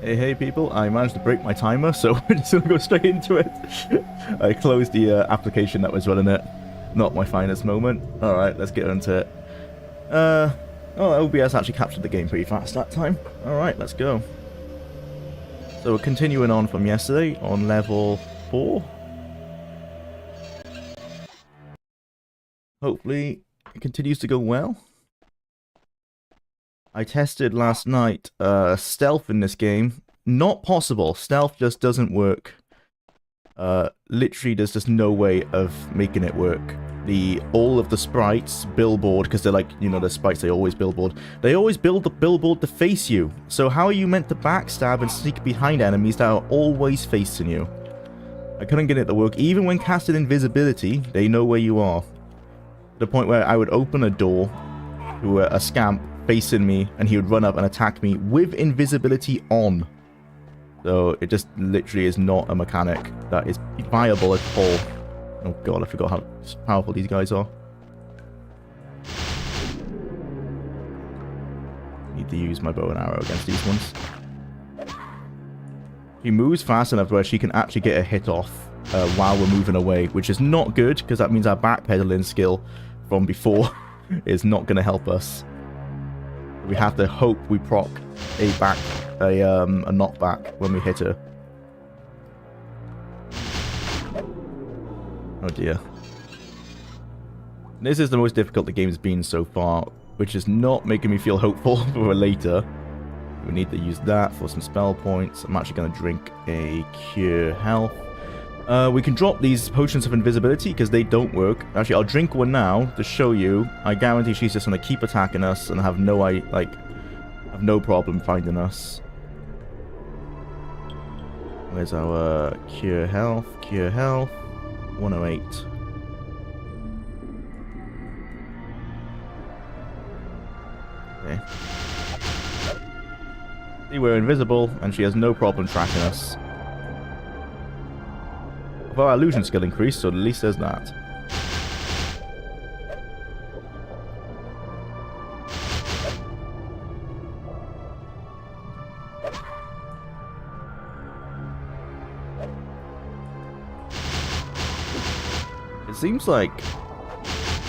Hey people, I managed to break my timer, so we're just gonna go straight into it. I closed the application that was running it. Not my finest moment. Alright, let's get into it. Oh, OBS actually captured the game pretty fast that time. Alright, let's go. So we're continuing on from yesterday on level 4. Hopefully it continues to go well. I tested last night stealth in this game. Not possible. Stealth just doesn't work. Literally, there's just no way of making it work. All of the sprites billboard, because they're like, you know, the sprites, they always billboard. They always build the billboard to face you. So how are you meant to backstab and sneak behind enemies that are always facing you? I couldn't get it to work. Even when casting invisibility, they know where you are. To the point where I would open a door to a scamp facing me, and he would run up and attack me with invisibility on. So it just literally is not a mechanic that is viable at all. Oh god, I forgot how powerful these guys are. Need to use my bow and arrow against these ones. She moves fast enough where she can actually get a hit off while we're moving away, which is not good, because that means our backpedaling skill from before is not going to help us. We have to hope we proc a knockback when we hit her. Oh dear. This is the most difficult the game's been so far, which is not making me feel hopeful for later. We need to use that for some spell points. I'm actually going to drink a cure health. We can drop these potions of invisibility because they don't work. Actually, I'll drink one now to show you. I guarantee she's just going to keep attacking us and have no problem finding us. Where's our cure health? Cure health. 108. Okay. See, we're invisible and she has no problem tracking us. Well, our illusion skill increased, so at least there's that. It seems like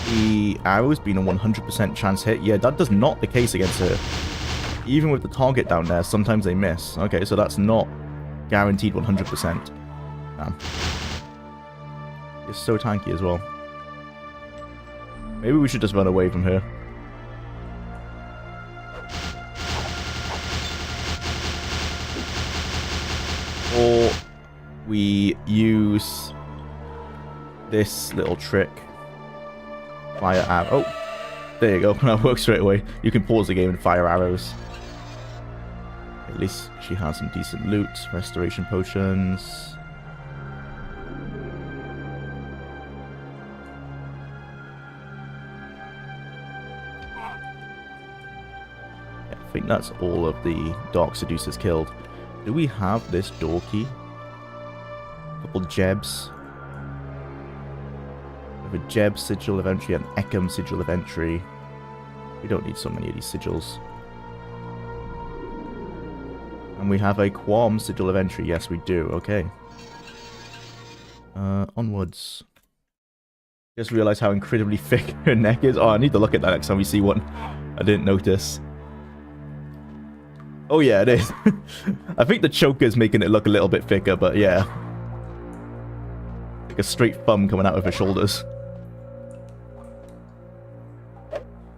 the arrow's been a 100% chance hit. Yeah, that does not the case against her. Even with the target down there, sometimes they miss. Okay, so that's not guaranteed 100%. Damn. It's so tanky as well. Maybe we should just run away from her. Or we use this little trick. Fire arrow. Oh, there you go. That works straight away. You can pause the game and fire arrows. At least she has some decent loot. Restoration potions. I think that's all of the Dark Seducers killed. Do we have this door key? A couple Jebs. We have a Jeb sigil of entry and Ekam sigil of entry. We don't need so many of these sigils. And we have a Quam sigil of entry. Yes, we do. Okay. Onwards. Just realized how incredibly thick her neck is. Oh, I need to look at that next time we see one. I didn't notice. Oh yeah, it is. I think the choker's making it look a little bit thicker, but yeah. Like a straight thumb coming out of her shoulders.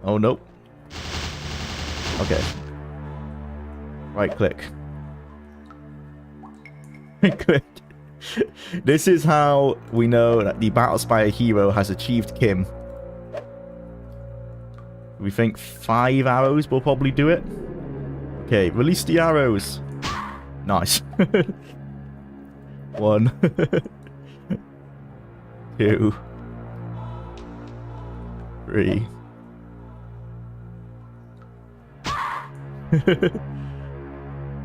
Oh, nope. Okay. Right click. Right click. This is how we know that the Battlespire hero has achieved Kim. We think 5 arrows will probably do it. Okay, release the arrows. Nice. 1, 2, 3.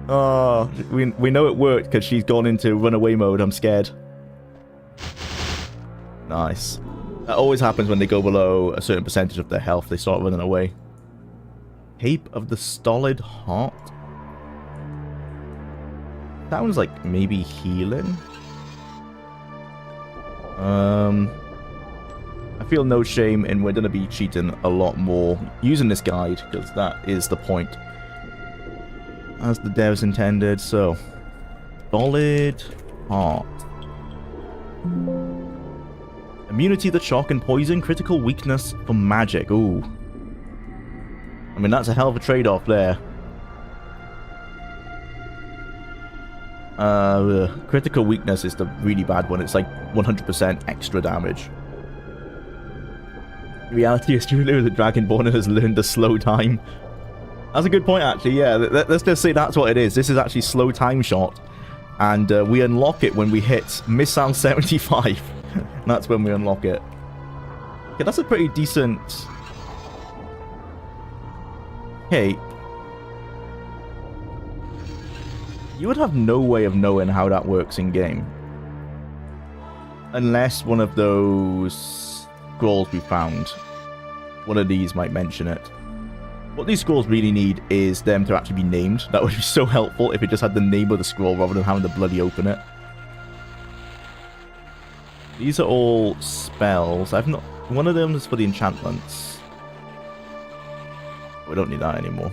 Oh, we know it worked because she's gone into runaway mode. I'm scared. Nice. That always happens when they go below a certain percentage of their health. They start running away. Cape of the Stolid Heart. sounds like maybe healing. I feel no shame, and we're going to be cheating a lot more using this guide, because that is the point. As the devs intended, so... Solid heart. Immunity to shock and poison, critical weakness for magic. Ooh. I mean, that's a hell of a trade-off there. Critical weakness is the really bad one. It's like 100% extra damage. Reality is Jwlar the Dragonborn has learned to slow time. That's a good point, actually. Yeah, let's just say that's what it is. This is actually slow time shot. And we unlock it when we hit Missile 75. That's when we unlock it. Okay, that's a pretty decent... Hey. You would have no way of knowing how that works in-game. Unless one of those scrolls we found. One of these might mention it. What these scrolls really need is them to actually be named. That would be so helpful if it just had the name of the scroll rather than having to bloody open it. These are all spells. I've not... One of them is for the enchantments. We don't need that anymore.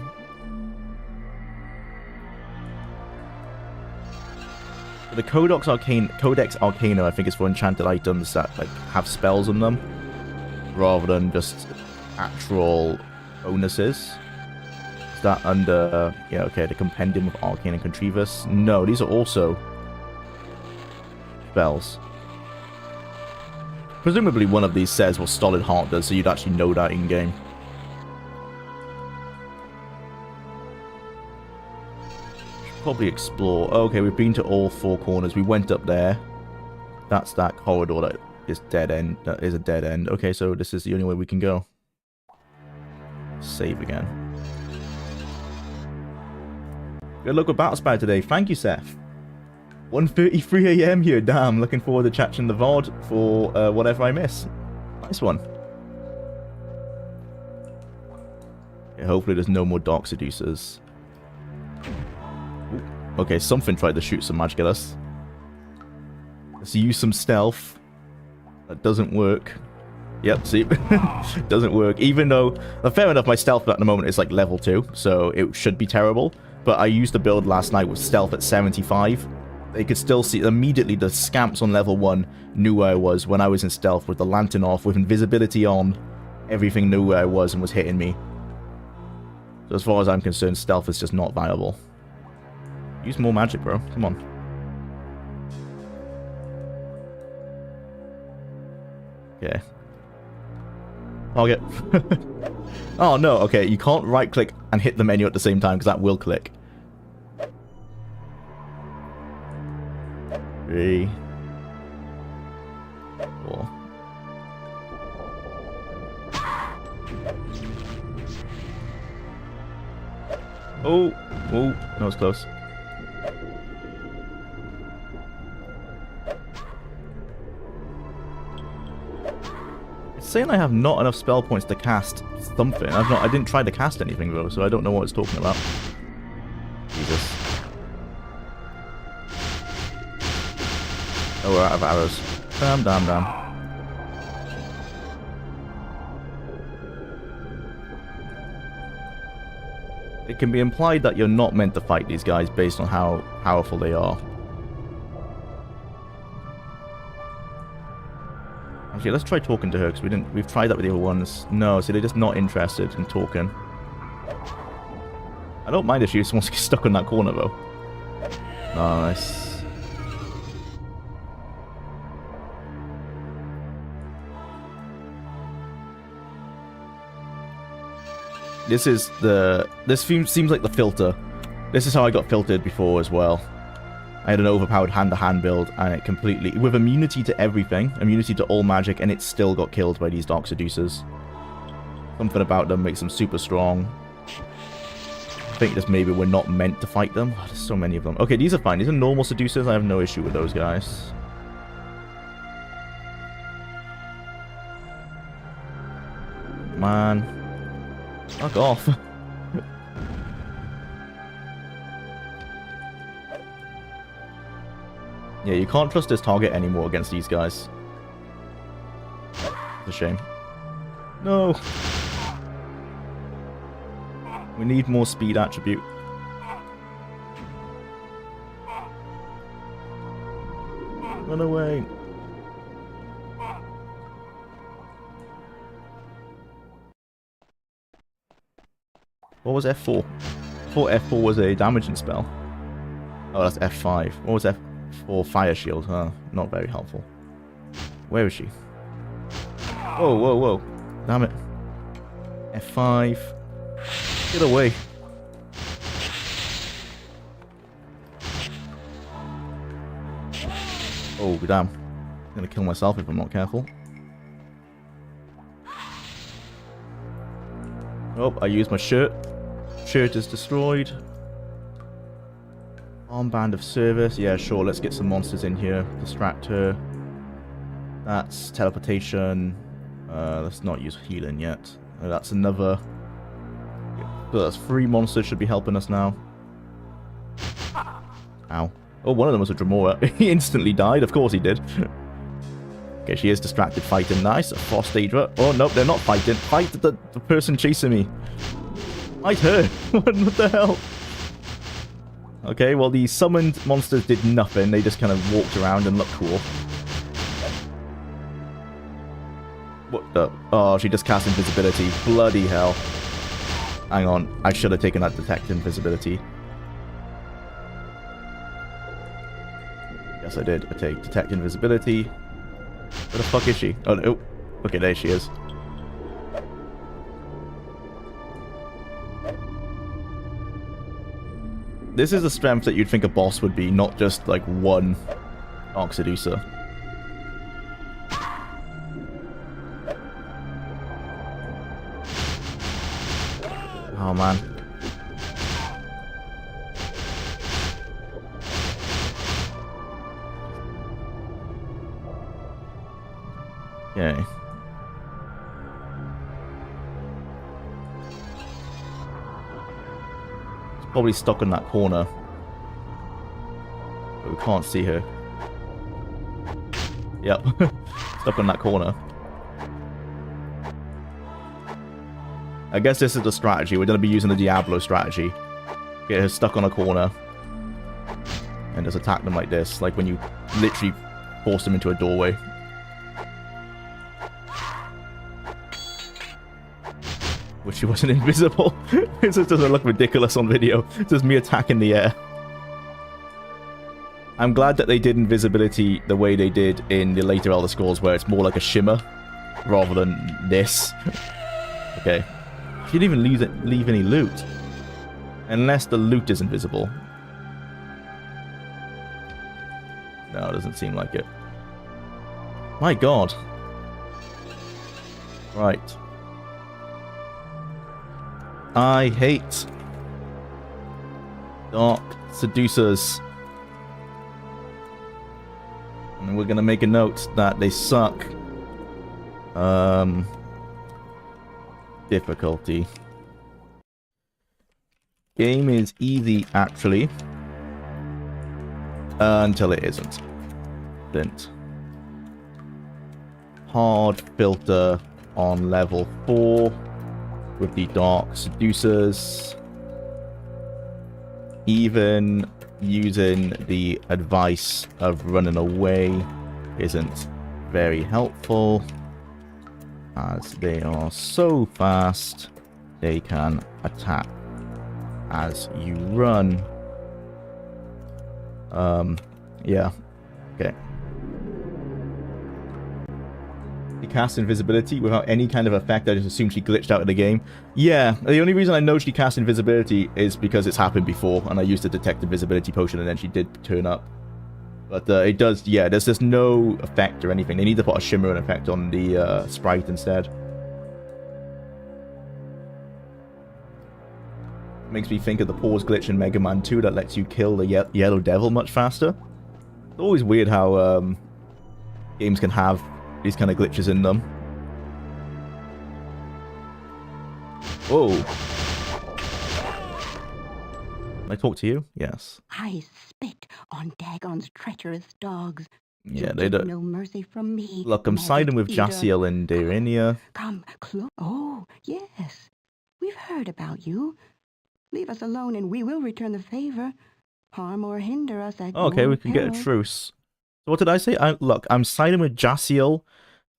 The Codex Arcana, I think, is for enchanted items that like have spells on them, rather than just actual bonuses. Is that under... yeah, okay, the Compendium of Arcane and Contrivus? No, these are also spells. Presumably one of these says what Solid Heart does, so you'd actually know that in-game. Probably explore. Okay, we've been to all four corners. We went up there. That's that corridor that is dead end. That is a dead end. Okay, so this is the only way we can go. Save again. Good luck with Battlespire today. Thank you, Seth. 1:33 AM here. Damn, looking forward to catching the VOD for whatever I miss. Nice one. Yeah, hopefully there's no more Dark Seducers. Okay, something tried to shoot some magic at us. Let's use some stealth. That doesn't work. Yep, see? Doesn't work. Even though, fair enough, my stealth at the moment is like level 2, so it should be terrible. But I used the build last night with stealth at 75. They could still see, immediately the scamps on level 1 knew where I was when I was in stealth with the lantern off, with invisibility on. Everything knew where I was and was hitting me. So as far as I'm concerned, stealth is just not viable. Use more magic, bro. Come on. Okay. Target. Oh, no. Okay, you can't right-click and hit the menu at the same time, because that will click. 3. 4. Oh. Oh. That was close. Saying I have not enough spell points to cast something. I didn't try to cast anything though, so I don't know what it's talking about. Jesus. Oh, we're out of arrows. Damn, damn, damn. It can be implied that you're not meant to fight these guys based on how powerful they are. Actually, let's try talking to her, because we've tried that with the other ones. No, see, they're just not interested in talking. I don't mind if she just wants to get stuck in that corner, though. Nice. This seems like the filter. This is how I got filtered before as well. I had an overpowered hand-to-hand build, and it completely... with immunity to everything, immunity to all magic, and it still got killed by these Dark Seducers. Something about them makes them super strong. I think just maybe we're not meant to fight them. Oh, there's so many of them. Okay, these are fine. These are normal Seducers. I have no issue with those guys. Man. Fuck off. Yeah, you can't trust this target anymore against these guys. It's a shame. No! We need more speed attribute. Run away! What was F4? I thought F4 was a damaging spell. Oh, that's F5. What was F4? Fire shield. Not very helpful. Where is she? Whoa, whoa, whoa. Damn it. F5. Get away. Oh, damn. I'm gonna kill myself if I'm not careful. Oh, I used my shirt. Shirt is destroyed. Armband of service. Yeah, sure. Let's get some monsters in here. Distract her. That's teleportation. Let's not use healing yet. That's another. So that's 3 monsters should be helping us now. Ow. Oh, one of them was a Dremora. He instantly died. Of course he did. Okay, she is distracted fighting. Nice. A Frost Daedra. Oh, nope, they're not fighting. Fight the person chasing me. Fight her. What the hell? Okay, well, the summoned monsters did nothing. They just kind of walked around and looked cool. What the? Oh, she just cast invisibility. Bloody hell. Hang on. I should have taken that detect invisibility. Yes, I did. I take detect invisibility. Where the fuck is she? Oh, no. Okay, there she is. This is a strength that you'd think a boss would be, not just, like, one Dark Seducer. Oh, man. Okay. Probably stuck in that corner. But we can't see her. Yep. Stuck in that corner. I guess this is the strategy. We're going to be using the Diablo strategy. Get her stuck on a corner. And just attack them like this. Like when you literally force them into a doorway. Wish she wasn't invisible. This just doesn't look ridiculous on video. It's just me attacking the air. I'm glad that they did invisibility the way they did in the later Elder Scrolls, where it's more like a shimmer rather than this. Okay. She didn't even leave any loot. Unless the loot is invisible. No, it doesn't seem like it. My god. Right. I hate Dark Seducers. And we're gonna make a note that they suck. Difficulty. Game is easy, actually. Until it isn't. Didn't. Hard filter on level 4. With the Dark Seducers. Even using the advice of running away isn't very helpful, as they are so fast they can attack as you run. Yeah. Okay. She cast invisibility without any kind of effect. I just assumed she glitched out of the game. Yeah, the only reason I know she cast invisibility is because it's happened before, and I used a detect invisibility potion, and then she did turn up. But it does, yeah, there's just no effect or anything. They need to put a shimmering effect on the sprite instead. Makes me think of the pause glitch in Mega Man 2 that lets you kill the Yellow Devil much faster. It's always weird how games can have these kind of glitches in them. Whoa. I talk to you? Yes. I spit on Dagon's treacherous dogs. Yeah, You'll they get don't. no mercy from me. Look, I'm siding with Maggot eater. Jaciel and Dairinia. Come close. Oh, yes. We've heard about you. Leave us alone and we will return the favor. Harm or hinder us at Oh, okay, your we can get a peril. truce. So what did I say? Look, I'm siding with Jaciel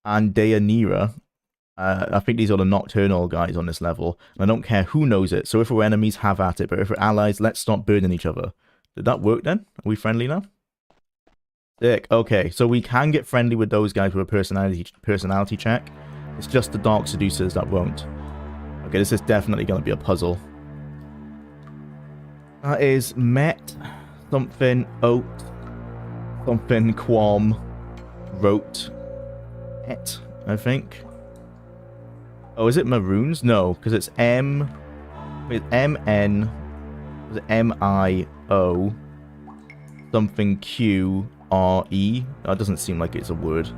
and Deianira. I think these are the nocturnal guys on this level. And I don't care who knows it. So if we're enemies, have at it. But if we're allies, let's stop burning each other. Did that work then? Are we friendly now? Sick. Okay, so we can get friendly with those guys with a personality check. It's just the Dark Seducers that won't. Okay, this is definitely going to be a puzzle. That is Met, something, Oat, something, Quam, Wrote, Et, I think. Oh, is it Maroons? No, because it's M. It's M-N. Was it M-I-O? Something Q-R-E. That doesn't seem like it's a word.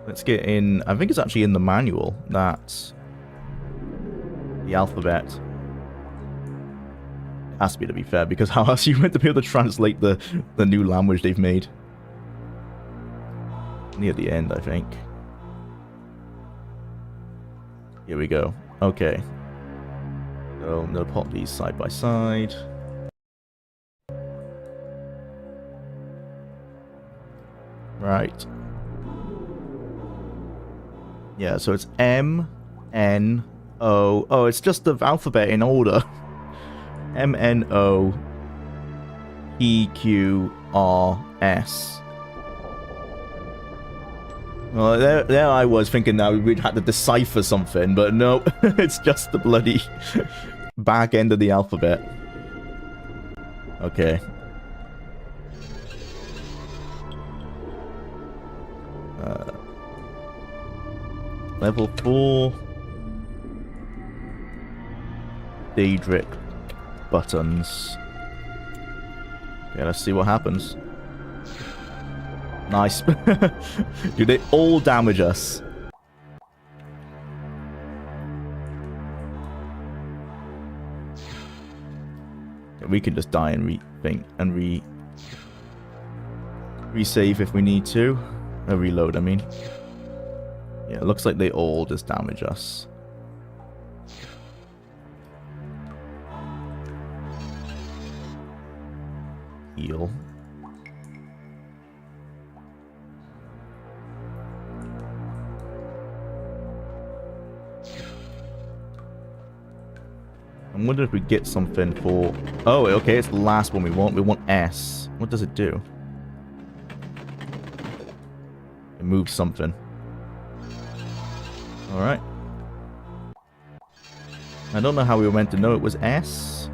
Let's get in. I think it's actually in the manual. That's the alphabet. It has to be fair, because how else are you meant to be able to translate the new language they've made? Near the end, I think. Here we go. Okay. So I'm gonna pop these side by side. Right. Yeah, so it's M, N, O. Oh, it's just the alphabet in order. M, N, O, P, Q, R, S. Well, there I was thinking now we'd have to decipher something, but no, it's just the bloody back end of the alphabet. Okay. Level 4. Daedric buttons. Okay, let's see what happens. Nice. Do they all damage us? Yeah, we can just die and resave if we need to. Reload, I mean. Yeah, it looks like they all just damage us. Heal. I wonder if we get something for... Oh, okay, it's the last one we want. We want S. What does it do? It moves something. Alright. I don't know how we were meant to know it was S.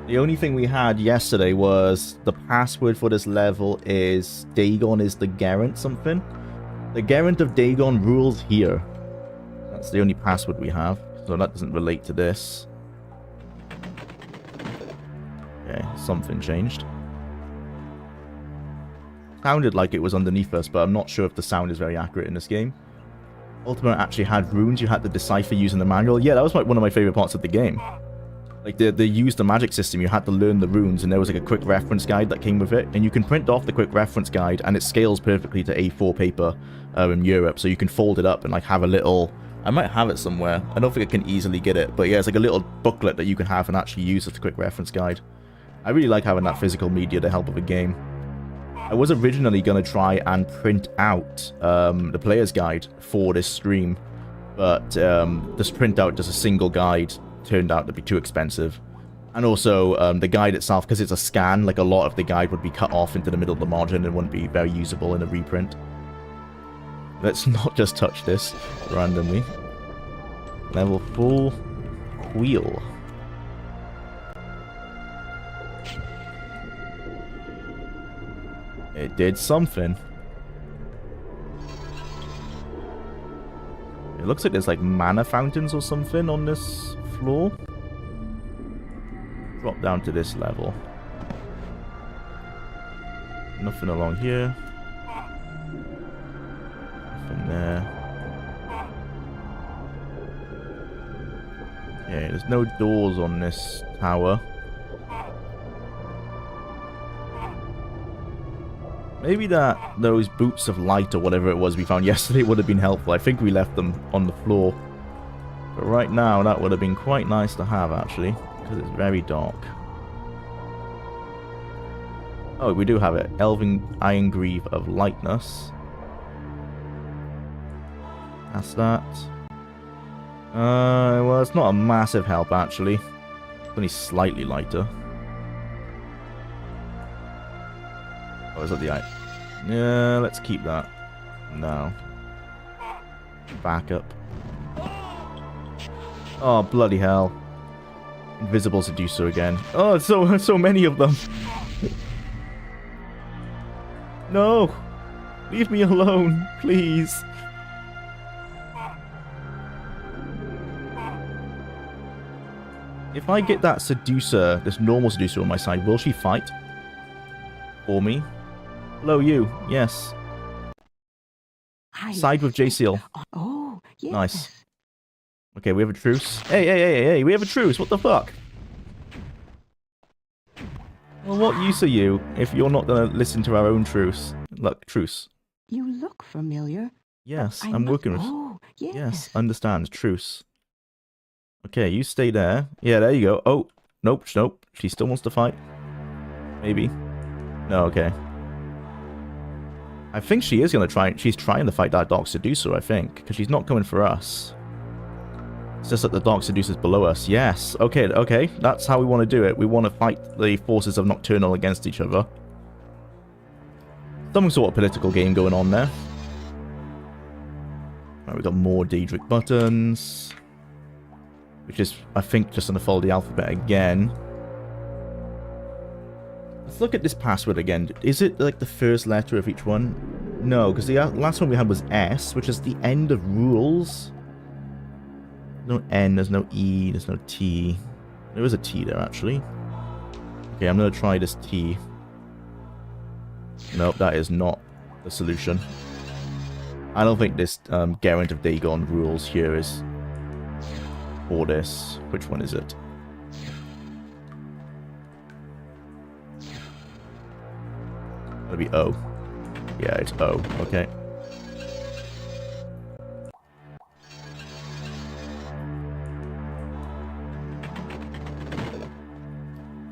The only thing we had yesterday was the password for this level is Dagon is the Garant something. The Garant of Dagon rules here. That's the only password we have. So that doesn't relate to this. Okay, something changed. Sounded like it was underneath us, but I'm not sure if the sound is very accurate in this game. Ultimate actually had runes you had to decipher using the manual. Yeah, that was like one of my favorite parts of the game. Like, they used the magic system, you had to learn the runes, and there was like a quick reference guide that came with it. And you can print off the quick reference guide, and it scales perfectly to A4 paper in Europe, so you can fold it up and like have a little... I might have it somewhere. I don't think I can easily get it, but yeah, it's like a little booklet that you can have and actually use as a quick reference guide. I really like having that physical media to help with a game. I was originally going to try and print out the player's guide for this stream, but this print out just a single guide turned out to be too expensive. And also, the guide itself, because it's a scan, like a lot of the guide would be cut off into the middle of the margin and wouldn't be very usable in a reprint. Let's not just touch this randomly. Level 4 wheel. It did something. It looks like there's like mana fountains or something on this floor. Drop down to this level. Nothing along here. Nothing there. Okay, there's no doors on this tower. Maybe those boots of light or whatever it was we found yesterday would have been helpful. I think we left them on the floor. But right now, that would have been quite nice to have, actually. Because it's very dark. Oh, we do have it. Elven Iron Greave of Lightness. That's that. Well, it's not a massive help, actually. It's only slightly lighter. Oh, is that the eye? Yeah, let's keep that. No. Back up. Oh, bloody hell. Invisible Seducer again. Oh, so many of them. No! Leave me alone, please. If I get that Seducer, this normal Seducer on my side, will she fight? For me? Hello, you. Yes. Side with J-Seal. Oh, yes. Nice. Okay, we have a truce. Hey, we have a truce. What the fuck? Well, what use are you if you're not going to listen to our own truce? Look, truce. You look familiar. Yes, I'm working with... Oh, yes. Yes, understand. Truce. Okay, you stay there. Yeah, there you go. Oh, nope. She still wants to fight. Maybe. No, okay. I think she is going to try... She's trying to fight that Dark Seducer, I think. Because she's not coming for us. It's just that the Dark Seducer's below us. Yes. Okay. That's how we want to do it. We want to fight the forces of Nocturnal against each other. Some sort of political game going on there. Right, we've got more Daedric buttons. Which is, I think, just going to follow the alphabet again. Let's look at this password again. Is it like the first letter of each one? No, because the last one we had was S, which is the end of rules. No N, there's no E, there's no T. There is a T there, actually. Okay, I'm going to try this T. Nope, that is not the solution. I don't think this Geralt of Dagon rules here is for this. Which one is it? That'll be O. Yeah, it's O. Okay.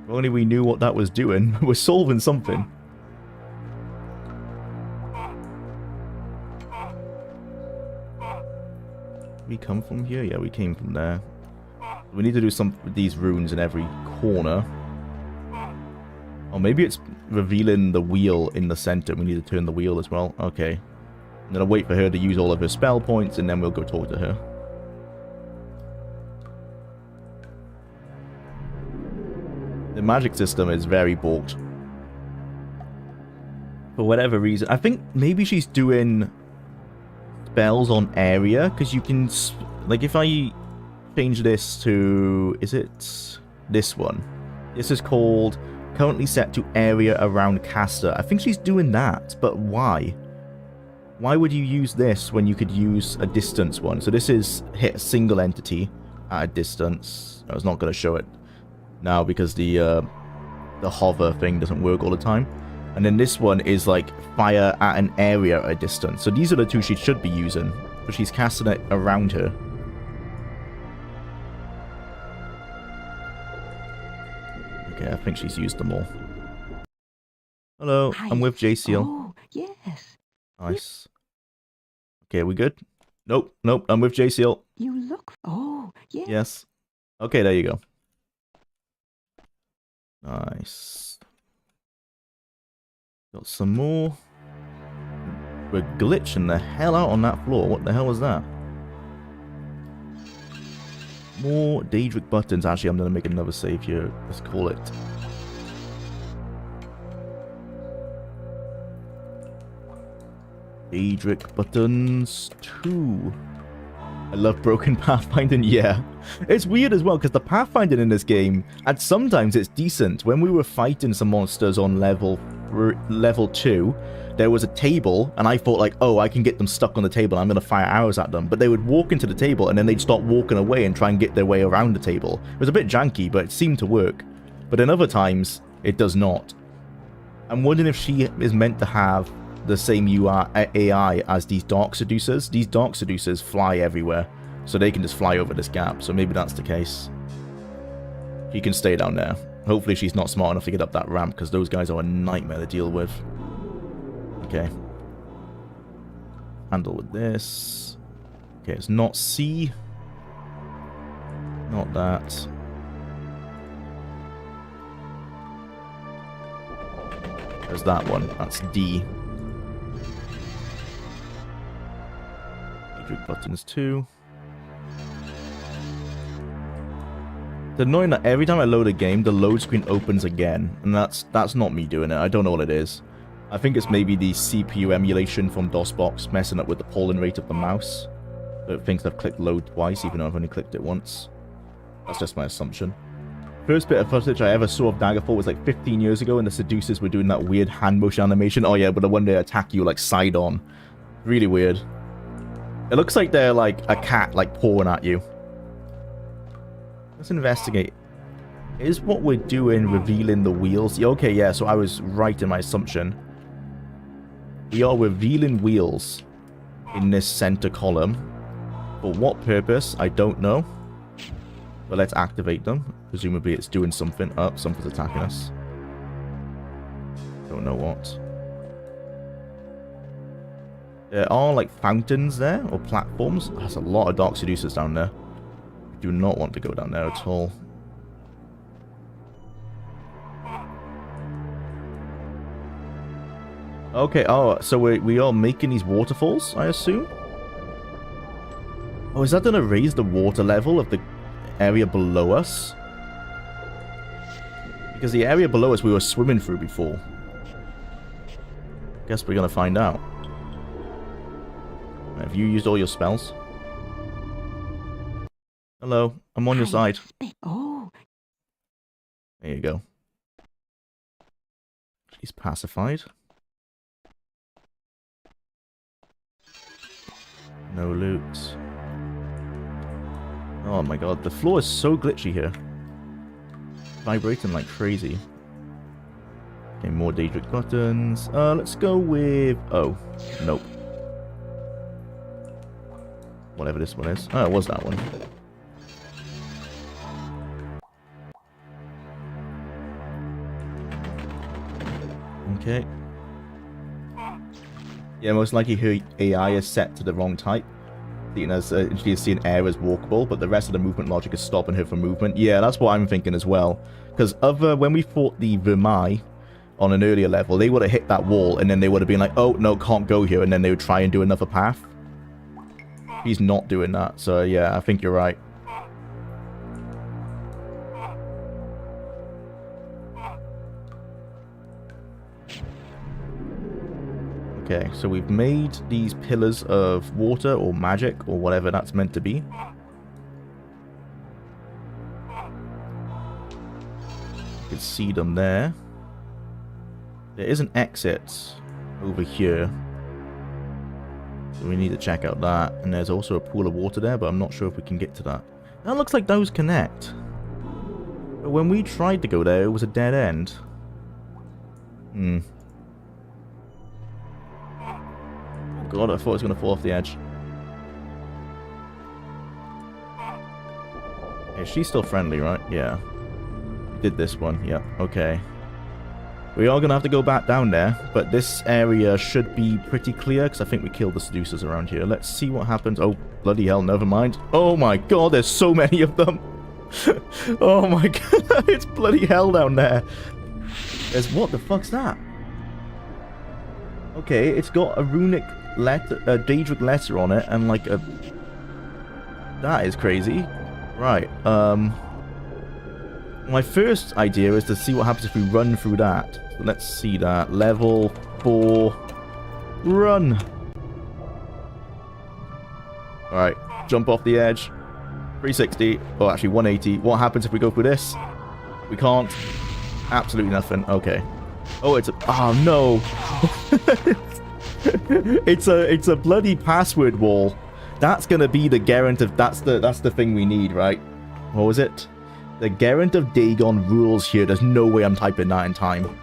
If only we knew what that was doing. We're solving something. We come from here? Yeah, we came from there. We need to do some with these runes in every corner. Or maybe it's revealing the wheel in the center. We need to turn the wheel as well. Okay. I'm going to wait for her to use all of her spell points, and then we'll go talk to her. The magic system is very balked. For whatever reason. I think maybe she's doing spells on area, because you can... Like, if I change this to... Is it this one? This is called... Currently set to area around caster. I think she's doing that, but why? Why would you use this when you could use a distance one? So this is hit a single entity at a distance. I was not going to show it now because the hover thing doesn't work all the time. And then this one is like fire at an area at a distance. So these are the two she should be using, but she's casting it around her. Okay, I think she's used them all. Hello, I'm with J-Seal. Oh, yes. Nice. Okay, we good? Nope, I'm with J-Seal. You look... Oh, yes. Yes. Okay, there you go. Nice. Got some more. We're glitching the hell out on that floor. What the hell was that? More Daedric buttons. Actually, I'm going to make another save here. Let's call it. Daedric buttons 2. I love broken pathfinding. Yeah. It's weird as well, because the pathfinding in this game, and sometimes it's decent. When we were fighting some monsters on level level 2, there was a table, and I thought, like, oh, I can get them stuck on the table, I'm going to fire arrows at them. But they would walk into the table, and then they'd start walking away and try and get their way around the table. It was a bit janky, but it seemed to work. But in other times, it does not. I'm wondering if she is meant to have the same AI as these Dark Seducers. These Dark Seducers fly everywhere, so they can just fly over this gap. So maybe that's the case. She can stay down there. Hopefully she's not smart enough to get up that ramp, because those guys are a nightmare to deal with. Okay. Handle with this. Okay, it's not C. Not that. There's that one. That's D. Drink buttons too. It's annoying that every time I load a game, the load screen opens again, and that's not me doing it. I don't know what it is. I think it's maybe the CPU emulation from DOSBox messing up with the polling rate of the mouse. So it thinks I've clicked load twice, even though I've only clicked it once. That's just my assumption. First bit of footage I ever saw of Daggerfall was like 15 years ago, and the Seducers were doing that weird hand motion animation. Oh yeah, but the one they attack you like side on. Really weird. It looks like they're like a cat like pawing at you. Let's investigate. Is what we're doing revealing the wheels? Yeah, okay, yeah, so I was right in my assumption. We are revealing wheels in this center column. For what purpose? I don't know. But let's activate them. Presumably it's doing something. Oh, something's attacking us. Don't know what. There are like fountains there, or platforms. There's a lot of Dark Seducers down there. We do not want to go down there at all. Okay, oh, so we are making these waterfalls, I assume? Oh, is that going to raise the water level of the area below us? Because the area below us we were swimming through before. Guess we're going to find out. Have you used all your spells? Hello, I'm on your side. Oh. There you go. She's pacified. No loot. Oh my god, the floor is so glitchy here. Vibrating like crazy. Okay, more Daedric buttons. Let's go with... Oh, nope. Whatever this one is. Oh, it was that one. Okay. Yeah, most likely her AI is set to the wrong type. She is seeing air as walkable, but the rest of the movement logic is stopping her from movement. Yeah, that's what I'm thinking as well. Because when we fought the Vermai on an earlier level, they would have hit that wall, and then they would have been like, oh, no, can't go here, and then they would try and do another path. He's not doing that, so yeah, I think you're right. Okay, so we've made these pillars of water or magic or whatever that's meant to be. You can see them there. There is an exit over here. So we need to check out that. And there's also a pool of water there, but I'm not sure if we can get to that. That looks like those connect. But when we tried to go there, it was a dead end. Hmm. God, I thought it was going to fall off the edge. Yeah, she's still friendly, right? Yeah. We did this one. Yeah, okay. We are going to have to go back down there, but this area should be pretty clear, because I think we killed the Seducers around here. Let's see what happens. Oh, bloody hell, never mind. Oh my god, there's so many of them. Oh my god, it's bloody hell down there. There's... What the fuck's that? Okay, it's got a runic letter, a Daedric letter on it, and like a... That is crazy. Right, my first idea is to see what happens if we run through that. So let's see that. Level 4. Run! Alright, jump off the edge. 360. Oh, actually 180. What happens if we go through this? We can't. Absolutely nothing. Okay. Oh, it's a... Oh, no. It's a bloody password wall. That's gonna be the Garant of... That's the thing we need, right? What was it? The Garant of Dagon rules here. There's no way I'm typing that in time.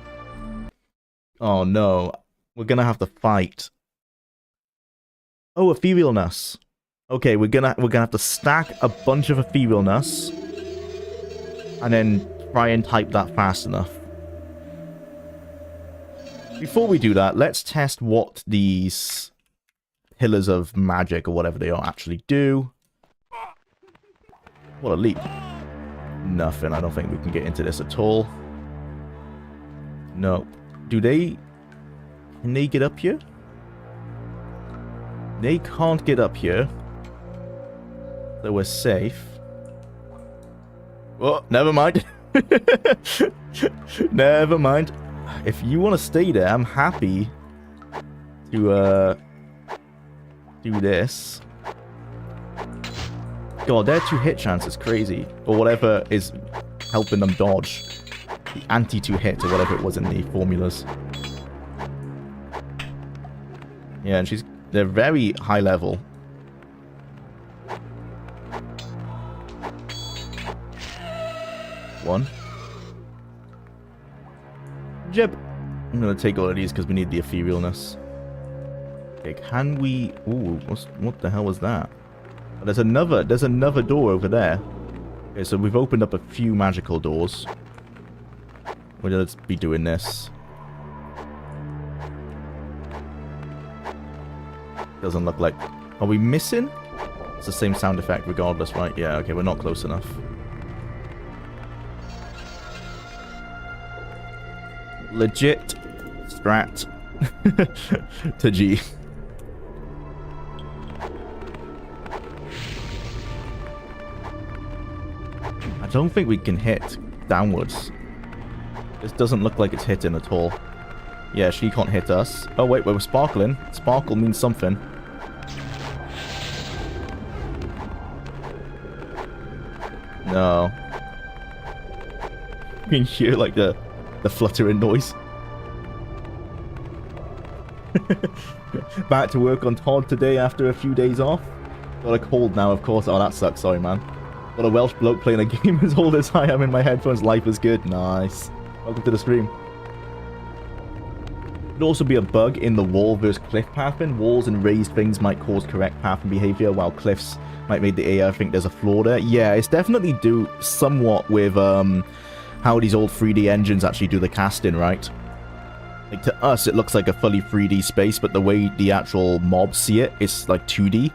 Oh, no. We're gonna have to fight. Oh, etherealness. Okay, we're gonna have to stack a bunch of etherealness and then try and type that fast enough. Before we do that, let's test what these pillars of magic or whatever they are actually do. What a leap. Nothing. I don't think we can get into this at all. No. Do they... Can they get up here? They can't get up here. So we're safe. Oh, never mind. Never mind. If you want to stay there, I'm happy to do this. God, their 2-hit chance is crazy. Or whatever is helping them dodge. The anti-2-hit or whatever it was in the formulas. Yeah, and they're very high level. One. Jib. I'm gonna take all of these because we need the etherealness. Okay, can we... Ooh, what the hell was that? Oh, there's another door over there. Okay, so we've opened up a few magical doors. Well, let's be doing this. Doesn't look like... Are we missing? It's the same sound effect regardless, right? Yeah, okay, we're not close enough. Legit strat to G. I don't think we can hit downwards. This doesn't look like it's hitting at all. Yeah, she can't hit us. Oh wait, we're sparkling. Sparkle means something. No. You can hear like the fluttering noise. Back to work on Todd today after a few days off. Got a cold now, of course. Oh, that sucks. Sorry, man. Got a Welsh bloke playing a game as old as I am in my headphones. Life is good. Nice. Welcome to the stream. Could also be a bug in the wall versus cliff pathing. Walls and raised things might cause correct path and behavior, while cliffs might make the AI think there's a flaw there. Yeah, it's definitely do somewhat with how these old 3D engines actually do the casting, right? Like, to us, it looks like a fully 3D space, but the way the actual mobs see it, it's like 2D.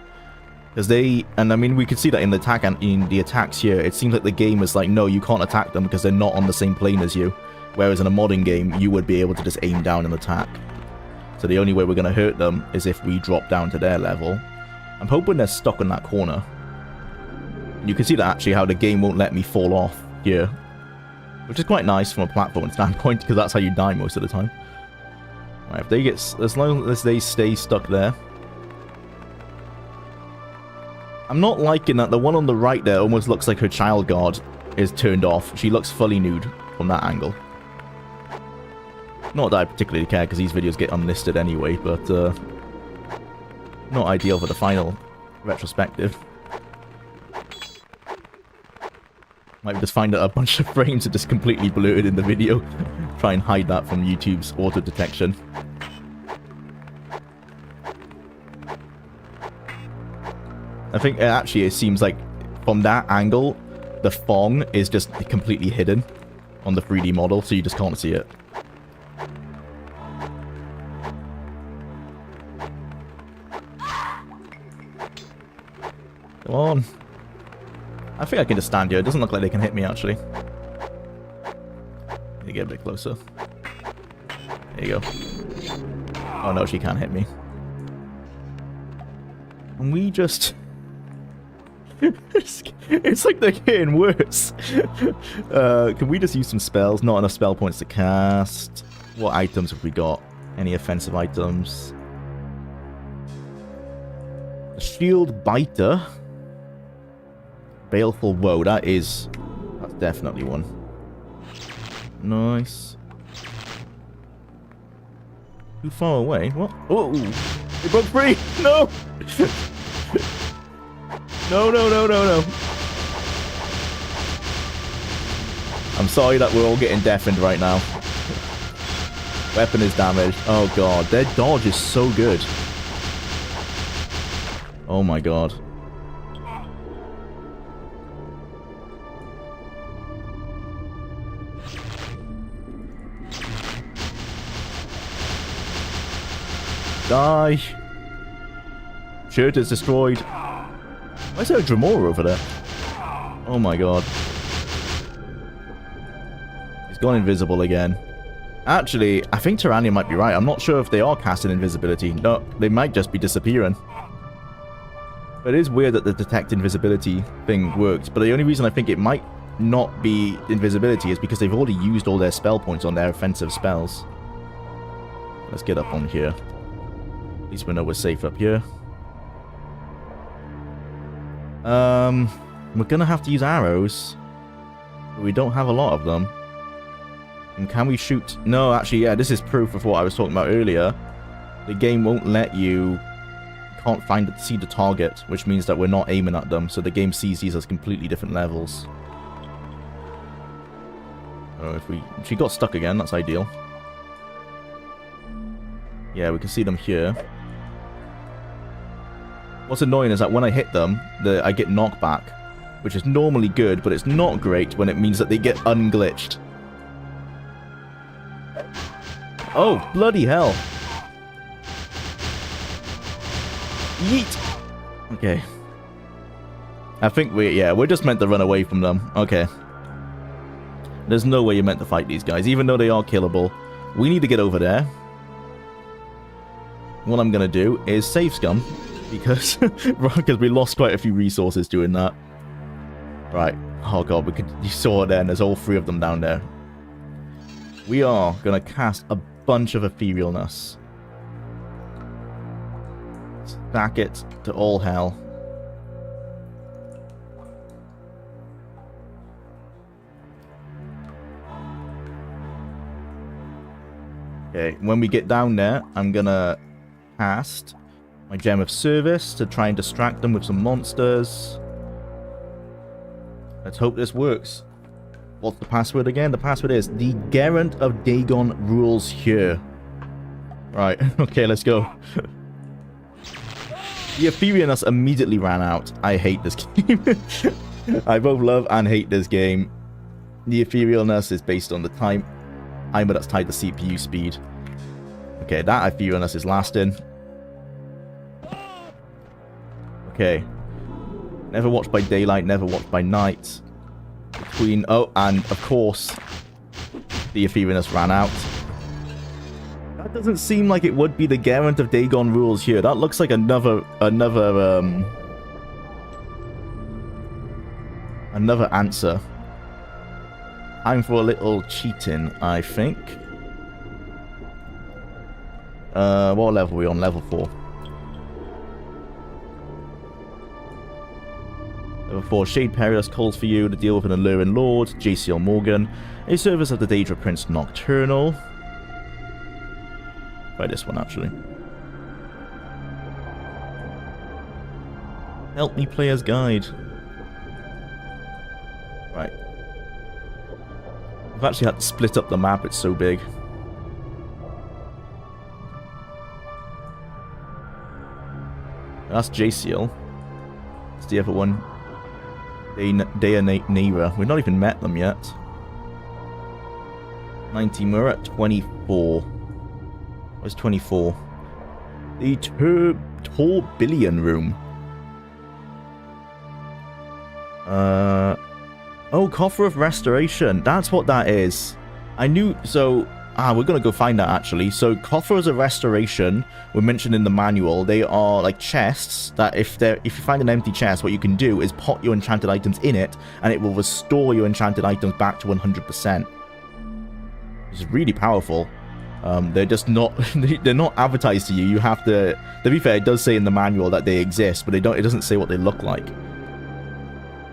Because and I mean, we could see that in the attacks here. It seems like the game is like, no, you can't attack them because they're not on the same plane as you. Whereas in a modding game, you would be able to just aim down and attack. So the only way we're going to hurt them is if we drop down to their level. I'm hoping they're stuck in that corner. You can see that actually how the game won't let me fall off here. Which is quite nice from a platform standpoint, because that's how you die most of the time. Right, if they get... As long as they stay stuck there. I'm not liking that the one on the right there almost looks like her child guard is turned off. She looks fully nude from that angle. Not that I particularly care, because these videos get unlisted anyway, but... not ideal for the final retrospective. Might just find that a bunch of frames are just completely blurred in the video. Try and hide that from YouTube's auto detection. I think actually it seems like from that angle, the thong is just completely hidden on the 3D model, so you just can't see it. Come on. I think I can just stand here. It doesn't look like they can hit me, actually. Let me get a bit closer. There you go. Oh no, she can't hit me. And we just... it's like they're getting worse. Can we just use some spells? Not enough spell points to cast. What items have we got? Any offensive items? A shield biter. Baleful Woe, that's definitely one. Nice. Too far away. What? Oh, it broke free. No. No, no, no, no, no. I'm sorry that we're all getting deafened right now. Weapon is damaged. Oh god, their dodge is so good. Oh my god. Die. Shirt is destroyed. Why is there a Jwlar over there? Oh my god. He's gone invisible again. Actually, I think Tyrannia might be right. I'm not sure if they are casting invisibility. No, they might just be disappearing. But it is weird that the detect invisibility thing worked. But the only reason I think it might not be invisibility is because they've already used all their spell points on their offensive spells. Let's get up on here. At least we know we're safe up here. We're gonna have to use arrows. But we don't have a lot of them. And can we shoot? No, actually, yeah, this is proof of what I was talking about earlier. The game won't let you... can't see the target, which means that we're not aiming at them. So the game sees these as completely different levels. Oh, if she got stuck again, that's ideal. Yeah, we can see them here. What's annoying is that when I hit them, I get knockback, which is normally good, but it's not great when it means that they get unglitched. Oh, bloody hell. Yeet. Okay. I think we're just meant to run away from them. Okay. There's no way you're meant to fight these guys, even though they are killable. We need to get over there. What I'm going to do is save scum. Because we lost quite a few resources doing that. Right. Oh god, you saw it then. There's all three of them down there. We are going to cast a bunch of etherealness. Stack it to all hell. Okay, when we get down there, I'm going to cast my Gem of Service to try and distract them with some monsters. Let's hope this works. What's the password again? The password is the Gerent of Dagon rules here. Right, okay, let's go. The etherealness immediately ran out. I hate this game. I both love and hate this game. The etherealness is based on the timer that's tied to CPU speed. Okay, that etherealness is lasting. Okay. Never watch by daylight, never watch by night. Oh, and of course, the etherealness ran out. That doesn't seem like it would be the Gerent of Dagon rules here. That looks like another answer. Time for a little cheating, I think. What level are we on? Level 4. Level 4, Shade Perilous calls for you to deal with an alluring lord, JCL Morgan, a service of the Daedra Prince Nocturnal. Try this one, actually. Help me, player's guide. Right. I've actually had to split up the map, it's so big. That's JCL. It's the other one. Nera. We've not even met them yet. 19, we're at 24. Where's 24? The Tourbillon room. Oh, Coffer of Restoration. That's what that is. I knew... So... we're gonna go find that, actually. So, Coffers of Restoration were mentioned in the manual. They are like chests that if you find an empty chest, what you can do is put your enchanted items in it, and it will restore your enchanted items back to 100%. It's really powerful. They're just not... they're not advertised to you. You have to... To be fair, it does say in the manual that they exist, but it doesn't say what they look like.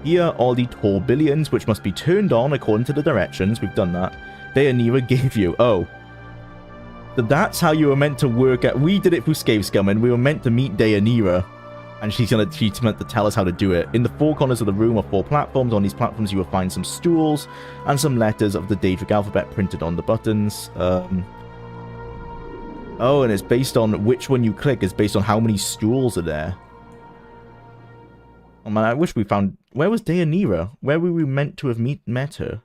Here are the Tourbillons, which must be turned on according to the directions. We've done that. Nera gave you. Oh. That's how you were meant to work at. We did it through Scave Scum, and we were meant to meet Deianira. And she's meant to tell us how to do it. In the four corners of the room are 4 platforms. On these platforms, you will find some stools and some letters of the Daedric alphabet printed on the buttons. Oh, and it's based on which one you click. It's based on how many stools are there. Oh man, I wish we found... Where was Deianira? Where were we meant to have met her?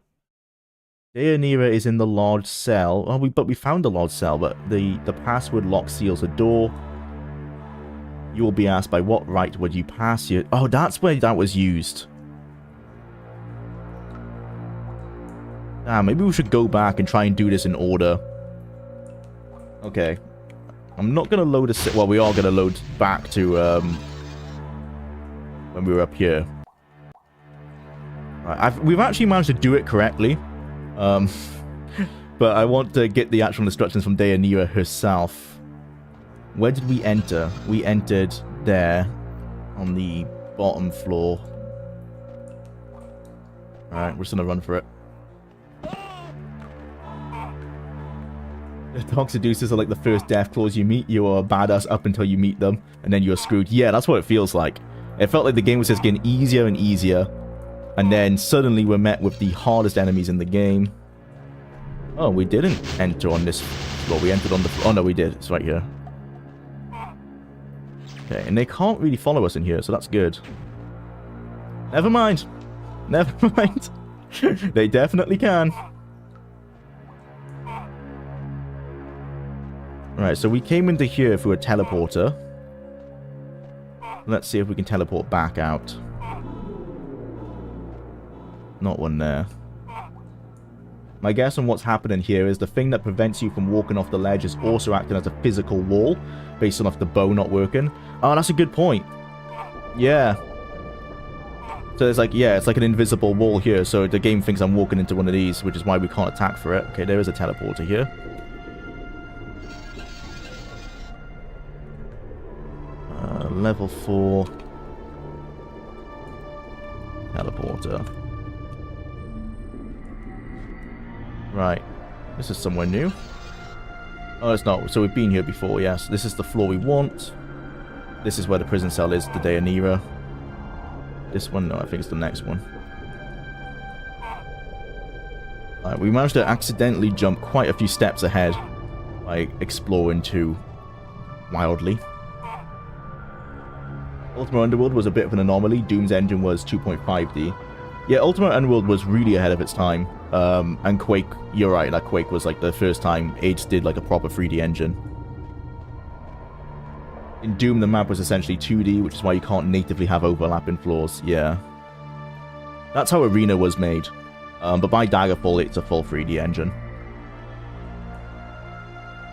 Deianira is in the large cell. Oh, but we found the large cell, but the password lock seals the door. You will be asked, by what right would you pass your... Oh, that's where that was used. Ah, maybe we should go back and try and do this in order. Okay. I'm not going to load a... Well, we are going to load back to, when we were up here. Right, we've actually managed to do it correctly. But I want to get the actual instructions from Deianira herself. Where did we enter? We entered there on the bottom floor. Alright, we're just gonna run for it. The Dark Seducers are like the first death claws you meet. You are a badass up until you meet them, and then you're screwed. Yeah, that's what it feels like. It felt like the game was just getting easier and easier, and then suddenly we're met with the hardest enemies in the game. Oh, we didn't enter on this floor. We entered on the... Oh, no, we did. It's right here. Okay, and they can't really follow us in here, so that's good. Never mind. Never mind. They definitely can. Right, so we came into here through a teleporter. Let's see if we can teleport back out. Not one there. My guess on what's happening here is the thing that prevents you from walking off the ledge is also acting as a physical wall, based on the bow not working. Oh, that's a good point. Yeah. So it's like, yeah, it's like an invisible wall here, so the game thinks I'm walking into one of these, which is why we can't attack for it. Okay, there is a teleporter here. Level 4. Teleporter. Right. This is somewhere new. Oh, it's not. So we've been here before, yes. This is the floor we want. This is where the prison cell is, the Deianira. This one? No, I think it's the next one. Alright, we managed to accidentally jump quite a few steps ahead by exploring too wildly. Ultima Underworld was a bit of an anomaly. Doom's engine was 2.5D. Yeah, Ultima Underworld was really ahead of its time. And Quake, you're right, that Quake was like the first time id did like a proper 3D engine. In Doom, the map was essentially 2D, which is why you can't natively have overlapping floors. Yeah. That's how Arena was made. But by Daggerfall, it's a full 3D engine.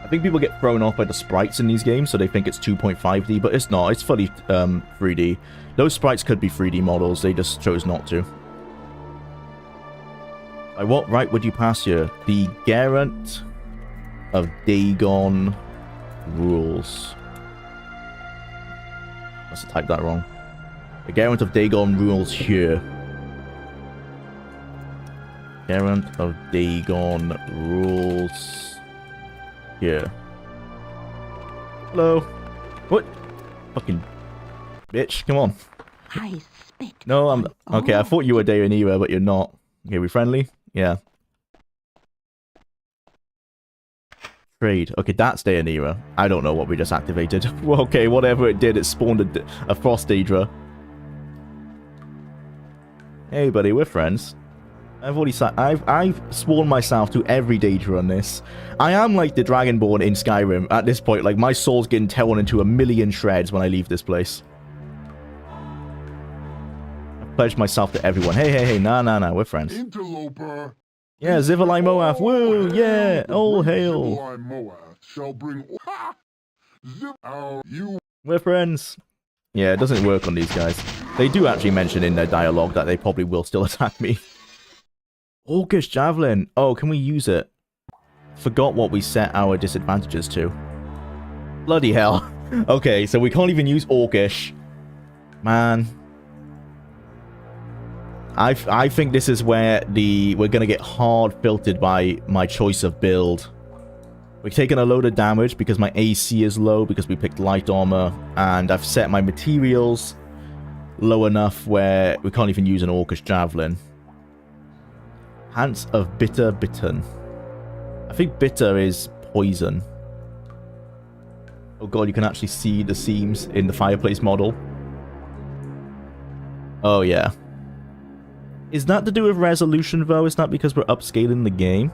I think people get thrown off by the sprites in these games, so they think it's 2.5D, but it's not. It's fully 3D. Those sprites could be 3D models, they just chose not to. By what right would you pass here? The Garant of Dagon rules. I must have typed that wrong. The Garant of Dagon rules here. Garant of Dagon rules here. Hello. What? Fucking bitch, come on. I spit. No, I'm... Okay, I thought you were Deianira, but you're not. Okay, we friendly? Yeah. Trade. Okay, that's Deianira. I don't know what we just activated. Well, okay, whatever it did, it spawned a Frost Daedra. Hey, buddy, we're friends. I've sworn myself to every Daedra on this. I am like the Dragonborn in Skyrim at this point. Like, my soul's getting torn into a million shreds when I leave this place. I've pledged myself to everyone. Hey, nah, we're friends. Interloper. Yeah, Zivalai Moath, woo, yeah, all hail. Zivalai Moath shall bring... We're friends. Yeah, it doesn't work on these guys. They do actually mention in their dialogue that they probably will still attack me. Orcish Javelin. Oh, can we use it? Forgot what we set our disadvantages to. Bloody hell. Okay, so we can't even use Orcish. Man. I think this is where we're going to get hard filtered by my choice of build. We're taking a load of damage because my AC is low because we picked light armor, and I've set my materials low enough where we can't even use an Orcish Javelin. Hans of Bitter Bitten. I think bitter is poison. Oh god, you can actually see the seams in the fireplace model. Oh yeah. Is that to do with resolution though? Is that because we're upscaling the game?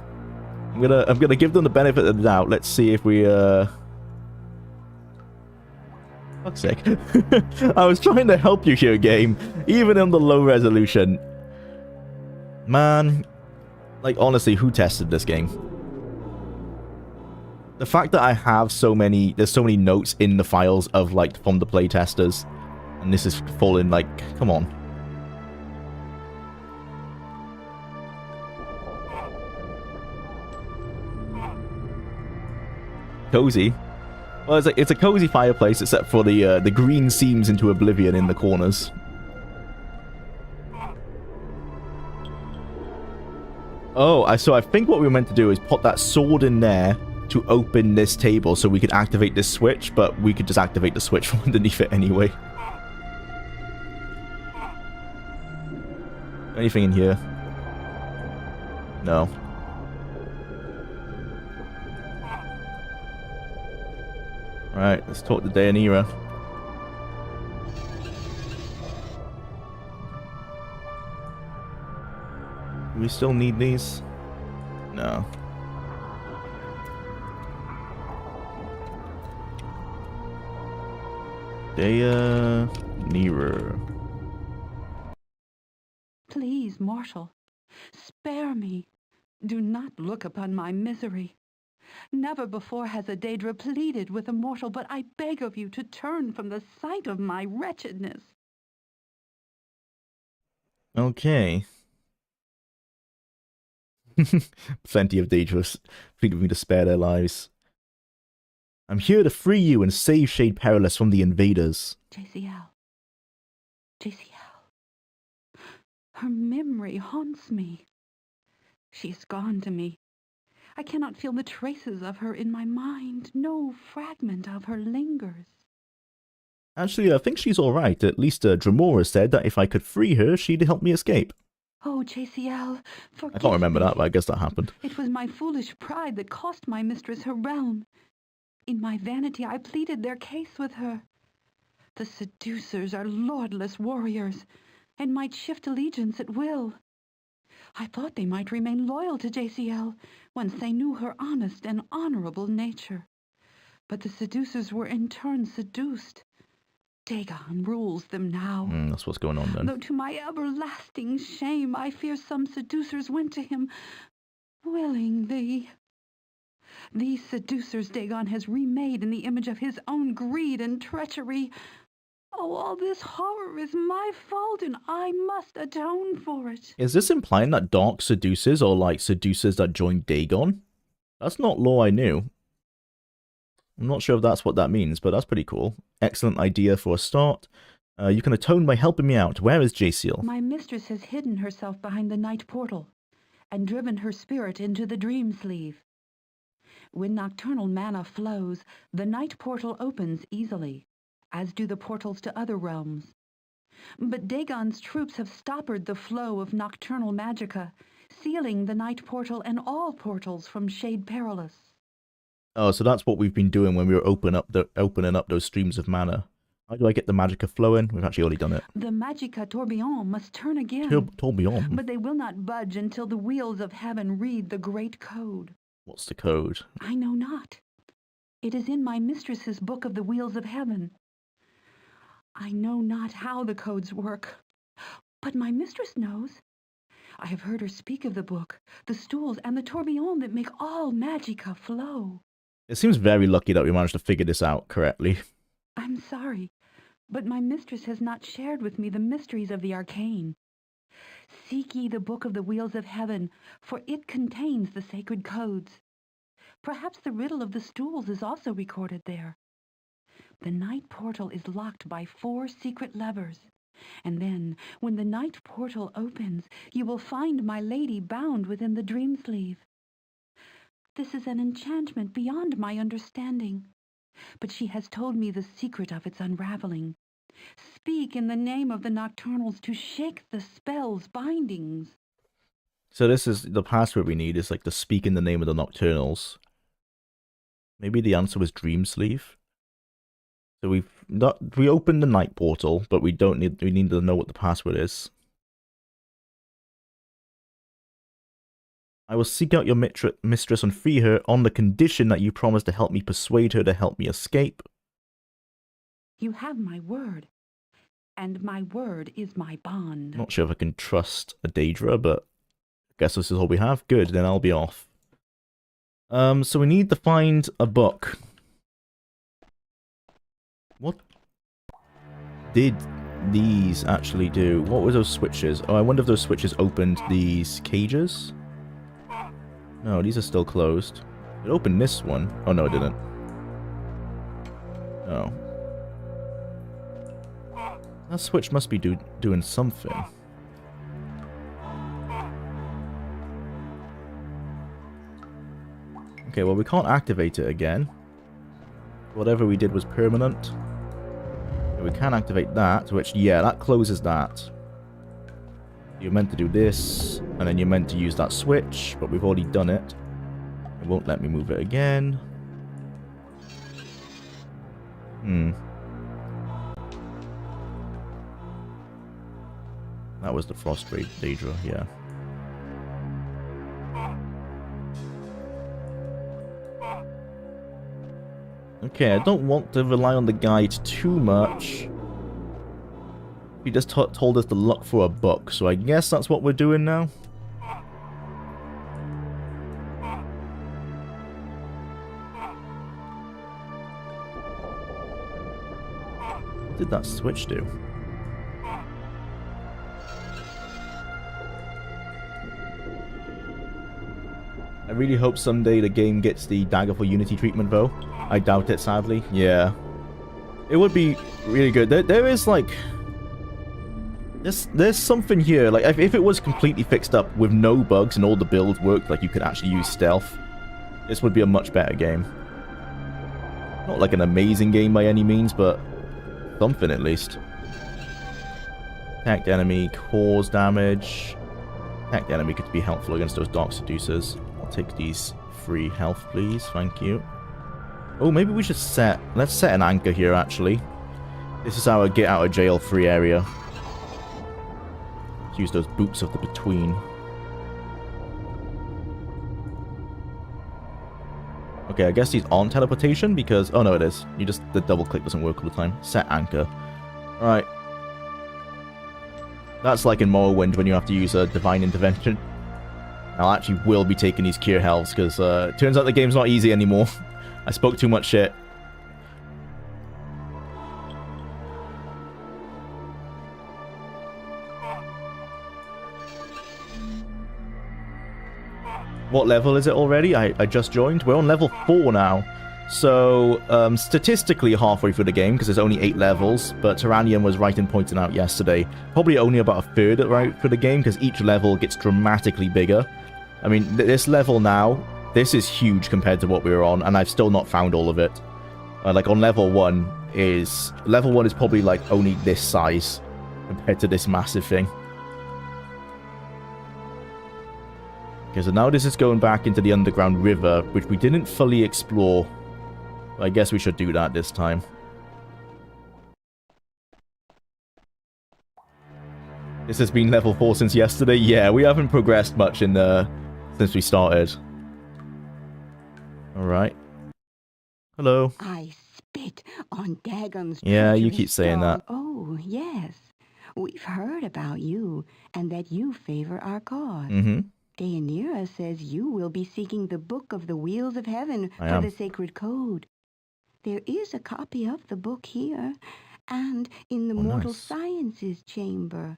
I'm gonna give them the benefit of the doubt. Let's see if we fuck's sake. I was trying to help you here, game. Even on the low resolution. Man, like honestly, who tested this game? The fact that I have there's so many notes in the files of like from the playtesters, and this is falling like, come on. Cozy. Well, it's a cozy fireplace except for the green seams into oblivion in the corners. Oh, so I think what we were meant to do is put that sword in there to open this table so we could activate this switch, but we could just activate the switch from underneath it anyway. Anything in here? No. Right, let's talk to Deianira. Do we still need these? No. Deianira. Please, mortal, spare me. Do not look upon my misery. Never before has a Daedra pleaded with a mortal, but I beg of you to turn from the sight of my wretchedness. Okay. Plenty of Daedras plead with me to spare their lives. I'm here to free you and save Shade Perilous from the invaders. JCL. Her memory haunts me. She is gone to me. I cannot feel the traces of her in my mind. No fragment of her lingers. Actually, I think she's alright. At least Dramora said that if I could free her, she'd help me escape. Oh, JCL, forgive I can't remember me. that, but I guess that happened. It was my foolish pride that cost my mistress her realm. In my vanity, I pleaded their case with her. The seducers are lordless warriors, and might shift allegiance at will. I thought they might remain loyal to JCL, once they knew her honest and honorable nature. But the seducers were in turn seduced. Dagon rules them now. That's what's going on then. Though to my everlasting shame, I fear some seducers went to him willingly. These seducers Dagon has remade in the image of his own greed and treachery. Oh, all this horror is my fault, and I must atone for it. Is this implying that dark seducers are like seducers that joined Dagon? That's not lore I knew. I'm not sure if that's what that means, but that's pretty cool. Excellent idea for a start. You can atone by helping me out. Where is Jayciel? My mistress has hidden herself behind the night portal and driven her spirit into the dream sleeve. When nocturnal mana flows, the night portal opens easily, as do the portals to other realms. But Dagon's troops have stoppered the flow of nocturnal magicka, sealing the night portal and all portals from Shade Perilous. Oh, so that's what we've been doing when we were opening up those streams of mana. How do I get the magicka flowing? We've actually already done it. The magicka tourbillon must turn again. Tourbillon? But they will not budge until the wheels of heaven read the great code. What's the code? I know not. It is in my mistress's book of the wheels of heaven. I know not how the codes work, but my mistress knows. I have heard her speak of the book, the stools, and the tourbillon that make all magicka flow. It seems very lucky that we managed to figure this out correctly. I'm sorry, but my mistress has not shared with me the mysteries of the arcane. Seek ye the book of the wheels of heaven, for it contains the sacred codes. Perhaps the riddle of the stools is also recorded there. The night portal is locked by 4 secret levers, and then, when the night portal opens, you will find my lady bound within the dream sleeve. This is an enchantment beyond my understanding. But she has told me the secret of its unraveling. Speak in the name of the Nocturnals to shake the spell's bindings. So this is the password we need, is like to speak in the name of the Nocturnals. Maybe the answer was Dream Sleeve. So we opened the night portal, but we need to know what the password is. I will seek out your mistress and free her on the condition that you promise to help me persuade her to help me escape. You have my word, and my word is my bond. Not sure if I can trust a Daedra, but I guess this is all we have. Good, then I'll be off. So we need to find a book. What did these actually do? What were those switches? Oh, I wonder if those switches opened these cages? No, these are still closed. It opened this one. Oh, no, it didn't. No. That switch must be doing something. Okay, well, we can't activate it again. Whatever we did was permanent. We can activate that, which, yeah, that closes that. You're meant to do this, and then you're meant to use that switch, but we've already done it. It won't let me move it again. That was the Frost Daedra, yeah. Okay, I don't want to rely on the guide too much. He just told us to look for a book, so I guess that's what we're doing now. What did that switch do? I really hope someday the game gets the Dagger for Unity treatment, though. I doubt it, sadly. Yeah. It would be really good. There is, like... There's something here. Like, if it was completely fixed up with no bugs and all the builds worked, like you could actually use stealth, this would be a much better game. Not like an amazing game by any means, but something at least. Attacked enemy, cause damage. Attacked enemy could be helpful against those Dark Seducers. I'll take these free health, please. Thank you. Oh, maybe we should let's set an anchor here, actually. This is our get out of jail free area. Let's use those boots of the between. Okay, I guess these aren't teleportation because... Oh, no, it is. The double click doesn't work all the time. Set anchor. Alright. That's like in Morrowind when you have to use a divine intervention. I actually will be taking these cure healths because it turns out the game's not easy anymore. I spoke too much shit. What level is it already? I just joined. We're on level 4 now. So, statistically halfway through the game, because there's only 8 levels, but Tyrannian was right in pointing out yesterday, probably only about a third right through the game, because each level gets dramatically bigger. I mean, this level now, this is huge compared to what we were on, and I've still not found all of it. Like, on level 1 is probably, like, only this size compared to this massive thing. Okay, so now this is going back into the underground river, which we didn't fully explore. I guess we should do that this time. This has been level 4 since yesterday. Yeah, we haven't progressed much since we started. Alright. Hello. I spit on Dagon's Yeah, you treacherous keep saying dog. that. Oh, yes. We've heard about you, and that you favor our cause. Mm-hmm. Deianira says you will be seeking the Book of the Wheels of Heaven for the Sacred Code. There is a copy of the book here, and in the Mortal Sciences Chamber.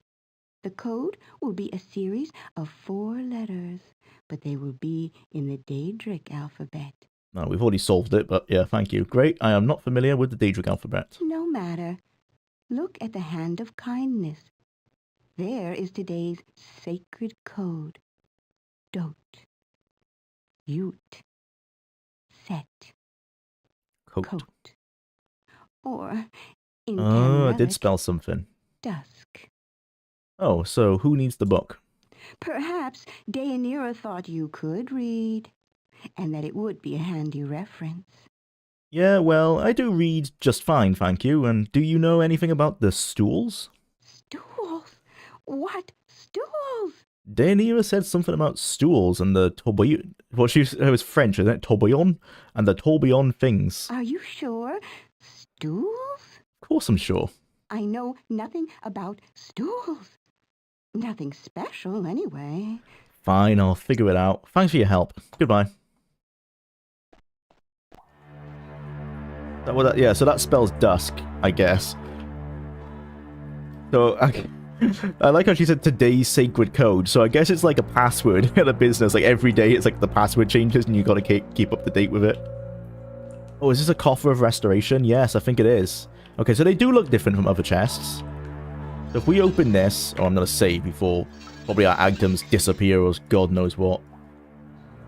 The code will be a series of 4 letters, but they will be in the Daedric alphabet. No, we've already solved it, but yeah, thank you. Great, I am not familiar with the Daedric alphabet. No matter. Look at the Hand of Kindness. There is today's sacred code. Dot. Ute. set. Coat. Or, in Oh, it did Tamrelic, spell something. dusk. Oh, so who needs the book? Perhaps Deianira thought you could read, and that it would be a handy reference. Yeah, well, I do read just fine, thank you. And do you know anything about the stools? Stools? What stools? Deianira said something about stools and the tourbillon. Well, it was French, isn't it? Tourbillon? And the tourbillon things. Are you sure? Stools? Of course I'm sure. I know nothing about stools. Nothing special, anyway. Fine, I'll figure it out. Thanks for your help. Goodbye. Yeah, so that spells dusk, I guess. So, I like how she said today's sacred code. So I guess it's like a password at a business. Like every day it's like the password changes and you gotta keep up to date with it. Oh, is this a coffer of restoration? Yes, I think it is. Okay, so they do look different from other chests. So if we open this, oh, I'm gonna save before probably our items disappear or God knows what.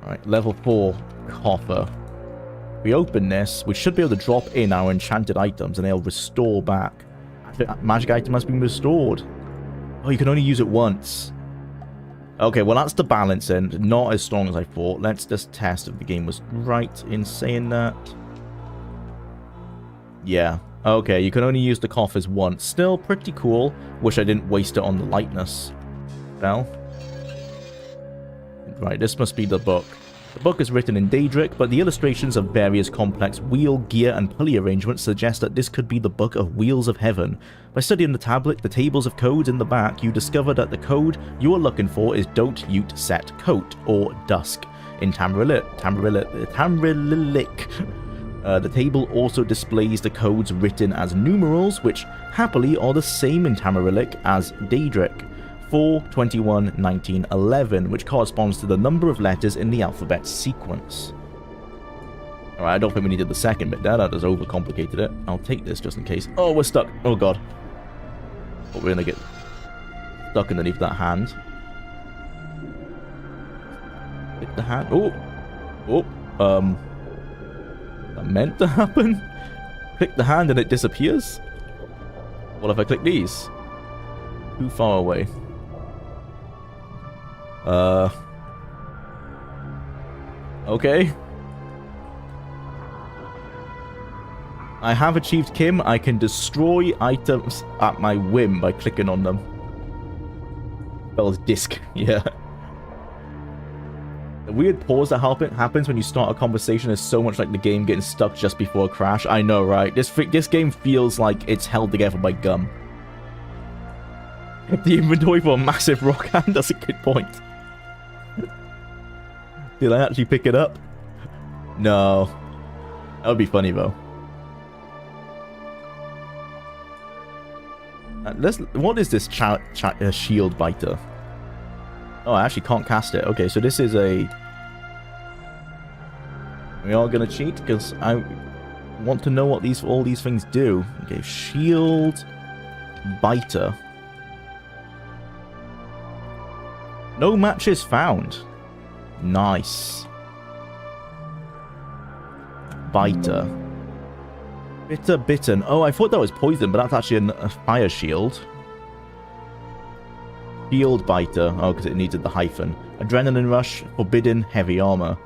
Alright, level 4 coffer. If we open this, we should be able to drop in our enchanted items and they'll restore back. That magic item has been restored. Oh, you can only use it once. Okay, well that's the balancing. Not as strong as I thought. Let's just test if the game was right in saying that. Yeah. Okay, you can only use the coffers once. Still pretty cool. Wish I didn't waste it on the lightness. Well. Right, this must be the book. The book is written in Daedric, but the illustrations of various complex wheel, gear, and pulley arrangements suggest that this could be the Book of Wheels of Heaven. By studying the tablet, the tables of codes in the back, you discover that the code you are looking for is Don't Ute Set Coat, or Dusk, in Tamrelic. The table also displays the codes written as numerals, which happily are the same in Tamrelic as Daedric. 4, 21, 19, 11, which corresponds to the number of letters in the alphabet sequence. Alright, I don't think we needed the second bit there, that just overcomplicated it. I'll take this just in case. Oh, we're stuck. Oh god. But we're gonna get stuck underneath that hand. Hit the hand. That meant to happen? Click the hand and it disappears? What if I click these? Too far away. Okay. I have achieved Kim. I can destroy items at my whim by clicking on them. Spells disc. Yeah. The weird pause that happens when you start a conversation is so much like the game getting stuck just before a crash. I know, right? This game feels like it's held together by gum. The inventory for a massive rock hand, that's a good point. Did I actually pick it up? No. That would be funny though. What is this shield biter? Oh, I actually can't cast it. Okay, so this is a... We are going to cheat because I want to know what all these things do. Okay, shield biter. No matches found. Nice. Biter. Bitter bitten. Oh, I thought that was poison, but that's actually a fire shield. Shield biter. Oh, because it needed the hyphen. Adrenaline rush. Forbidden heavy armor.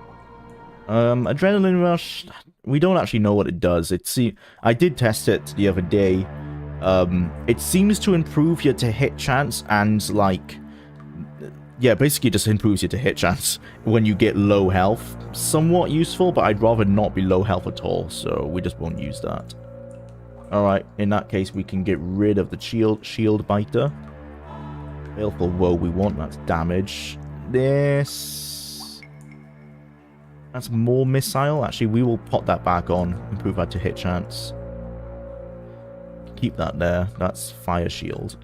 Adrenaline rush. We don't actually know what it does. I did test it the other day. It seems to improve your to-hit chance and, like... Yeah, basically just improves your to-hit chance when you get low health. Somewhat useful, but I'd rather not be low health at all, so we just won't use that. Alright, in that case, we can get rid of the shield biter. Baleful woe we want, that's damage. This... That's more missile. Actually, we will pop that back on. Improve our to-hit chance. Keep that there. That's fire shield.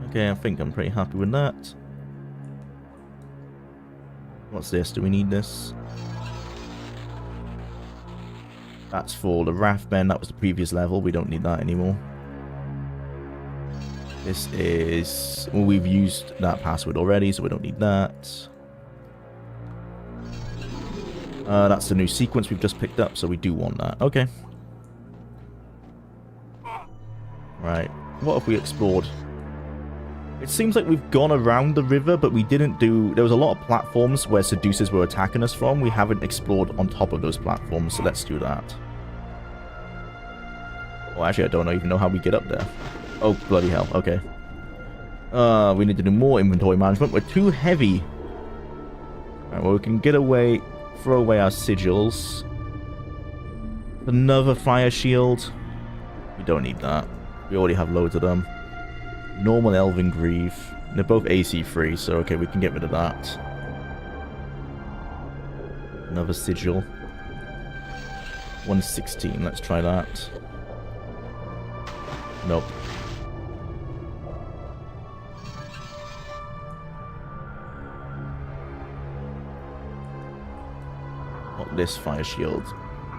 Okay, I think I'm pretty happy with that. What's this? Do we need this? That's for the Wrathbend. That was the previous level. We don't need that anymore. This is... Well, we've used that password already, so we don't need that. That's the new sequence we've just picked up, so we do want that. Okay. Right. What have we explored? It seems like we've gone around the river, but we didn't do... There was a lot of platforms where seducers were attacking us from. We haven't explored on top of those platforms, so let's do that. Well, actually, I don't even know how we get up there. Oh, bloody hell. Okay. We need to do more inventory management. We're too heavy. Alright, well, we can get away... Throw away our sigils. Another fire shield. We don't need that. We already have loads of them. Normal Elven Greave. They're both AC free, so okay, we can get rid of that. Another sigil. 116, let's try that. Nope. Not this fire shield.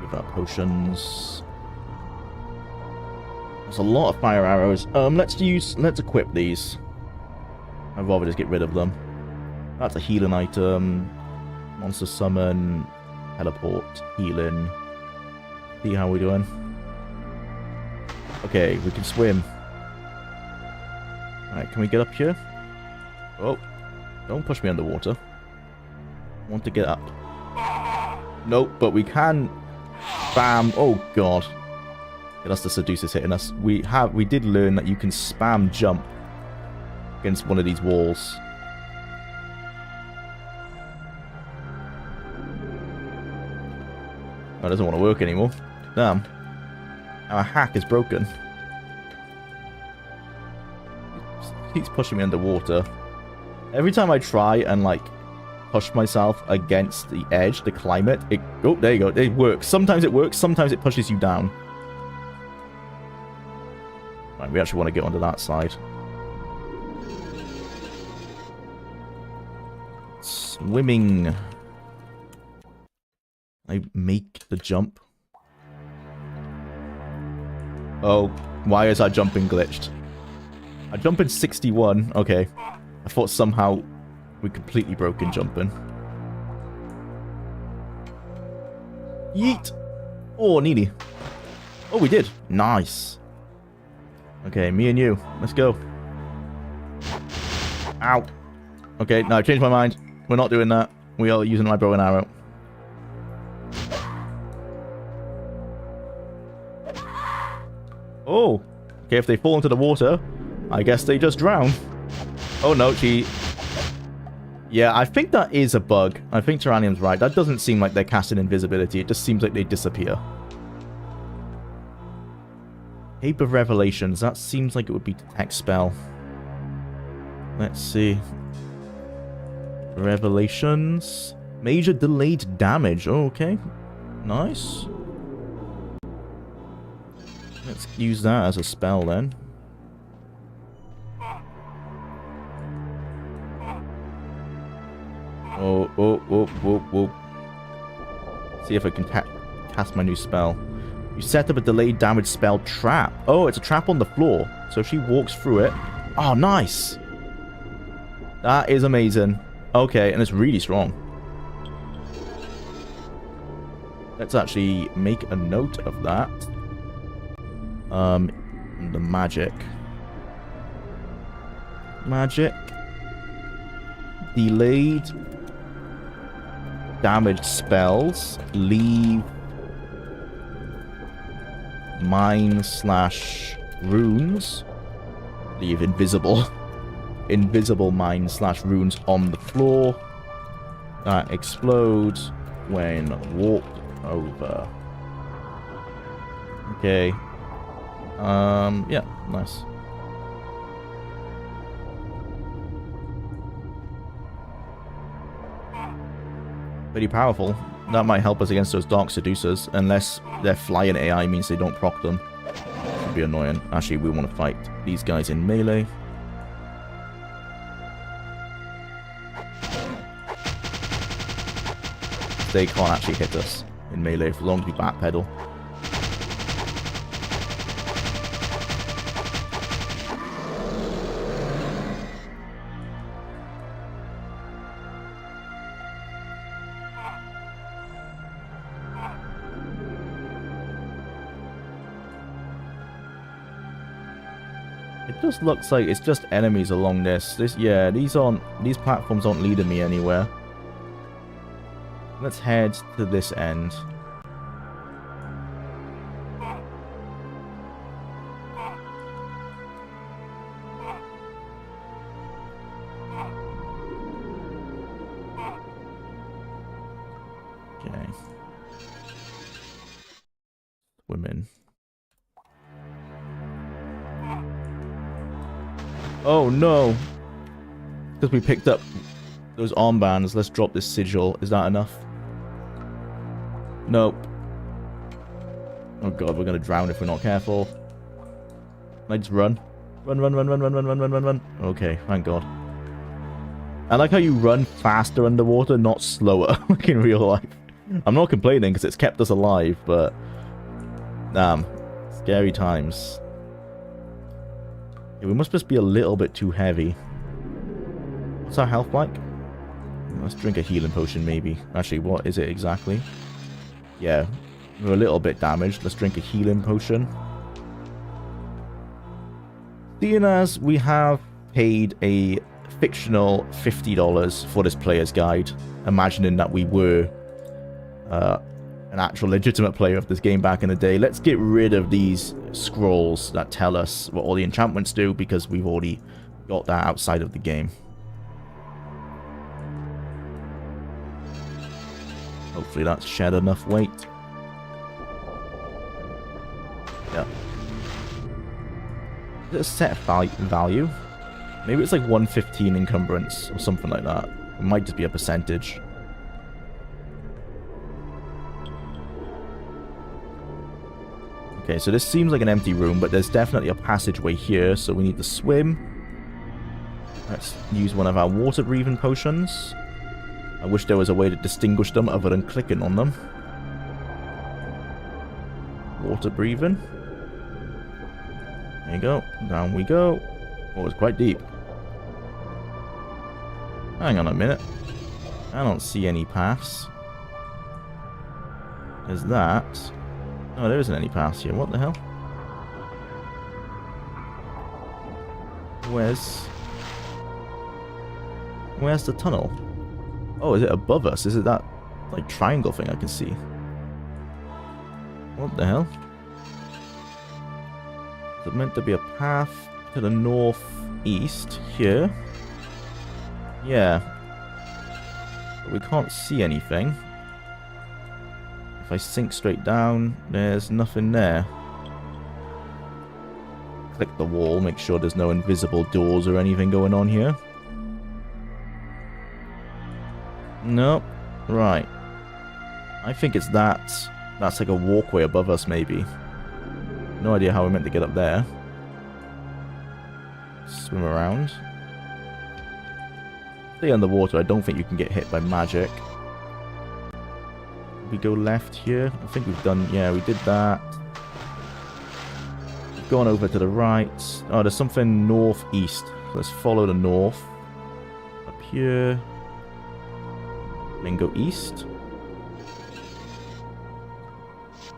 Give our potions. There's a lot of fire arrows. Let's equip these. I'd rather just get rid of them. That's a healing item. Monster summon. Teleport. Healing. See how we're doing. Okay, we can swim. Alright, can we get up here? Oh, don't push me underwater. I want to get up. Nope, but we can... Bam! Oh god. Yeah, that's the seducers hitting us. We did learn that you can spam jump against one of these walls. Oh, it doesn't want to work anymore. Damn. Our hack is broken. Keeps pushing me underwater. Every time I try and, like, push myself against the edge to climb it, oh, there you go. It works. Sometimes it works, sometimes it pushes you down. Right, we actually want to get onto that side. Swimming. I make the jump. Oh, why is our jumping glitched? I jump in 61. Okay. I thought somehow we completely broke in jumping. Yeet! Oh, nearly. Oh, we did. Nice. Okay, me and you. Let's go. Ow. Okay, no, I changed my mind. We're not doing that. We are using my bow and arrow. Oh. Okay, if they fall into the water, I guess they just drown. Oh no, she... Yeah, I think that is a bug. I think Tyrannium's right. That doesn't seem like they're casting invisibility. It just seems like they disappear. Cape of Revelations. That seems like it would be detect spell. Let's see. Revelations. Major delayed damage. Oh, okay. Nice. Let's use that as a spell then. Oh, oh, oh, oh, oh. See if I can cast my new spell. You set up a delayed damage spell trap. Oh, it's a trap on the floor. So if she walks through it... Oh, nice! That is amazing. Okay, and it's really strong. Let's actually make a note of that. The magic. Magic. Delayed damage spells. Leave mine/runes. Leave invisible. Invisible mine/runes on the floor. That explodes when walked over. Okay. Yeah, nice. Pretty powerful. That might help us against those dark seducers, unless their flying AI means they don't proc them. Should be annoying. Actually, we want to fight these guys in melee. They can't actually hit us in melee as long as we backpedal. It just looks like it's just enemies along this. These platforms aren't leading me anywhere. Let's head to this end. Okay. Women. Oh no! Because we picked up those armbands, let's drop this sigil. Is that enough? Nope. Oh god, we're gonna drown if we're not careful. Can I just run? Run, run, run, run, run, run, run, run, run, run. Okay, thank god. I like how you run faster underwater, not slower, like in real life. I'm not complaining because it's kept us alive, but... damn. Scary times. Yeah, we must just be a little bit too heavy. What's our health like? Let's drink a healing potion, maybe. Actually, what is it exactly? Yeah, we're a little bit damaged. Let's drink a healing potion. Seeing as we have paid a fictional $50 for this player's guide, imagining that we were an actual legitimate player of this game back in the day, let's get rid of these scrolls that tell us what all the enchantments do, because we've already got that outside of the game. Hopefully that's shed enough weight. Yeah. Is it a set value? Maybe it's like 115 encumbrance or something like that. It might just be a percentage. Okay, so this seems like an empty room, but there's definitely a passageway here, so we need to swim. Let's use one of our water-breathing potions. I wish there was a way to distinguish them other than clicking on them. Water-breathing. There you go. Down we go. Oh, it's quite deep. Hang on a minute. I don't see any paths. There's that. Oh, there isn't any paths here. What the hell? Where's the tunnel? Oh, is it above us? Is it that, like, triangle thing I can see? What the hell? Is it meant to be a path to the northeast here? Yeah. But we can't see anything. If I sink straight down, there's nothing there. Click the wall, make sure there's no invisible doors or anything going on here. Nope. Right. I think it's that. That's like a walkway above us, maybe. No idea how we're meant to get up there. Swim around. Stay underwater. I don't think you can get hit by magic. We go left here. I think we've done... yeah, we did that. We've gone over to the right. Oh, there's something northeast. Let's follow the north. Up here. Then go east.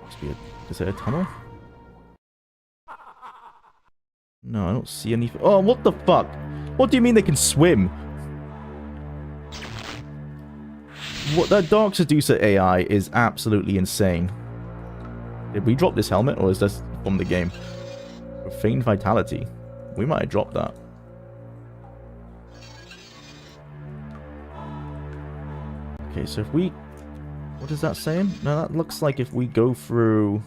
Must be is there a tunnel? No, I don't see anything. Oh, what the fuck? What do you mean they can swim? What, that Dark Seducer AI is absolutely insane. Did we drop this helmet, or is this from the game? Feigned Vitality. We might have dropped that. Okay, so if we... what is that saying? No, that looks like if we go through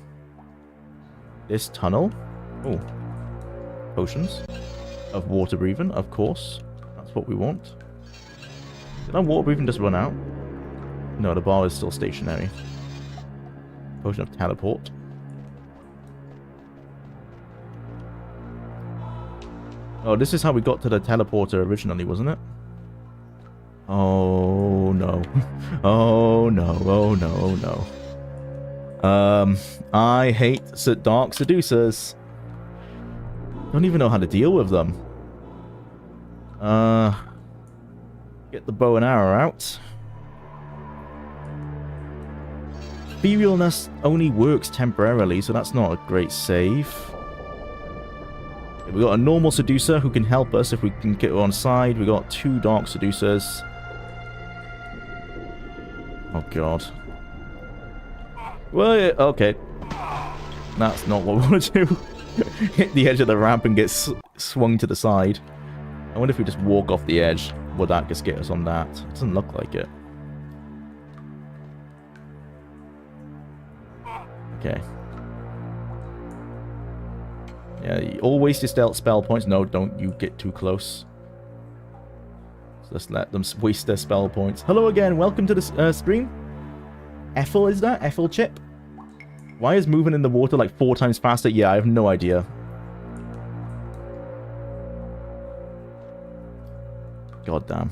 this tunnel... oh. Potions. Of water breathing, of course. That's what we want. Did our water breathing just run out? No, the bar is still stationary. Potion of teleport. Oh, this is how we got to the teleporter originally, wasn't it? Oh no. Oh no, oh no, oh no. I hate Dark Seducers. Don't even know how to deal with them. Get the bow and arrow out. Etherealness only works temporarily, so that's not a great save. We got a normal seducer who can help us if we can get her on side. We got 2 dark seducers. Oh god. Well, yeah, okay. That's not what we want to do. Hit the edge of the ramp and get swung to the side. I wonder if we just walk off the edge. Would that just get us on that? It doesn't look like it. Okay. Yeah, you all waste your spell points. No, don't you get too close. So let's let them waste their spell points. Hello again, welcome to the stream. Ethel, is that? Ethel Chip? Why is moving in the water like 4 times faster? Yeah, I have no idea. God damn.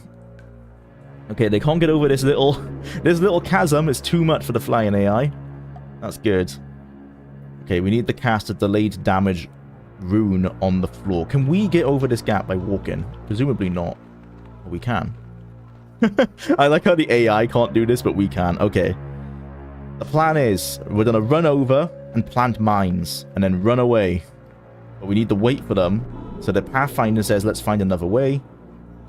Okay, they can't get over this little chasm. It's too much for the flying AI. That's good. Okay, we need to cast a delayed damage rune on the floor. Can we get over this gap by walking? Presumably not. But we can. I like how the AI can't do this, but we can. Okay. The plan is, we're going to run over and plant mines, and then run away. But we need to wait for them. So the Pathfinder says, let's find another way.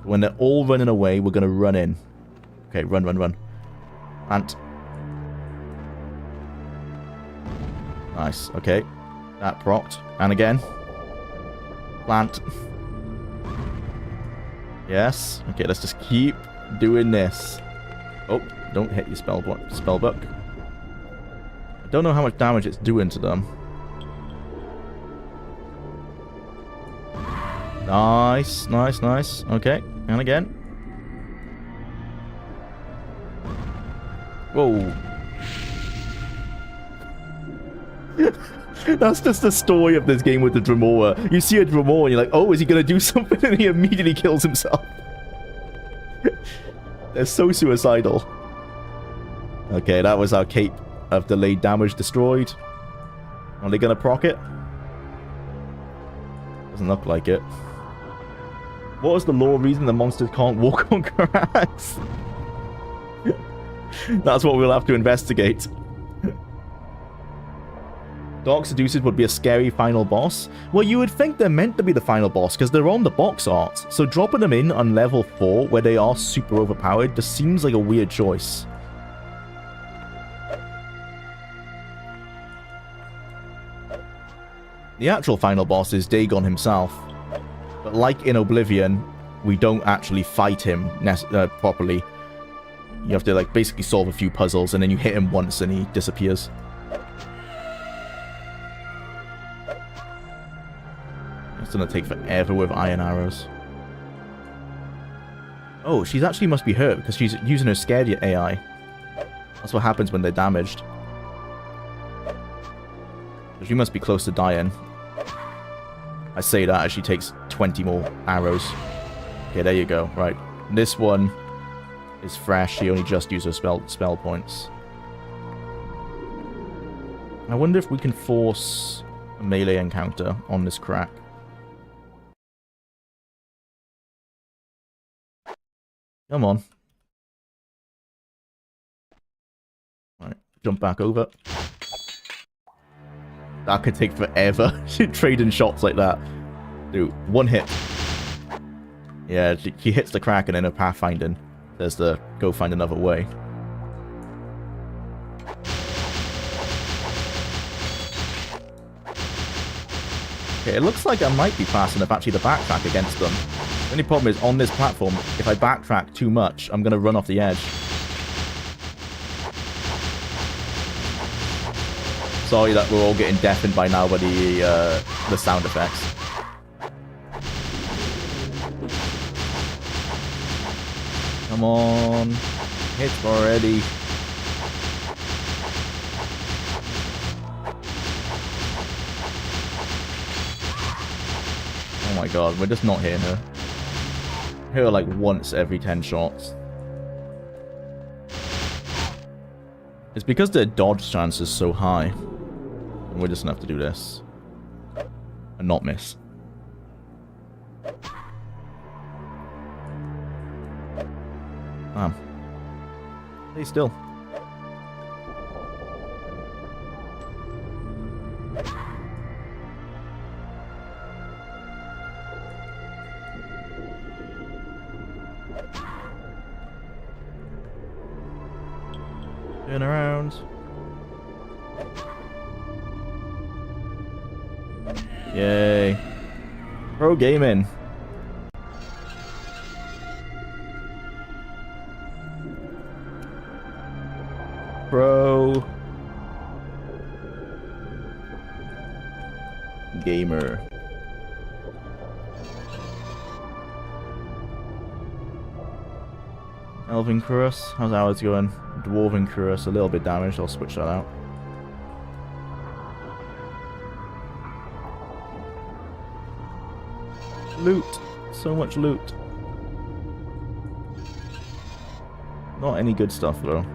When they're all running away, we're going to run in. Okay, run, run, run. Plant. Nice, okay. That procced. And again. Plant. Yes. Okay, let's just keep doing this. Oh, don't hit your spellbook. I don't know how much damage it's doing to them. Nice, nice, nice. Okay, and again. Whoa. That's just the story of this game with the Dremora. You see a Dremora and you're like, oh, is he going to do something? And he immediately kills himself. They're so suicidal. Okay, that was our cape of delayed damage destroyed. Are they going to proc it? Doesn't look like it. What was the lore reason the monsters can't walk on cracks? That's what we'll have to investigate. Dark Seducers would be a scary final boss. Well, you would think they're meant to be the final boss because they're on the box art. So dropping them in on level 4 where they are super overpowered just seems like a weird choice. The actual final boss is Dagon himself. But like in Oblivion, we don't actually fight him properly. You have to like basically solve a few puzzles and then you hit him once and he disappears. It's gonna take forever with iron arrows. Oh, she's actually must be hurt because she's using her scared AI. That's what happens when they're damaged. So she must be close to dying. I say that as she takes 20 more arrows. Okay, there you go. Right. This one is fresh. She only just used her spell points. I wonder if we can force a melee encounter on this crack. Come on. Alright, jump back over. That could take forever. Trading shots like that. Dude, one hit. Yeah, she hits the crack and then her pathfinding says to go find another way. Okay, it looks like I might be fast enough actually to backtrack against them. The only problem is, on this platform, if I backtrack too much, I'm going to run off the edge. Sorry that we're all getting deafened by now by the sound effects. Come on. Hit already. Oh my god, we're just not hitting her. Hit her like once every 10 shots. It's because their dodge chance is so high. And we're just gonna have to do this. And not miss. Damn. Stay still. Turn around. Yay. Pro gaming. Pro gamer. Elven Cuirass, how's ours going? Dwarven Cuirass, a little bit damaged, I'll switch that out. Loot! So much loot. Not any good stuff though.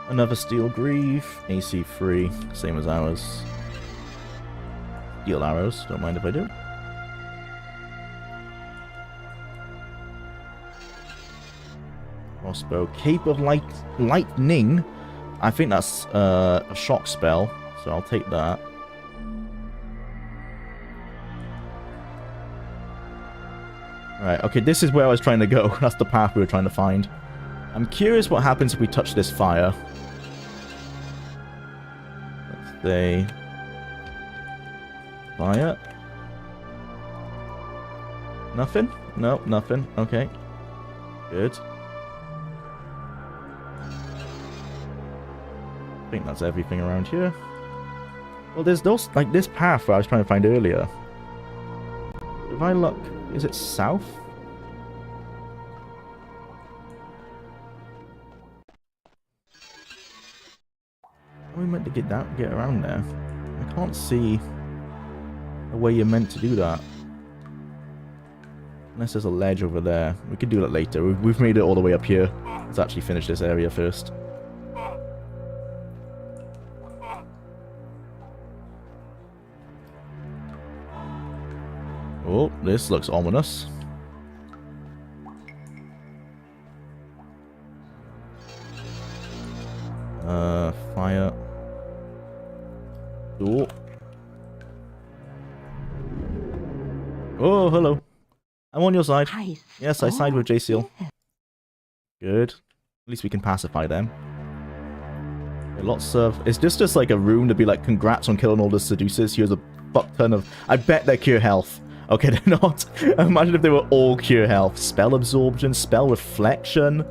Another Steel Greave, AC 3, same as ours. Steel Arrows, don't mind if I do. Crossbow, Cape of Lightning. I think that's a shock spell, so I'll take that. Right, okay, this is where I was trying to go. That's the path we were trying to find. I'm curious what happens if we touch this fire. Let's say... Fire. Nothing? No, nothing. Okay. Good. I think that's everything around here. Well, there's those, like this path where I was trying to find earlier. If I look, is it south? How are we meant to get around there? I can't see a way you're meant to do that. Unless there's a ledge over there. We could do that later. We've made it all the way up here. Let's actually finish this area first. Oh, this looks ominous. Fire. Oh. Oh, hello. I'm on your side. Yes, I side with J-Seal. Good. At least we can pacify them. Lots of... It's just like a room to be like, congrats on killing all the seducers. Here's a fuck ton of... I bet they're cure health. Okay, they're not. Imagine if they were all cure health. Spell absorption, spell reflection,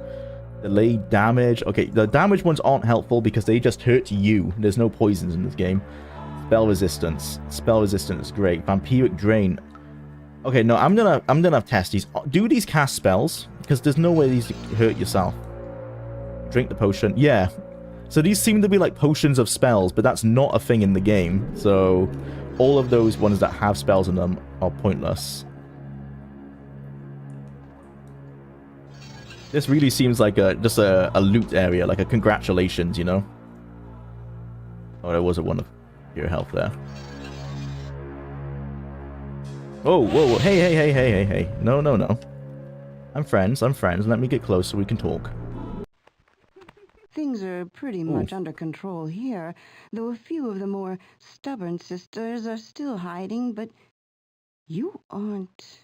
delay damage. Okay, the damage ones aren't helpful because they just hurt you. There's no poisons in this game. Spell resistance. Spell resistance is great. Vampiric drain. Okay, no, I'm gonna test these. Do these cast spells? Because there's no way these hurt yourself. Drink the potion. Yeah. So these seem to be like potions of spells, but that's not a thing in the game. So all of those ones that have spells in them are pointless. This really seems like just a loot area, like a congratulations, you know? Oh, there was a one of your health there. Oh, whoa, hey. No. I'm friends. Let me get close so we can talk. Things are pretty much under control here, though a few of the more stubborn sisters are still hiding, but you aren't.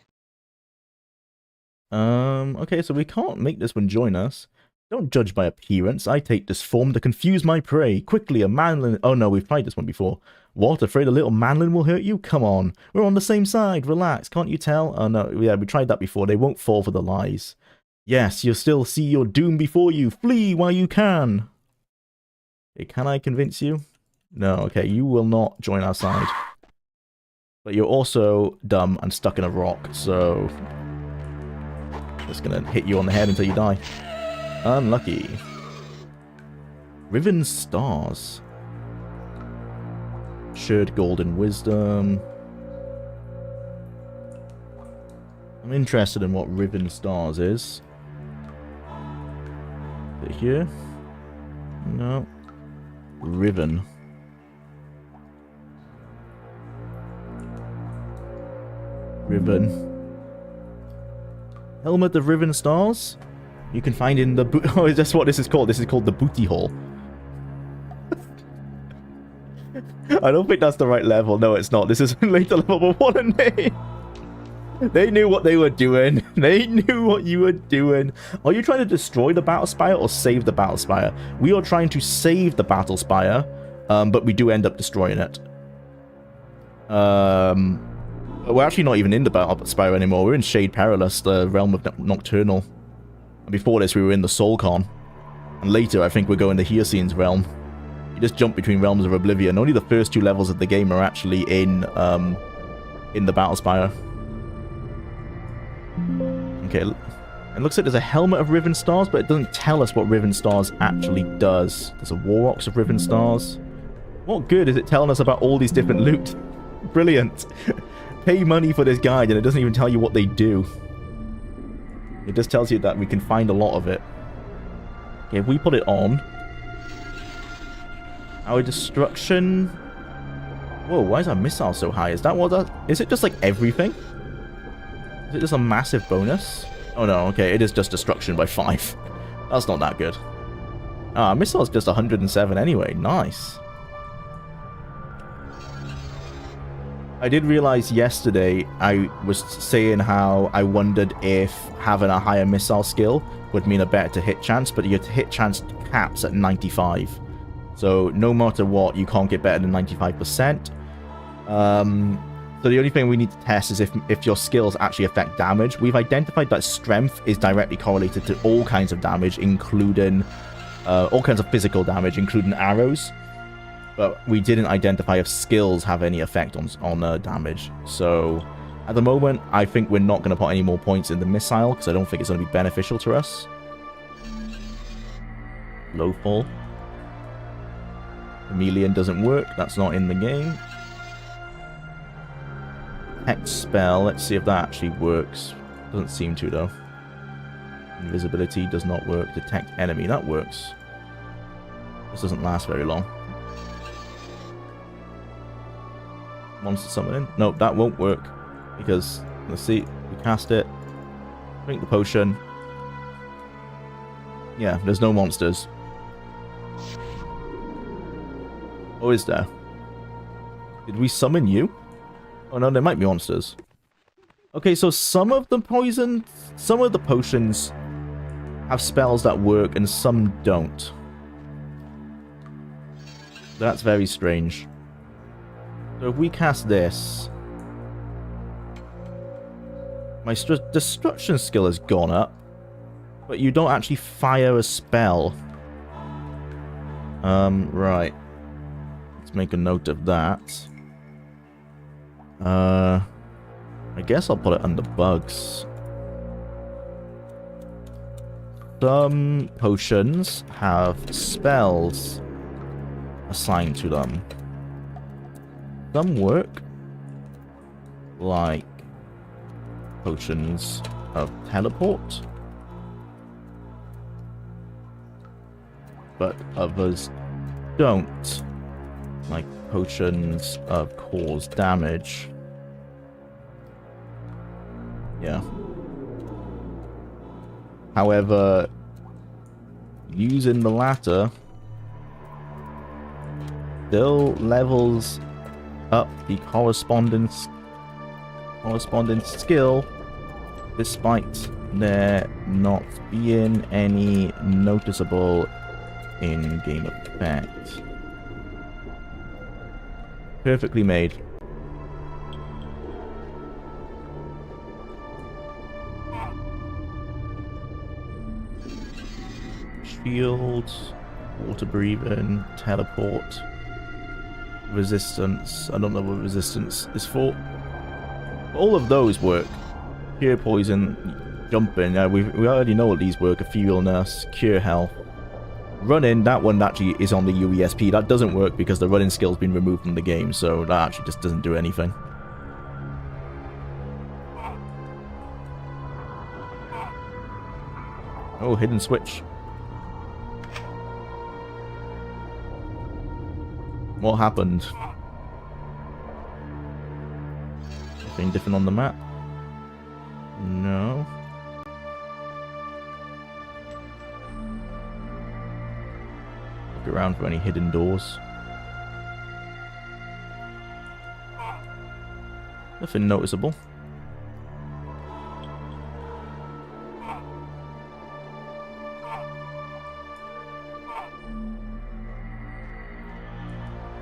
Okay, so we can't make this one join us. Don't judge by appearance. I take this form to confuse my prey. Quickly, a manlin... Oh no, we've tried this one before. What, afraid a little manlin will hurt you? Come on. We're on the same side. Relax, can't you tell? Oh no, yeah, we tried that before. They won't fall for the lies. Yes, you'll still see your doom before you. Flee while you can. Okay, can I convince you? No, okay, you will not join our side. But you're also dumb and stuck in a rock, so... Just gonna hit you on the head until you die. Unlucky. Riven Stars. Shared Golden Wisdom. I'm interested in what Riven Stars is. Is it here? No. Riven. Riven. Helmet of Riven Stars? You can find in the oh, is this what this is called? This is called the Booty Hole. I don't think that's the right level. No, it's not. This is later level, but what a name! They knew what they were doing. They knew what you were doing. Are you trying to destroy the Battlespire or save the Battlespire? We are trying to save the Battlespire, but we do end up destroying it. We're actually not even in the Battlespire anymore. We're in Shade Perilous, the realm of Nocturnal. And before this, we were in the Soulcon. And later, I think we're going to Hyacinth's realm. You just jump between realms of Oblivion. Only the first 2 levels of the game are actually in the Battlespire. Okay, it looks like there's a helmet of Riven Stars, but it doesn't tell us what Riven Stars actually does. There's a War Ox of Riven Stars. What good is it telling us about all these different loot? Brilliant. Pay money for this guide and it doesn't even tell you what they do. It just tells you that we can find a lot of it. Okay, if we put it on... Our destruction... Whoa, why is our missile so high? Is that what that... Is it just like everything? Is it just a massive bonus? Oh no, okay, it is just destruction by 5. That's not that good. Ah, missile's just 107 anyway. Nice. I did realize yesterday I was saying how I wondered if having a higher missile skill would mean a better hit chance, but your hit chance caps at 95. So no matter what, you can't get better than 95%. So the only thing we need to test is if your skills actually affect damage. We've identified that strength is directly correlated to all kinds of damage, including all kinds of physical damage, including arrows. But we didn't identify if skills have any effect on damage. So at the moment, I think we're not going to put any more points in the missile because I don't think it's going to be beneficial to us. Low fall. Chameleon doesn't work. That's not in the game. Detect spell. Let's see if that actually works. Doesn't seem to, though. Invisibility does not work. Detect enemy. That works. This doesn't last very long. Monster summoning. Nope, that won't work. Because, let's see. We cast it. Drink the potion. Yeah, there's no monsters. Oh, is there? Did we summon you? Oh no, there might be monsters. Okay, so some of the potions have spells that work and some don't. That's very strange. So if we cast this, my destruction skill has gone up, but you don't actually fire a spell. Right. Let's make a note of that. I guess I'll put it under bugs. Some potions have spells assigned to them. Some work, like potions of teleport, but others don't, like potions of cause damage. Yeah. However, using the latter still levels up the corresponding skill, despite there not being any noticeable in-game effect. Perfectly made. Shield, water breathing, teleport, resistance. I don't know what resistance is for. All of those work. Cure poison, jumping. We already know what these work. Etherealness, cure health. Running, that one actually is on the UESP. That doesn't work because the running skill's been removed from the game, so that actually just doesn't do anything. Oh, hidden switch. What happened? Anything different on the map? No. Look around for any hidden doors. Nothing noticeable.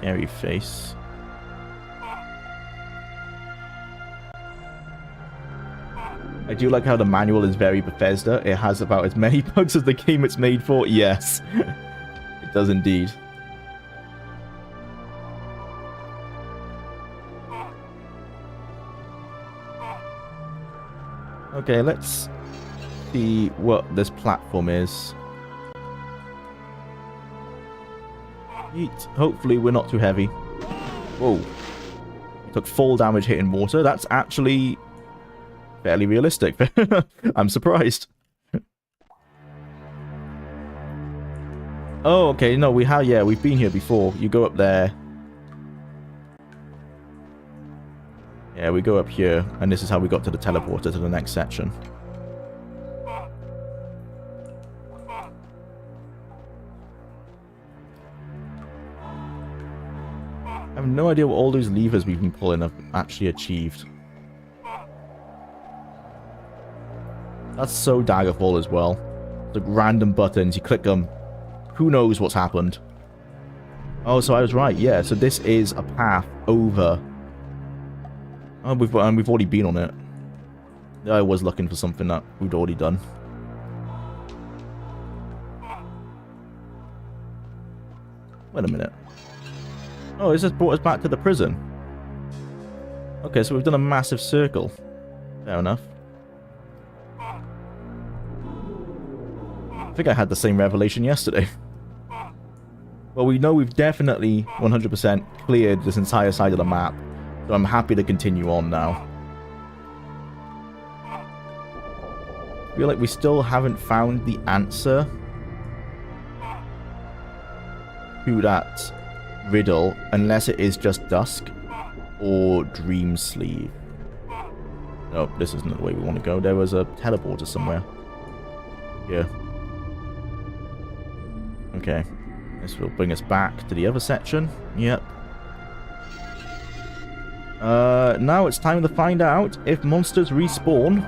Scary face. I do like how the manual is very Bethesda. It has about as many bugs as the game it's made for. Yes. It does indeed. Okay, let's see what this platform is. Yeet. Hopefully we're not too heavy. Whoa. We took fall damage hitting water. That's actually fairly realistic. I'm surprised. Oh, okay. No, we have. Yeah, we've been here before. You go up there. Yeah, we go up here, and this is how we got to the teleporter to the next section. I have no idea what all those levers we've been pulling have actually achieved. That's so Daggerfall as well. Like random buttons, you click them. Who knows what's happened? Oh, so I was right. Yeah, so this is a path over. Oh, we've already been on it. I was looking for something that we'd already done. Wait a minute. Oh, this just brought us back to the prison. Okay, so we've done a massive circle. Fair enough. I think I had the same revelation yesterday. Well, we know we've definitely 100% cleared this entire side of the map. So I'm happy to continue on now. I feel like we still haven't found the answer to that riddle, unless it is just Dusk or Dream Sleeve. Nope, this isn't the way we want to go. There was a teleporter somewhere. Yeah. Okay. This will bring us back to the other section. Yep. Now it's time to find out if monsters respawn.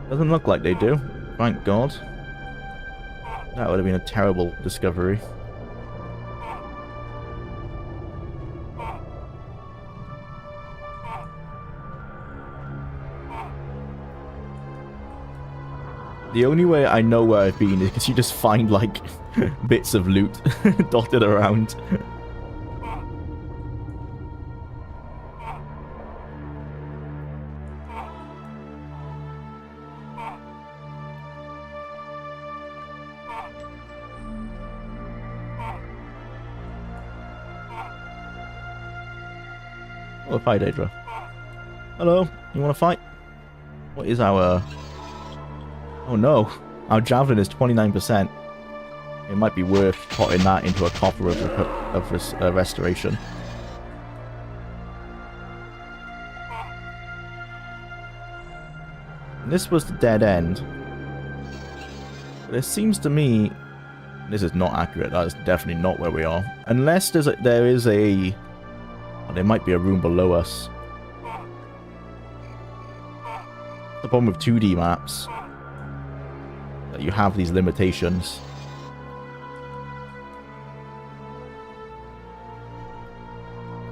Doesn't look like they do. Thank God. That would have been a terrible discovery. The only way I know where I've been is because you just find, like, bits of loot dotted around. Oh, hi, Daedra. Hello, you want to fight? What is our... Oh no, our javelin is 29%. It might be worth potting that into a coffer of restoration. And this was the dead end. But it seems to me... This is not accurate. That is definitely not where we are. Unless there is a... Oh, there might be a room below us. The problem with 2D maps... that you have these limitations.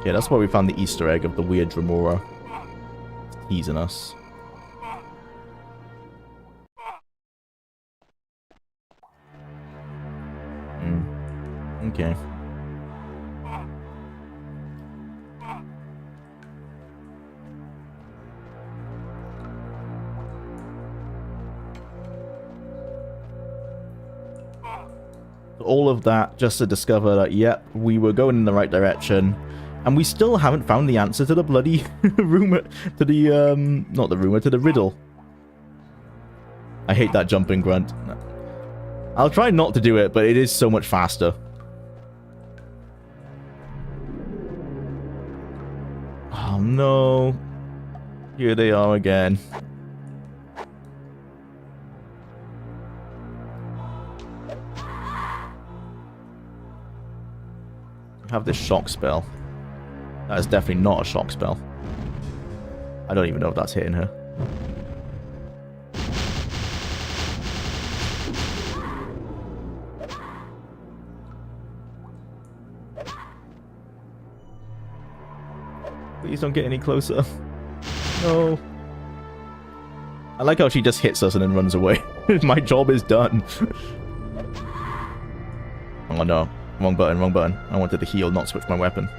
Yeah, that's why we found the Easter egg of the weird Dremora. It's teasing us. Okay. All of that just to discover that, yep, we were going in the right direction. And we still haven't found the answer to the bloody rumor, to the, not the rumor, to the riddle. I hate that jumping grunt. I'll try not to do it, but it is so much faster. Oh no. Here they are again. Have this shock spell. That is definitely not a shock spell. I don't even know if that's hitting her. Please don't get any closer. No. I like how she just hits us and then runs away. My job is done. Oh no. Wrong button, wrong button. I wanted to heal, not switch my weapon.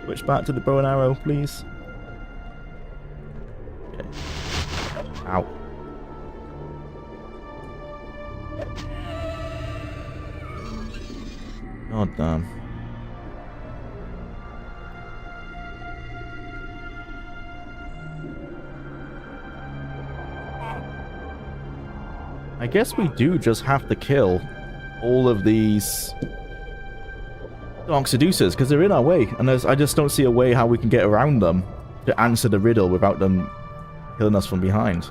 Switch back to the bow and arrow, please. Okay. Ow. God damn. I guess we do just have to kill all of these Dark Seducers, because they're in our way, and I just don't see a way how we can get around them to answer the riddle without them killing us from behind.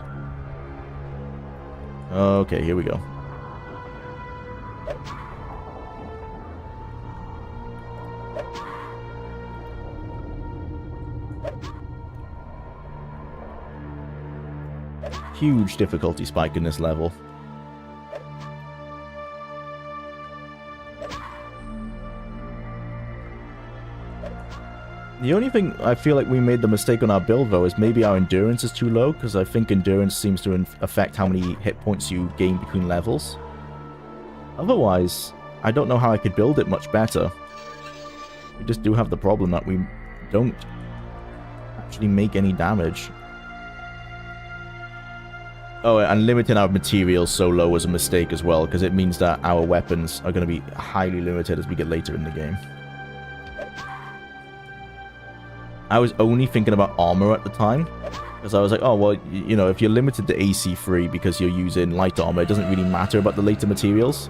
Okay, here we go. Huge difficulty spike in this level. The only thing I feel like we made the mistake on our build, though, is maybe our endurance is too low, because I think endurance seems to affect how many hit points you gain between levels. Otherwise, I don't know how I could build it much better. We just do have the problem that we don't actually make any damage. Oh, and limiting our materials so low was a mistake as well, because it means that our weapons are going to be highly limited as we get later in the game. I was only thinking about armor at the time, because I was like, oh, well, you know, if you're limited to AC3 because you're using light armor, it doesn't really matter about the later materials.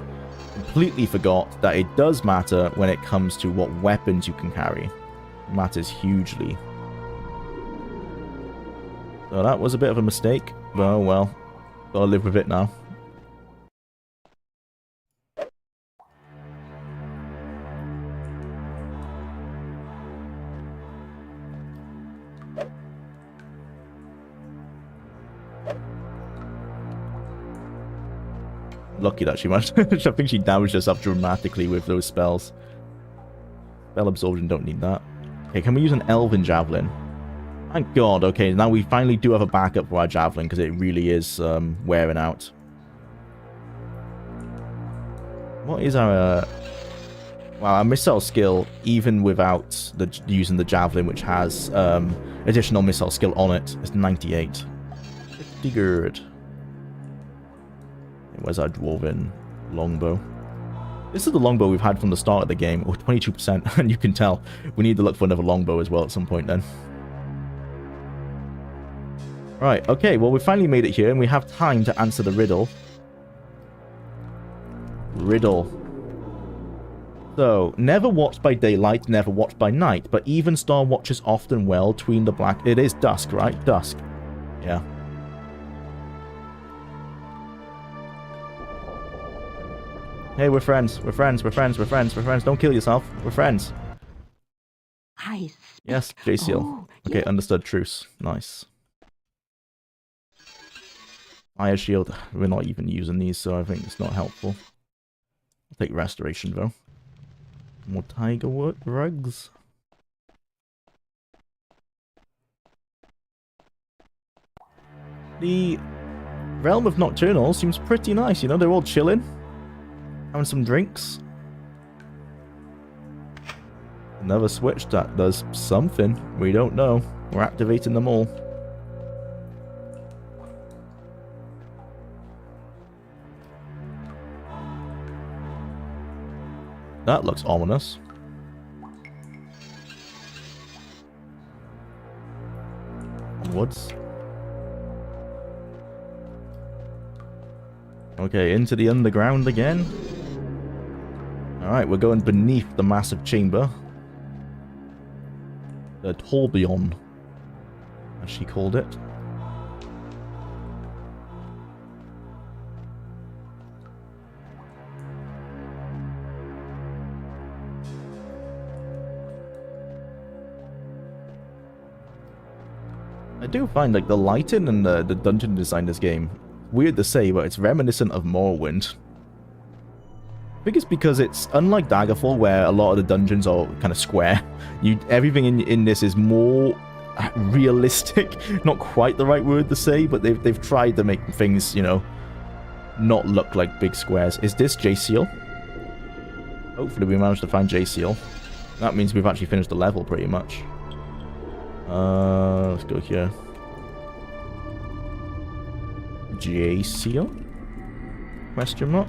Completely forgot that it does matter when it comes to what weapons you can carry. It matters hugely. So that was a bit of a mistake, but oh well. Gotta live with it now. Lucky that she managed. I think she damaged herself dramatically with those spells. Spell absorption, don't need that. Okay, can we use an elven javelin? Thank God. Okay, now we finally do have a backup for our javelin, because it really is wearing out. What is our... Wow, our missile skill, even without using the javelin, which has additional missile skill on it, is 98. Pretty good. Where's our dwarven longbow? This is the longbow we've had from the start of the game. Oh, 22%, and you can tell we need to look for another longbow as well at some point then. Right, okay, well we finally made it here, and we have time to answer the riddle. Riddle. So, never watched by daylight, never watched by night, but even star watches often well tween the black... It is dusk, right? Dusk. Yeah. Hey, we're friends. We're friends. We're friends. We're friends. We're friends. Don't kill yourself. We're friends. I Yes, J-Seal. Oh, okay, yes. Understood. Truce. Nice. Fire shield. We're not even using these, so I think it's not helpful. I'll take restoration, though. More tiger wood rugs. The Realm of Nocturnal seems pretty nice, you know? They're all chilling. Having some drinks. Another switch that does something. We don't know. We're activating them all. That looks ominous. Onwards. Okay, into the underground again. Alright, we're going beneath the massive chamber. The tourbillon, as she called it. I do find like the lighting and the dungeon design in this game, weird to say, but it's reminiscent of Morrowind. think it's because it's unlike Daggerfall, where a lot of the dungeons are kind of square. Everything in this is more realistic. Not quite the right word to say, but they've tried to make things, you know, not look like big squares. Is this J-Seal? Hopefully we managed to find J-Seal. That means we've actually finished the level pretty much. Let's go here. J-Seal? Question mark?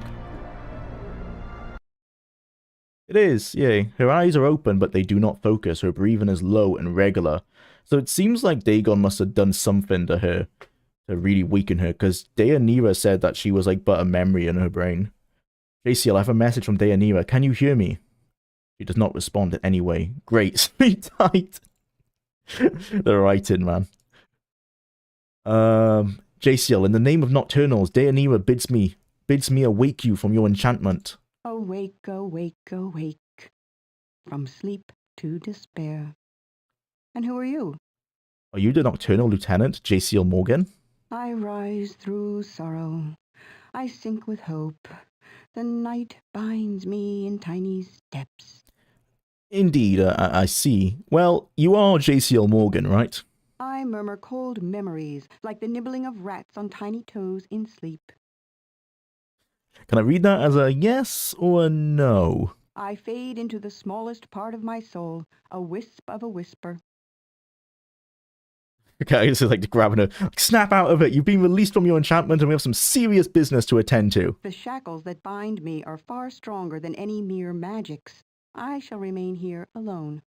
It is, yay. Her eyes are open, but they do not focus. Her breathing is low and regular. So it seems like Dagon must have done something to her to really weaken her, because Deianira said that she was like but a memory in her brain. JCL, I have a message from Deianira. Can you hear me? She does not respond in any way. Great, sweet tight. They're right in, man. JCL, in the name of Nocturnals, Deianira bids me awake you from your enchantment. Awake, awake, awake, from sleep to despair. And who are you? Are you the Nocturnal Lieutenant, JCL Morgan? I rise through sorrow. I sink with hope. The night binds me in tiny steps. Indeed, I see. Well, you are JCL Morgan, right? I murmur cold memories, like the nibbling of rats on tiny toes in sleep. Can I read that as a yes or a no? I fade into the smallest part of my soul, a wisp of a whisper. Okay, this is like grabbing her. Snap out of it. You've been released from your enchantment and we have some serious business to attend to. The shackles that bind me are far stronger than any mere magics. I shall remain here alone.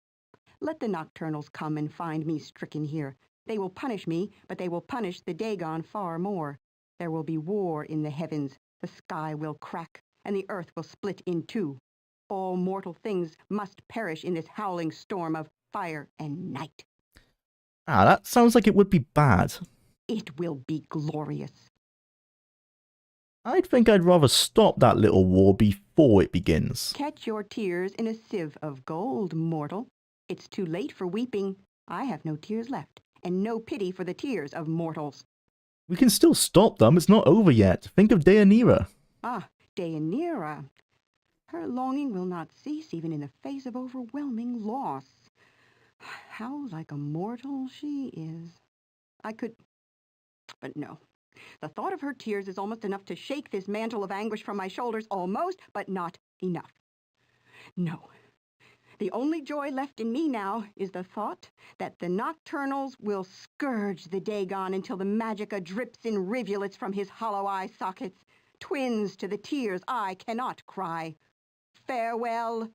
Let the Nocturnals come and find me stricken here. They will punish me, but they will punish the Dagon far more. There will be war in the heavens. The sky will crack, and the earth will split in two. All mortal things must perish in this howling storm of fire and night. Ah, that sounds like it would be bad. It will be glorious. I think I'd rather stop that little war before it begins. Catch your tears in a sieve of gold, mortal. It's too late for weeping. I have no tears left, and no pity for the tears of mortals. We can still stop them. It's not over yet. Think of Deianira. Ah, Deianira. Her longing will not cease even in the face of overwhelming loss. How like a mortal she is. I could... But no. The thought of her tears is almost enough to shake this mantle of anguish from my shoulders. Almost, but not enough. No. The only joy left in me now is the thought that the Nocturnals will scourge the Dagon until the magicka drips in rivulets from his hollow eye sockets, twins to the tears I cannot cry. Farewell.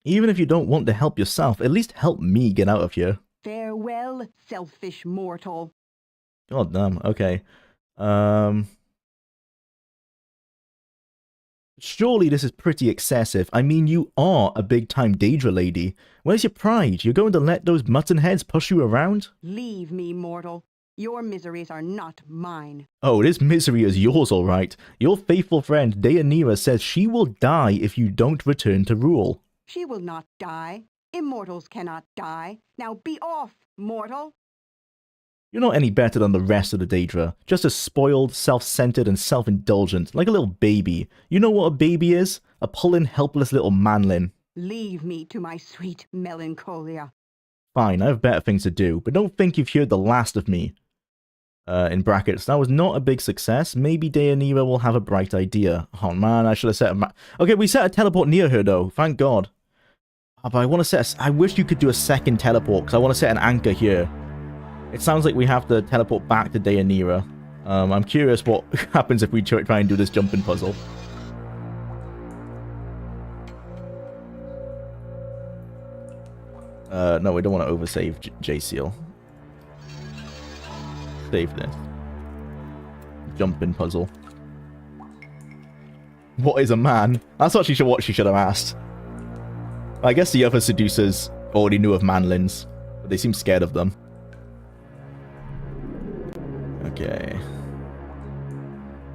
Even if you don't want to help yourself, at least help me get out of here. Farewell, selfish mortal. God damn, okay. Surely this is pretty excessive. I mean, you are a big-time Daedra lady. Where's your pride? You're going to let those mutton heads push you around? Leave me, mortal. Your miseries are not mine. Oh, this misery is yours, all right. Your faithful friend Deianira says she will die if you don't return to rule. She will not die. Immortals cannot die. Now be off, mortal. You're not any better than the rest of the Daedra. Just as spoiled, self-centered, and self-indulgent, like a little baby. You know what a baby is? A pullin', helpless little manlin. Leave me to my sweet melancholia. Fine, I have better things to do, but don't think you've heard the last of me. In brackets, that was not a big success. Maybe Deianira will have a bright idea. Oh man, I should have set a okay, we set a teleport near her though, thank God. Oh, but I want to set I wish you could do a second teleport, because I want to set an anchor here. It sounds like we have to teleport back to Deianira. I'm curious what happens if we try and do this jumping puzzle. No, we don't want to oversave J-Seal. Save this. Jumping puzzle. What is a man? That's actually what she should have asked. I guess the other seducers already knew of manlins, but they seem scared of them. Okay.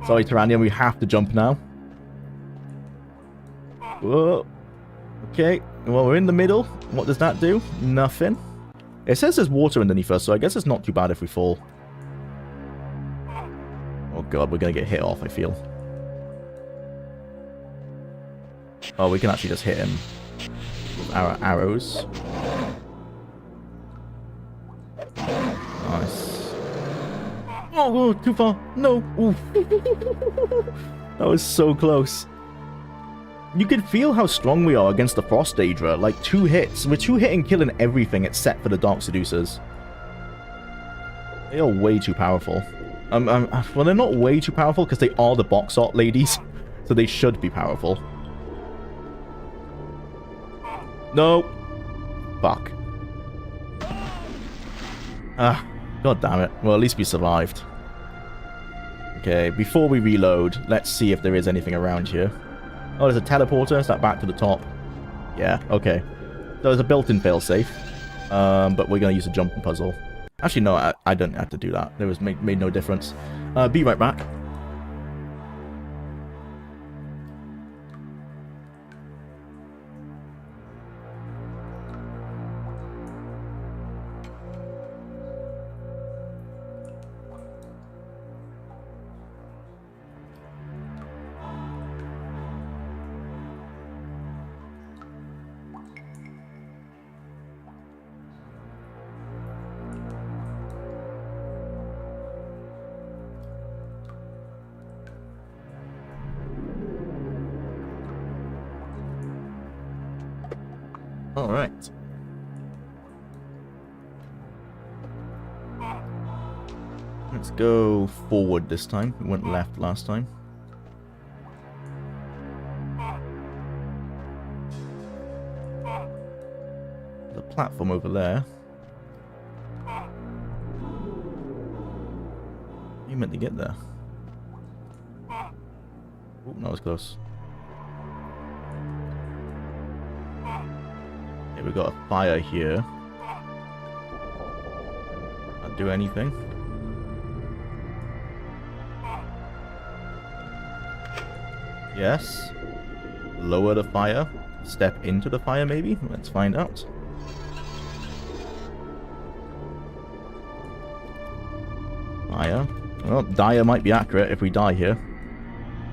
Sorry, Tyrannian, we have to jump now. Whoa. Okay, well, we're in the middle. What does that do? Nothing. It says there's water underneath us, so I guess it's not too bad if we fall. Oh god, we're gonna get hit off, I feel. Oh, we can actually just hit him with our arrows. Nice. Oh, too far. No. Ooh. That was so close. You can feel how strong we are against the Frost Daedra. Like, 2 hits. We're 2-hitting killing everything except for the Dark Seducers. They are way too powerful. Well, they're not way too powerful because they are the box art ladies. So they should be powerful. No. Fuck. Ah, god damn it. Well, at least we survived. Okay, before we reload, let's see if there is anything around here. Oh, there's a teleporter. Is that back to the top? Yeah, okay. So there's a built-in failsafe. But we're going to use a jumping puzzle. Actually, no, I don't have to do that. It was made no difference. Be right back. Alright. Let's go forward this time. We went left last time. There's a platform over there. You meant to get there. Oh, that was close. Okay, we got a fire here. Not do anything. Yes. Lower the fire. Step into the fire, maybe? Let's find out. Fire. Well, dire might be accurate if we die here.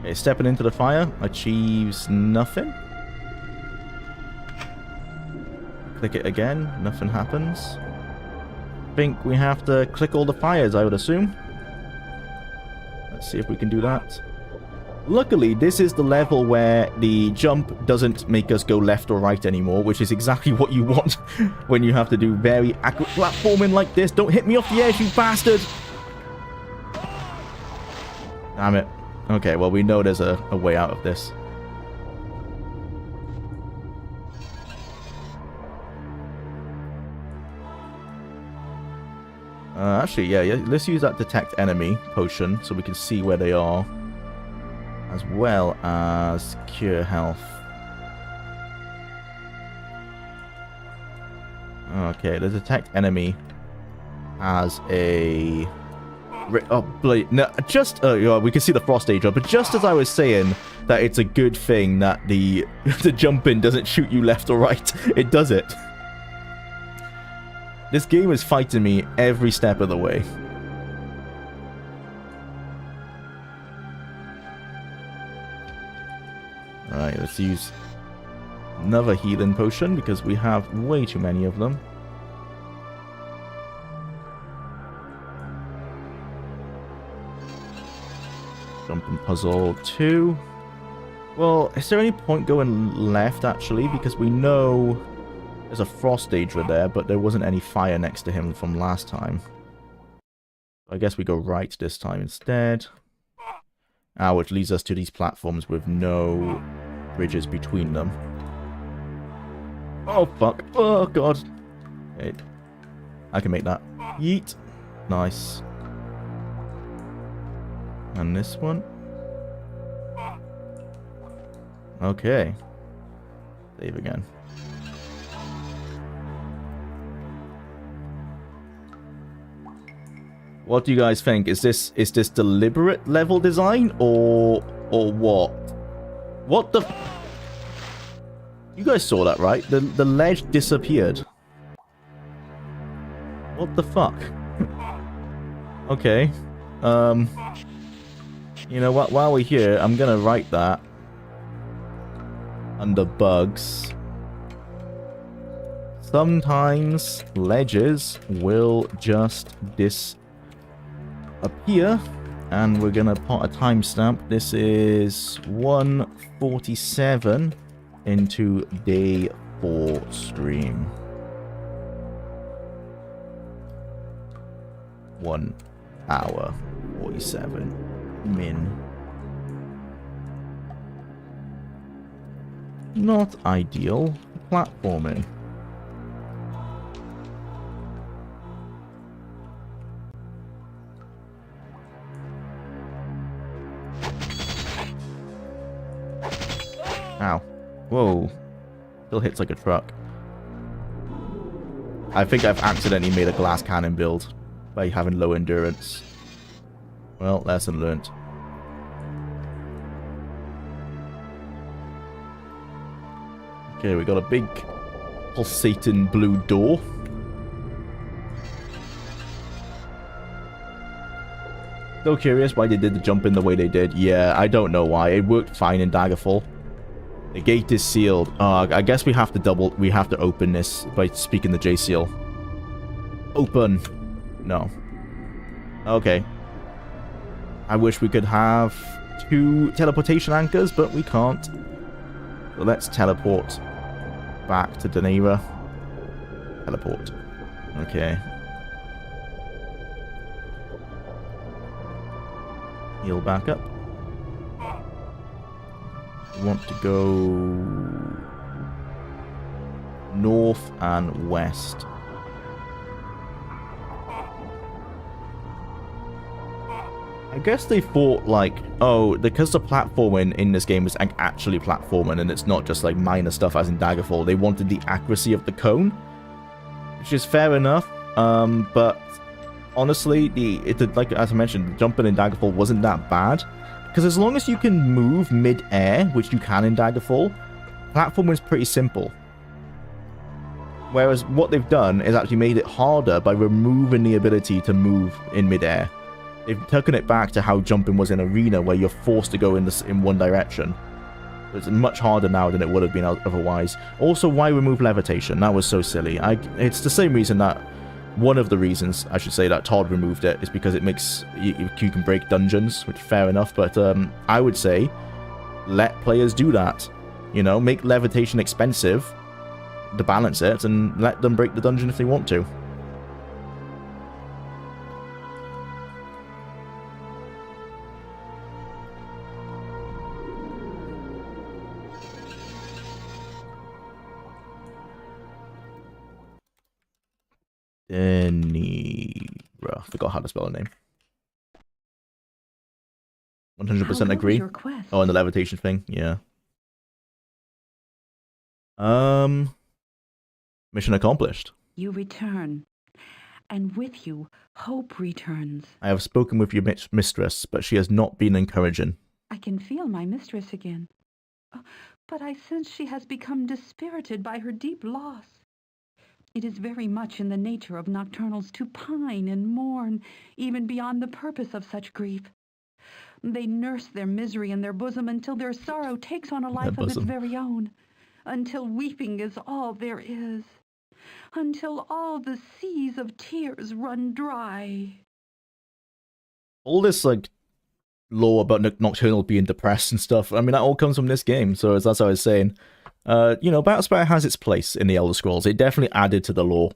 Okay, stepping into the fire achieves nothing. Click it again, nothing happens. Think we have to click all the fires, I would assume. Let's see if we can do that. Luckily, this is the level where the jump doesn't make us go left or right anymore, which is exactly what you want when you have to do very accurate platforming like this. Don't hit me off the edge, you bastard! Damn it. Okay, well, we know there's a way out of this. Actually, yeah, let's use that detect enemy potion so we can see where they are, as well as cure health. Okay, the detect enemy has a... Oh, no, just... yeah, we can see the Frost Daedra, but just as I was saying that it's a good thing that the jump-in doesn't shoot you left or right, it does it. This game is fighting me every step of the way. Alright, let's use another healing potion because we have way too many of them. Jumping puzzle 2. Well, is there any point going left actually? Because we know there's a Frost Daedra there, but there wasn't any fire next to him from last time. I guess we go right this time instead. Which leads us to these platforms with no bridges between them. Oh, fuck. Oh, God. Okay. I can make that. Yeet. Nice. And this one. Okay. Save again. What do you guys think? Is this deliberate level design or what? What the? You guys saw that, right? The ledge disappeared. What the fuck? Okay. You know what? While we're here, I'm gonna write that. under bugs, sometimes ledges will just disappear, and we're gonna put a timestamp. This is 1:47 into day 4 stream. 1 hour 47 min. Not ideal platforming. Ow. Whoa. Still hits like a truck. I think I've accidentally made a glass cannon build by having low endurance. Well, lesson learnt. Okay, we got a big pulsating blue door. Still curious why they did the jump in the way they did. Yeah, I don't know why. It worked fine in Daggerfall. The gate is sealed. I guess we have to open this by speaking the J seal. Open. No. Okay. I wish we could have 2 teleportation anchors, but we can't. So let's teleport back to Deneva. Teleport. Okay. Heal back up. We want to go north and west. I guess they thought, like, oh, because the platforming in this game is actually platforming and it's not just like minor stuff as in Daggerfall, they wanted the accuracy of the cone, which is fair enough. But honestly, like as I mentioned, the jumping in Daggerfall wasn't that bad, because as long as you can move mid-air, which you can in Daggerfall, platforming is pretty simple. Whereas what they've done is actually made it harder by removing the ability to move in mid-air. They've taken it back to how jumping was in Arena, where you're forced to go in one direction. It's much harder now than it would have been otherwise. Also, why remove levitation? That was so silly. It's the same reason that... One of the reasons, I should say, that Todd removed it is because it makes... You can break dungeons, which is fair enough, but I would say let players do that. You know, make levitation expensive to balance it, and let them break the dungeon if they want to. Deneva. Forgot how to spell her name. 100% agree. Oh, and the levitation thing, yeah. Mission accomplished. You return, and with you, hope returns. I have spoken with your mistress, but she has not been encouraging. I can feel my mistress again, but I sense she has become dispirited by her deep loss. It is very much in the nature of nocturnals to pine and mourn, even beyond the purpose of such grief. They nurse their misery in their bosom until their sorrow takes on a life of its very own, until weeping is all there is, until all the seas of tears run dry. All this, like, lore about Nocturnal being depressed and stuff, I mean, that all comes from this game, so that's what I was saying. You know, Battlespire has its place in the Elder Scrolls. It definitely added to the lore.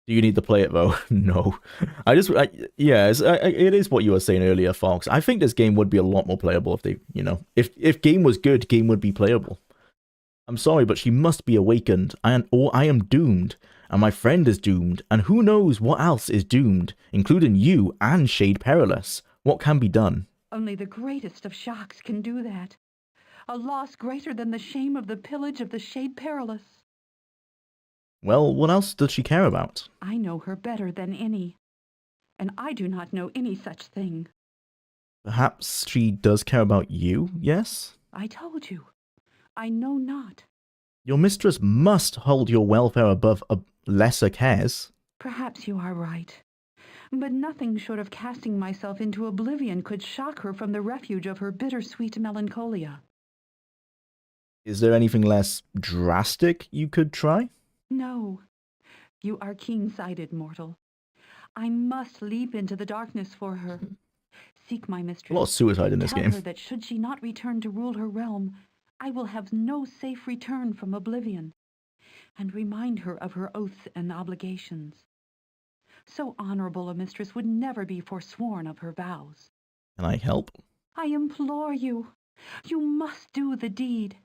Do you need to play it, though? No. Yeah, it is what you were saying earlier, Fox. I think this game would be a lot more playable if they, you know, if game was good, game would be playable. I'm sorry, but she must be awakened, or I am doomed, and my friend is doomed, and who knows what else is doomed, including you and Shade Perilous. What can be done? Only the greatest of shocks can do that. A loss greater than the shame of the pillage of the Shade Perilous. Well, what else does she care about? I know her better than any, and I do not know any such thing. Perhaps she does care about you, yes? I told you. I know not. Your mistress must hold your welfare above lesser cares. Perhaps you are right. But nothing short of casting myself into oblivion could shock her from the refuge of her bittersweet melancholia. Is there anything less drastic you could try? No. You are keen-sighted, mortal. I must leap into the darkness for her. Seek my mistress. A lot of suicide in this game. Tell her that should she not return to rule her realm, I will have no safe return from oblivion. And remind her of her oaths and obligations. So honorable a mistress would never be forsworn of her vows. Can I help? I implore you. You must do the deed.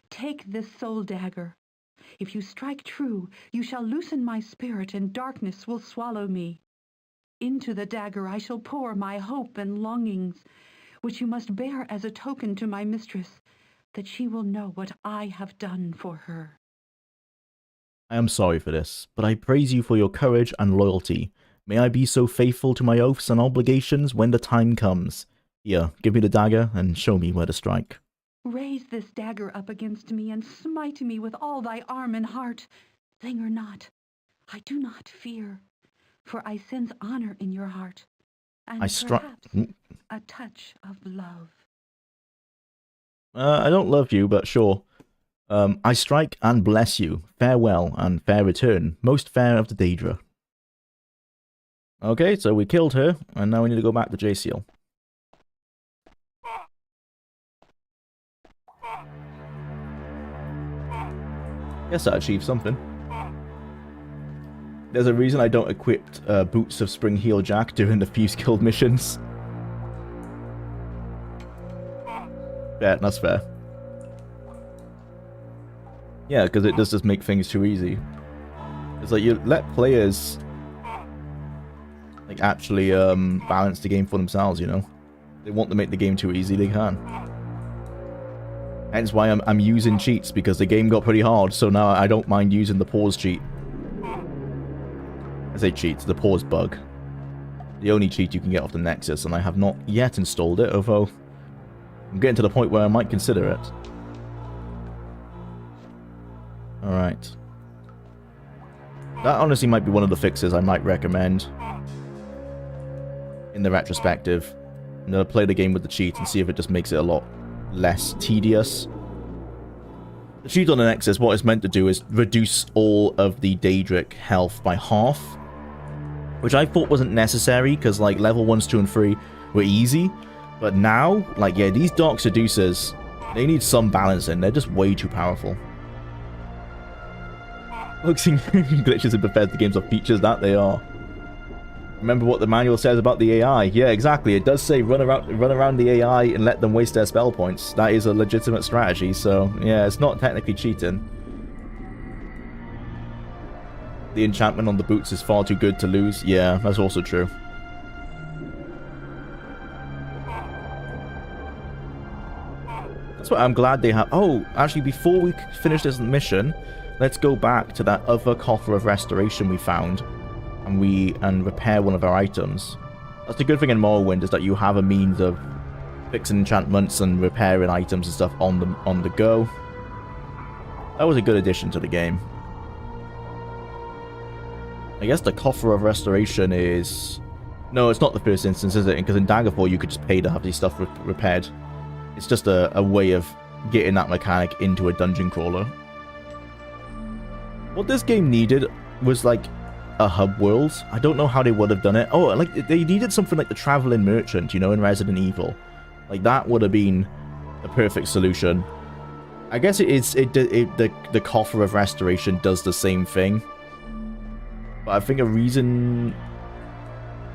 Take this soul dagger. If you strike true, you shall loosen my spirit and darkness will swallow me. Into the dagger I shall pour my hope and longings, which you must bear as a token to my mistress, that she will know what I have done for her. I am sorry for this, but I praise you for your courage and loyalty. May I be so faithful to my oaths and obligations when the time comes. Here, give me the dagger and show me where to strike. Raise this dagger up against me and smite me with all thy arm and heart. Linger not. I do not fear, for I sense honor in your heart, and perhaps a touch of love. I don't love you, but sure. I strike and bless you. Farewell and fair return. Most fair of the Daedra. Okay, so we killed her, and now we need to go back to J-Seal. Guess that achieved something. There's a reason I don't equip Boots of Spring Heel Jack during the Fuse Guild missions. Yeah, that's fair. Yeah, because it does just make things too easy. It's like you let players like actually balance the game for themselves, you know? They want to make the game too easy, they can. Hence why I'm using cheats, because the game got pretty hard, so now I don't mind using the pause cheat. I say cheats, the pause bug. The only cheat you can get off the Nexus, and I have not yet installed it, although I'm getting to the point where I might consider it. Alright. That honestly might be one of the fixes I might recommend in the retrospective. I'm going to play the game with the cheat and see if it just makes it a lot less tedious. The cheat on the Nexus, what it's meant to do is reduce all of the Daedric health by half, which I thought wasn't necessary, because like level 1s, 2, and 3 were easy, but now, like, yeah, these Dark Seducers, they need some balancing. They're just way too powerful. Focusing glitches in Bethesda games are features that they are. Remember what the manual says about the AI. Yeah, exactly. It does say run around the AI and let them waste their spell points. That is a legitimate strategy, so yeah, it's not technically cheating. The enchantment on the boots is far too good to lose. Yeah, that's also true. That's why I'm glad they have... Oh, actually, before we finish this mission, let's go back to that other coffer of restoration we found and repair one of our items. That's the good thing in Morrowind, is that you have a means of fixing enchantments and repairing items and stuff on the go. That was a good addition to the game. I guess the coffer of restoration is... No, it's not the first instance, is it? Because in Daggerfall you could just pay to have these stuff repaired. It's just a way of getting that mechanic into a dungeon crawler. What this game needed was like a hub world. I don't know how they would have done it. Oh, like they needed something like the Traveling Merchant, you know, in Resident Evil. Like that would have been the perfect solution. I guess the coffer of restoration does the same thing. But I think a reason...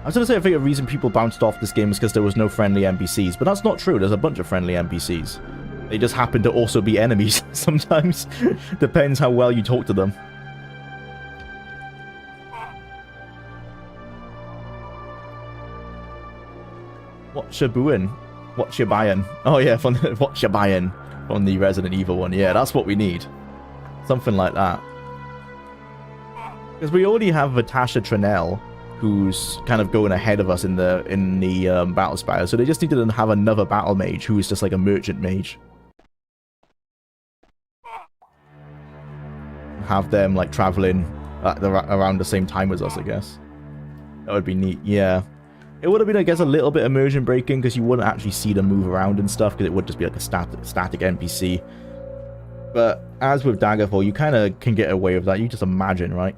I was going to say I think a reason people bounced off this game is because there was no friendly NPCs. But that's not true. There's a bunch of friendly NPCs. They just happen to also be enemies sometimes. Depends how well you talk to them. What you buying? What you buying? Oh yeah, from the, what you buying from the Resident Evil one. Yeah, that's what we need. Something like that. Because we already have Natasha Trinell, who's kind of going ahead of us in the Battlespire, so they just needed to have another battle mage who is just like a merchant mage. Have them like traveling around the same time as us, I guess. That would be neat. Yeah. It would have been, I guess, a little bit immersion breaking because you wouldn't actually see them move around and stuff, because it would just be like a static NPC. But as with Daggerfall, you kind of can get away with that. You just imagine, right?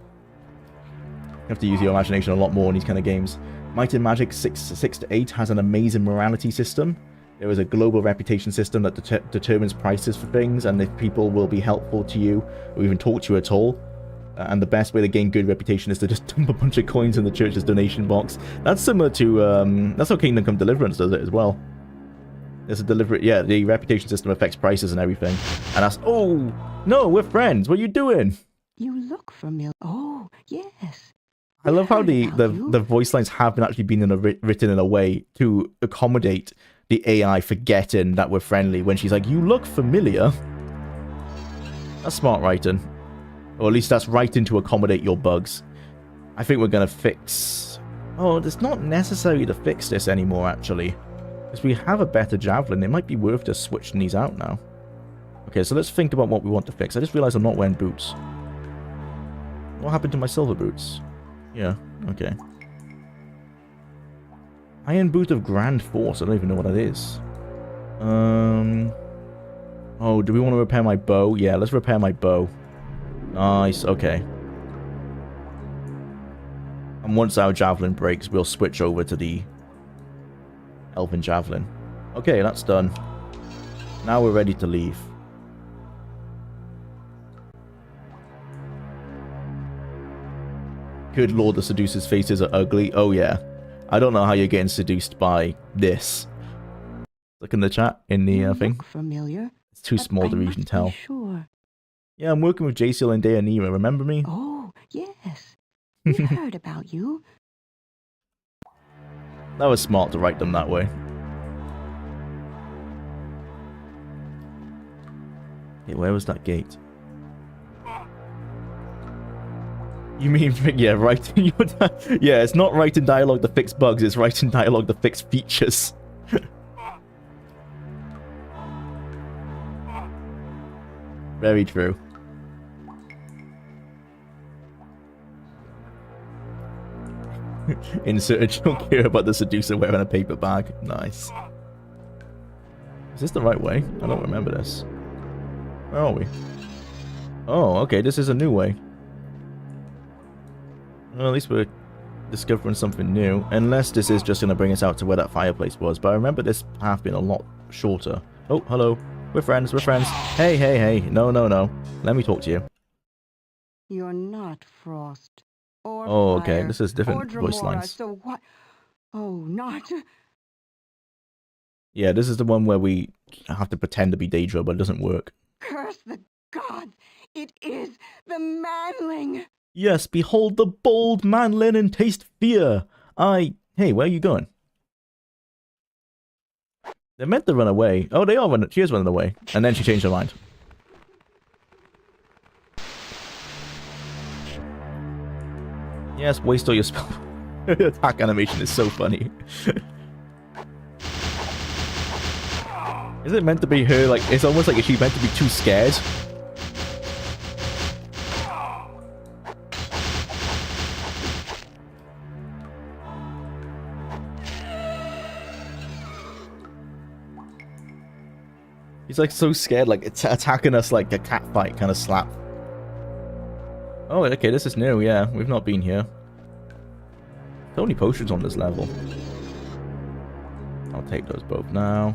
You have to use your imagination a lot more in these kind of games. Might and Magic 6 to 8 has an amazing morality system. There is a global reputation system that determines prices for things, and if people will be helpful to you, or even talk to you at all. And the best way to gain good reputation is to just dump a bunch of coins in the church's donation box. That's similar to, that's how Kingdom Come Deliverance does it as well. There's a deliberate, yeah, the reputation system affects prices and everything. And that's, oh, no, we're friends. What are you doing? You look familiar. Oh, yes. I love how the voice lines have been actually been written in a way to accommodate the AI forgetting that we're friendly when she's like, you look familiar. That's smart writing. Or at least that's writing to accommodate your bugs. I think we're going to fix... Oh, it's not necessary to fix this anymore, actually. Because we have a better javelin. It might be worth just switching these out now. Okay, so let's think about what we want to fix. I just realized I'm not wearing boots. What happened to my silver boots? Yeah, okay. Iron Boot of Grand Force. I don't even know what that is. Oh, do we want to repair my bow? Yeah, let's repair my bow. Nice, okay. And once our javelin breaks, we'll switch over to the Elven Javelin. Okay, that's done. Now we're ready to leave. Good lord, the seducer's faces are ugly. Oh yeah. I don't know how you're getting seduced by this. Look in the chat, in the thing. Familiar, it's too small to even tell. Sure. Yeah, I'm working with Jaciel and Deianira, remember me? Oh, yes. We heard about you. That was smart to write them that way. Hey, where was that gate? You mean, yeah, writing your... Yeah, it's not writing dialogue to fix bugs, it's writing dialogue to fix features. Very true. Insert a joke here about the seducer wearing a paper bag. Nice. Is this the right way? I don't remember this. Where are we? Oh, okay, this is a new way. Well, at least we're discovering something new. Unless this is just going to bring us out to where that fireplace was. But I remember this path being a lot shorter. Oh, hello. We're friends, we're friends. Hey, hey, hey. No, no, no. Let me talk to you. You're not Frost. Or oh, Fire, okay. This is different voice lines. So what? Oh, not... Yeah, this is the one where we have to pretend to be Daedra, but it doesn't work. Curse the gods! It is the manling! Yes, behold the bold manling and taste fear. Hey, where are you going? They're meant to run away. Oh, they are running. She is running away. And then she changed her mind. Yes, waste all your spell. Attack animation is so funny. Is it meant to be her, like, it's almost like she's meant to be too scared? He's like so scared, like it's attacking us like a cat fight kind of slap. Oh, okay, this is new, yeah. We've not been here. So many potions on this level. I'll take those both now.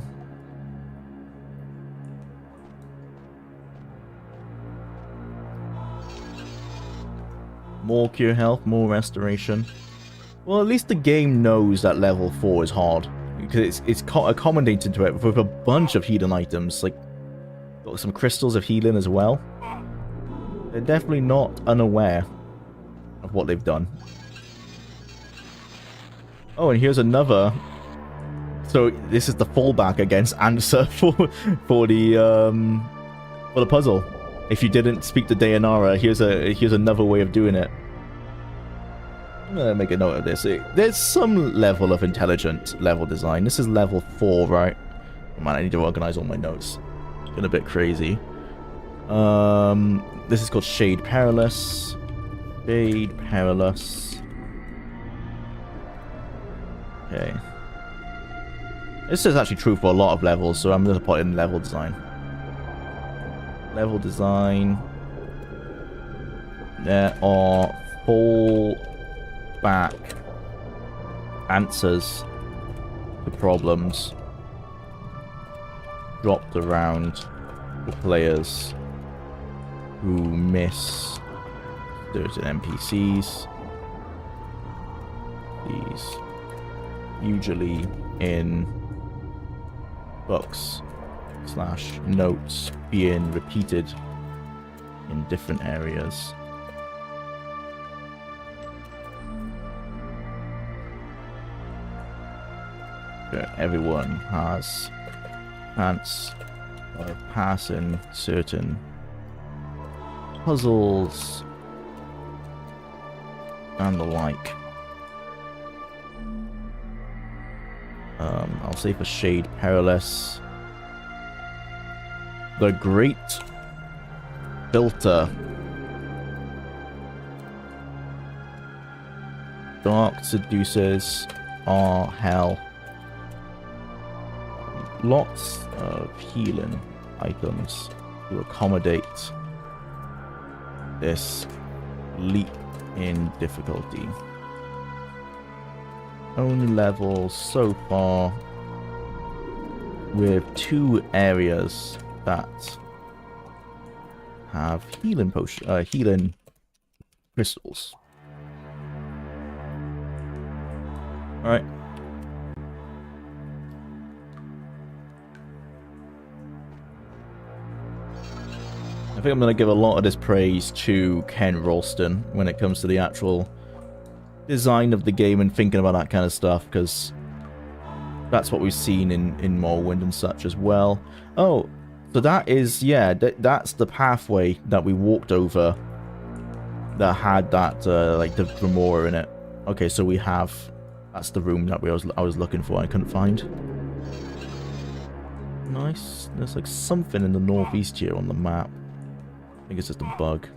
More cure health, more restoration. Well, at least the game knows that level 4 is hard. Because it's accommodated to it with a bunch of healing items. Like, got some crystals of healing as well. They're definitely not unaware of what they've done. Oh, and here's another. So this is the fallback against answer for the puzzle. If you didn't speak to Deianira, here's another way of doing it. I'm gonna make a note of this. There's some level of intelligent level design. This is level 4, right? Oh, man, I need to organize all my notes. It's been a bit crazy. This is called Shade Perilous. Shade Perilous. Okay. This is actually true for a lot of levels, so I'm gonna put in level design. Level design. There are fallback answers to problems dropped around the players who miss certain NPCs. These usually in books / notes being repeated in different areas. Everyone has chance of passing certain puzzles and the like. I'll say for Shade Perilous, the Great Filter, Dark Seducers are hell. Lots of healing items to accommodate this leap in difficulty. Only level so far with 2 areas that have healing healing crystals. All right. I think I'm going to give a lot of this praise to Ken Ralston when it comes to the actual design of the game and thinking about that kind of stuff, because that's what we've seen in Morrowind and such as well. Oh, so that is, yeah, that's the pathway that we walked over that had that, like, the Dremora in it. Okay, so we have, that's the room that I was looking for, I couldn't find. Nice. There's like something in the northeast here on the map. I think it's just a bug.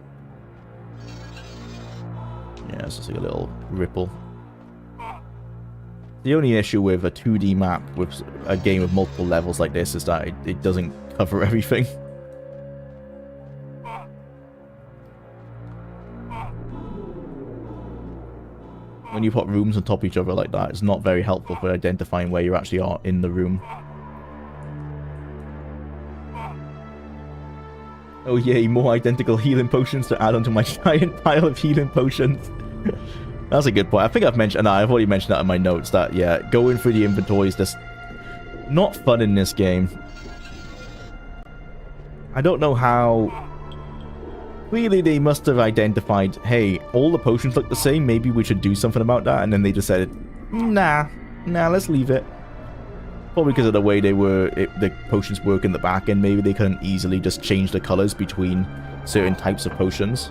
Yeah, it's just like a little ripple. The only issue with a 2D map with a game with multiple levels like this is that it doesn't cover everything. When you put rooms on top of each other like that, it's not very helpful for identifying where you actually are in the room. Oh yay, more identical healing potions to add onto my giant pile of healing potions. That's a good point. I think I've mentioned that. I've already mentioned that in my notes, that, yeah, going through the inventory is just not fun in this game. I don't know how... Clearly they must have identified, hey, all the potions look the same, maybe we should do something about that, and then they decided, nah, let's leave it. Probably because of the way the potions work in the back end, maybe they couldn't easily just change the colors between certain types of potions.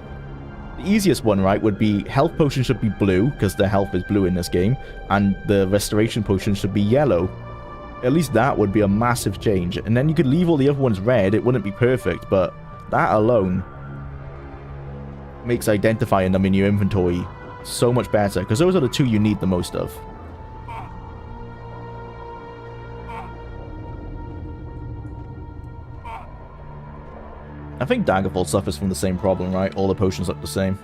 The easiest one, right, would be health potions should be blue, because the health is blue in this game, and the restoration potions should be yellow. At least that would be a massive change. And then you could leave all the other ones red, it wouldn't be perfect, but that alone makes identifying them in your inventory so much better, because those are the 2 you need the most of. I think Daggerfall suffers from the same problem, right? All the potions look the same.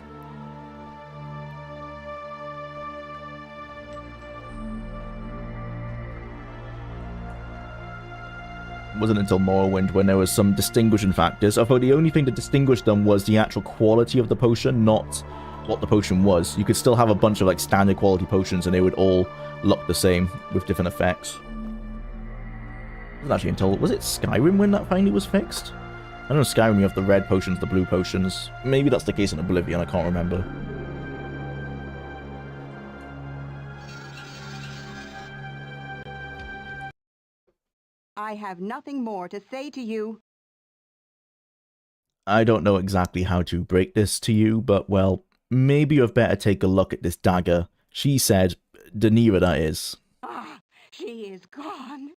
It wasn't until Morrowind when there was some distinguishing factors, although the only thing that distinguished them was the actual quality of the potion, not what the potion was. You could still have a bunch of like standard quality potions and they would all look the same with different effects. It wasn't actually until, was it Skyrim when that finally was fixed? I know in Skyrim you have the red potions, the blue potions. Maybe that's the case in Oblivion, I can't remember. I have nothing more to say to you. I don't know exactly how to break this to you, but, well, maybe you have better take a look at this dagger. She said, Danira that is. Ah, she is gone.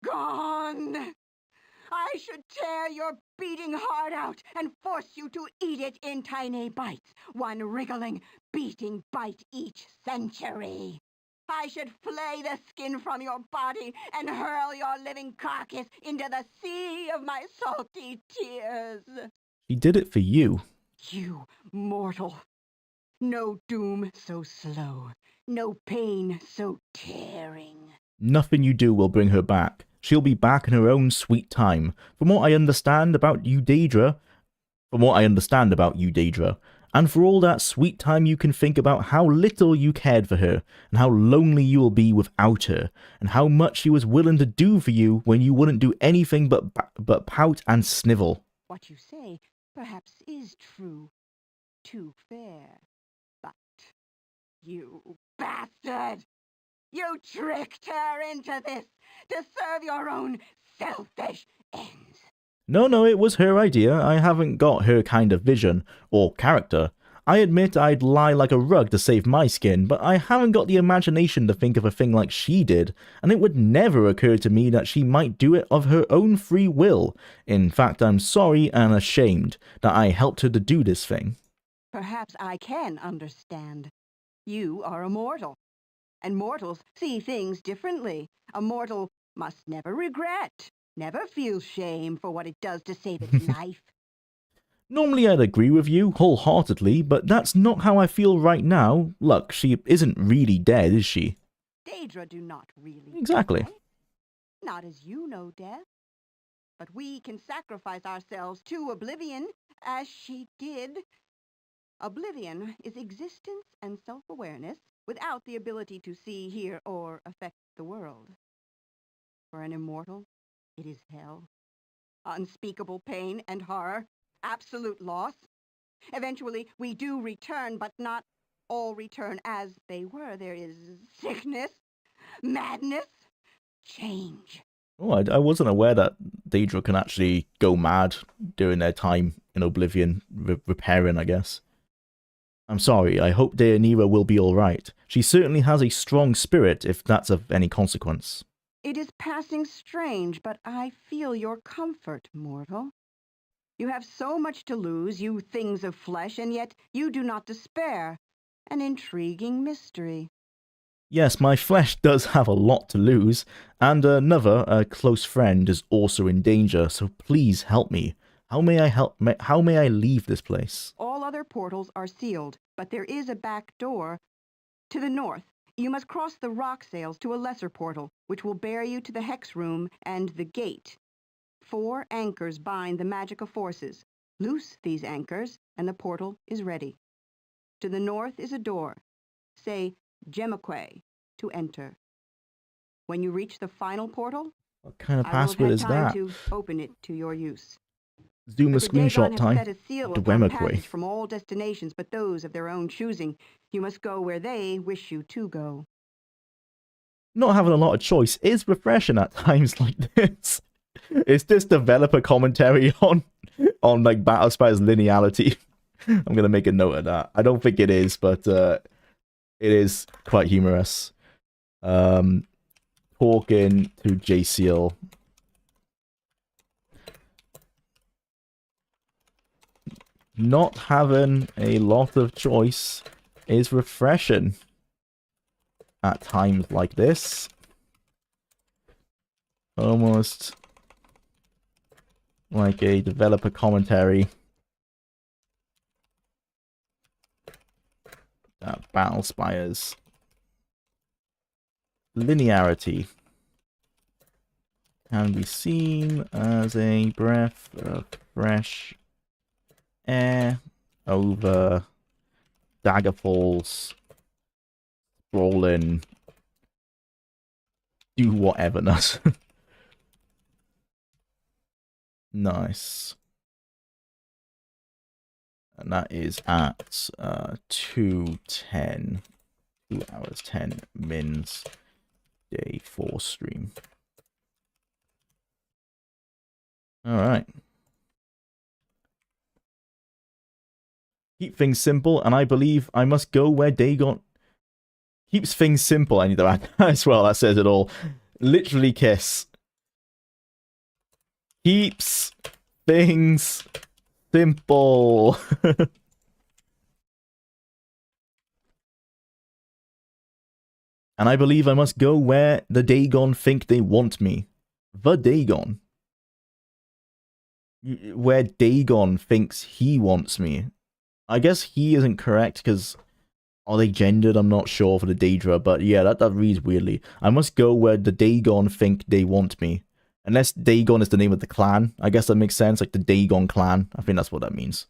Gone. I should tear your beating heart out and force you to eat it in tiny bites, one wriggling, beating bite each century. I should flay the skin from your body and hurl your living carcass into the sea of my salty tears. She did it for you. You mortal. No doom so slow, no pain so tearing. Nothing you do will bring her back. She'll be back in her own sweet time. From what I understand about you, Daedra, and for all that sweet time you can think about how little you cared for her, and how lonely you will be without her, and how much she was willing to do for you when you wouldn't do anything but pout and snivel. What you say perhaps is true. Too fair. But you bastard! You tricked her into this to serve your own selfish ends. No, it was her idea. I haven't got her kind of vision, or character. I admit I'd lie like a rug to save my skin, but I haven't got the imagination to think of a thing like she did, and it would never occur to me that she might do it of her own free will. In fact, I'm sorry and ashamed that I helped her to do this thing. Perhaps I can understand. You are a mortal, and mortals see things differently. A mortal must never regret, never feel shame for what it does to save its life. Normally I'd agree with you wholeheartedly, but that's not how I feel right now. Look, she isn't really dead, is she? Daedra do not really Exactly. die. Not as you know death. But we can sacrifice ourselves to oblivion, as she did. Oblivion is existence and self-awareness without the ability to see, hear, or affect the world. For an immortal, it is hell. Unspeakable pain and horror, absolute loss. Eventually, we do return, but not all return as they were. There is sickness, madness, change. Oh, I wasn't aware that Daedra can actually go mad during their time in Oblivion, repairing, I guess. I'm sorry, I hope Deianira will be alright. She certainly has a strong spirit, if that's of any consequence. It is passing strange, but I feel your comfort, mortal. You have so much to lose, you things of flesh, and yet you do not despair. An intriguing mystery. Yes, my flesh does have a lot to lose, and another, a close friend, is also in danger, so please help me. How may I leave this place? All other portals are sealed, but there is a back door. To the north, you must cross the rock sails to a lesser portal, which will bear you to the hex room and the gate. 4 anchors bind the magical forces. Loose these anchors, and the portal is ready. To the north is a door. Say, Gemaque, to enter. When you reach the final portal, What kind of I will have password had is time that? to open it to your use. Zoom a But the Dagon screenshot have time. set a seal upon Dwemaque. passage from all destinations but those of their own choosing. You must go where they wish you to go. Not having a lot of choice is refreshing at times like this. It's just developer commentary on like Battlespire's linearity. I'm gonna make a note of that. I don't think it is, but it is quite humorous. Talking to JCL. Not having a lot of choice is refreshing at times like this. Almost like a developer commentary that Battlespire's linearity can be seen as a breath of fresh air over Daggerfall's sprawling do whateverness. Nice. And that is at 2:10, 2 hours 10 mins, day 4 stream. All right. Keep things simple, and I believe I must go where Dagon keeps things simple. I need to add that as well. That says it all. Literally kiss. Keeps things simple. And I believe I must go where the Dagon think they want me. The Dagon. Where Dagon thinks he wants me. I guess he isn't correct, because... Are they gendered? I'm not sure for the Daedra, but yeah, that reads weirdly. I must go where the Dagon think they want me. Unless Dagon is the name of the clan. I guess that makes sense, like the Dagon clan. I think that's what that means.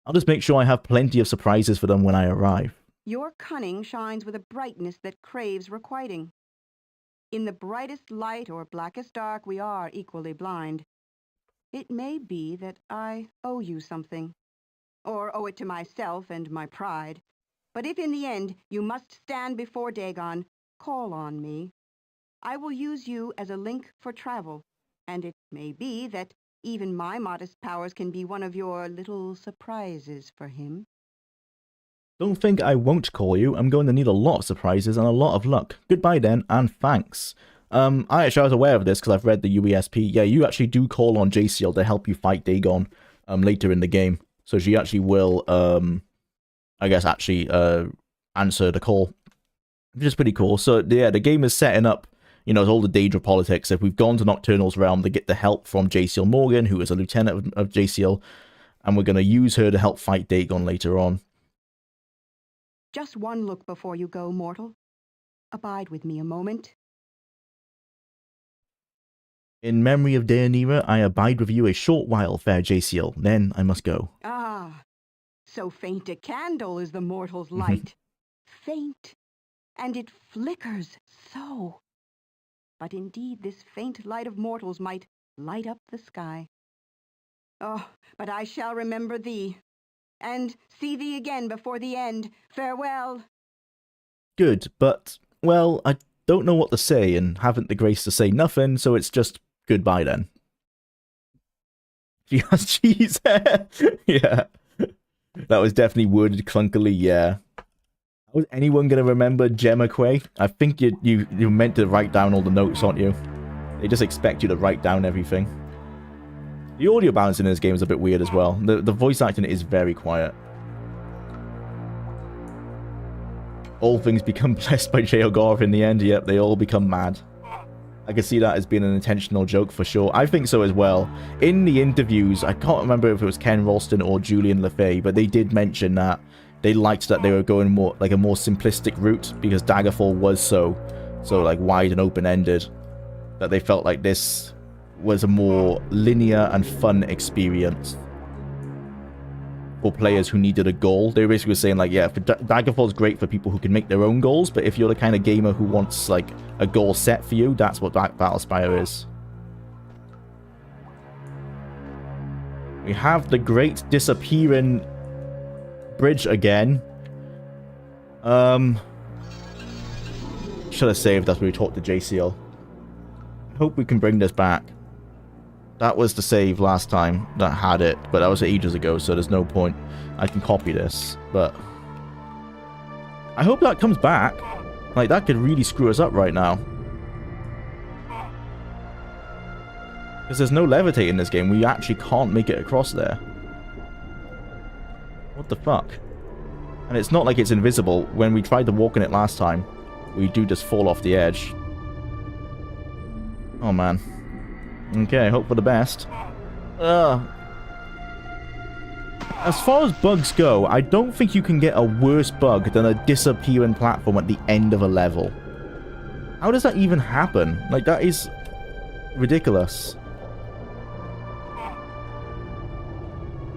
I'll just make sure I have plenty of surprises for them when I arrive. Your cunning shines with a brightness that craves requiting. In the brightest light or blackest dark, we are equally blind. It may be that I owe you something, or owe it to myself and my pride. But if in the end you must stand before Dagon, call on me. I will use you as a link for travel, and it may be that even my modest powers can be one of your little surprises for him. Don't think I won't call you. I'm going to need a lot of surprises and a lot of luck. Goodbye then, and thanks. I was aware of this because I've read the UESP. Yeah, you actually do call on JCL to help you fight Dagon later in the game. So she actually will, I guess, actually answer the call, which is pretty cool. So yeah, the game is setting up, you know, all the Daedra politics. If we've gone to Nocturnal's realm to get the help from JCL Morgan, who is a lieutenant of JCL, and we're going to use her to help fight Dagon later on. Just one look before you go, mortal. Abide with me a moment. In memory of Deianira, I abide with you a short while, fair JCL. Then I must go. Ah, so faint a candle is the mortal's light. Faint, and it flickers so. But indeed this faint light of mortals might light up the sky. Oh, but I shall remember thee, and see thee again before the end. Farewell. Good, but, well, I don't know what to say and haven't the grace to say nothing, so it's just goodbye then. She has cheese hair. Yeah. That was definitely worded clunkily, yeah. Was anyone going to remember Gemma Quay? I think you're meant to write down all the notes, aren't you? They just expect you to write down everything. The audio balance in this game is a bit weird as well. The voice acting is very quiet. All things become blessed by Jwlar in the end. Yep, they all become mad. I can see that as being an intentional joke for sure. I think so as well. In the interviews, I can't remember if it was Ken Ralston or Julian LaFay, but they did mention that they liked that they were going more like a more simplistic route because Daggerfall was so like wide and open-ended that they felt like this was a more linear and fun experience for players who needed a goal. They were basically saying like, yeah, Daggerfall's great for people who can make their own goals, but if you're the kind of gamer who wants like a goal set for you, that's what Battlespire is. We have the great disappearing bridge again. Should have saved as we talked to JCL. I hope we can bring this back. That was the save last time that had it, but that was ages ago, so there's no point. I can copy this, but I hope that comes back. Like, that could really screw us up right now. Because there's no levitate in this game. We actually can't make it across there. What the fuck? And it's not like it's invisible. When we tried to walk in it last time, we do just fall off the edge. Oh, man. Okay, hope for the best. As far as bugs go, I don't think you can get a worse bug than a disappearing platform at the end of a level. How does that even happen? Like, that is ridiculous.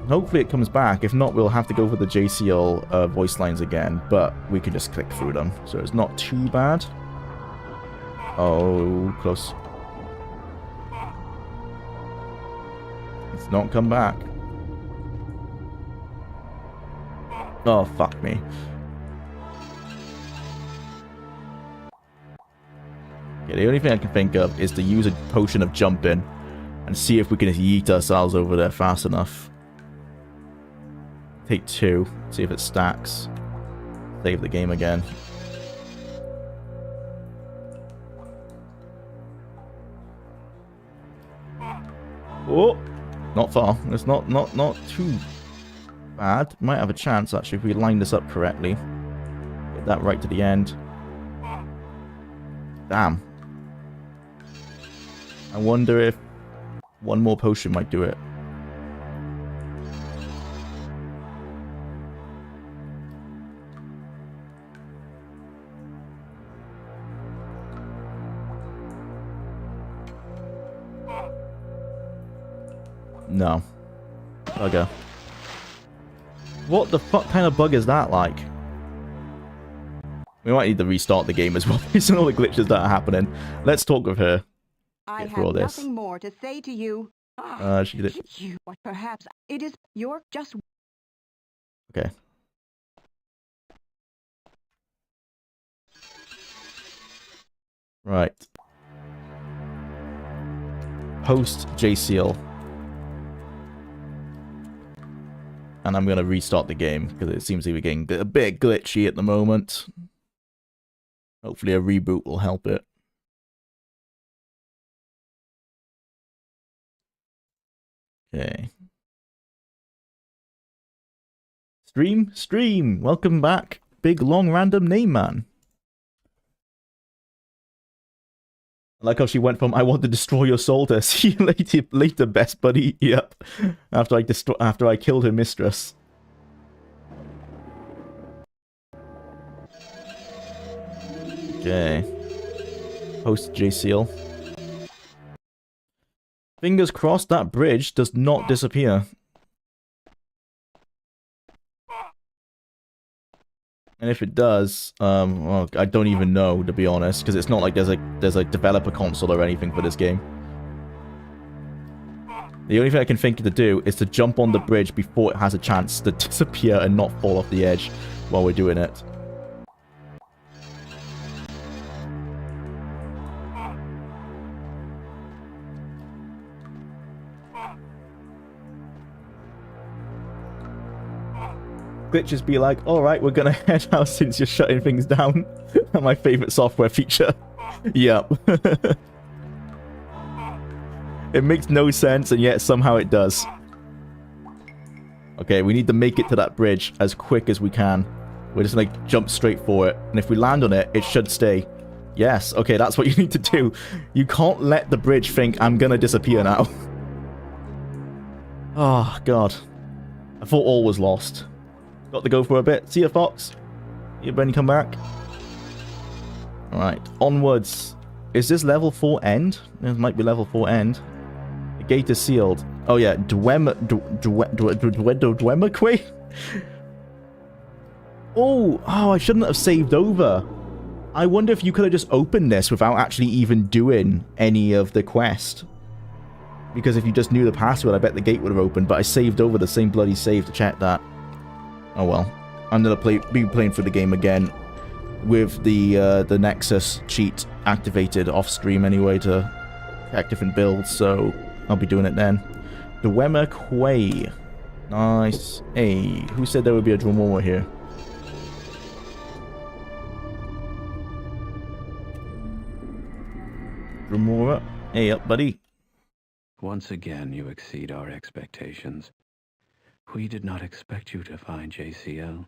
Hopefully it comes back. If not, we'll have to go for the JCL voice lines again, but we can just click through them, so it's not too bad. Oh, close. It's not come back. Oh, fuck me. Okay, the only thing I can think of is to use a potion of jumping and see if we can yeet ourselves over there fast enough. Take 2, see if it stacks. Save the game again. Oh! Not far. It's not too bad. Might have a chance, actually, if we line this up correctly. Get that right to the end. Damn. I wonder if one more potion might do it. No. Bugger. What the fuck kind of bug is that like? We might need to restart the game as well based on all the glitches that are happening. Let's talk with her. I For all have this. nothing more to say to you. She did it. You, but perhaps it is your just. Okay. Right. Post JCL. And I'm going to restart the game because it seems to be getting a bit glitchy at the moment. Hopefully a reboot will help it. Okay. Stream! Welcome back, big long random name man. I like how she went from "I want to destroy your soul" to "see you later, best buddy." Yep. After I killed her mistress. Okay. Post JCL. Fingers crossed that bridge does not disappear. And if it does, well, I don't even know, to be honest, because it's not like there's a developer console or anything for this game. The only thing I can think to do is to jump on the bridge before it has a chance to disappear and not fall off the edge while we're doing it. Glitches be like, alright, we're gonna head out since you're shutting things down. My favorite software feature. Yep. It makes no sense, and yet somehow it does. Okay, we need to make it to that bridge as quick as we can. We're just gonna jump straight for it, and if we land on it, it should stay. Yes, okay, that's what you need to do. You can't let the bridge think, I'm gonna disappear now. Oh, God. I thought all was lost. Got to go for a bit. See ya, Fox. You Benny, come back. Alright, onwards. Is this level 4 end? It might be level 4 end. The gate is sealed. Oh yeah, Dwemakwe? Oh, I shouldn't have saved over. I wonder if you could have just opened this without actually even doing any of the quest. Because if you just knew the password, I bet the gate would have opened, but I saved over the same bloody save to check that. Oh well. I'm gonna be playing through the game again with the Nexus cheat activated off stream anyway to check different builds, so I'll be doing it then. The Wemmer Quay. Nice. Hey, who said there would be a Dromora here? Dromora? Hey up, buddy. Once again, you exceed our expectations. We did not expect you to find JCL.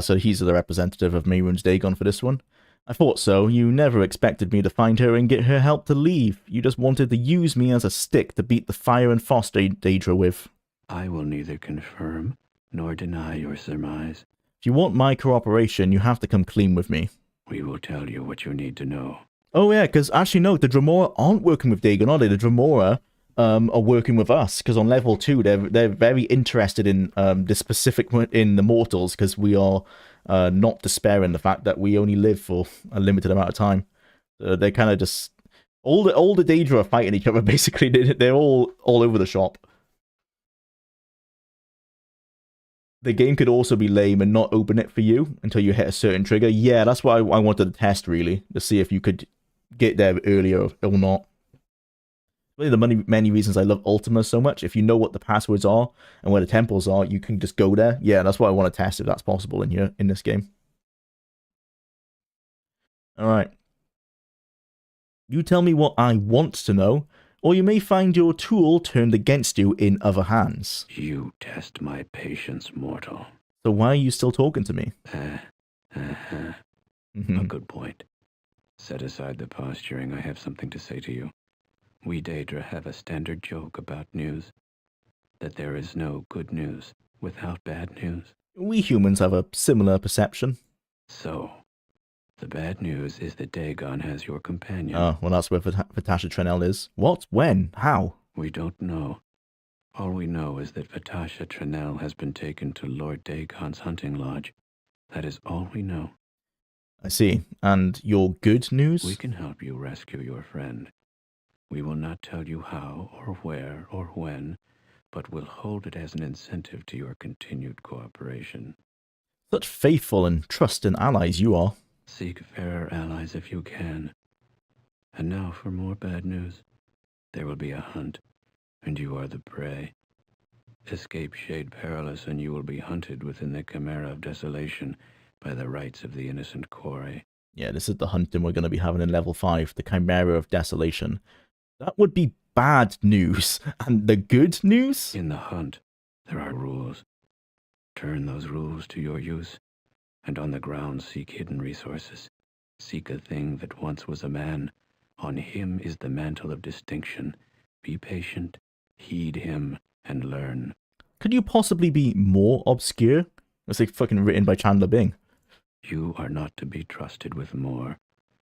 So he's the representative of Mayrune's Dagon for this one. I thought so. You never expected me to find her and get her help to leave. You just wanted to use me as a stick to beat the fire and frost Daedra with. I will neither confirm nor deny your surmise. If you want my cooperation, you have to come clean with me. We will tell you what you need to know. Oh yeah, because actually no, the Dromora aren't working with Dagon, are they? The Dromora are working with us, because on level 2 they're very interested in the specific in the mortals, because we are not despairing the fact that we only live for a limited amount of time. They're kind of just all the Daedra are fighting each other basically. They're all over the shop. The game could also be lame and not open it for you until you hit a certain trigger. Yeah, that's why I wanted to test really, to see if you could get there earlier or not. One of the many reasons I love Ultima so much. If you know what the passwords are and where the temples are, you can just go there. Yeah, that's why I want to test if that's possible in this game. Alright. You tell me what I want to know, or you may find your tool turned against you in other hands. You test my patience, mortal. So why are you still talking to me? A good point. Set aside the posturing. I have something to say to you. We Daedra have a standard joke about news, that there is no good news without bad news. We humans have a similar perception. So, the bad news is that Dagon has your companion. Oh, well, that's where Vatasha Trenel is. What? When? How? We don't know. All we know is that Vatasha Trenel has been taken to Lord Dagon's hunting lodge. That is all we know. I see. And your good news? We can help you rescue your friend. We will not tell you how or where or when, but will hold it as an incentive to your continued cooperation. Such faithful and trusting allies you are. Seek fairer allies if you can. And now for more bad news. There will be a hunt, and you are the prey. Escape Shade Perilous, and you will be hunted within the Chimera of Desolation by the rights of the innocent quarry. Yeah, this is the hunting we're going to be having in level 5, the Chimera of Desolation. That would be bad news. And the good news? In the hunt, there are rules. Turn those rules to your use, and on the ground seek hidden resources. Seek a thing that once was a man. On him is the mantle of distinction. Be patient, heed him, and learn. Could you possibly be more obscure? It's like fucking written by Chandler Bing. You are not to be trusted with more.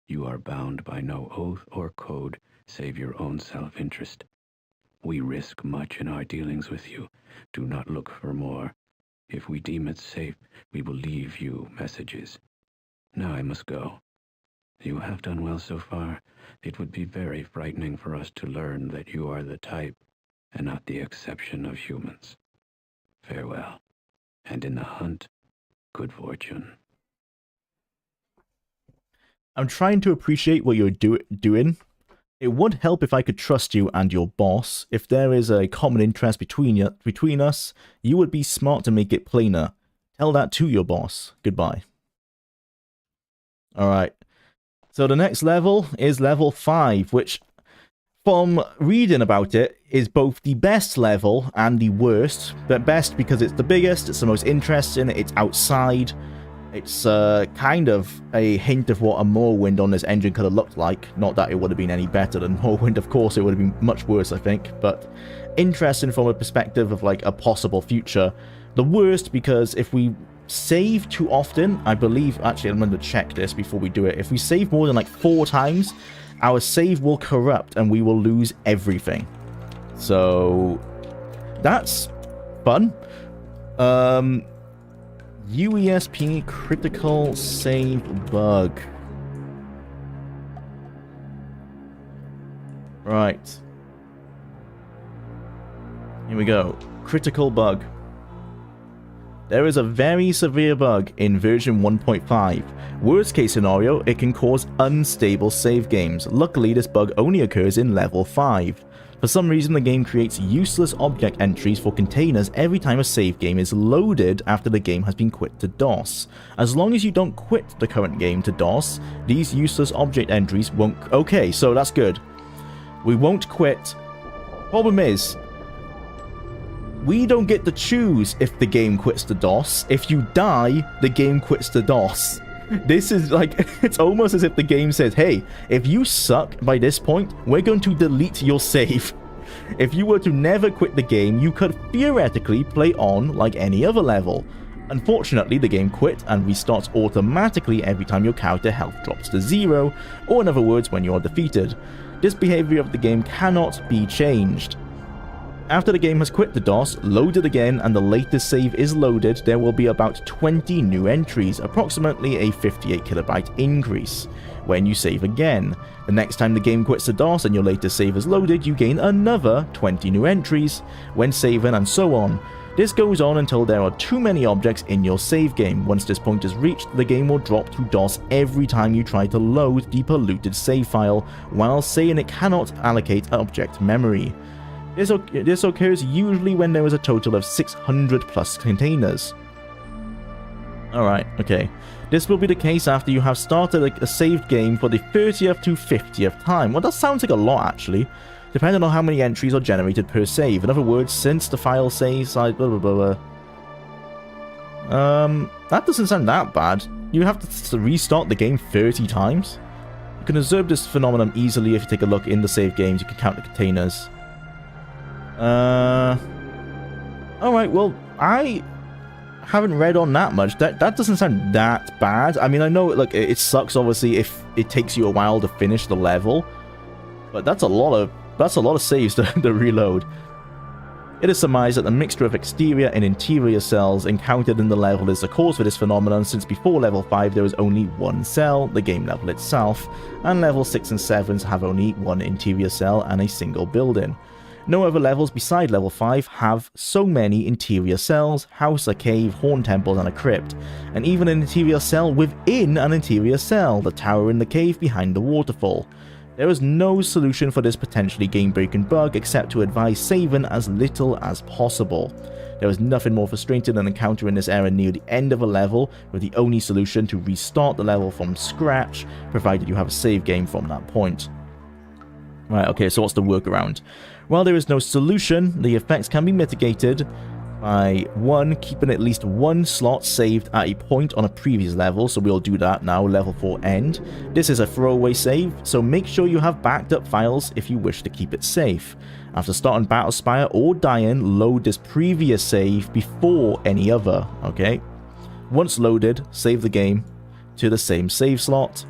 You are bound by no oath or code save your own self-interest. We risk much in our dealings with you. Do not look for more. If we deem it safe, we will leave you messages. Now I must go. You have done well so far. It would be very frightening for us to learn that you are the type and not the exception of humans. Farewell, and in the hunt, good fortune. I'm trying to appreciate what you're doing. It would help if I could trust you and your boss. If there is a common interest between us, you would be smart to make it plainer. Tell that to your boss. Goodbye. Alright. So the next level is level 5, which, from reading about it, is both the best level and the worst. But best because it's the biggest, it's the most interesting, it's outside. It's kind of a hint of what a Morrowind on this engine could have looked like. Not that it would have been any better than Morrowind, of course, it would have been much worse, I think. But interesting from a perspective of like a possible future. The worst because if we save too often, I believe, actually I'm going to check this before we do it. If we save more than like 4 times, our save will corrupt and we will lose everything. So that's fun. UESP critical save bug. Right. Here we go. Critical bug. There is a very severe bug in version 1.5. Worst case scenario, it can cause unstable save games. Luckily, this bug only occurs in level 5. For some reason, the game creates useless object entries for containers every time a save game is loaded after the game has been quit to DOS. As long as you don't quit the current game to DOS, these useless object entries won't... Okay, so that's good. We won't quit. Problem is, we don't get to choose if the game quits to DOS. If you die, the game quits to DOS. This is like, it's almost as if the game says, hey, if you suck by this point, we're going to delete your save. If you were to never quit the game, you could theoretically play on like any other level. Unfortunately, the game quit and restarts automatically every time your character health drops to 0, or in other words, when you are defeated. This behavior of the game cannot be changed. After the game has quit the DOS, loaded again, and the latest save is loaded, there will be about 20 new entries, approximately a 58KB increase. When you save again, the next time the game quits the DOS and your latest save is loaded, you gain another 20 new entries, when saving, and so on. This goes on until there are too many objects in your save game. Once this point is reached, the game will drop to DOS every time you try to load the polluted save file, while saying it cannot allocate object memory. This occurs usually when there is a total of 600 plus containers. Alright, okay. This will be the case after you have started a saved game for the 30th to 50th time. Well, that sounds like a lot, actually. Depending on how many entries are generated per save. In other words, since the file saves, blah blah blah blah. That doesn't sound that bad. You have to restart the game 30 times? You can observe this phenomenon easily if you take a look in the save games. You can count the containers. Alright, well, I haven't read on that much. That doesn't sound that bad. I mean, I know, look, it sucks, obviously, if it takes you a while to finish the level. But that's a lot of saves to reload. It is surmised that the mixture of exterior and interior cells encountered in the level is the cause for this phenomenon, since before level 5 there was only one cell, the game level itself, and level 6 and 7s have only one interior cell and a single building. No other levels beside level 5 have so many interior cells, house, a cave, horn temples, and a crypt, and even an interior cell within an interior cell, the tower in the cave behind the waterfall. There is no solution for this potentially game-breaking bug except to advise saving as little as possible. There is nothing more frustrating than encountering this error near the end of a level, with the only solution to restart the level from scratch, provided you have a save game from that point. Right, okay, so what's the workaround? While there is no solution, the effects can be mitigated by 1. Keeping at least one slot saved at a point on a previous level, so we'll do that now, level 4 end. This is a throwaway save, so make sure you have backed up files if you wish to keep it safe. After starting Battlespire or dying, load this previous save before any other, okay? Once loaded, save the game to the same save slot.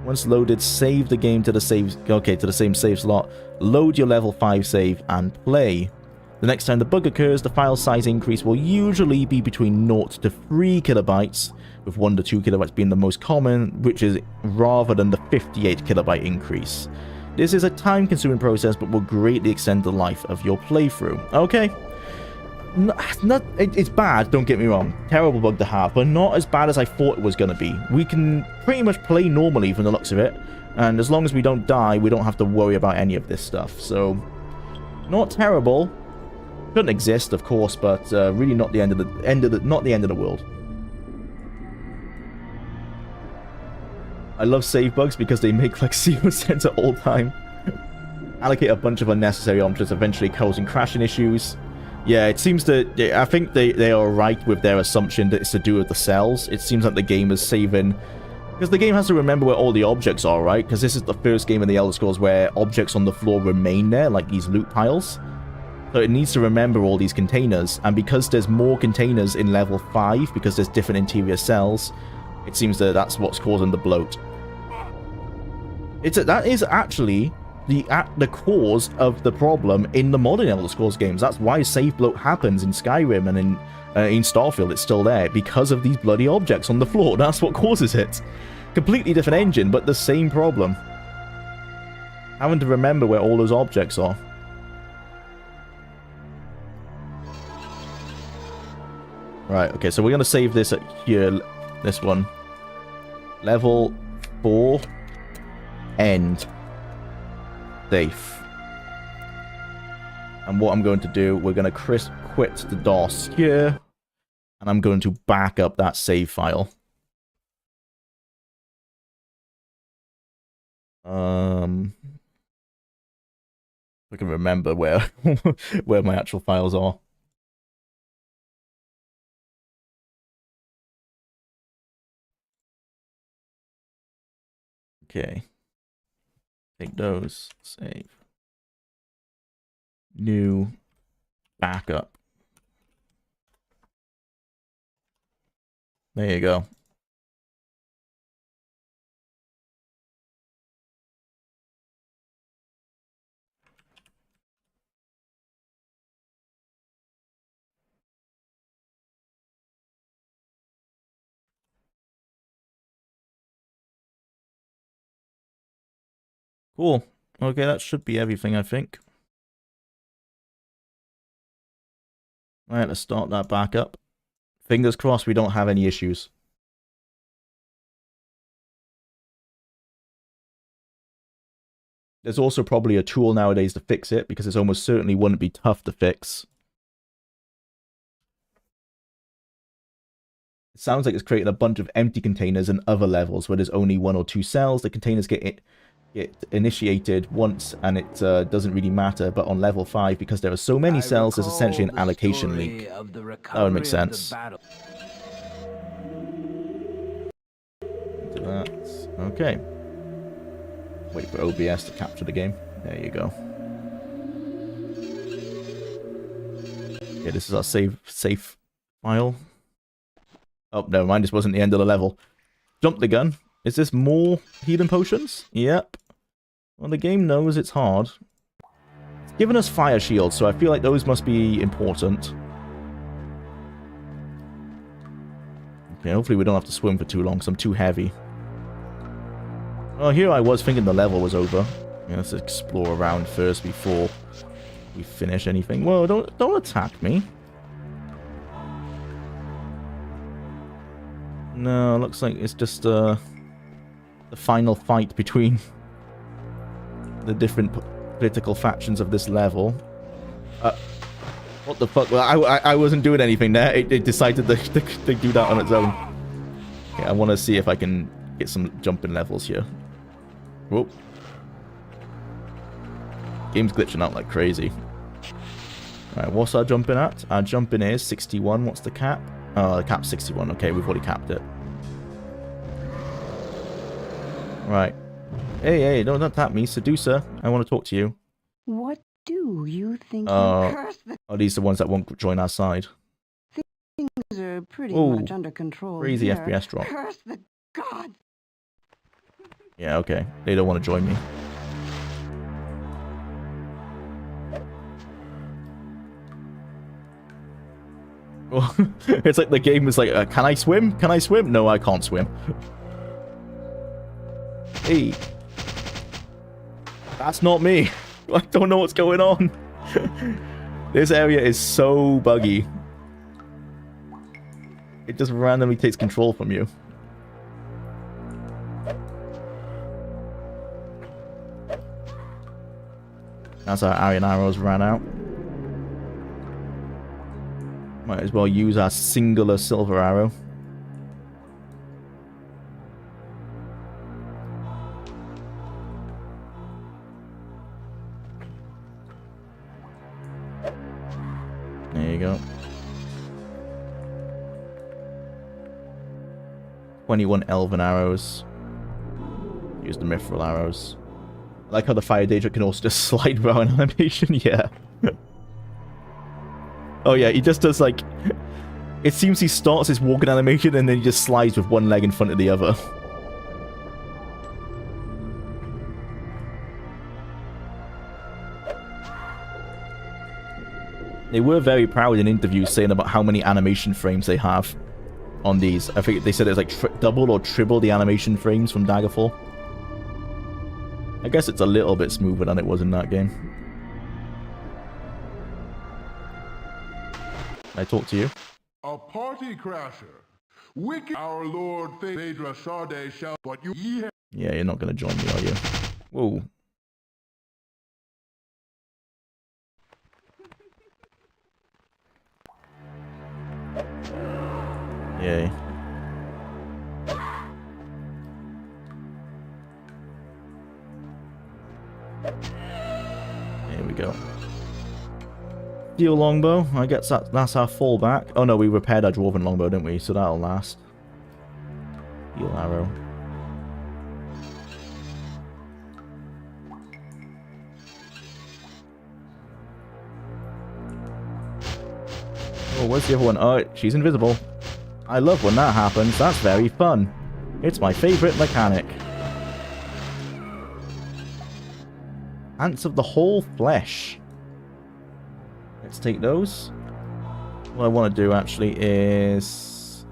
Once loaded, save the game to the same save slot. Load your level 5 save and play. The next time the bug occurs, the file size increase will usually be between 0 to 3 kilobytes, with 1 to 2 kilobytes being the most common, which is it's than the 58 kilobyte increase. This is a time-consuming process, but will greatly extend the life of your playthrough. Okay. It's bad, don't get me wrong. Terrible bug to have, but not as bad as I thought it was going to be. We can pretty much play normally from the looks of it, and as long as we don't die, we don't have to worry about any of this stuff. So, not terrible. Shouldn't exist, of course, but really not the end of the world. I love save bugs because they make like 0% at all time. Allocate a bunch of unnecessary objects, eventually causing crashing issues. Yeah, it seems that I think they are right with their assumption that it's to do with the cells. It seems like the game is saving, because the game has to remember where all the objects are, right? Because this is the first game in the Elder Scrolls where objects on the floor remain there, like these loot piles. So it needs to remember all these containers, and because there's more containers in level 5, because there's different interior cells, it seems that that's what's causing the bloat. That is actually the cause of the problem in the modern Elder Scrolls games. That's why save bloat happens in Skyrim and in Starfield. It's still there because of these bloody objects on the floor. That's what causes it. Completely different engine, but the same problem. Having to remember where all those objects are. Right, okay, so we're going to save this at here, this one. Level 4, end. Safe. And what I'm going to do, we're going to quit the DOS here, and I'm going to back up that save file. I can remember where where my actual files are. Okay. Take those, save. New backup. There you go. Cool. Okay, that should be everything, I think. Alright, let's start that back up. Fingers crossed we don't have any issues. There's also probably a tool nowadays to fix it, because it almost certainly wouldn't be tough to fix. It sounds like it's creating a bunch of empty containers in other levels where there's only 1 or 2 cells. The containers get initiated once and it doesn't really matter, but on level 5, because there are so many cells, there's essentially an allocation leak. That would make sense. Do that. Okay. Wait for OBS to capture the game. There you go. Yeah, this is our save file. Oh, never mind. This wasn't the end of the level. Jump the gun. Is this more healing potions? Yep. Well, the game knows it's hard. It's given us fire shields, so I feel like those must be important. Okay, hopefully we don't have to swim for too long, because I'm too heavy. Oh, here I was thinking the level was over. Yeah, let's explore around first before we finish anything. Whoa, don't attack me. No, looks like it's just the final fight between the different political factions of this level. What the fuck? Well, I wasn't doing anything there. It decided to do that on its own. Okay, I want to see if I can get some jumping levels here. Whoop. Game's glitching out like crazy. Alright, what's our jumping at? Our jumping is 61. What's the cap? Oh, the cap's 61. Okay, we've already capped it. Right. Hey, don't tap me. Seducer, I want to talk to you. What do you think? Curse the are these the ones that won't join our side? things are pretty much under control. Crazy here. FPS drop. Curse the gods. Yeah, okay. They don't want to join me. Well, it's like the game is like, can I swim? Can I swim? No, I can't swim. Hey. That's not me. I don't know what's going on. This area is so buggy. It just randomly takes control from you. That's our iron arrows ran out. Might as well use our singular silver arrow. There you go. 21 elven arrows. Use the mithril arrows. I like how the fire daedra can also just slide around animation. Yeah. Oh yeah, he just does like... It seems he starts his walking animation and then he just slides with one leg in front of the other. They were very proud in interviews saying about how many animation frames they have on these. I think they said it was like double or triple the animation frames from Daggerfall. I guess it's a little bit smoother than it was in that game. Can I talk to you? A party crasher. Wicked our Lord Phaedra Sade shall, but you ye have... Yeah, you're not going to join me, are you? Whoa. Yay. Here we go. Steel longbow. I guess that's our fallback. Oh no, we repaired our dwarven longbow, didn't we? So that'll last. Steel arrow. Oh, where's the other one? Oh, she's invisible. I love when that happens. That's very fun. It's my favorite mechanic. Ants of the whole flesh. Let's take those. What I want to do actually is...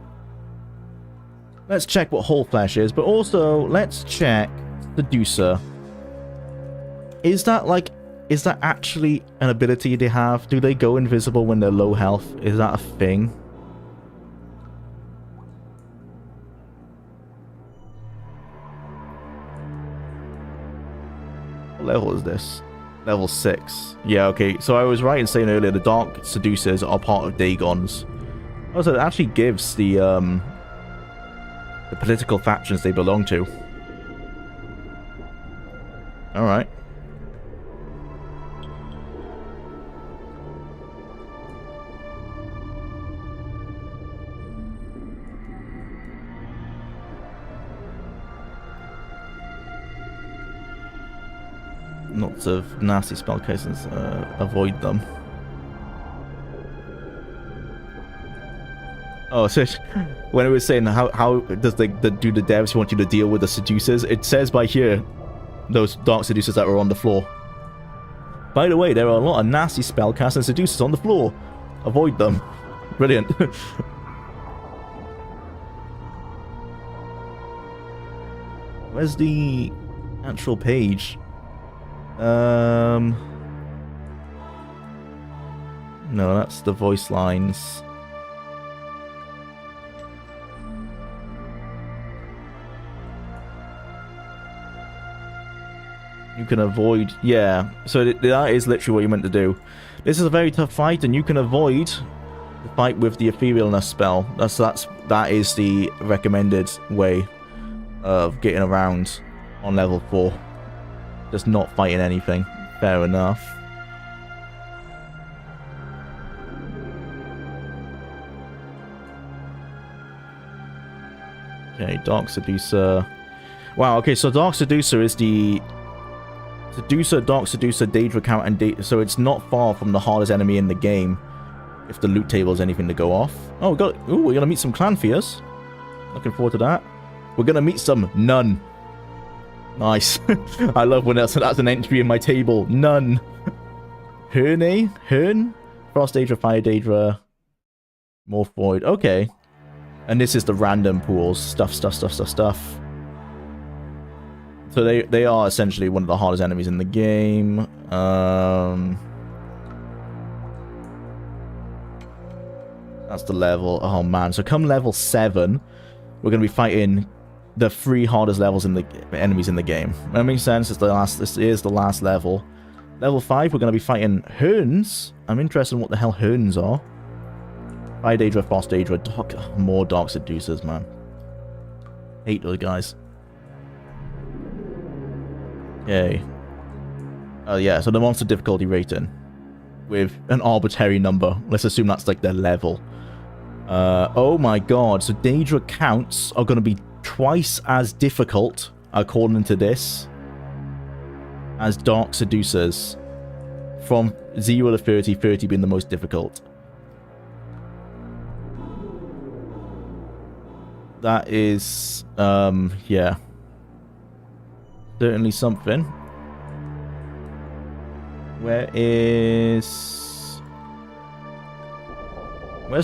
Let's check what whole flesh is, but also let's check Seducer. Is that actually an ability they have? Do they go invisible when they're low health? Is that a thing? What level is this? Level 6. Yeah, okay. So I was right in saying earlier the Dark Seducers are part of Dagon's. Also, it actually gives the political factions they belong to. Alright. Lots of nasty spell cases. Avoid them. Oh, so when it was saying how does do the devs want you to deal with the seducers, it says by here, those dark seducers that were on the floor. By the way, there are a lot of nasty spellcasters and seducers on the floor. Avoid them. Brilliant. Where's the actual page? No, that's the voice lines. You can avoid, yeah. So that is literally what you meant to do. This is a very tough fight, and you can avoid the fight with the etherealness spell. That is the recommended way of getting around on level 4. Just not fighting anything. Fair enough. Okay, Dark Seducer. Wow, okay, so Dark Seducer is the Seducer, Dark Seducer, Daedra count, and so it's not far from the hardest enemy in the game. If the loot table is anything to go off. Oh, we're gonna meet some clan fears. Looking forward to that. We're gonna meet some none. Nice. I love when that's an entry in my table. None. Herne? Herne? Frost Daedra, Fire Daedra, Morph Void. Okay. And this is the random pools. Stuff. So they are essentially one of the hardest enemies in the game. That's the level. Oh man. So come level 7, we're gonna be fighting the 3 hardest levels in the enemies in the game. That makes sense. This is the last level. Level 5, we're gonna be fighting Herns. I'm interested in what the hell Herns are. Fire Daedra, Frost Daedra, more Dark Seducers, man. Hate those guys. Okay. Yeah, so the monster difficulty rating with an arbitrary number. Let's assume that's like their level. Oh my god. So Daedra counts are going to be twice as difficult, according to this, as Dark Seducers. From 0 to 30, 30 being the most difficult. That is, yeah. Certainly something. Where's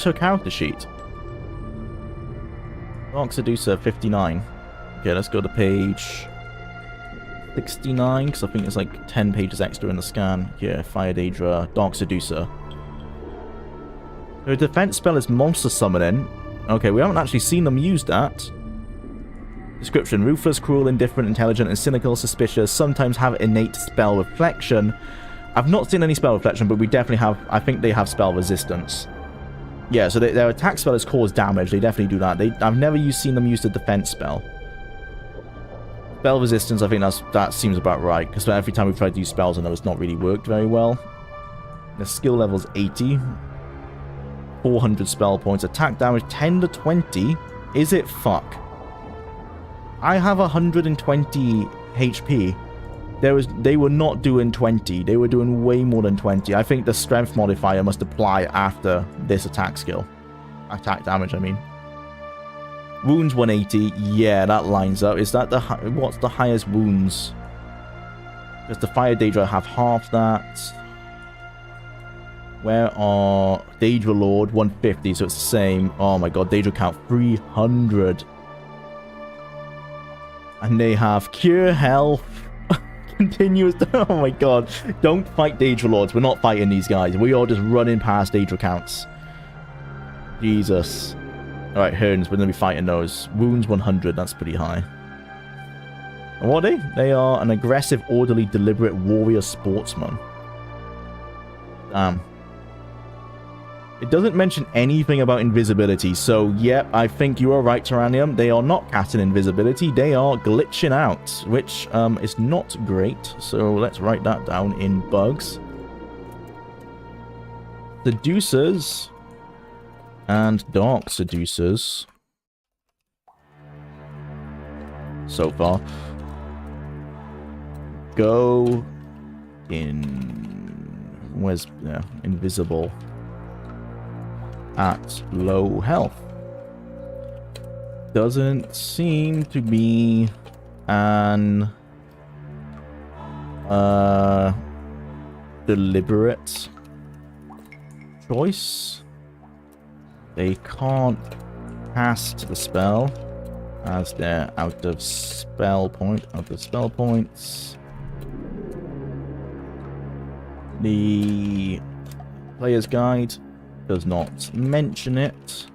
her character sheet? Dark Seducer 59. Okay, let's go to page 69, because I think it's like 10 pages extra in the scan. Yeah, Fire Daedra, Dark Seducer. Her defense spell is Monster Summoning. Okay, we haven't actually seen them use that. Description: ruthless, cruel, indifferent, intelligent, and cynical, suspicious, sometimes have innate spell reflection. I've not seen any spell reflection, but we definitely have, I think they have spell resistance. Yeah, so their attack spell is cause damage, they definitely do that. I've never seen them use the defense spell. Spell resistance, I think that seems about right, because every time we've tried to use spells, I know it's not really worked very well. The skill level's 80. 400 spell points. Attack damage 10 to 20. Is it fuck? I have 120 HP. They were not doing 20. They were doing way more than 20. I think the strength modifier must apply after this attack skill. Attack damage, I mean. Wounds 180. Yeah, that lines up. Is that what's the highest wounds? Because the Fire Daedra have half that. Where are Daedra Lord 150? So it's the same. Oh my god, Daedra count 300. And they have cure health. Continuous. Oh my god. Don't fight Daedra Lords. We're not fighting these guys. We are just running past Daedra counts. Jesus. Alright, Herns. We're going to be fighting those. Wounds 100. That's pretty high. And what are they? They are an aggressive, orderly, deliberate warrior sportsman. Damn. It doesn't mention anything about invisibility, so yeah, I think you are right, Tyrannium. They are not casting invisibility, they are glitching out, which is not great, so let's write that down in bugs. Seducers and Dark Seducers so far go Where's invisible at low health? Doesn't seem to be an deliberate choice. They can't cast the spell as they're out of spell points. The player's guide does not mention it.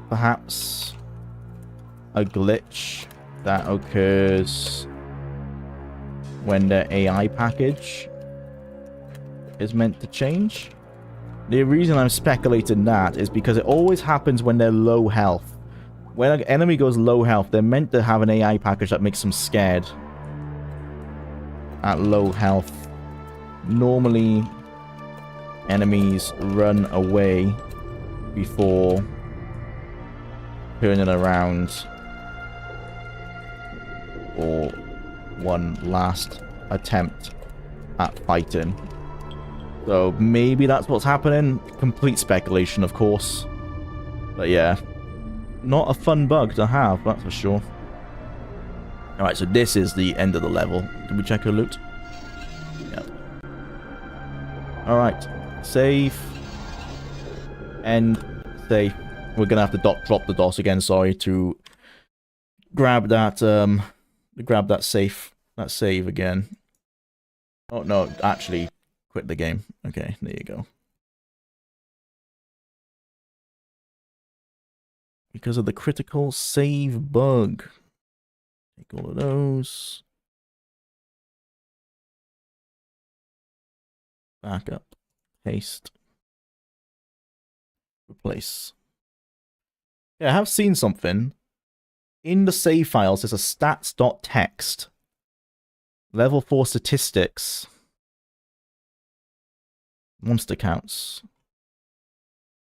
Perhaps a glitch that occurs when the AI package is meant to change. The reason I'm speculating that is because it always happens when they're low health. When an enemy goes low health, they're meant to have an AI package that makes them scared at low health. Normally, enemies run away before turning around for one last attempt at fighting. So maybe that's what's happening. Complete speculation, of course. But yeah, not a fun bug to have, that's for sure. Alright, so this is the end of the level. Did we check our loot? Yep. Alright, save. End. Save. We're gonna have to drop the DOS again, sorry, to grab that save again. Oh no, actually quit the game. Okay, there you go. Because of the critical save bug. Take all of those. Back up. Paste. Replace. Yeah, I have seen something. In the save files, there's a stats.txt. Level 4 statistics. Monster counts.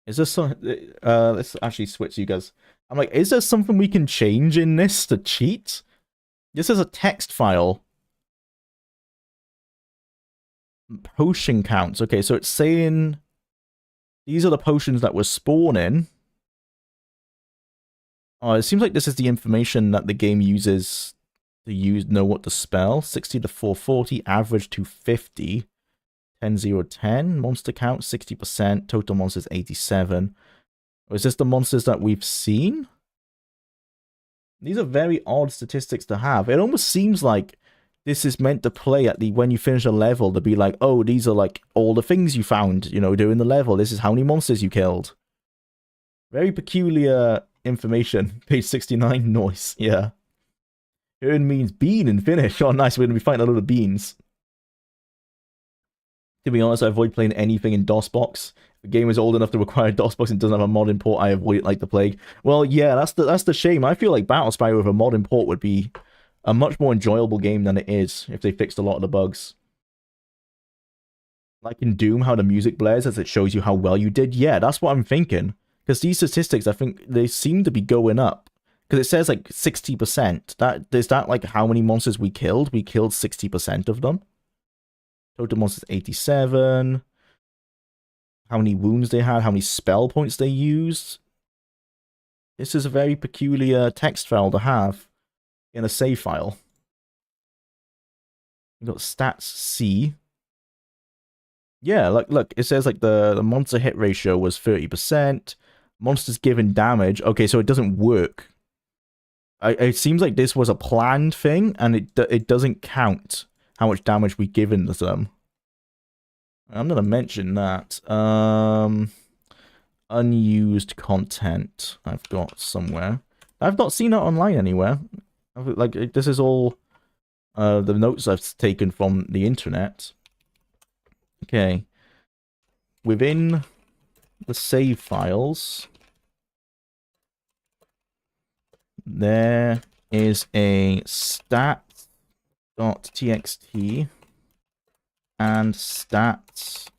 Is there some... let's actually switch you guys. I'm like, is there something we can change in this to cheat? This is a text file. Potion counts. Okay, so it's saying... These are the potions that were spawning. Oh, it seems like this is the information that the game uses to know what to spell. 60 to 440, average to 50. 10, 0, 10. Monster count, 60%. Total monsters, 87. Or is this the monsters that we've seen? These are very odd statistics to have. It almost seems like this is meant to play at the, when you finish a level, to be like, oh, these are like all the things you found, you know, during the level. This is how many monsters you killed. Very peculiar information. Page 69, noise. Yeah. Earn means bean and finish. Oh, nice. We're going to be fighting a lot of beans. To be honest, I avoid playing anything in DOSBox. If the game is old enough to require DOSBox and doesn't have a mod import, I avoid it like the plague. Well, yeah, that's the shame. I feel like Battlespire with a mod import would be a much more enjoyable game than it is if they fixed a lot of the bugs. Like in Doom, how the music blares as it shows you how well you did. Yeah, that's what I'm thinking. Because these statistics, I think, they seem to be going up. Because it says like 60%. Is that like how many monsters we killed? We killed 60% of them. Total monsters 87. How many wounds they had, how many spell points they used. This is a very peculiar text file to have in a save file. We've got stats C. Yeah, look, it says like the monster hit ratio was 30%. Monsters given damage. Okay, so it doesn't work. It seems like this was a planned thing, and it doesn't count how much damage we've given them. I'm going to mention that. Unused content I've got somewhere. I've not seen it online anywhere. Like, this is all the notes I've taken from the internet. Okay. Within the save files, there is a stats.txt and stats.c.txt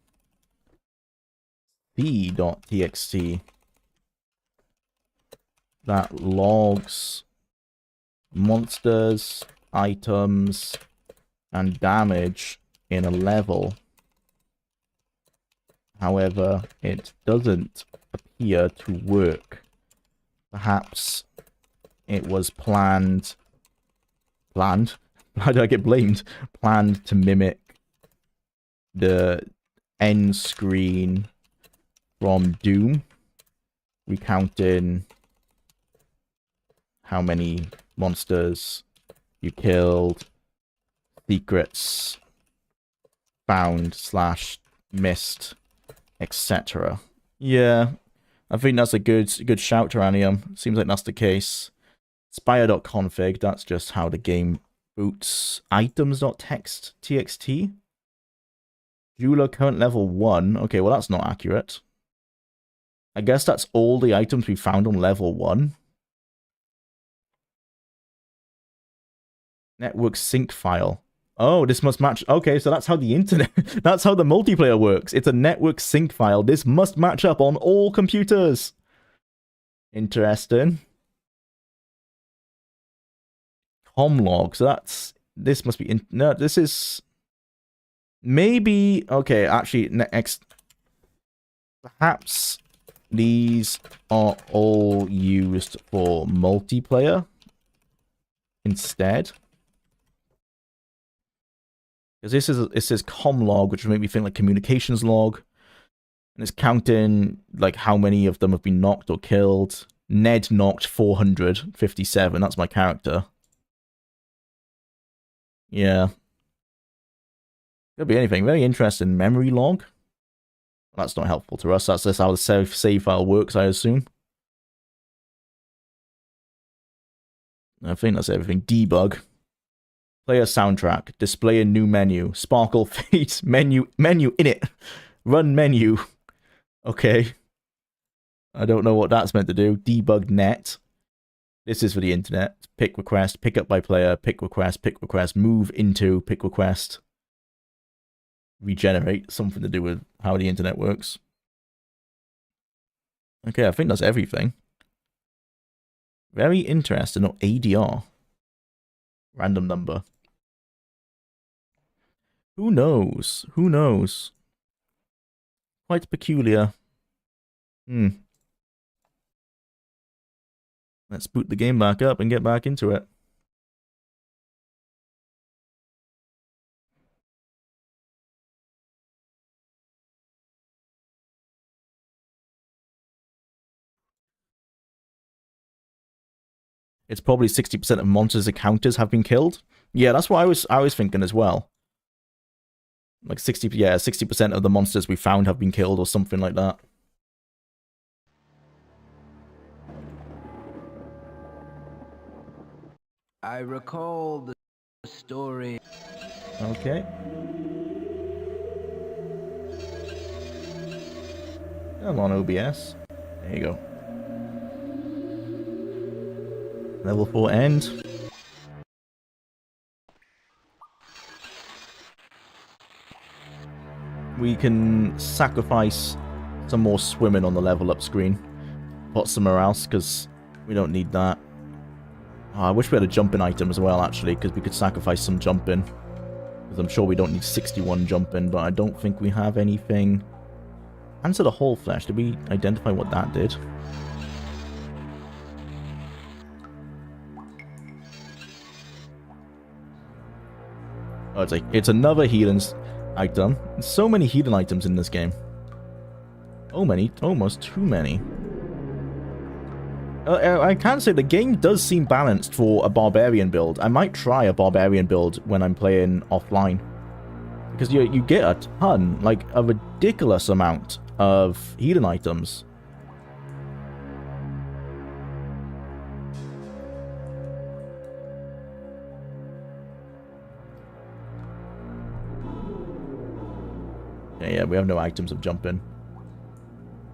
that logs monsters items and damage in a level. However, it doesn't appear to work. Perhaps it was planned. Planned? How did I get blamed? Planned to mimic the end screen from Doom, recounting how many monsters you killed, secrets found / missed, etc. Yeah, I think that's a good shout, Terranium. Seems like that's the case. Spire.config, that's just how the game boots. Items.txt. Jwlar current level 1. Okay, well that's not accurate. I guess that's all the items we found on level 1. Network sync file. Oh, this must match. Okay, so that's how the internet, that's how the multiplayer works. It's a network sync file. This must match up on all computers. Interesting. Comlog. So that's, this must be, no, this is, maybe, okay, actually, next, perhaps these are all used for multiplayer instead. Because it says comlog, which would make me think like communications log. And it's counting like how many of them have been knocked or killed. Ned knocked 457. That's my character. Yeah. Could be anything. Very interesting. Memory log. That's not helpful to us. That's just how the save file works, I assume. I think that's everything. Debug. Player soundtrack. Display a new menu. Sparkle face. Menu in it. Run menu. Okay. I don't know what that's meant to do. Debug net. This is for the internet. Pick request. Pick up by player. Pick request. Pick request. Move into. Pick request. Regenerate. Something to do with how the internet works. Okay, I think that's everything. Very interesting. Not ADR. Random number. Who knows? Who knows? Quite peculiar. Let's boot the game back up and get back into it. It's probably 60% of monsters' encounters have been killed. Yeah, that's what I was thinking as well. Like 60% of the monsters we found have been killed or something like that. I recall the story. Okay. Come on, OBS. There you go. Level 4 end. We can sacrifice some more swimming on the level up screen. Put somewhere else, because we don't need that. Oh, I wish we had a jumping item as well, actually, because we could sacrifice some jumping. Because I'm sure we don't need 61 jumping, but I don't think we have anything. Answer the whole flesh. Did we identify what that did? Oh, it's another healing item. There's so many healing items in this game. Oh, many. Almost too many. I can say the game does seem balanced for a barbarian build. I might try a barbarian build when I'm playing offline. Because you get a ton, like a ridiculous amount of healing items. Yeah, we have no items of jumping.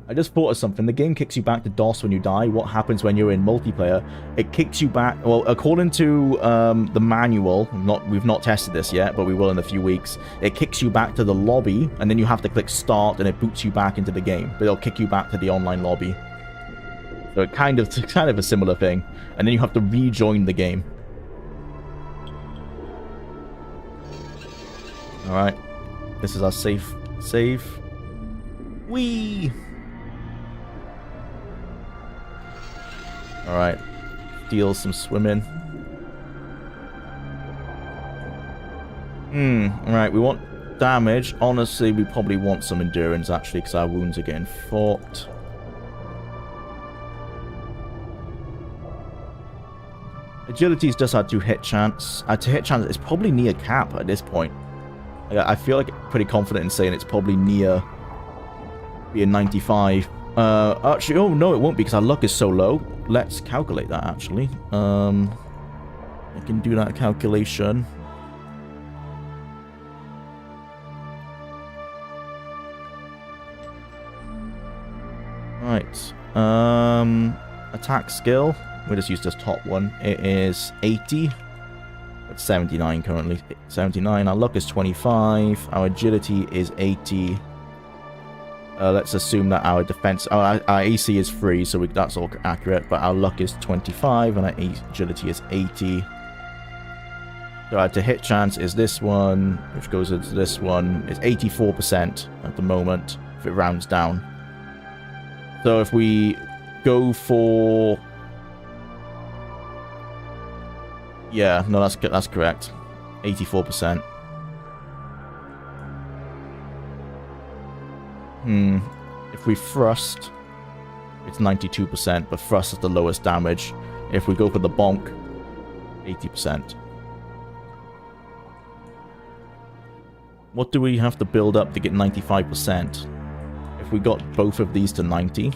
I just thought of something. The game kicks you back to DOS when you die. What happens when you're in multiplayer? It kicks you back... Well, according to the manual, we've not tested this yet, but we will in a few weeks. It kicks you back to the lobby, and then you have to click start, and it boots you back into the game. But it'll kick you back to the online lobby. So it's kind of a similar thing. And then you have to rejoin the game. Alright. This is our safe save. Whee! Alright. Deal some swimming. Alright, we want damage. Honestly, we probably want some endurance, actually, because our wounds are getting fought. Agility's just our 2-hit chance. Our 2-hit chance is probably near cap at this point. Like, I feel like pretty confident in saying it's probably near being 95. Actually, oh no, it won't be because our luck is so low. Let's calculate that, actually. I can do that calculation. Right. Attack skill. We just used this top one. It is 80. It's 79 currently. 79. Our luck is 25. Our agility is 80. Let's assume that our defense... our AC is 3, so that's all accurate. But our luck is 25, and our agility is 80. So our to-hit chance is this one, which goes into this one. It's 84% at the moment, if it rounds down. So if we go for... yeah, no, that's correct. 84%. If we thrust, it's 92%, but thrust is the lowest damage. If we go for the bonk, 80%. What do we have to build up to get 95%? If we got both of these to 90...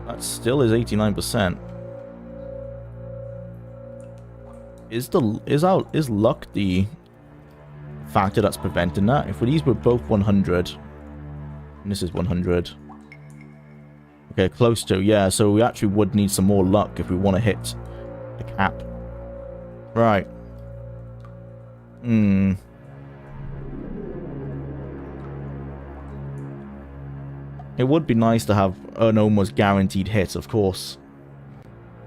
that still is 89%. Is luck the factor that's preventing that? If these were both 100, and this is 100, okay, close to, yeah. So we actually would need some more luck if we want to hit the cap. Right. It would be nice to have an almost guaranteed hit, of course.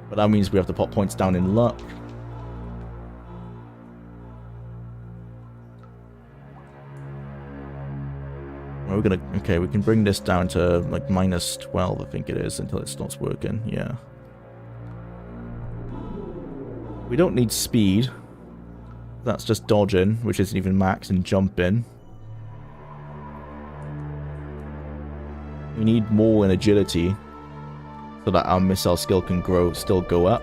But that means we have to put points down in luck. We're gonna... okay, we can bring this down to like minus 12, I think it is, until it starts working. Yeah. We don't need speed. That's just dodging, which isn't even max, and jumping. We need more in agility so that our missile skill can still go up.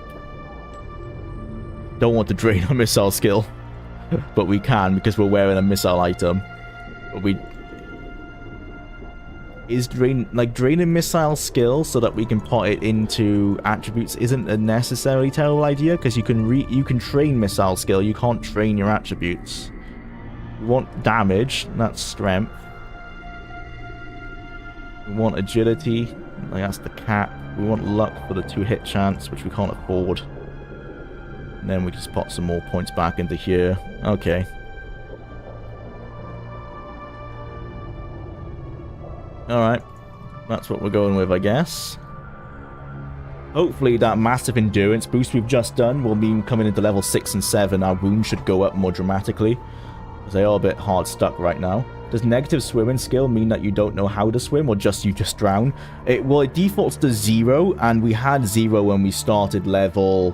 Don't want to drain our missile skill, but we can because we're wearing a missile item. But we... is draining missile skill so that we can put it into attributes isn't a necessarily terrible idea, because you can train missile skill, you can't train your attributes. We want damage, that's strength. We want agility, like that's the cap. We want luck for the 2-hit chance, which we can't afford. And then we just put some more points back into here. Okay. Alright. That's what we're going with, I guess. Hopefully that massive endurance boost we've just done will mean coming into level 6 and 7, our wounds should go up more dramatically, because they are a bit hard stuck right now. Does negative swimming skill mean that you don't know how to swim, or just you just drown? Well, it defaults to 0, and we had 0 when we started level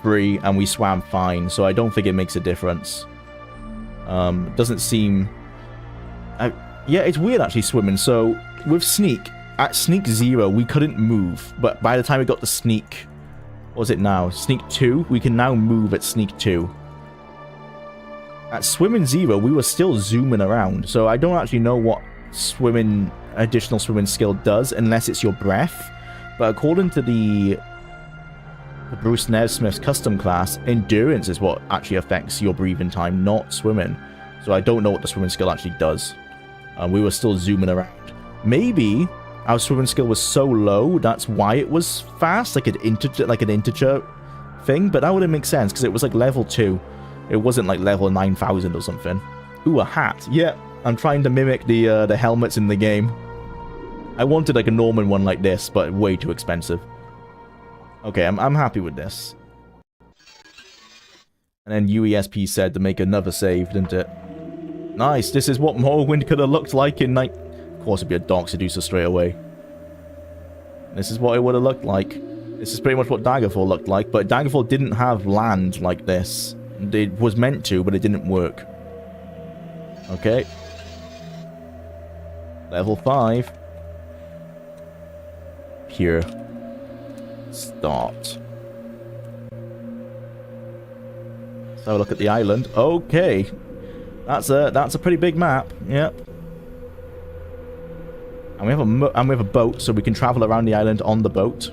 3, and we swam fine, so I don't think it makes a difference. Doesn't seem... yeah, it's weird actually swimming. So with sneak, at sneak 0, we couldn't move, but by the time we got to sneak... what was it now? Sneak 2, we can now move at sneak 2. At swimming 0, we were still zooming around, so I don't actually know what additional swimming skill does, unless it's your breath. But according to the Bruce Nesmith's custom class, endurance is what actually affects your breathing time, not swimming. So I don't know what the swimming skill actually does. We were still zooming around. Maybe our swimming skill was so low, that's why it was fast, like an integer thing, but that wouldn't make sense, because it was like level 2. It wasn't like level 9,000 or something. Ooh, a hat. Yeah, I'm trying to mimic the helmets in the game. I wanted like a Norman one like this, but way too expensive. Okay, I'm happy with this. And then UESP said to make another save, didn't it? Nice, this is what Morrowind could have looked like in night. Of course it'd be a Dark Seducer straight away. This is what it would have looked like. This is pretty much what Daggerfall looked like, but Daggerfall didn't have land like this. It was meant to, but it didn't work. Okay. Level 5. Here. Start. Let's have a look at the island. Okay. That's a pretty big map. Yep. And we have a boat, so we can travel around the island on the boat.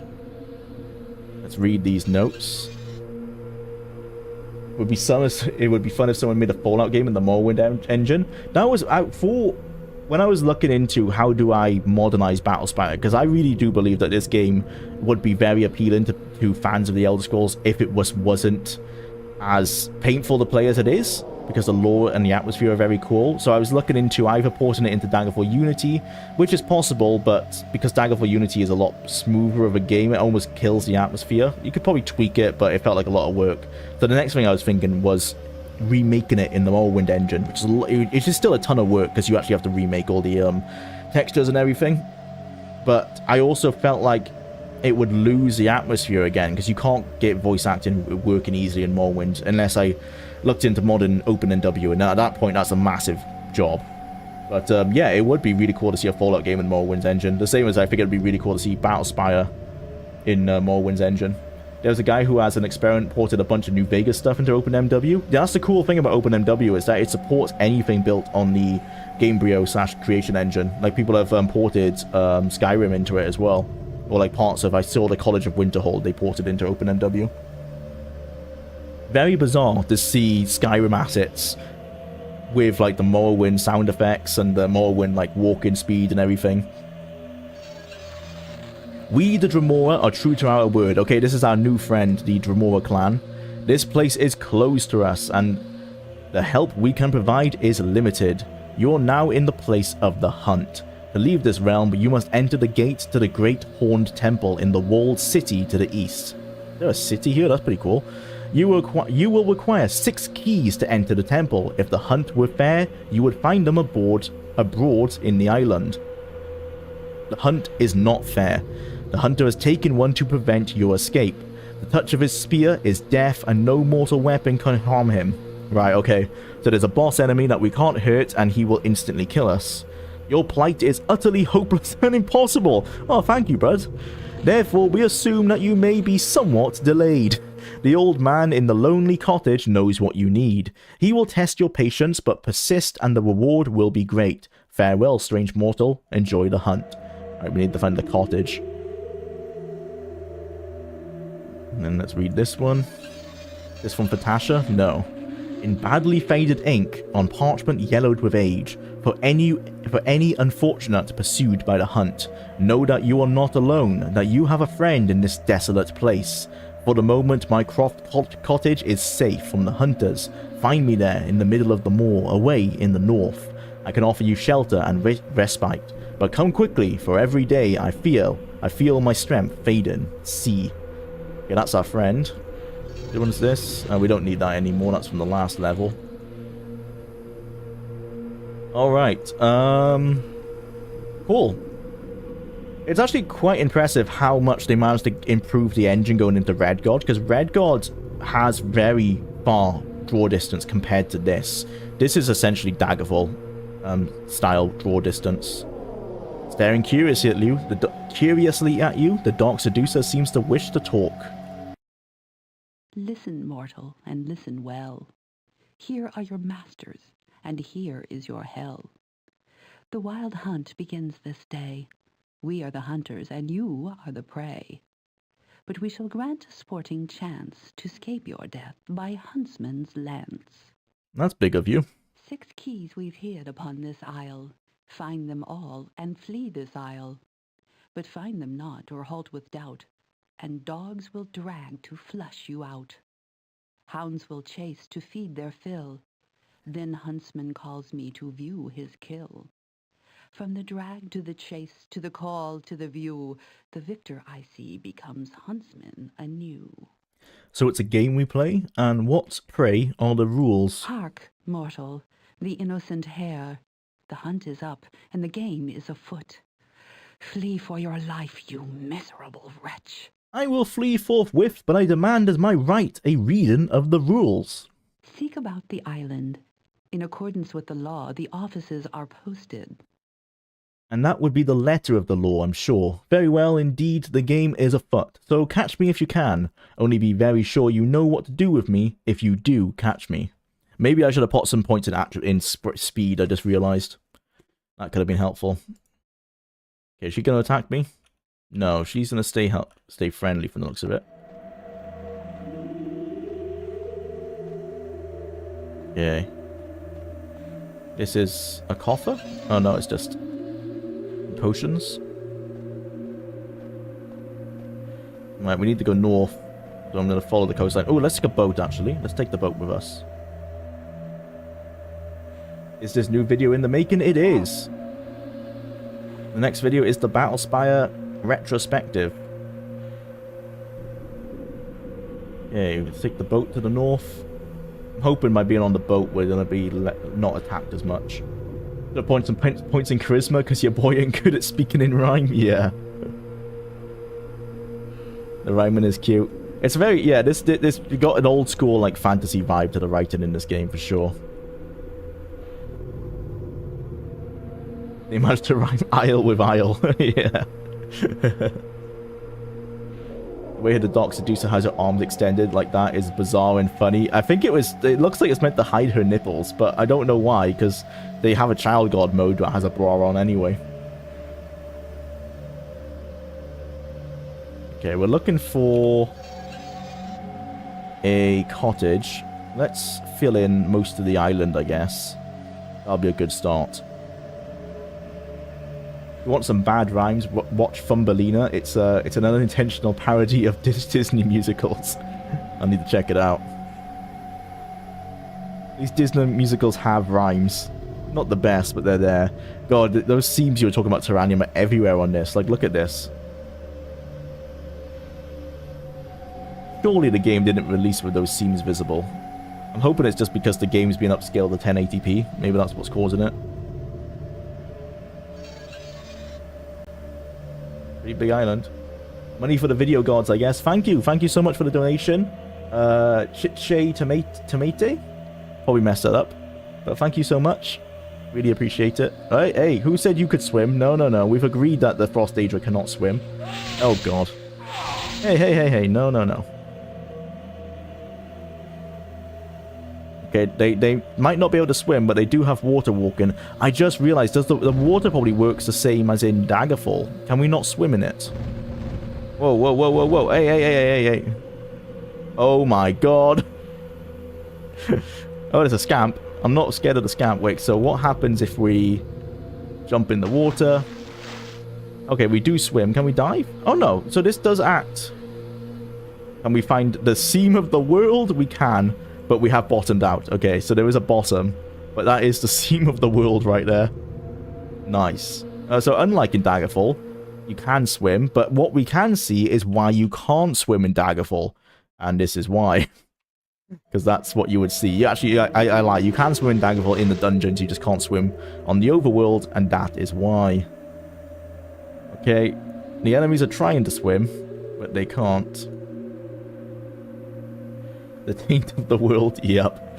Let's read these notes. It would be fun if someone made a Fallout game in the Morrowind engine. That was out for when I was looking into how do I modernize Battlespire, because I really do believe that this game would be very appealing to fans of the Elder Scrolls if it wasn't as painful to play as it is, because the lore and the atmosphere are very cool. So I was looking into either porting it into Daggerfall Unity, which is possible, but because Daggerfall Unity is a lot smoother of a game, it almost kills the atmosphere. You could probably tweak it, but it felt like a lot of work. So the next thing I was thinking was remaking it in the Morrowind engine, which is still a ton of work, because you actually have to remake all the textures and everything. But I also felt like it would lose the atmosphere again, because you can't get voice acting working easily in Morrowind unless I looked into modern OpenMW, and at that point that's a massive job. But yeah, it would be really cool to see a Fallout game in Morrowind's engine, the same as I figured it'd be really cool to see Battlespire in Morrowind's engine. There's a guy who has an experiment ported a bunch of New Vegas stuff into OpenMW. That's the cool thing about OpenMW, is that it supports anything built on the Gamebryo/Creation engine. Like, people have ported Skyrim into it as well. Or like parts of, I saw the College of Winterhold, they ported into OpenMW. Very bizarre to see Skyrim assets with like the Morrowind sound effects and the Morrowind like walking speed and everything. We, the Dremora, are true to our word. Okay, this is our new friend, the Dremora clan. This place is closed to us, and the help we can provide is limited. You're now in the place of the hunt. To leave this realm, you must enter the gate to the Great Horned Temple in the walled city to the east. Is there a city here? That's pretty cool. You will require 6 keys to enter the temple. If the hunt were fair, you would find them abroad in the island. The hunt is not fair. The hunter has taken one to prevent your escape. The touch of his spear is death, and no mortal weapon can harm him. Right, okay. So there's a boss enemy that we can't hurt, and he will instantly kill us. Your plight is utterly hopeless and impossible. Oh, thank you, bud. Therefore, we assume that you may be somewhat delayed. The old man in the lonely cottage knows what you need. He will test your patience, but persist, and the reward will be great. Farewell, strange mortal. Enjoy the hunt. Alright, we need to find the cottage. And then let's read this one. This one for Tasha? No. In badly faded ink, on parchment yellowed with age, for any unfortunate pursued by the hunt, know that you are not alone, that you have a friend in this desolate place. For the moment, my cottage is safe from the hunters. Find me there, in the middle of the moor, away in the north. I can offer you shelter and respite, but come quickly, for every day I feel my strength fading. See. Okay, that's our friend. Which one's this? We don't need that anymore, that's from the last level. Alright, cool. It's actually quite impressive how much they managed to improve the engine going into Red God, because Red God has very far draw distance compared to this. This is essentially Daggerfall style draw distance. Staring curiously at you, the Dark Seducer seems to wish to talk. Listen, mortal, and listen well. Here are your masters, and here is your hell. The wild hunt begins this day. We are the hunters, and you are the prey. But we shall grant a sporting chance to escape your death by huntsman's lance. That's big of you. 6 keys we've hid upon this isle. Find them all, and flee this isle. But find them not, or halt with doubt, and dogs will drag to flush you out. Hounds will chase to feed their fill. Then huntsman calls me to view his kill. From the drag to the chase, to the call, to the view, the victor I see becomes huntsman anew. So it's a game we play, and what, pray, are the rules? Hark, mortal, the innocent hare. The hunt is up, and the game is afoot. Flee for your life, you miserable wretch. I will flee forthwith, but I demand as my right a reading of the rules. Seek about the island. In accordance with the law, the offices are posted. And that would be the letter of the law, I'm sure. Very well, indeed, the game is afoot. So catch me if you can. Only be very sure you know what to do with me if you do catch me. Maybe I should have put some points in speed, I just realised. That could have been helpful. Okay, is she going to attack me? No, she's going to stay friendly from the looks of it. Okay. This is a coffer? Oh no, it's just potions. Right, we need to go north. So I'm going to follow the coastline. Oh, let's take a boat, actually. Let's take the boat with us. Is this new video in the making? It is. The next video is the Battlespire retrospective. Okay, let's take the boat to the north. I'm hoping by being on the boat we're going to be not attacked as much. Gonna point some points in charisma because your boy ain't good at speaking in rhyme. Yeah. The rhyming is cute. It's very, yeah, this you got an old school like fantasy vibe to the writing in this game for sure. They managed to rhyme aisle with aisle. Yeah. The way the Dark Seducer has her arms extended like that is bizarre and funny. I think it looks like it's meant to hide her nipples, but I don't know why, because they have a child god mode that has a bra on anyway. Okay, we're looking for a cottage. Let's fill in most of the island, I guess. That'll be a good start. If you want some bad rhymes, watch Thumbelina. It's an unintentional parody of Disney musicals. I need to check it out. These Disney musicals have rhymes. Not the best, but they're there. God, those seams you were talking about, Terranium, are everywhere on this. Like, look at this. Surely the game didn't release with those seams visible. I'm hoping it's just because the game's been upscaled to 1080p. Maybe that's what's causing it. Pretty big island. Money for the video gods, I guess. Thank you. Thank you so much for the donation. Chitche Tomate? Probably messed that up. But thank you so much. Really appreciate it. Alright, hey, who said you could swim? No, no, no. We've agreed that the Frost Daedra cannot swim. Oh, God. Hey, hey, hey, hey. No, no, no. Okay, they might not be able to swim, but they do have water walking. I just realized, the water probably works the same as in Daggerfall. Can we not swim in it? Whoa, whoa, whoa, whoa, whoa. Hey, hey, hey, hey, hey, hey. Oh my god. Oh, there's a scamp. I'm not scared of the scamp. Wait, so what happens if we jump in the water? Okay, we do swim. Can we dive? Oh no, so this does act. Can we find the seam of the world? We can. But we have bottomed out. Okay, so there is a bottom. But that is the seam of the world right there. Nice. So unlike in Daggerfall, you can swim. But what we can see is why you can't swim in Daggerfall. And this is why. Because that's what you would see. You actually, I lie. You can swim in Daggerfall in the dungeons. You just can't swim on the overworld. And that is why. Okay. The enemies are trying to swim. But they can't. The taint of the world, yep.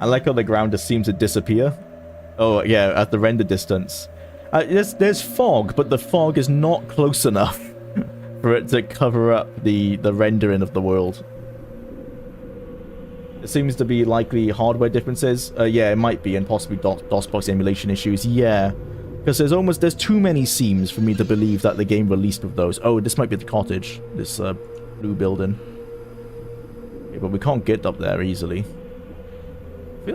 I like how the ground just seems to disappear. Oh, yeah, at the render distance. There's fog, but the fog is not close enough for it to cover up the rendering of the world. It seems to be likely hardware differences. Yeah, it might be, and possibly DOSBox emulation issues. Yeah, because there's too many seams for me to believe that the game released with those. Oh, this might be the cottage. This blue building. Okay, but we can't get up there easily.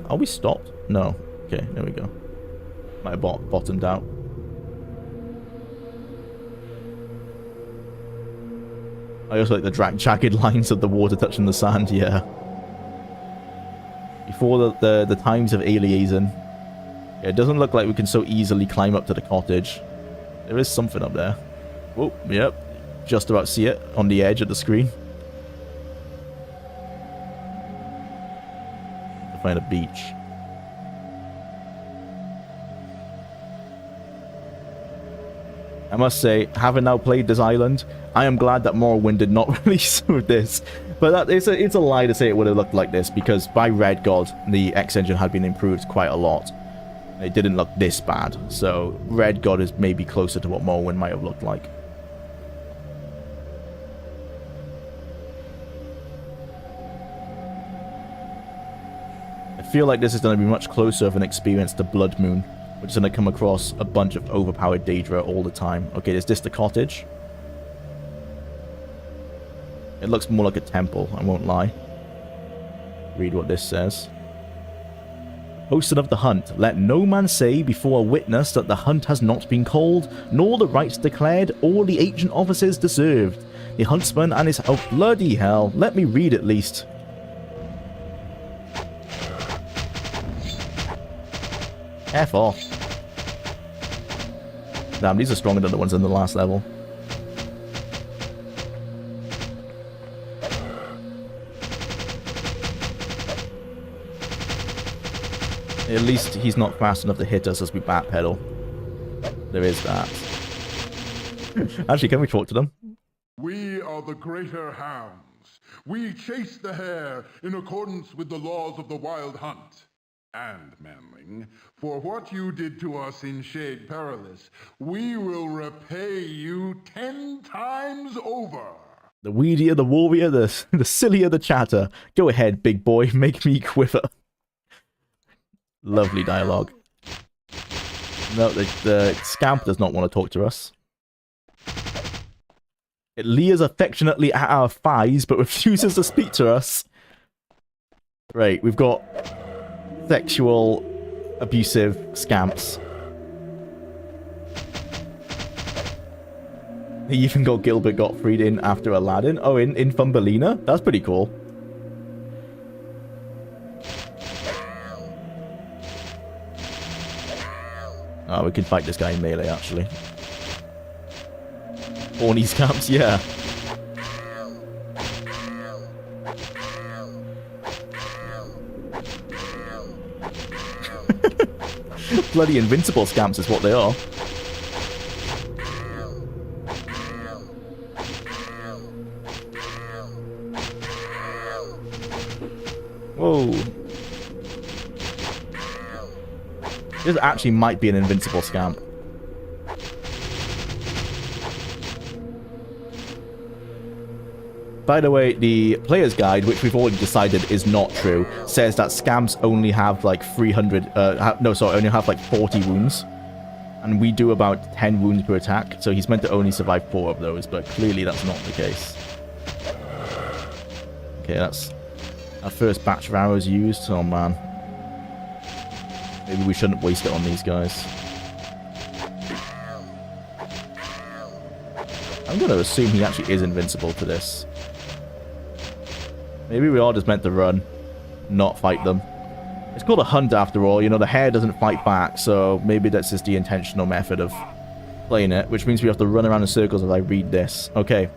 Are we stopped? No. Okay, there we go. Might have bottomed out. I also like the jagged lines of the water touching the sand, yeah. Before the times of aliasing. Yeah, it doesn't look like we can so easily climb up to the cottage. There is something up there. Oh, yep. just about see it on the edge of the screen. To find a beach. I must say, having now played this island, I am glad that Morrowind did not release with this. But it's a lie to say it would have looked like this, because by Red God, the X engine had been improved quite a lot. It didn't look this bad, so Red God is maybe closer to what Morrowind might have looked like. I feel like this is going to be much closer of an experience to Blood Moon, which is going to come across a bunch of overpowered Daedra all the time. Okay, is this the cottage? It looks more like a temple, I won't lie. Read what this says. Hosted of the hunt, let no man say before a witness that the hunt has not been called, nor the rights declared, or the ancient offices deserved. The huntsman and his... Oh, bloody hell. Let me read at least. F off. Damn, these are stronger than the ones in the last level. At least he's not fast enough to hit us as we backpedal. There is that. Actually, can we talk to them? We are the greater hounds. We chase the hare in accordance with the laws of the wild hunt. And, Manling, for what you did to us in Shade Perilous, we will repay you 10 times over. The weedier the warrior, the sillier the chatter. Go ahead, big boy, make me quiver. Lovely dialogue. No, the scamp does not want to talk to us. It leers affectionately at our thighs, but refuses to speak to us. Right, we've got sexual, abusive scamps. He even got Gilbert Gottfried in after Aladdin. Oh, in Thumbelina? That's pretty cool. Oh, we can fight this guy in melee, actually. Horny scamps, yeah. Bloody invincible scamps is what they are. Whoa. This actually might be an invincible scamp. By the way, the player's guide, which we've already decided is not true, says that scamps only have like 300, only have like 40 wounds. And we do about 10 wounds per attack, so he's meant to only survive 4 of those, but clearly that's not the case. Okay, that's our first batch of arrows used. Oh man. Maybe we shouldn't waste it on these guys. I'm going to assume he actually is invincible to this. Maybe we are just meant to run, not fight them. It's called a hunt after all, you know, the hare doesn't fight back, so maybe that's just the intentional method of playing it, which means we have to run around in circles as I read this. Okay.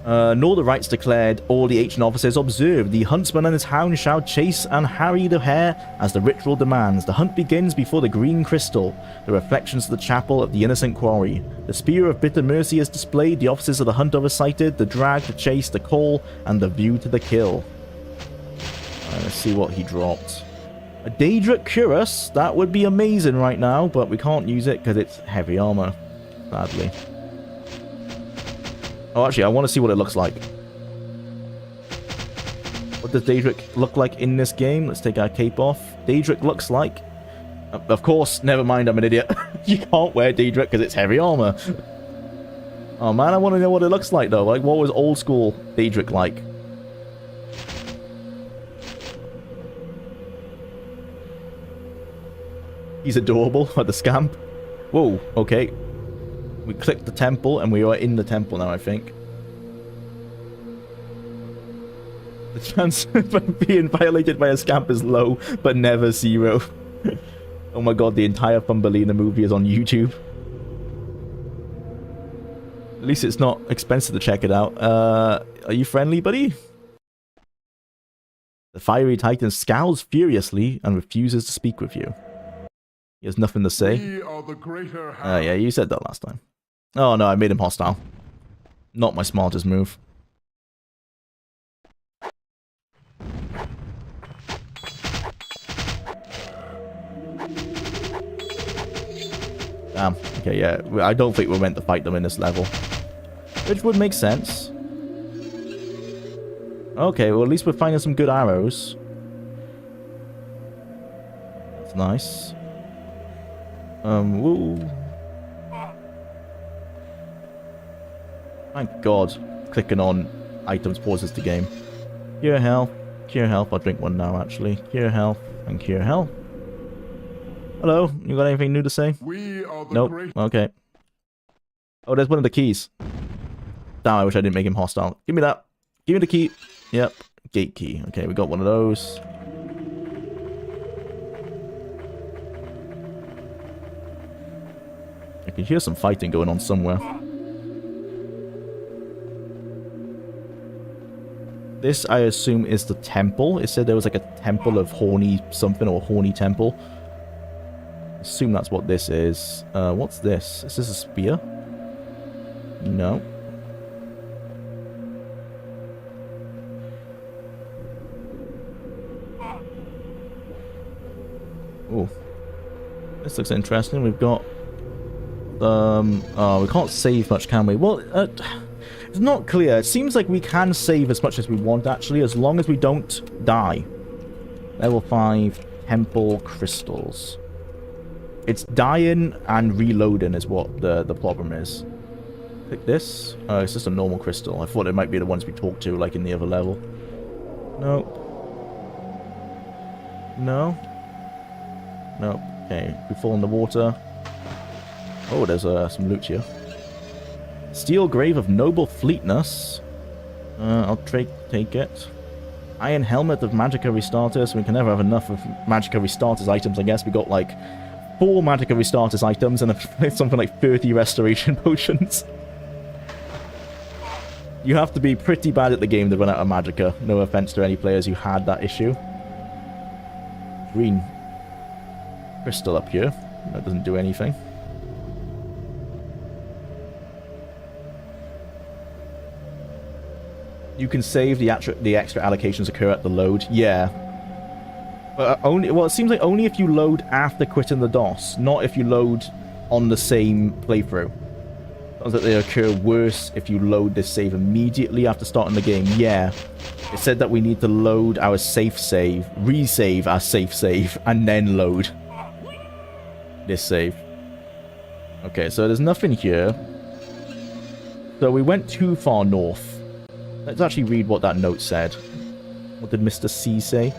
Nor the rights declared, all the ancient officers observed. The huntsman and his hound shall chase and harry the hare as the ritual demands. The hunt begins before the green crystal, the reflections of the chapel of the innocent quarry. The spear of bitter mercy is displayed, the officers of the hunt are recited, the drag, the chase, the call, and the view to the kill. Let's see what he dropped. A Daedric Cuirass, that would be amazing right now, but we can't use it because it's heavy armor, sadly. Oh, actually, I want to see what it looks like. What does Daedric look like in this game? Let's take our cape off. Daedric looks like... of course, never mind, I'm an idiot. You can't wear Daedric because it's heavy armor. Oh man, I want to know what it looks like though. Like, what was old school Daedric like? He's adorable, like the scamp. Whoa, okay. We clicked the temple, and we are in the temple now, I think. The chance of being violated by a scamp is low, but never zero. Oh my god, the entire Thumbelina movie is on YouTube. At least it's not expensive to check it out. Are you friendly, buddy? The fiery titan scowls furiously and refuses to speak with you. He has nothing to say. We are the greater Yeah, you said that last time. Oh no, I made him hostile. Not my smartest move. Damn. Okay, yeah. I don't think we're meant to fight them in this level. Which would make sense. Okay, well at least we're finding some good arrows. That's nice. Woo. Thank God. Clicking on items pauses the game. Cure health. Cure health. I'll drink one now, actually. Cure health and cure health. Hello, you got anything new to say? We are the Nope. Okay. Oh, there's one of the keys. Damn, I wish I didn't make him hostile. Give me that. Give me the key. Yep. Gate key. Okay, we got one of those. I can hear some fighting going on somewhere. This, I assume, is the temple. It said there was like a temple of horny something, or horny temple. Assume that's what this is. What's this? Is this a spear? No. Oh. This looks interesting. We've got... oh, we can't save much, can we? Well, it's not clear. It seems like we can save as much as we want, actually, as long as we don't die. Level 5, temple crystals. It's dying and reloading is what the problem is. Click this. It's just a normal crystal. I thought it might be the ones we talked to, like in the other level. No. No. No. Okay, we fall in the water. Oh, there's some loot here. Steel Grave of Noble Fleetness. I'll take it. Iron Helmet of Magicka Restarters. We can never have enough of Magicka Restarters items, I guess. We got like 4 Magicka Restarters items and something like 30 Restoration Potions. You have to be pretty bad at the game to run out of Magicka. No offense to any players who had that issue. Green crystal up here. That doesn't do anything. You can save the extra allocations occur at the load. Yeah. But only, well, it seems like only if you load after quitting the DOS, not if you load on the same playthrough. Sounds like they occur worse if you load this save immediately after starting the game. Yeah. It said that we need to load our safe save, resave our safe save, and then load this save. Okay, so there's nothing here. So we went too far north. Let's actually read what that note said. What did Mr. C say?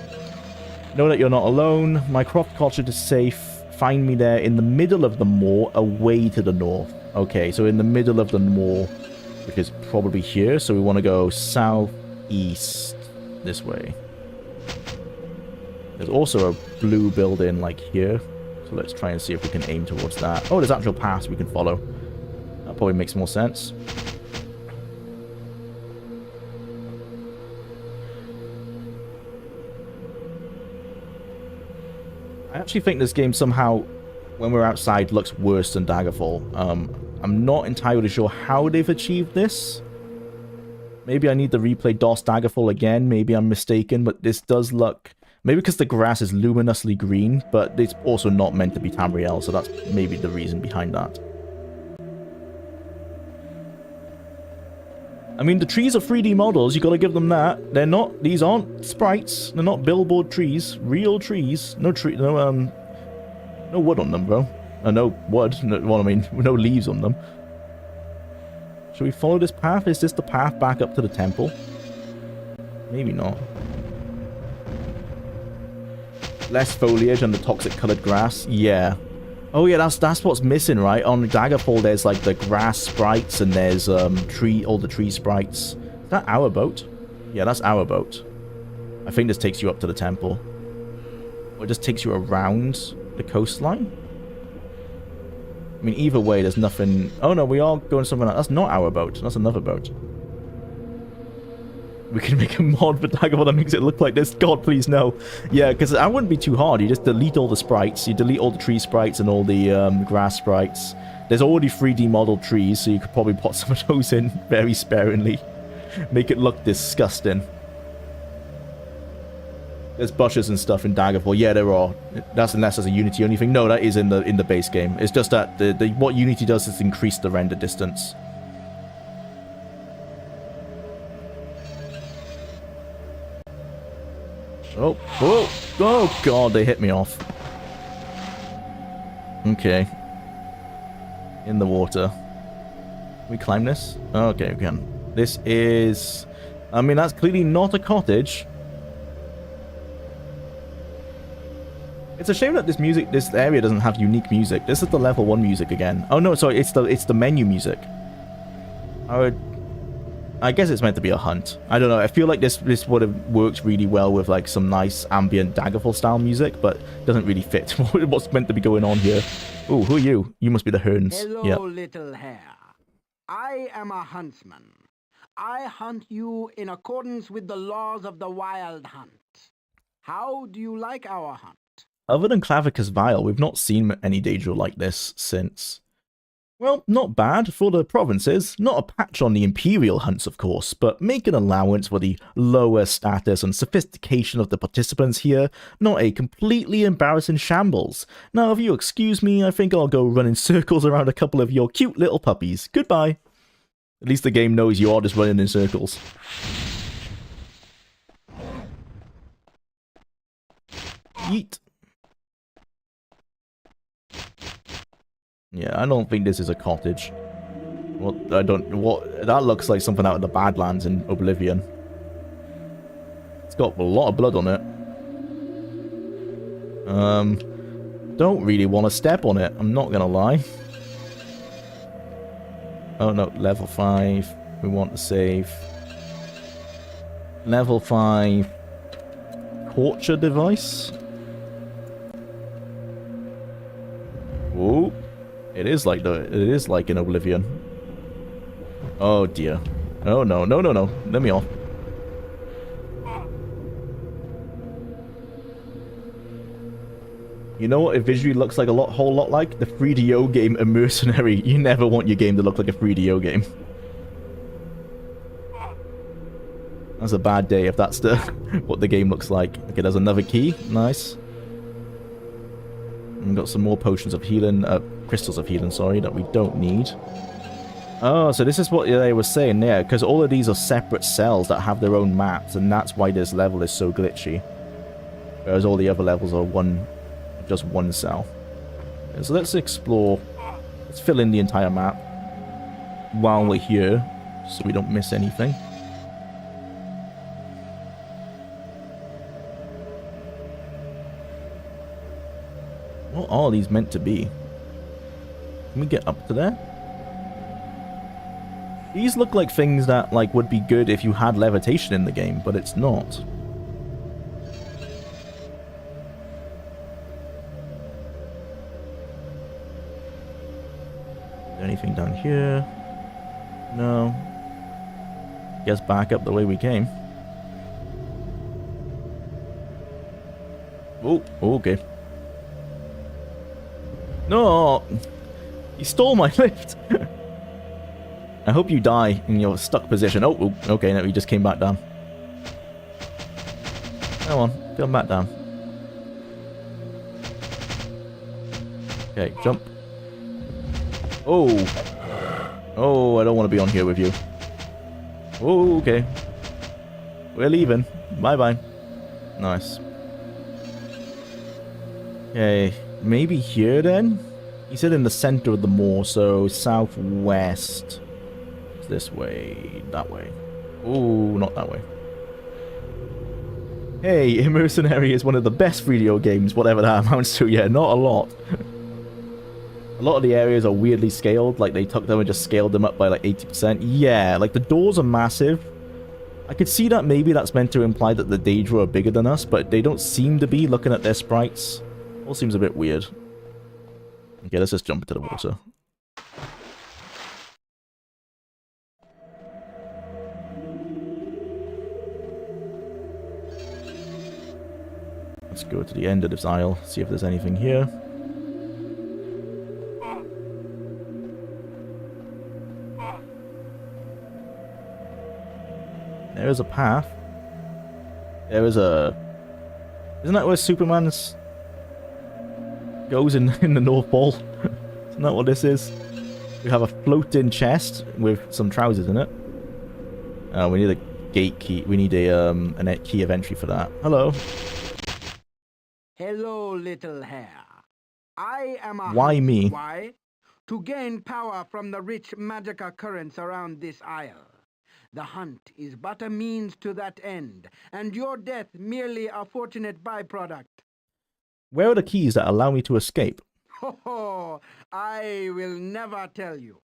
Know that you're not alone. My croft cottage is safe. Find me there in the middle of the moor, away to the north. Okay, so in the middle of the moor, which is probably here. So we want to go southeast this way. There's also a blue building like here. So let's try and see if we can aim towards that. Oh, there's actual paths we can follow. That probably makes more sense. I actually think this game somehow, when we're outside, looks worse than Daggerfall. I'm not entirely sure how they've achieved this. Maybe I need to replay DOS Daggerfall again. Maybe I'm mistaken, but this does look... Maybe because the grass is luminously green, but it's also not meant to be Tamriel, so that's maybe the reason behind that. I mean, the trees are 3D models, you gotta give them that. They're not... These aren't sprites. They're not billboard trees. Real trees. No wood on them, bro. No wood. Well, I mean, no leaves on them. Should we follow this path? Is this the path back up to the temple? Maybe not. Less foliage and the toxic colored grass. Yeah. Oh yeah, that's what's missing, right? On Daggerfall, there's like the grass sprites and there's all the tree sprites. Is that our boat? Yeah, that's our boat. I think this takes you up to the temple. Or it just takes you around the coastline. I mean, either way, there's nothing... Oh no, we are going somewhere else. That's not our boat. That's another boat. We can make a mod for Daggerfall that makes it look like this. God, please, no. Yeah, because that wouldn't be too hard. You just delete all the sprites. You delete all the tree sprites and all the grass sprites. There's already 3D modeled trees, so you could probably put some of those in very sparingly. Make it look disgusting. There's bushes and stuff in Daggerfall. Yeah, there are. That's unless there's a Unity only thing. No, that is in the base game. It's just that what Unity does is increase the render distance. Oh, oh, oh god, they hit me off. Okay. In the water. Can we climb this? Okay, we can. This is... I mean, that's clearly not a cottage. It's a shame that this area doesn't have unique music. This is the level 1 music again. Oh no, sorry, it's the menu music. I guess it's meant to be a hunt. I don't know. I feel like this would have worked really well with like some nice ambient Daggerfall style music, but doesn't really fit what's meant to be going on here. Oh, who are you? You must be the Hearns. Hello, yep. little hare. I am a huntsman. I hunt you in accordance with the laws of the wild hunt. How do you like our hunt? Other than Clavicus Vial, we've not seen any Daedra like this since... Well, not bad for the provinces. Not a patch on the Imperial hunts, of course, but make an allowance for the lower status and sophistication of the participants here. Not a completely embarrassing shambles. Now, if you excuse me, I think I'll go run in circles around a couple of your cute little puppies. Goodbye. At least the game knows you are just running in circles. Yeet. Yeah, I don't think this is a cottage. Well, I don't... What? That looks like something out of the Badlands in Oblivion. It's got a lot of blood on it. Don't really want to step on it, I'm not gonna lie. Oh no, level 5. We want to save. Level 5... Torture device? Whoa. It is like in Oblivion. Oh dear. Oh no, no, no, no. Let me off. You know what it visually looks like whole lot like? The 3DO game A Mercenary. You never want your game to look like a 3DO game. That's a bad day if that's what the game looks like. Okay, there's another key. Nice. And got some more potions of healing, crystals of healing, sorry, that we don't need. Oh, so this is what they were saying there, because all of these are separate cells that have their own maps, and that's why this level is so glitchy. Whereas all the other levels are just one cell. Okay, so let's explore. Let's fill in the entire map while we're here, so we don't miss anything. What are these meant to be? Can we get up to there? These look like things that would be good if you had levitation in the game, but it's not. Anything down here? No. Guess back up the way we came. Oh, okay. No! You stole my lift! I hope you die in your stuck position. Oh, okay, no, you just came back down. Come on, come back down. Okay, jump. Oh! Oh, I don't want to be on here with you. Oh, okay. We're leaving. Bye-bye. Nice. Okay. Maybe here then? He said in the center of the moor, so southwest. It's this way, that way. Oh, not that way. Hey, Mercenary is one of the best 3DO games, whatever that amounts to. Yeah, not a lot. A lot of the areas are weirdly scaled, like they took them and just scaled them up by like 80%. Yeah, like the doors are massive. I could see that maybe that's meant to imply that the Daedra are bigger than us, but they don't seem to be looking at their sprites. All seems a bit weird. Okay, let's just jump into the water. Let's go to the end of this aisle, see if there's anything here. There is a path. There is a... Isn't that where Superman's goes in the North Pole? Isn't that what this is? We have a floating chest with some trousers in it. We need a gate key. We need a key of entry for that. Hello. Hello, little hare. I am a Why me? Why? To gain power from the rich magica currents around this isle. The hunt is but a means to that end, and your death merely a fortunate byproduct. Where are the keys that allow me to escape? Ho, I will never tell you.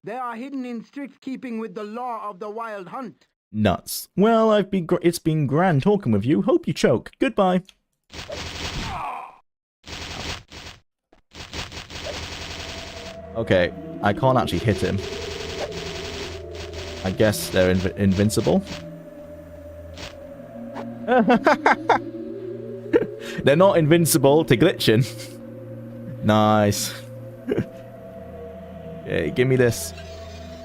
They are hidden in strict keeping with the law of the wild hunt. Nuts. Well, it's been grand talking with you. Hope you choke. Goodbye. Okay, I can't actually hit him. I guess they're invincible. They're not invincible to glitching. Nice. Okay, give me this.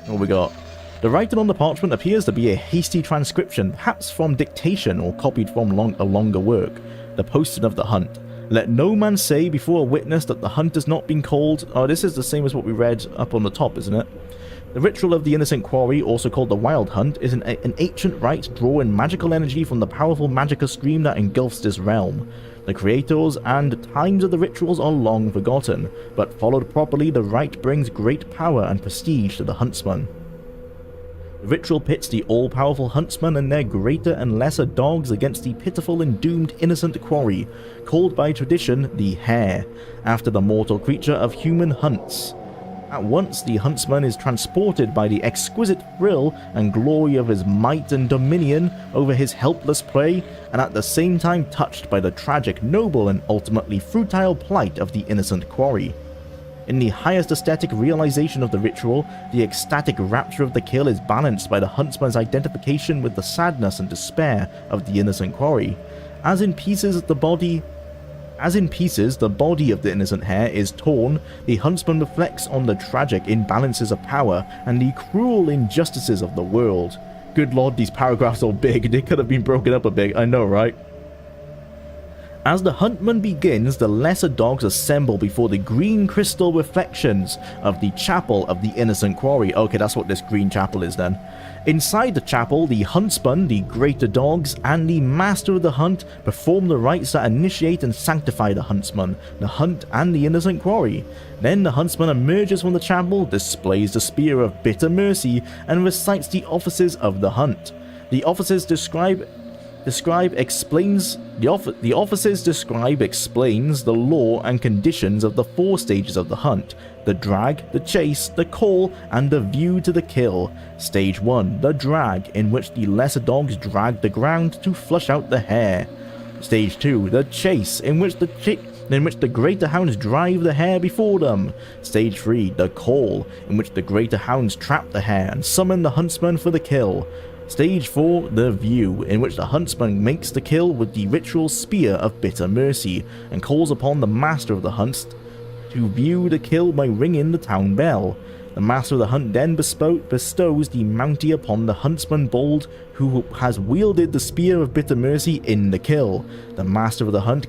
What we got? The writing on the parchment appears to be a hasty transcription, perhaps from dictation or copied from a longer work. The posting of the hunt. Let no man say before a witness that the hunt has not been called. Oh, this is the same as what we read up on the top, isn't it? The ritual of the innocent quarry, also called the wild hunt, is an ancient rite drawing magical energy from the powerful magica stream that engulfs this realm. The creators and times of the rituals are long forgotten, but followed properly, the rite brings great power and prestige to the huntsman. The ritual pits the all-powerful huntsman and their greater and lesser dogs against the pitiful and doomed innocent quarry, called by tradition the hare, after the mortal creature of human hunts. At once, the huntsman is transported by the exquisite thrill and glory of his might and dominion over his helpless prey, and at the same time touched by the tragic, noble, and ultimately futile plight of the innocent quarry. In the highest aesthetic realization of the ritual, the ecstatic rapture of the kill is balanced by the huntsman's identification with the sadness and despair of the innocent quarry. As in pieces, the body of the innocent hare is torn, the huntsman reflects on the tragic imbalances of power and the cruel injustices of the world. Good lord, these paragraphs are big. They could have been broken up a bit, I know, right? As the huntman begins, the lesser dogs assemble before the green crystal reflections of the chapel of the innocent quarry. Okay, that's what this green chapel is then. Inside the chapel, the huntsman, the greater dogs, and the master of the hunt perform the rites that initiate and sanctify the huntsman, the hunt, and the innocent quarry. Then the huntsman emerges from the chapel, displays the spear of bitter mercy, and recites the offices of the hunt. The offices explains the law and conditions of the 4 stages of the hunt: the drag, the chase, the call, and the view to the kill. Stage 1, the drag, in which the lesser dogs drag the ground to flush out the hare. Stage 2, the chase, in which the greater hounds drive the hare before them. Stage 3, the call, in which the greater hounds trap the hare and summon the huntsman for the kill. Stage 4, the view, in which the huntsman makes the kill with the ritual spear of bitter mercy, and calls upon the master of the hunt to view the kill by ringing the town bell. The master of the hunt then bestows the bounty upon the huntsman bold who has wielded the spear of bitter mercy in the kill. The master of the hunt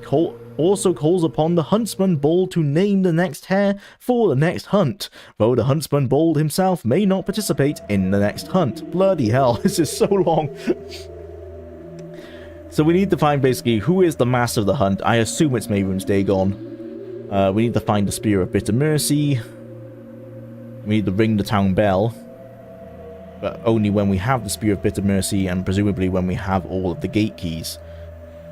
also calls upon the huntsman bold to name the next hare for the next hunt, though the huntsman bold himself may not participate in the next hunt. Bloody hell, this is so long. So we need to find basically who is the master of the hunt. I assume it's Mayroon's Dagon. We need to find the spear of bitter mercy. We need to ring the town bell, but only when we have the spear of bitter mercy and presumably when we have all of the gate keys.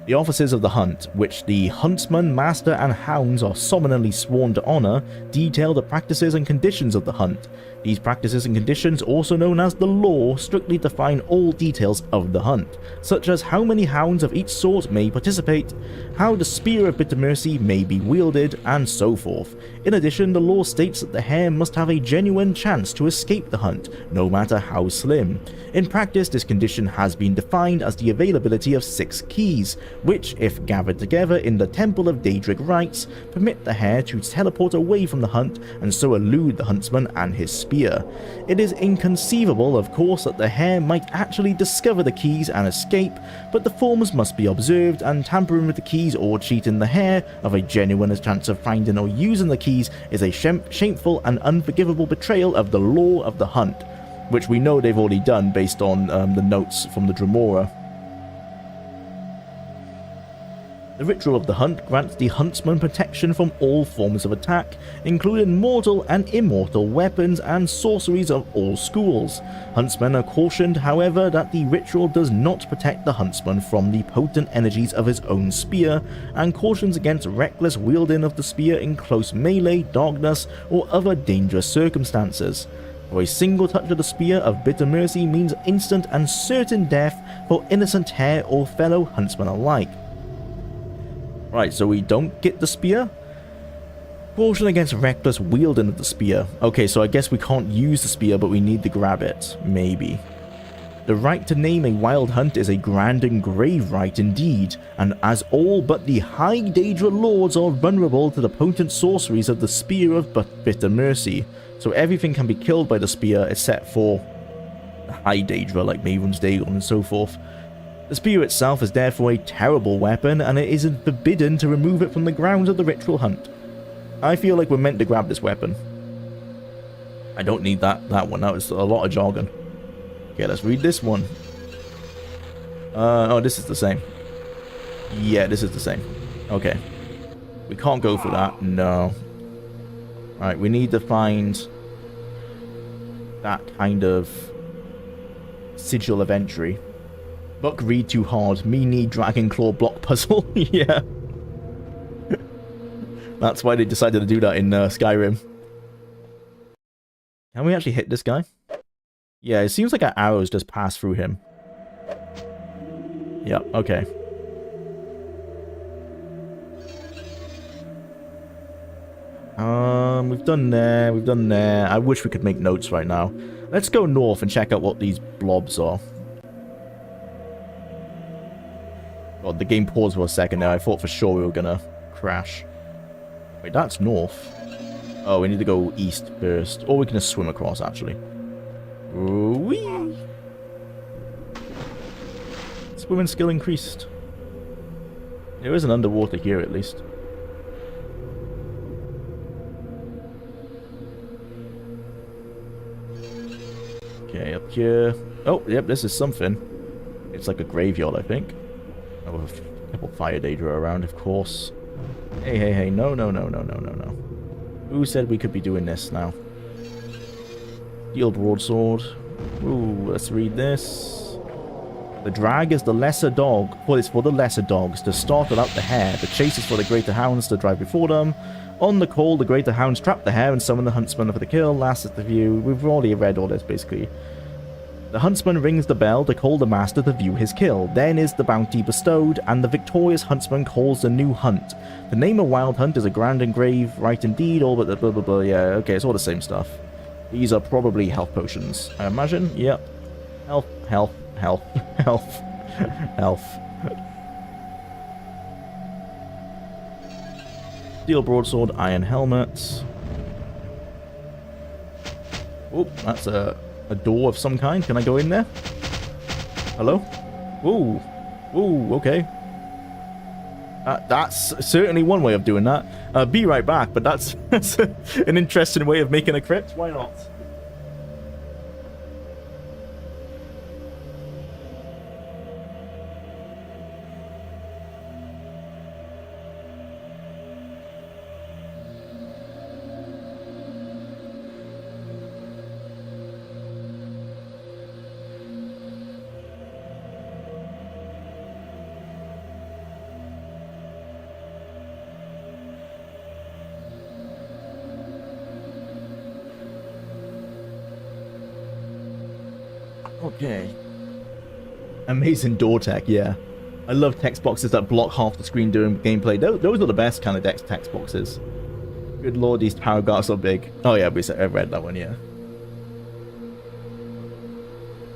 The offices of the hunt, which the huntsman, master, and hounds are solemnly sworn to honor, detail the practices and conditions of the hunt. These practices and conditions, also known as the law, strictly define all details of the hunt, such as how many hounds of each sort may participate, how the spear of bitter mercy may be wielded, and so forth. In addition, the law states that the hare must have a genuine chance to escape the hunt, no matter how slim. In practice, this condition has been defined as the availability of 6 keys, which, if gathered together in the Temple of Daedric rites, permit the hare to teleport away from the hunt and so elude the huntsman and his spear. It is inconceivable, of course, that the hare might actually discover the keys and escape, but the forms must be observed, and tampering with the keys or cheating the hare of a genuine chance of finding or using the keys is a shameful and unforgivable betrayal of the law of the hunt, which we know they've already done based on the notes from the Dremora. The ritual of the hunt grants the huntsman protection from all forms of attack, including mortal and immortal weapons and sorceries of all schools. Huntsmen are cautioned, however, that the ritual does not protect the huntsman from the potent energies of his own spear, and cautions against reckless wielding of the spear in close melee, darkness, or other dangerous circumstances. For a single touch of the spear of bitter mercy means instant and certain death for innocent hare or fellow huntsman alike. Right, so we don't get the spear? Caution against reckless wielding of the spear. Okay, so I guess we can't use the spear, but we need to grab it. Maybe. The right to name a wild hunt is a grand and grave right indeed, and as all but the High Daedra lords are vulnerable to the potent sorceries of the Spear of Bitter Mercy, so everything can be killed by the spear except for the High Daedra like Mavrim's Dagon and so forth. The spear itself is therefore a terrible weapon, and it is forbidden to remove it from the grounds of the ritual hunt. I feel like we're meant to grab this weapon. I don't need that one. That was a lot of jargon. Okay, let's read this one. Oh, this is the same. Yeah, this is the same. Okay. We can't go for that. No. Alright, we need to find that kind of sigil of entry. Buck read too hard. Me need dragon claw block puzzle. Yeah. That's why they decided to do that in Skyrim. Can we actually hit this guy? Yeah, it seems like our arrows just pass through him. Yeah, okay. We've done there. I wish we could make notes right now. Let's go north and check out what these blobs are. God, the game paused for a second there. I thought for sure we were gonna crash. Wait, that's north. Oh, we need to go east first. Or we can just swim across, actually. Whee! Swimming skill increased. There is an underwater here, at least. Okay, up here. Oh, yep, this is something. It's like a graveyard, I think. Oh, a couple fire daedra around, of course. Hey, no. Who said we could be doing this now? Steel broadsword. Ooh, let's read this. The drag is the lesser dog. Well, it's for the lesser dogs to startle out the hare. The chase is for the greater hounds to drive before them. On the call, the greater hounds trap the hare and summon the huntsman for the kill. Last is the view. We've already read all this, basically. The huntsman rings the bell to call the master to view his kill. Then is the bounty bestowed, and the victorious huntsman calls the new hunt. The name of wild hunt is a grand and grave right indeed, all but the blah blah blah. Yeah, okay, it's all the same stuff. These are probably health potions, I imagine. Yep. Health. Steel broadsword, iron helmet. Oh, that's a door of some kind. Can I go in there? Hello? Ooh, okay. That's certainly one way of doing that. Be right back, but that's an interesting way of making a crypt. Why not? Okay. Amazing door tech, yeah. I love text boxes that block half the screen during gameplay. Those are the best kind of text boxes. Good lord, these power guards are big. Oh yeah, I read that one, yeah.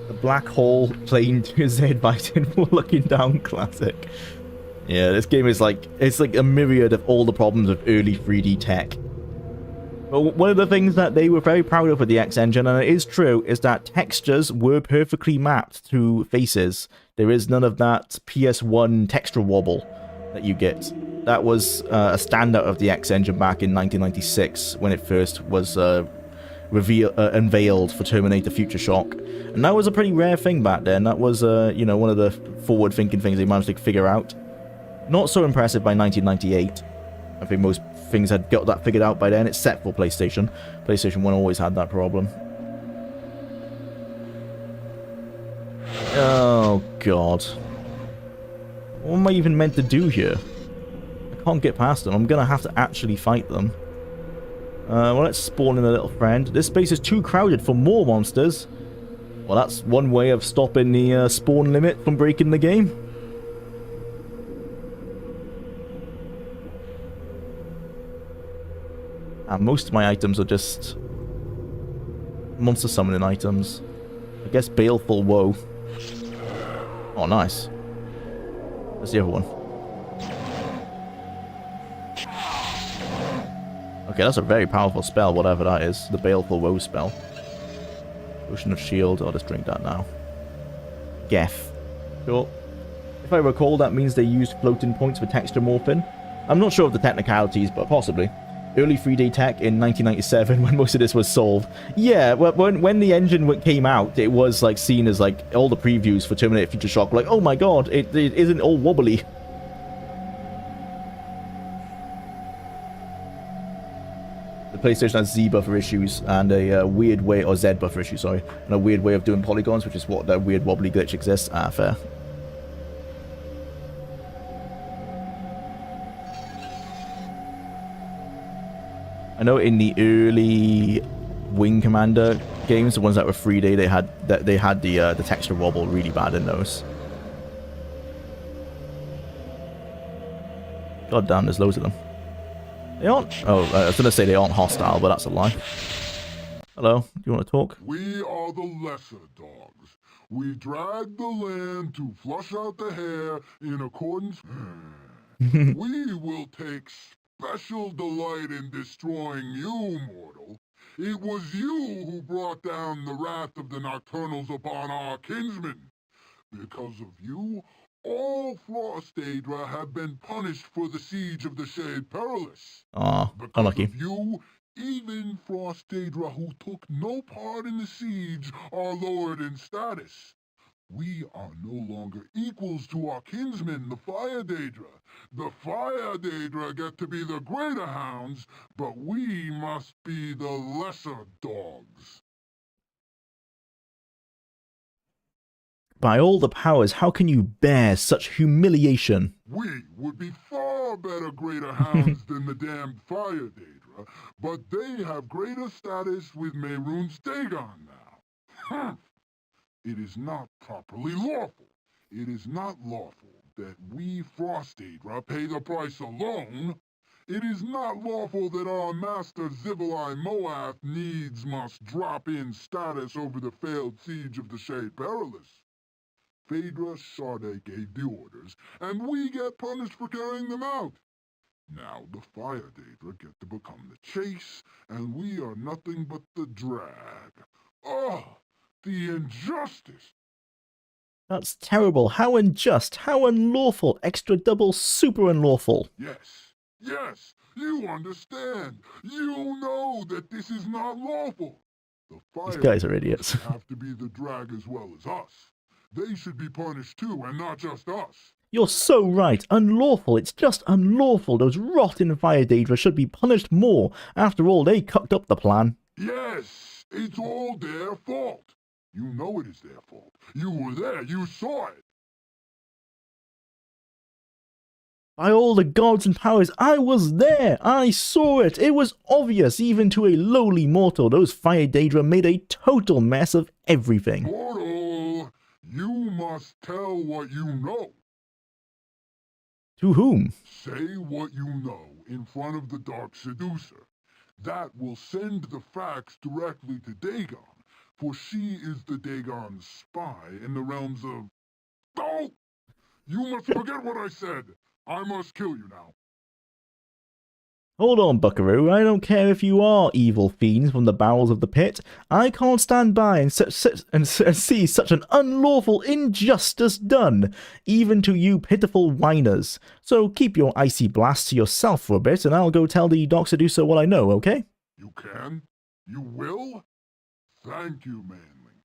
The black hole plane to Z Biden for looking down classic. Yeah, this game is like, it's like a myriad of all the problems of early 3D tech. But one of the things that they were very proud of with the X engine, and it is true, is that textures were perfectly mapped to faces. There is none of that PS1 texture wobble that you get. That was a standout of the X engine back in 1996 when it first was unveiled for Terminator Future Shock. And that was a pretty rare thing back then. That was, you know, one of the forward-thinking things they managed to figure out. Not so impressive by 1998. I think most things had got that figured out by then. It's set for PlayStation. PlayStation 1 always had that problem. Oh, God. What am I even meant to do here? I can't get past them. I'm going to have to actually fight them. Well, let's spawn in a little friend. This space is too crowded for more monsters. Well, that's one way of stopping the spawn limit from breaking the game. And most of my items are just monster summoning items. I guess Baleful Woe. Oh, nice. Where's the other one? Okay, that's a very powerful spell, whatever that is. The Baleful Woe spell. Potion of Shield. I'll just drink that now. Geth. Sure. If I recall, that means they used floating points for texture morphing. I'm not sure of the technicalities, but possibly. Early 3D tech in 1997 when most of this was solved. Yeah, when the engine came out, it was like seen as like all the previews for Terminator Future Shock were like, oh my god, it isn't all wobbly. The PlayStation has Z buffer issues and a weird way, or Z buffer issue, sorry, and a weird way of doing polygons, which is what that weird wobbly glitch exists. Ah, fair. I know in the early Wing Commander games, the ones that were 3D, they had the texture wobble really bad in those. God damn, there's loads of them. They aren't. Oh, I was gonna say they aren't hostile, but that's a lie. Hello, do you want to talk? We are the lesser dogs. We drag the land to flush out the hair in accordance. We will take special delight in destroying you, mortal. It was you who brought down the wrath of the Nocturnals upon our kinsmen. Because of you, all Frostadra have been punished for the siege of the Shade Perilous. Aw, unlucky. Because of you, even Frostadra who took no part in the siege are lowered in status. We are no longer equals to our kinsmen, the Fire Daedra. The Fire Daedra get to be the greater hounds, but we must be the lesser dogs. By all the powers, how can you bear such humiliation? We would be far better greater hounds than the damned Fire Daedra, but they have greater status with Mehrunes Dagon now. It is not properly lawful. It is not lawful that we Frostadra pay the price alone. It is not lawful that our master Zibalai Moath needs must drop in status over the failed siege of the Shade Perilous. Phaedra Sade gave the orders, and we get punished for carrying them out. Now the Fire Daedra get to become the chase, and we are nothing but the drag. Oh! The injustice! That's terrible. How unjust. How unlawful. Extra double super unlawful. Yes. Yes. You understand. You know that this is not lawful. The These guys are idiots. have to be the drag as well as us. They should be punished too, and not just us. You're so right. Unlawful. It's just unlawful. Those rotten Fire Daedra should be punished more. After all, they cocked up the plan. Yes. It's all their fault. You know it is their fault. You were there. You saw it. By all the gods and powers, I was there. I saw it. It was obvious, even to a lowly mortal. Those Fire Daedra made a total mess of everything. Mortal, you must tell what you know. To whom? Say what you know in front of the Dark Seducer. That will send the facts directly to Dagon. For she is the Dagon's spy in the realms of... Oh! You must forget what I said! I must kill you now. Hold on, Buckaroo. I don't care if you are evil fiends from the bowels of the pit. I can't stand by and see such an unlawful injustice done, even to you pitiful whiners. So keep your icy blasts to yourself for a bit, and I'll go tell the Dark Seducer what I know, okay? You can? You will? Thank you, Manling.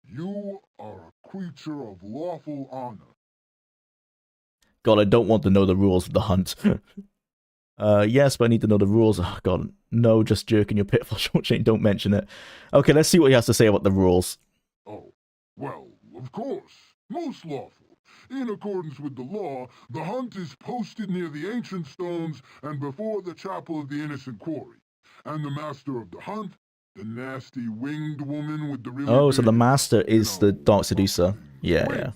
You are a creature of lawful honor. God, I don't want to know the rules of the hunt. Yes, but I need to know the rules. Oh, God, no, just jerking your pitiful short chain. Don't mention it. Okay, let's see what he has to say about the rules. Oh, well, of course. Most lawful. In accordance with the law, the hunt is posted near the ancient stones and before the chapel of the innocent quarry. And the master of the hunt, the nasty winged woman with the really Oh, so the big, master is the Dark Seducer. Yeah, wings. yeah.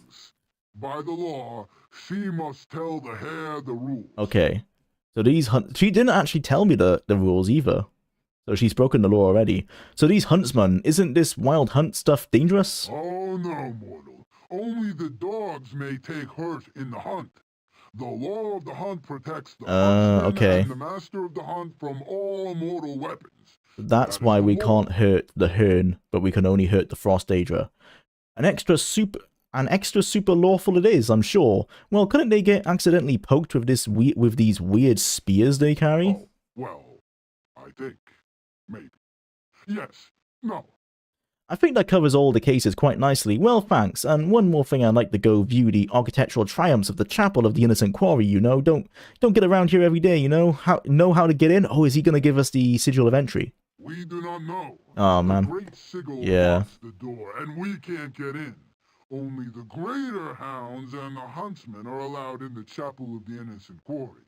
By the law, she must tell the hare the rules. Okay. So these she didn't actually tell me the rules either. So she's broken the law already. So these huntsmen, isn't this wild hunt stuff dangerous? Oh no, mortal. Only the dogs may take hurt in the hunt. The law of the hunt protects the huntsman okay. and the master of the hunt from all mortal weapons. That's why we can't hurt the Hern, but we can only hurt the Frost Daedra. An extra super lawful it is, I'm sure. Well, couldn't they get accidentally poked with these weird spears they carry? Oh, well, I think. Maybe. Yes. No. I think that covers all the cases quite nicely. Well, thanks. And one more thing, I'd like to go view the architectural triumphs of the Chapel of the Innocent Quarry, you know. Don't get around here every day, you know. Know how to get in? Oh, is he going to give us the sigil of entry? We do not know. Oh, man. The great sigil yeah. blocks the door, and we can't get in. Only the greater hounds and the huntsmen are allowed in the Chapel of the Innocent Quarry.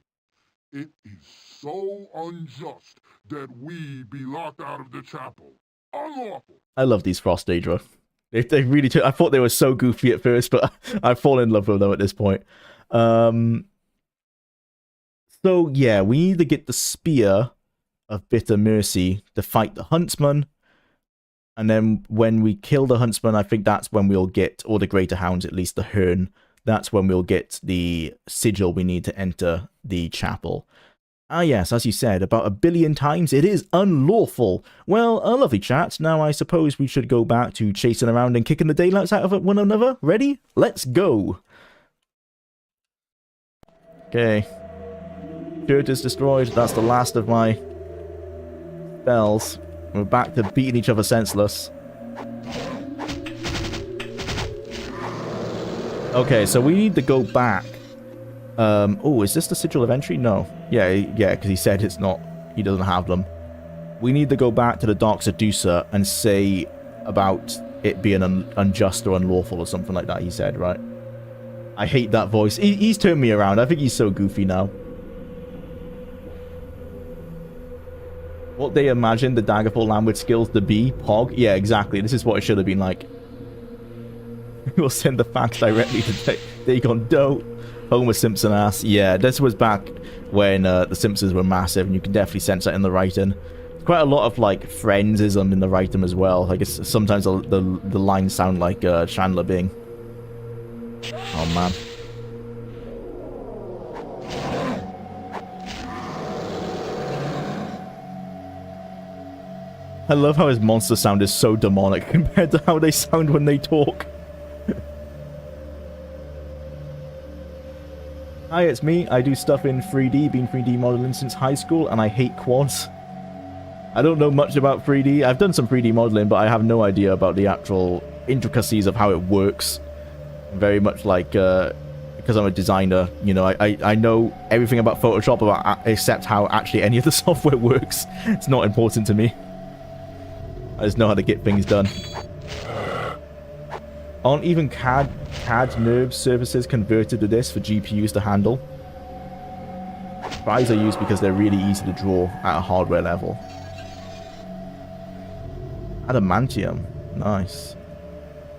It is so unjust that we be locked out of the chapel. Unlawful. I love these Frost Daedra. They really do. I thought they were so goofy at first, but I've fallen in love with them at this point. So yeah, we need to get the Spear of Bitter Mercy to fight the Huntsman. And then when we kill the Huntsman, I think that's when we'll get, or the Greater Hounds, at least the Hern, that's when we'll get the sigil we need to enter the chapel. Ah yes, as you said, about 1 billion times, it is unlawful. Well, a lovely chat. Now I suppose we should go back to chasing around and kicking the daylights out of one another. Ready? Let's go. Okay. Shirt is destroyed. That's the last of my spells. We're back to beating each other senseless. Okay, so we need to go back. Oh, is this the sigil of entry? No. Yeah, because he said it's not. He doesn't have them. We need to go back to the Dark Seducer and say about it being unjust or unlawful or something like that, he said, right? I hate that voice. He's turned me around. I think he's so goofy now. What they imagined the Daggerfall language skills to be, Pog? Yeah, exactly. This is what it should have been like. We'll send the facts directly to Dagon Doe. Homer Simpson ass. Yeah, this was back when the Simpsons were massive, and you can definitely sense that in the writing. Quite a lot of like friendsism in the writing as well. Like sometimes the lines sound like Chandler Bing. Oh man. I love how his monster sound is so demonic compared to how they sound when they talk. Hi, it's me. I do stuff in 3D, been 3D modeling since high school, and I hate quads. I don't know much about 3D. I've done some 3D modeling, but I have no idea about the actual intricacies of how it works. Very much like, because I'm a designer, you know, I know everything about Photoshop except how actually any of the software works. It's not important to me. I just know how to get things done. Aren't even CAD nerve surfaces converted to this for GPUs to handle? Fries are used because they're really easy to draw at a hardware level. Adamantium. Nice.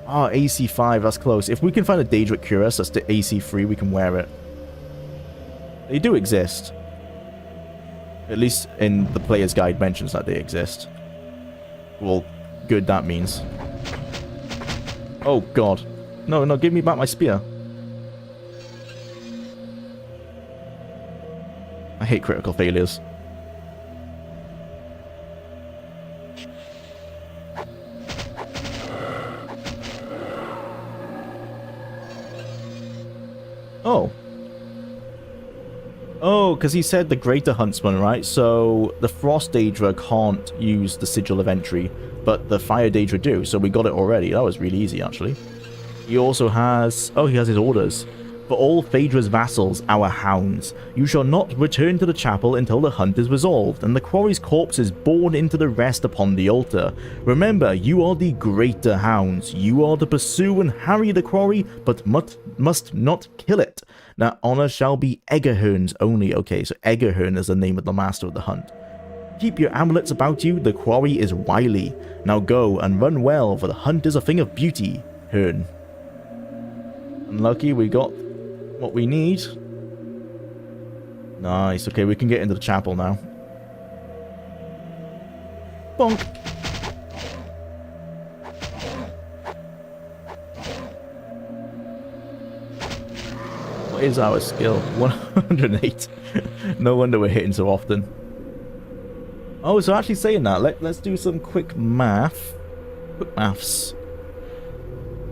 Oh, AC5, that's close. If we can find a Daedric Cuirass that's the AC3, we can wear it. They do exist. At least in the player's guide mentions that they exist. Well, good that means. Oh god. No, give me back my spear. I hate critical failures. Oh. Oh, because he said the Greater Huntsman, right? So the Frost Daedra can't use the Sigil of Entry, but the Fire Daedra do, so we got it already. That was really easy, actually. He also has... Oh, he has his orders. For all Phaedra's vassals, our hounds, you shall not return to the chapel until the hunt is resolved, and the quarry's corpse is borne into the rest upon the altar. Remember, you are the Greater Hounds. You are to pursue and harry the quarry, but must not kill it. That honor shall be Eggerhern's only. Okay, so Eggerhern is the name of the master of the hunt. Keep your amulets about you, the quarry is wily. Now go and run well, for the hunt is a thing of beauty, Hern. Unlucky, we got what we need. Nice, okay, we can get into the chapel now. Bonk. What is our skill? 108. No wonder we're hitting so often. Oh, so actually saying that, let's do some quick math. Quick maths.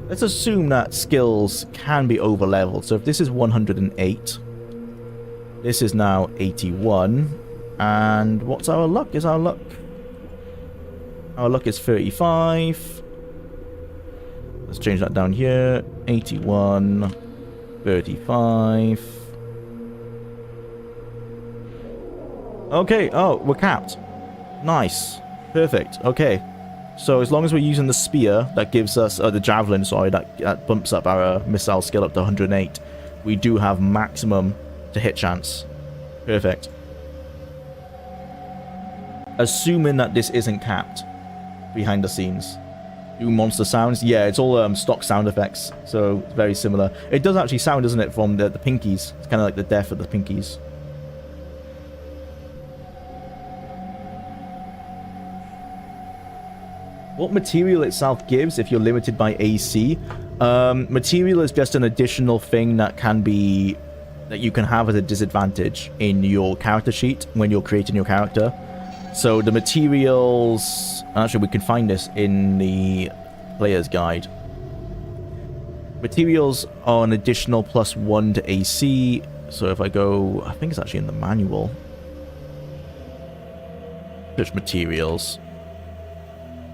Let's assume that skills can be over-leveled. So if this is 108, this is now 81. And what's our luck? Is our luck? Our luck is 35. Let's change that down here. 81, 35. Okay, oh, we're capped. Nice. Perfect. Okay. So as long as we're using the spear, that gives us, the javelin, sorry, that bumps up our missile skill up to 108. We do have maximum to hit chance. Perfect. Assuming that this isn't capped behind the scenes. Do monster sounds? Yeah, it's all stock sound effects, so it's very similar. It does actually sound, doesn't it, from the pinkies. It's kind of like the death of the pinkies. What material itself gives if you're limited by AC? Material is just an additional thing that can be... that you can have as a disadvantage in your character sheet when you're creating your character. So the materials... Actually, we can find this in the player's guide. Materials are an additional +1 to AC. So if I go... I think it's actually in the manual. Search materials.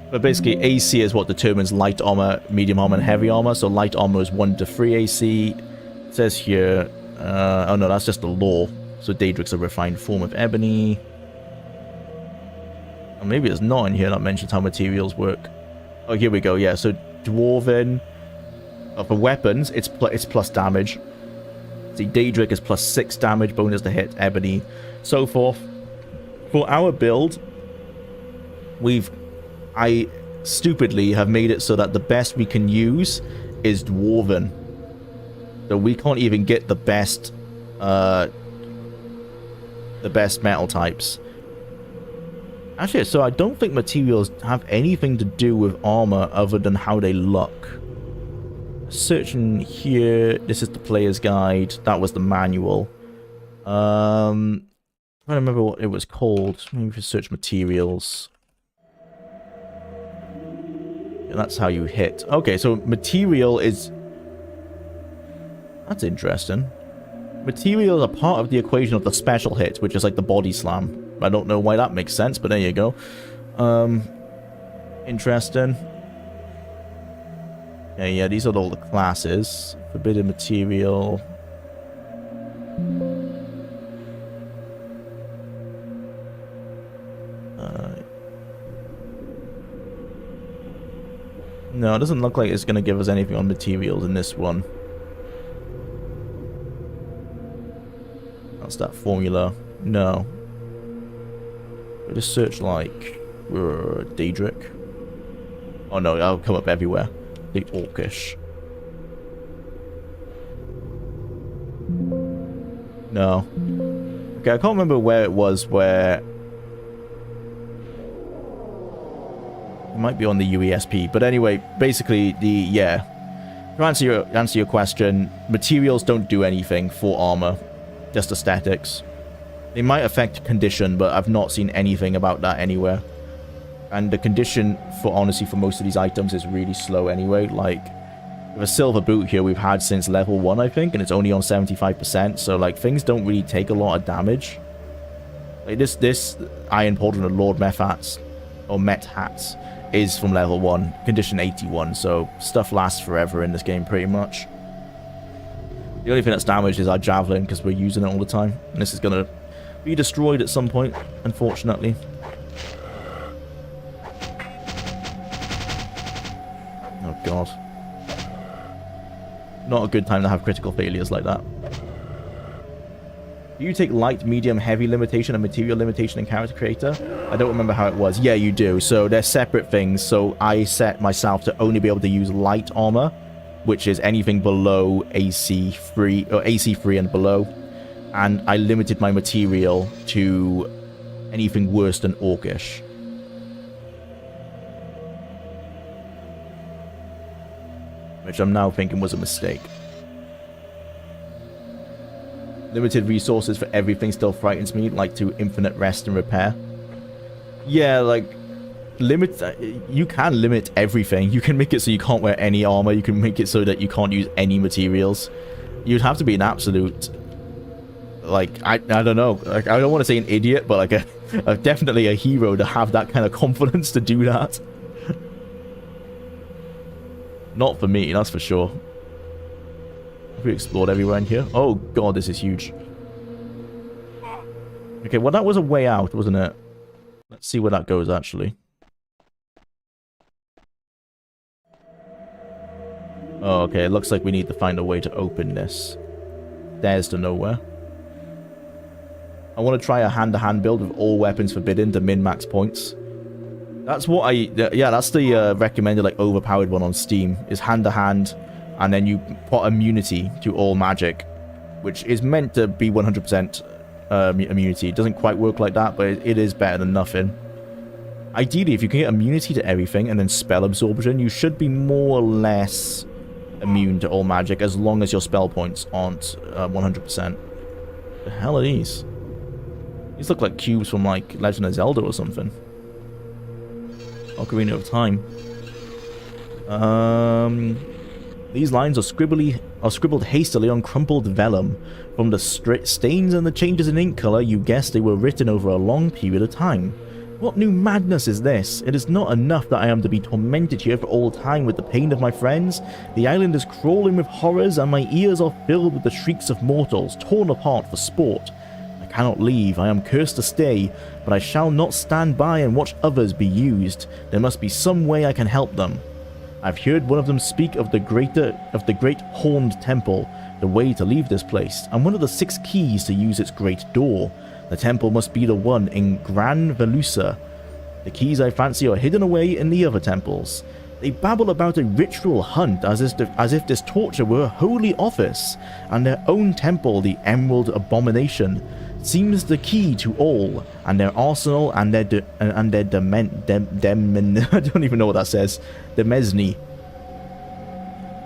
But basically, AC is what determines light armor, medium armor, and heavy armor. So light armor is 1 to 3 AC. It says here... oh no, that's just the lore. So Daedric's a refined form of ebony. Or maybe it's not in here that mentions how materials work. Oh, here we go, yeah. So Dwarven... for weapons, it's plus damage. See, Daedric is +6 damage, bonus to hit, ebony, so forth. For our build, I stupidly have made it so that the best we can use is Dwarven. So we can't even get the best metal types. Actually, so I don't think materials have anything to do with armor other than how they look. Searching here, this is the player's guide. That was the manual. I'm trying to remember what it was called. Maybe if you search materials. Yeah, that's how you hit. Okay, so material is... That's interesting. Materials are part of the equation of the special hit, which is like the body slam. I don't know why that makes sense, but there you go. Interesting. Yeah, these are all the classes. Forbidden material. No, it doesn't look like it's going to give us anything on materials in this one. That's that formula. No. We'll just search like... Daedric. Oh no, that'll come up everywhere. The Orcish. No. Okay, I can't remember where it was where... It might be on the UESP, but anyway, basically to answer your question, materials don't do anything for armor, just aesthetics. They might affect condition, but I've not seen anything about that anywhere. And the condition, for honestly, for most of these items is really slow anyway. Like, with a silver boot here we've had since level 1, I think, and it's only on 75%, so, like, things don't really take a lot of damage. Like, this Iron Pauldron of Lord Meth Hats, or Met Hats, is from level 1, condition 81, so stuff lasts forever in this game, pretty much. The only thing that's damaged is our Javelin, because we're using it all the time, and this is going to be destroyed at some point, unfortunately. Oh god. Not a good time to have critical failures like that. Do you take light, medium, heavy limitation and material limitation in character creator? I don't remember how it was. Yeah, you do. So they're separate things. So I set myself to only be able to use light armor, which is anything below AC 3 or AC 3 and below. And I limited my material to anything worse than orcish. Which I'm now thinking was a mistake. Limited resources for everything still frightens me, like to infinite rest and repair. Yeah, like, you can limit everything. You can make it so you can't wear any armor. You can make it so that you can't use any materials. You'd have to be an absolute, like, I don't know. Like, I don't want to say an idiot, but like definitely a hero to have that kind of confidence to do that. Not for me, that's for sure. Have we explored everywhere in here? Oh god, this is huge. Okay, well that was a way out, wasn't it? Let's see where that goes, actually. Oh, okay, it looks like we need to find a way to open this. Stairs to nowhere. I want to try a hand-to-hand build with all weapons forbidden to min-max points. That's what yeah, that's the recommended, like, overpowered one on Steam, is hand-to-hand, and then you put immunity to all magic, which is meant to be 100% immunity. It doesn't quite work like that, but it is better than nothing. Ideally, if you can get immunity to everything and then spell absorption, you should be more or less immune to all magic, as long as your spell points aren't 100%. The hell are these? These look like cubes from, like, Legend of Zelda or something. Ocarina of Time. These lines are scribbled hastily on crumpled vellum. From the stains and the changes in ink color, you guess they were written over a long period of time. What new madness is this? It is not enough that I am to be tormented here for all time with the pain of my friends. The island is crawling with horrors, and my ears are filled with the shrieks of mortals, torn apart for sport. I cannot leave. I am cursed to stay, but I shall not stand by and watch others be used. There must be some way I can help them. I've heard one of them speak of the great horned temple, the way to leave this place, and one of the 6 keys to use its great door. The temple must be the one in Gran Velusa. The keys, I fancy, are hidden away in the other temples. They babble about a ritual hunt as if this torture were a holy office, and their own temple, the Emerald Abomination, seems the key to all, and their arsenal and their I don't even know what that says. Demesne.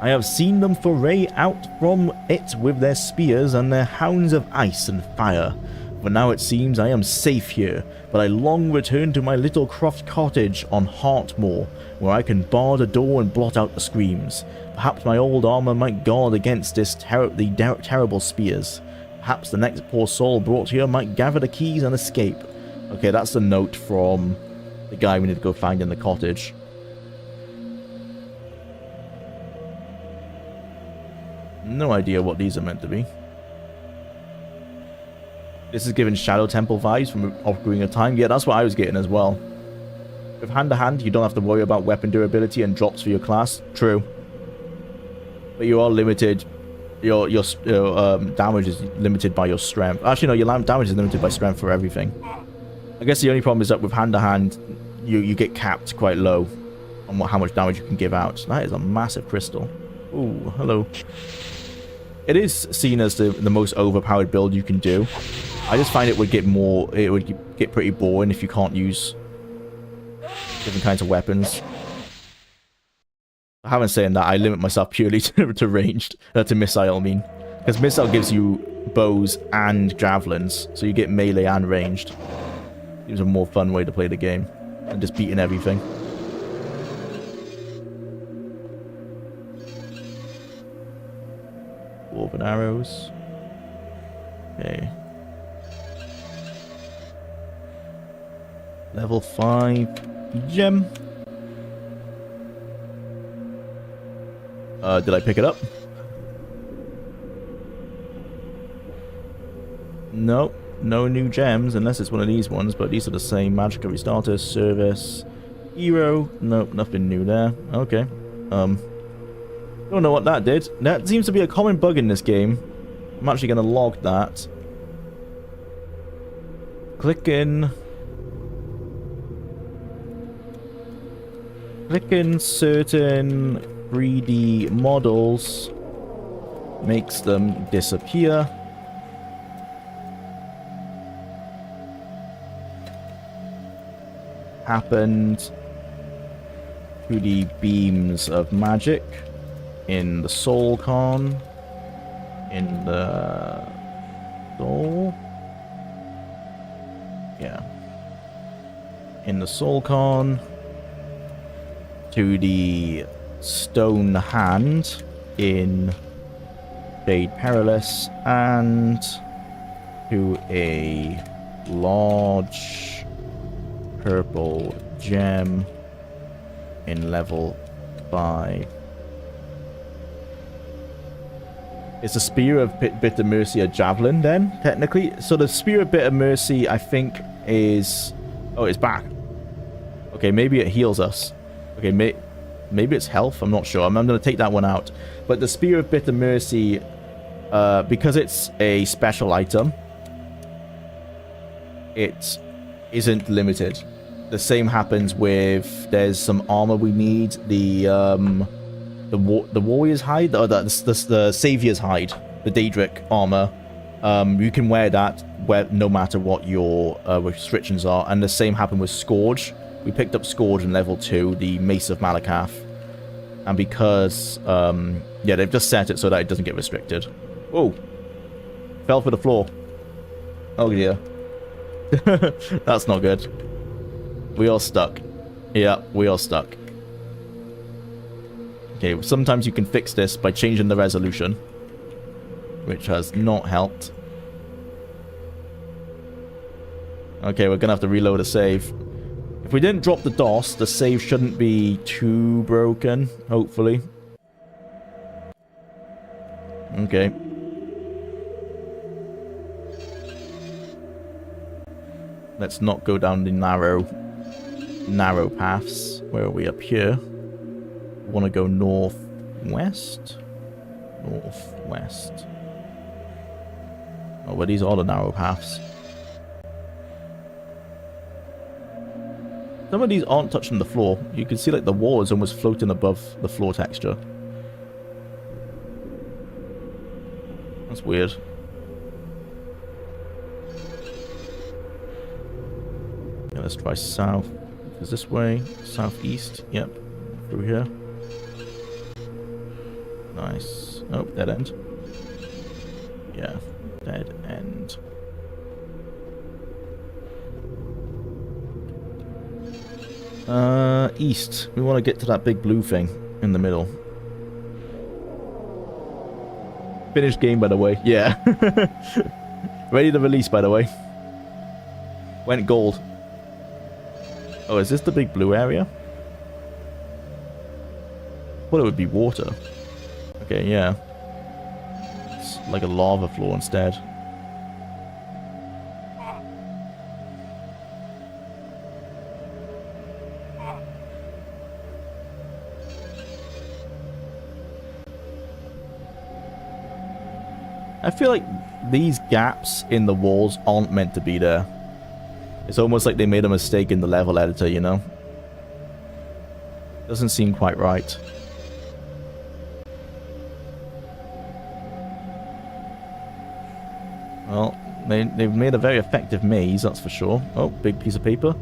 I have seen them foray out from it with their spears and their hounds of ice and fire. For now it seems I am safe here, but I long return to my little croft cottage on Heartmoor, where I can bar the door and blot out the screams. Perhaps my old armor might guard against this terrible spears. Perhaps the next poor soul brought here might gather the keys and escape. Okay, that's the note from the guy we need to go find in the cottage. No idea what these are meant to be. This is giving Shadow Temple vibes from Ocarina of Time. Yeah, that's what I was getting as well. With hand-to-hand, you don't have to worry about weapon durability and drops for your class. True. But you are limited. Your damage is limited by your strength. Actually, no, your damage is limited by strength for everything. I guess the only problem is that with hand-to-hand, you get capped quite low on how much damage you can give out. That is a massive crystal. Ooh, hello. It is seen as the most overpowered build you can do. I just find it would get pretty boring if you can't use different kinds of weapons. I haven't saying that, I limit myself purely to ranged, to missile, I mean. Because missile gives you bows and javelins, so you get melee and ranged. Seems a more fun way to play the game than just beating everything. Dwarven arrows. Okay. Level 5 gem. Did I pick it up? Nope. No new gems, unless it's one of these ones, but these are the same. Magic restarter, service, hero. Nope, nothing new there. Okay. Don't know what that did. That seems to be a common bug in this game. I'm actually going to log that. Clicking certain 3D models makes them disappear. Happened to the beams of magic in the soul con, in the soul, yeah, in the soul con, to the stone hand in Jade Perilous, and to a large purple gem in level 5. It's a Spear of Bitter Mercy, a javelin then, technically. So the Spear of Bitter Mercy, I think, is... Oh, it's back. Okay, maybe it heals us. Okay, maybe it's health, I'm not sure. I'm going to take that one out. But the Spear of Bitter Mercy, because it's a special item, it isn't limited. The same happens with, there's some armor we need, the warrior's hide, or the savior's hide, the Daedric armor. You can wear that no matter what your restrictions are, and the same happened with Scourge. We picked up Scourge in level 2, the Mace of Malakath, and because yeah, they've just set it so that it doesn't get restricted. Oh, fell for the floor. Oh dear. That's not good. We are stuck. Yeah, we are stuck. Okay, sometimes you can fix this by changing the resolution, which has not helped. Okay, we're gonna have to reload a save. If we didn't drop the DOS, the save shouldn't be too broken, hopefully. Okay. Let's not go down the narrow paths. Where are we? Up here? Want to go northwest? Northwest. Oh, well, these are the narrow paths. Some of these aren't touching the floor. You can see like the wall is almost floating above the floor texture. That's weird. Yeah, let's try south. Is this way? Southeast? Yep. Through here. Nice. Oh, dead end. Yeah, dead end. East. We want to get to that big blue thing in the middle. Finished game, by the way. Yeah. Ready to release, by the way. Went gold. Oh, is this the big blue area? Well, it would be water. Okay, yeah. It's like a lava floor instead. I feel like these gaps in the walls aren't meant to be there. It's almost like they made a mistake in the level editor, you know? Doesn't seem quite right. Well, they've made a very effective maze, that's for sure. Oh, big piece of paper.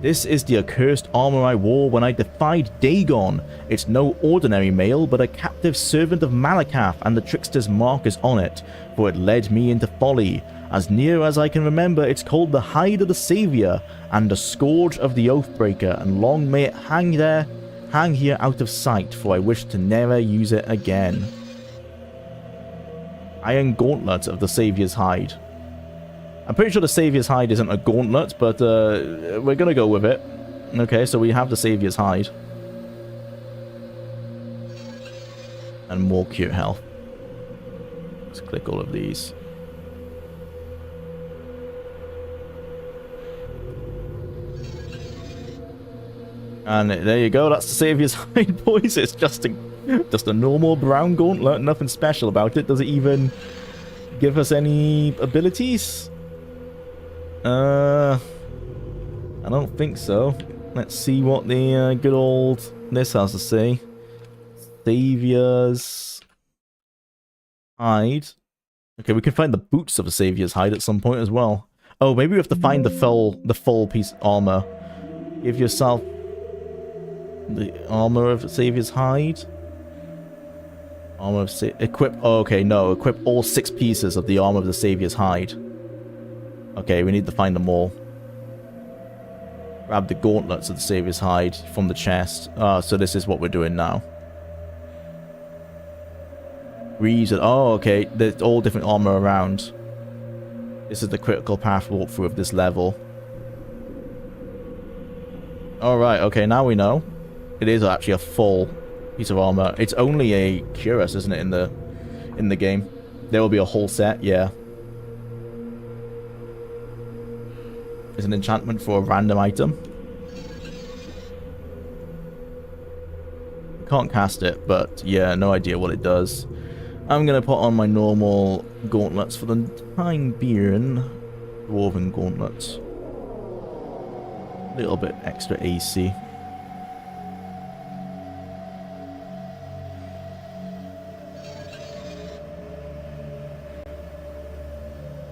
This is the accursed armor I wore when I defied Dagon. It's no ordinary mail, but a captive servant of Malakath, and the trickster's mark is on it, for it led me into folly. As near as I can remember, it's called the Hide of the Saviour, and the Scourge of the Oathbreaker, and long may it hang here out of sight, for I wish to never use it again. Iron Gauntlet of the Saviour's Hide. I'm pretty sure the Saviour's Hide isn't a gauntlet, but we're gonna go with it. Okay, so we have the Saviour's Hide. And more cure health. Let's click all of these. And there you go, that's the Saviour's Hide, boys. It's just a normal brown gauntlet, nothing special about it. Does it even give us any abilities? I don't think so. Let's see what the good old this has to say. Saviour's Hide. Okay, we can find the boots of a Saviour's Hide at some point as well. Oh, maybe we have to find the full piece of armor. Give yourself the armor of Saviour's Hide. Armor of equip. Oh, okay, no. Equip all 6 pieces of the armor of the Saviour's Hide. Okay, we need to find them all. Grab the gauntlets of the Saviour's Hide from the chest. So this is what we're doing now. Reason. Oh, okay. There's all different armor around. This is the critical path walkthrough of this level. Alright, okay, now we know. It is actually a full piece of armor. It's only a cuirass, isn't it, in the game? There will be a whole set, yeah. Is an enchantment for a random item. Can't cast it, but yeah, no idea what it does. I'm gonna put on my normal gauntlets for the time being. Dwarven gauntlets. A little bit extra AC.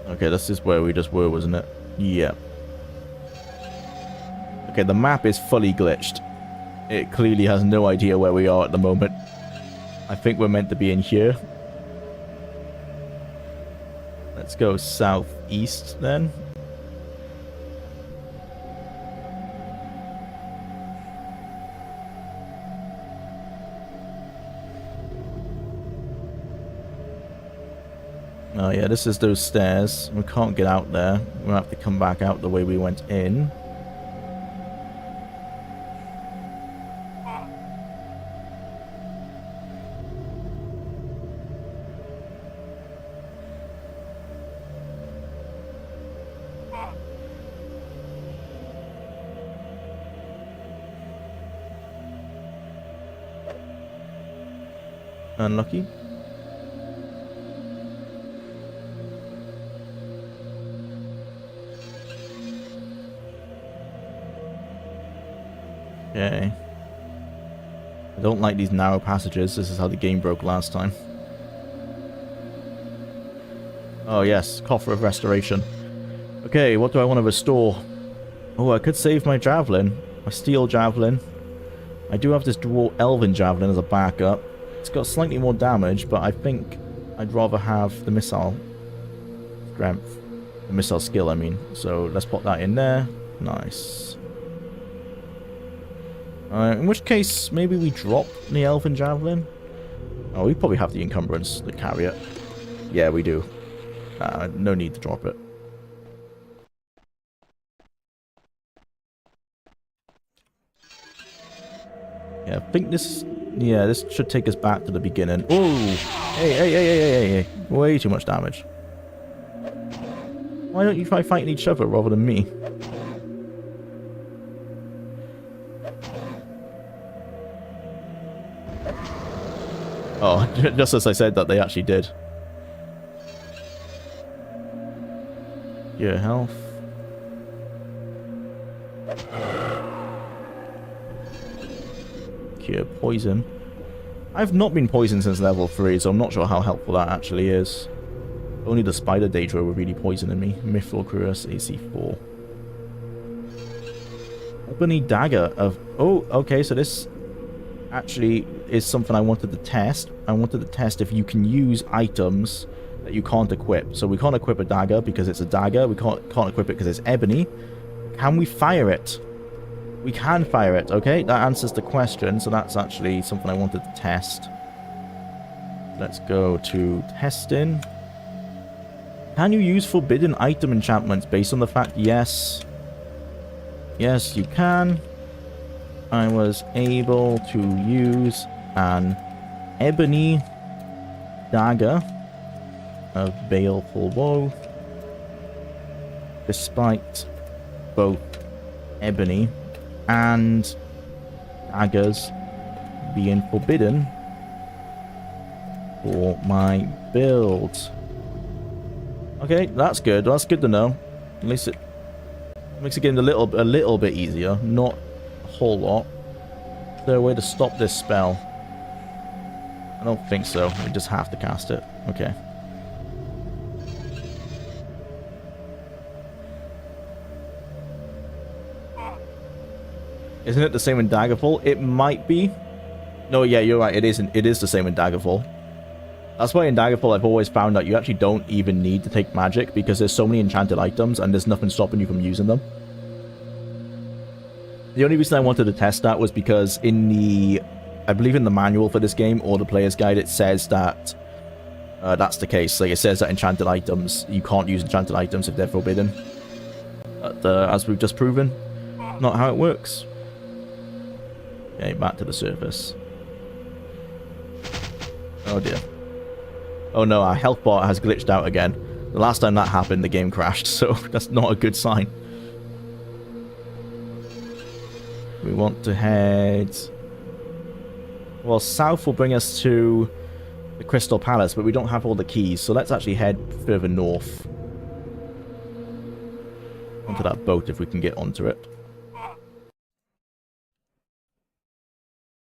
Okay, this is where we just were, wasn't it? Yeah. Okay, the map is fully glitched. It clearly has no idea where we are at the moment. I think we're meant to be in here. Let's go southeast then. Oh yeah, this is those stairs. We can't get out there. We'll have to come back out the way we went in. Unlucky. Okay. I don't like these narrow passages. This is how the game broke last time. Oh yes, Coffer of Restoration. Okay, what do I want to restore? Oh, I could save my Javelin. My Steel Javelin. I do have this Elven Javelin as a backup. It's got slightly more damage, but I think I'd rather have the Missile Strength. The Missile Skill, I mean. So let's put that in there. Nice. In which case, maybe we drop the Elven Javelin? Oh, we probably have the Encumbrance to carry it. Yeah, we do. No need to drop it. Yeah, I think this... Yeah, this should take us back to the beginning. Oh! Hey. Way too much damage. Why don't you try fighting each other rather than me? Oh, just as I said that, they actually did. Your health. Cure poison. I've not been poisoned since level 3, so I'm not sure how helpful that actually is. Only the Spider Daedra were really poisoning me. Mithril Cuirass AC4. Ebony dagger of... Oh, okay, so this actually is something I wanted to test. I wanted to test if you can use items that you can't equip. So we can't equip a dagger because it's a dagger. We can't equip it because it's ebony. Can we fire it? We can fire it, okay? That answers the question, so that's actually something I wanted to test. Let's go to testing. Can you use forbidden item enchantments based on the fact... Yes. Yes, you can. I was able to use an ebony dagger of baleful woe, despite both ebony and daggers being forbidden for my build. Okay, that's good. That's good to know. At least it makes the game a little bit easier, not a whole lot. Is there a way to stop this spell? I don't think so. We just have to cast it. Okay. Isn't it the same in Daggerfall? It might be. No, yeah, you're right. It isn't. It is the same in Daggerfall. That's why in Daggerfall I've always found that you actually don't even need to take magic because there's so many enchanted items and there's nothing stopping you from using them. The only reason I wanted to test that was because in the... I believe in the manual for this game or the player's guide it says that that's the case. Like it says that enchanted items, you can't use enchanted items if they're forbidden. But as we've just proven, not how it works. Okay, back to the surface. Oh dear. Oh no, our health bar has glitched out again. The last time that happened, the game crashed, so that's not a good sign. We want to head... Well, south will bring us to the Crystal Palace, but we don't have all the keys, so let's actually head further north. Onto that boat if we can get onto it.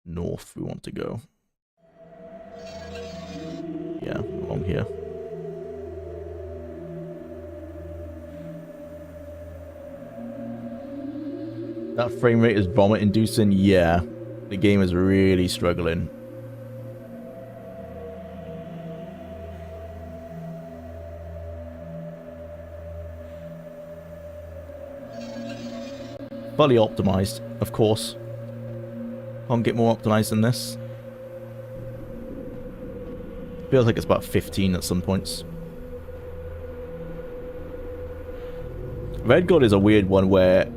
North we want to go. Yeah, along here. That frame rate is vomit inducing. Yeah, the game is really struggling. Fully optimized, of course. Can't get more optimized than this. Feels like it's about 15 at some points. Red God is a weird one where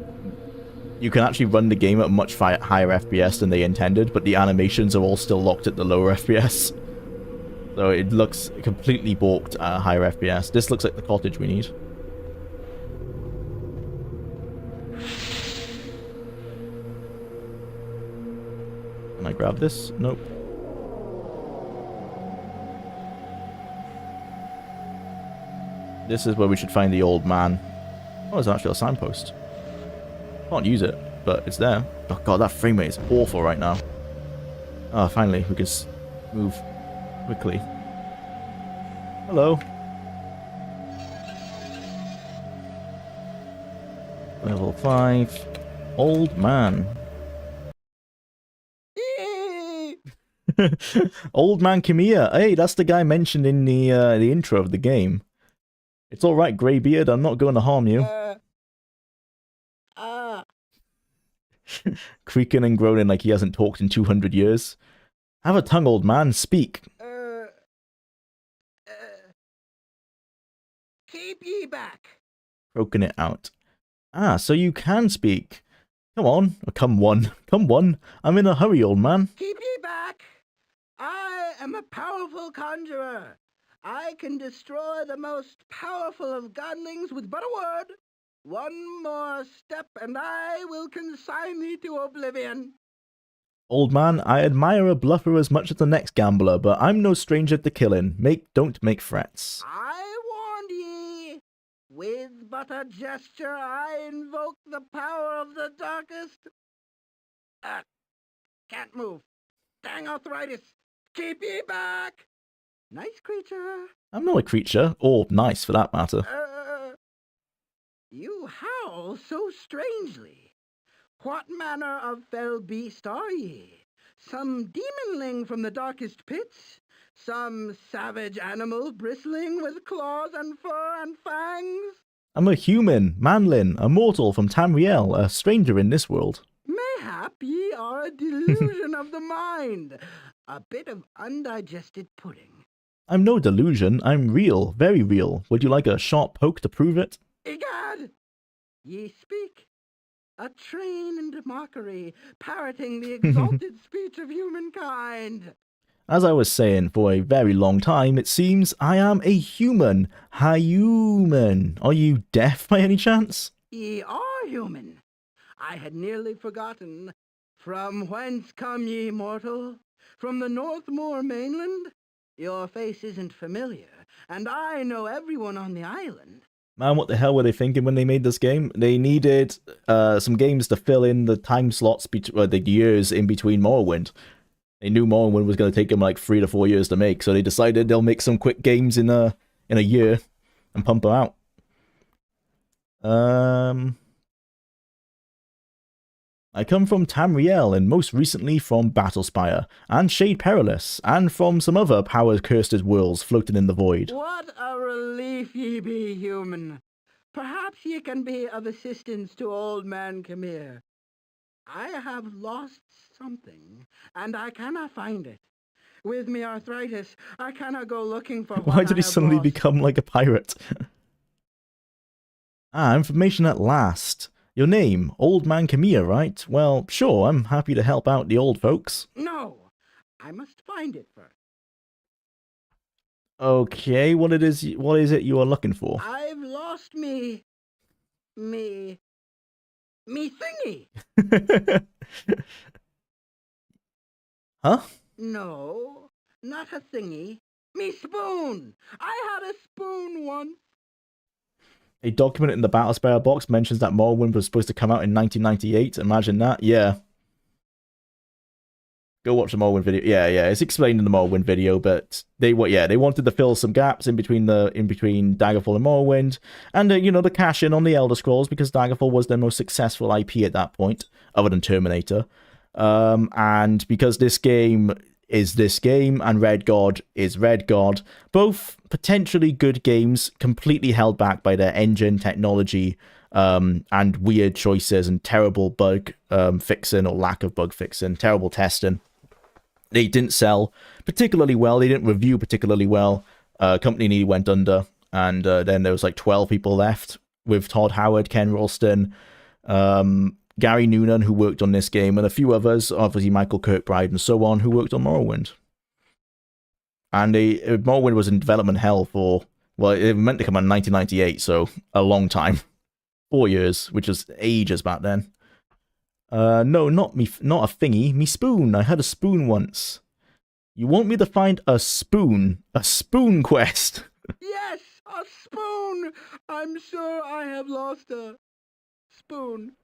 you can actually run the game at a much higher FPS than they intended, but the animations are all still locked at the lower FPS. So it looks completely balked at a higher FPS. This looks like the cottage we need. Can I grab this? Nope. This is where we should find the old man. Oh, there's actually a signpost. Can't use it, but it's there. Oh god, that frame rate is awful right now. Oh, finally, we can move quickly. Hello. Level 5. Old man. Old man Kamiya. Hey, that's the guy mentioned in the intro of the game. It's alright, Greybeard, I'm not going to harm you. Creaking and groaning like he hasn't talked in 200 years. Have a tongue, old man, speak. Keep ye back. Croaking it out. Ah, so you can speak. Come on. Oh, come on. Come on. I'm in a hurry, old man. Keep ye back. I am a powerful conjurer. I can destroy the most powerful of godlings with but a word. One more step and I will consign thee to oblivion. Old man, I admire a bluffer as much as the next gambler, but I'm no stranger to killing. Don't make threats. I warned ye. With but a gesture I invoke the power of the darkest. Can't move. Dang arthritis. Keep ye back. Nice creature. I'm not a creature, or nice for that matter. You howl so strangely. What manner of fell beast are ye? Some demonling from the darkest pits? Some savage animal bristling with claws and fur and fangs? I'm a human, Manlin, a mortal from Tamriel, a stranger in this world. Mayhap ye are a delusion of the mind, a bit of undigested pudding. I'm no delusion, I'm real, very real. Would you like a sharp poke to prove it? Egad! Ye speak. A trained mockery, parroting the exalted speech of humankind. As I was saying, for a very long time, it seems I am a human. Human. Are you deaf by any chance? Ye are human. I had nearly forgotten. From whence come ye, mortal? From the Northmoor mainland? Your face isn't familiar, and I know everyone on the island. Man, what the hell were they thinking when they made this game? They needed some games to fill in the time slots, the years in between Morrowind. They knew Morrowind was going to take them like 3 to 4 years to make, so they decided they'll make some quick games in a year and pump them out. I come from Tamriel, and most recently from Battlespire, and Shade Perilous, and from some other power-cursed worlds floating in the void. What a relief ye be, human. Perhaps ye can be of assistance to old man Khmer. I have lost something, and I cannot find it. With me arthritis, I cannot go looking for Why did he suddenly become like a pirate? Information at last. Your name, Old Man Khmer, right? Well, sure, I'm happy to help out the old folks. No, I must find it first. Okay, what is it you are looking for? I've lost me thingy. Huh? No, not a thingy. Me spoon. I had a spoon once. A document in the Battlespire box mentions that Morrowind was supposed to come out in 1998. Imagine that. Yeah. Go watch the Morrowind video. Yeah, it's explained in the Morrowind video, but they wanted to fill some gaps in between Daggerfall and Morrowind, and the cash in on the Elder Scrolls, because Daggerfall was their most successful IP at that point, other than Terminator, and because this game is this game and Red God is Red God, both potentially good games, completely held back by their engine technology, and weird choices and terrible bug fixing or lack of bug fixing, terrible testing. They didn't sell particularly well. They didn't review particularly well. Company nearly went under, and then there was like 12 people left with Todd Howard, Ken Ralston, Gary Noonan, who worked on this game, and a few others, obviously Michael Kirkbride and so on, who worked on Morrowind. And Morrowind was in development hell for, well, it meant to come out in 1998, so a long time. 4 years, which was ages back then. No, not a thingy, me spoon. I had a spoon once. You want me to find a spoon quest? Yes, a spoon. I'm sure I have lost a spoon.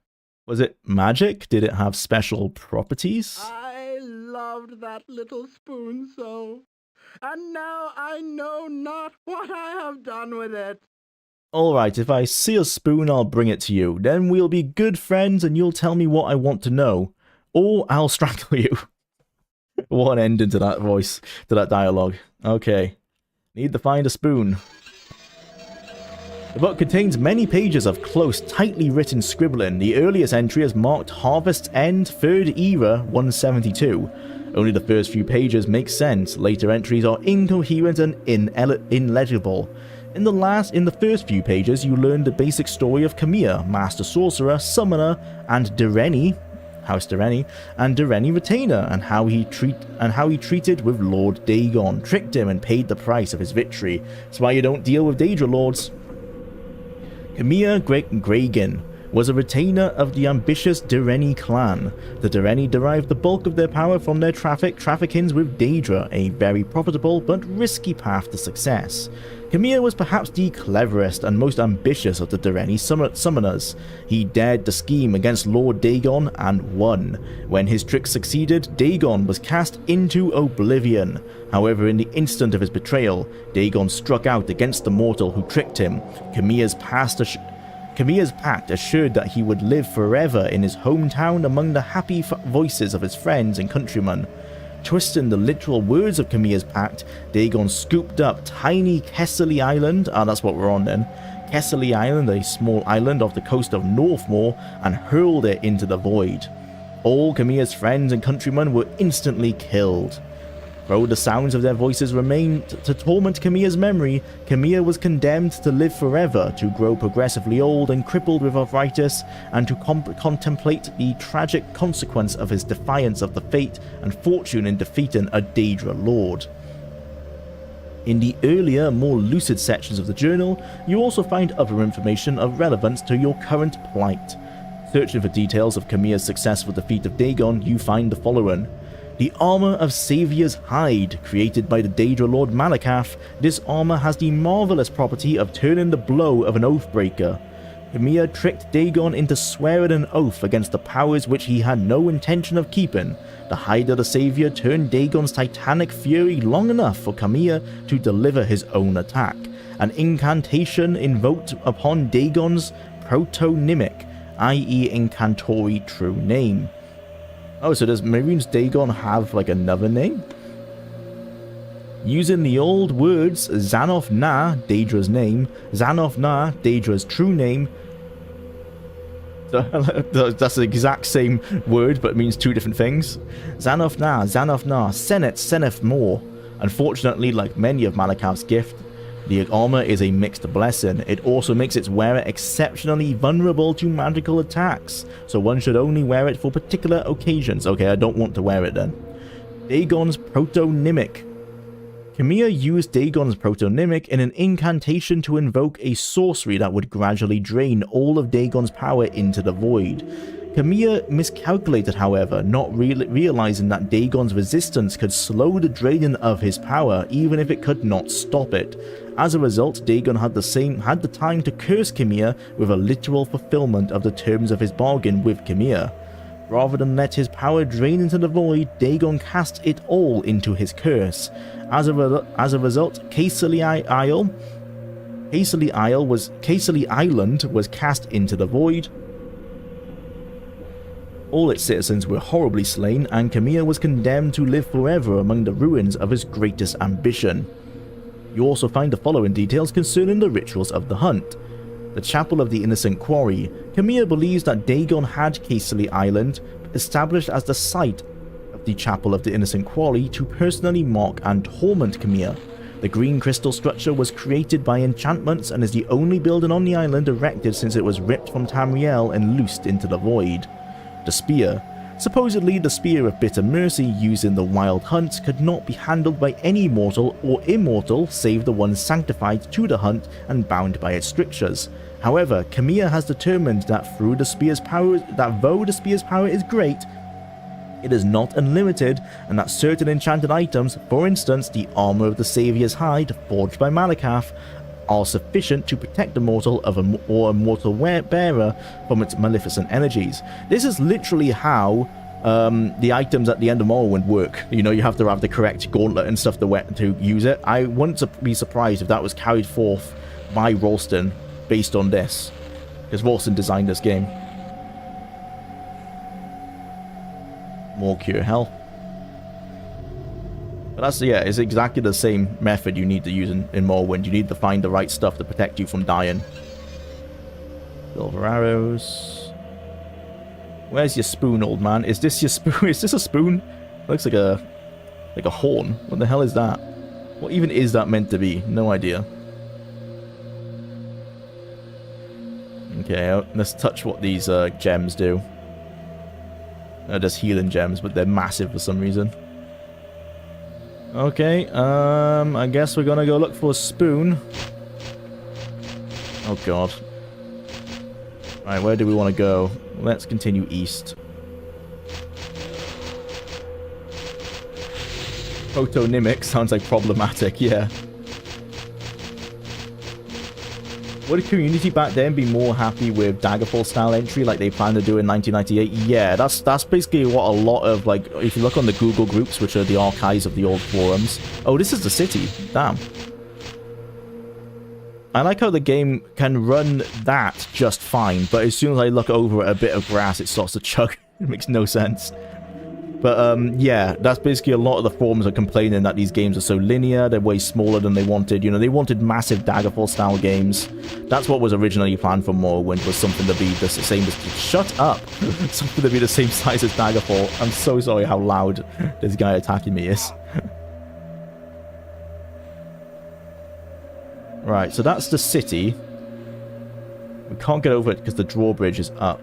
Was it magic? Did it have special properties? I loved that little spoon so, and now I know not what I have done with it. Alright, if I see a spoon, I'll bring it to you. Then we'll be good friends and you'll tell me what I want to know. Or I'll strangle you. What an ending to that voice, to that dialogue. Okay. Need to find a spoon. The book contains many pages of close, tightly written scribbling. The earliest entry is marked Harvest's End, 3rd Era, 172. Only the first few pages make sense. Later entries are incoherent and illegible. In the first few pages, you learn the basic story of Khmer, Master Sorcerer, Summoner, and Direni, House Direni, and Direni Retainer, and how he treated with Lord Dagon, tricked him, and paid the price of his victory. That's why you don't deal with Daedra Lords. Khmer Gragan was a retainer of the ambitious Direni clan. The Direni derived the bulk of their power from their traffickings with Daedra, a very profitable but risky path to success. Khmer was perhaps the cleverest and most ambitious of the Direni summoners. He dared to scheme against Lord Dagon and won. When his trick succeeded, Dagon was cast into oblivion. However, in the instant of his betrayal, Dagon struck out against the mortal who tricked him. Khmer's Kamiya's pact assured that he would live forever in his hometown among the happy voices of his friends and countrymen. Twisting the literal words of Kamiya's pact, Dagon scooped up tiny Kesserly Island, that's what we're on then, Kesserly Island, a small island off the coast of Northmoor, and hurled it into the void. All Kamiya's friends and countrymen were instantly killed. Though the sounds of their voices remained to torment Kamiya's memory, Kamiya was condemned to live forever, to grow progressively old and crippled with arthritis, and to contemplate the tragic consequence of his defiance of the fate and fortune in defeating a Daedra Lord. In the earlier, more lucid sections of the journal, you also find other information of relevance to your current plight. Searching for details of Kamiya's successful defeat of Dagon, you find the following. The Armor of Savior's Hide, created by the Daedra Lord Malakath, this armor has the marvelous property of turning the blow of an Oathbreaker. Kamiya tricked Dagon into swearing an oath against the powers which he had no intention of keeping. The Hide of the Savior turned Dagon's titanic fury long enough for Kamiya to deliver his own attack. An incantation invoked upon Dagon's protonymic, i.e. incantory true name. Oh, so does Mehrunes Dagon have, like, another name? Using the old words Zanoth Na, Daedra's name, Zanoth Na, Daedra's true name. That's the exact same word, but it means two different things. Zanoth Na, Senet, Seneth more. Unfortunately, like many of Malakath's gifts, the armor is a mixed blessing. It also makes its wearer exceptionally vulnerable to magical attacks, so one should only wear it for particular occasions. Okay, I don't want to wear it then. Dagon's protonymic. Kamiya used Dagon's protonymic in an incantation to invoke a sorcery that would gradually drain all of Dagon's power into the void. Kamiya miscalculated, however, not realizing that Dagon's resistance could slow the draining of his power, even if it could not stop it. As a result, Dagon had the time to curse Kamiya with a literal fulfillment of the terms of his bargain with Kamiya. Rather than let his power drain into the void, Dagon cast it all into his curse. As a result, Kesserly Island was cast into the void. All its citizens were horribly slain, and Kamiya was condemned to live forever among the ruins of his greatest ambition. You also find the following details concerning the rituals of the hunt. The Chapel of the Innocent Quarry. Kamiya believes that Dagon had Kesserly Island established as the site of the Chapel of the Innocent Quarry to personally mock and torment Kamiya. The green crystal structure was created by enchantments and is the only building on the island erected since it was ripped from Tamriel and loosed into the void. The spear. Supposedly, the Spear of Bitter Mercy used in the Wild Hunt could not be handled by any mortal or immortal save the one sanctified to the hunt and bound by its strictures. However, Kamiya has determined that though the spear's power is great, it is not unlimited, and that certain enchanted items, for instance the Armor of the Savior's Hide forged by Malakath, are sufficient to protect the mortal or a mortal bearer from its maleficent energies. This is literally how the items at the end of Morrowind work. You know, you have to have the correct gauntlet and stuff to use it. I wouldn't be surprised if that was carried forth by Ralston based on this, because Ralston designed this game. More cure health. But that's, yeah, it's exactly the same method you need to use in Morrowind. You need to find the right stuff to protect you from dying. Silver arrows. Where's your spoon, old man? Is this your spoon? Is this a spoon? Looks like a horn. What the hell is that? What even is that meant to be? No idea. Okay, let's touch what these gems do. They're just healing gems, but they're massive for some reason. Okay, I guess we're gonna go look for a spoon. Oh god. Alright, where do we want to go? Let's continue east. Protonymic sounds like problematic, yeah. Would a community back then be more happy with Daggerfall style entry like they planned to do in 1998? Yeah, that's basically what a lot of, like, if you look on the Google groups, which are the archives of the old forums. Oh, this is the city. Damn. I like how the game can run that just fine, but as soon as I look over at a bit of grass, it starts to chug. It makes no sense. But, yeah, that's basically a lot of the forums are complaining that these games are so linear, they're way smaller than they wanted. You know, they wanted massive Daggerfall-style games. That's what was originally planned for Morrowind, was something to be the same as... Shut up! Something to be the same size as Daggerfall. I'm so sorry how loud this guy attacking me is. Right, so that's the city. We can't get over it because the drawbridge is up.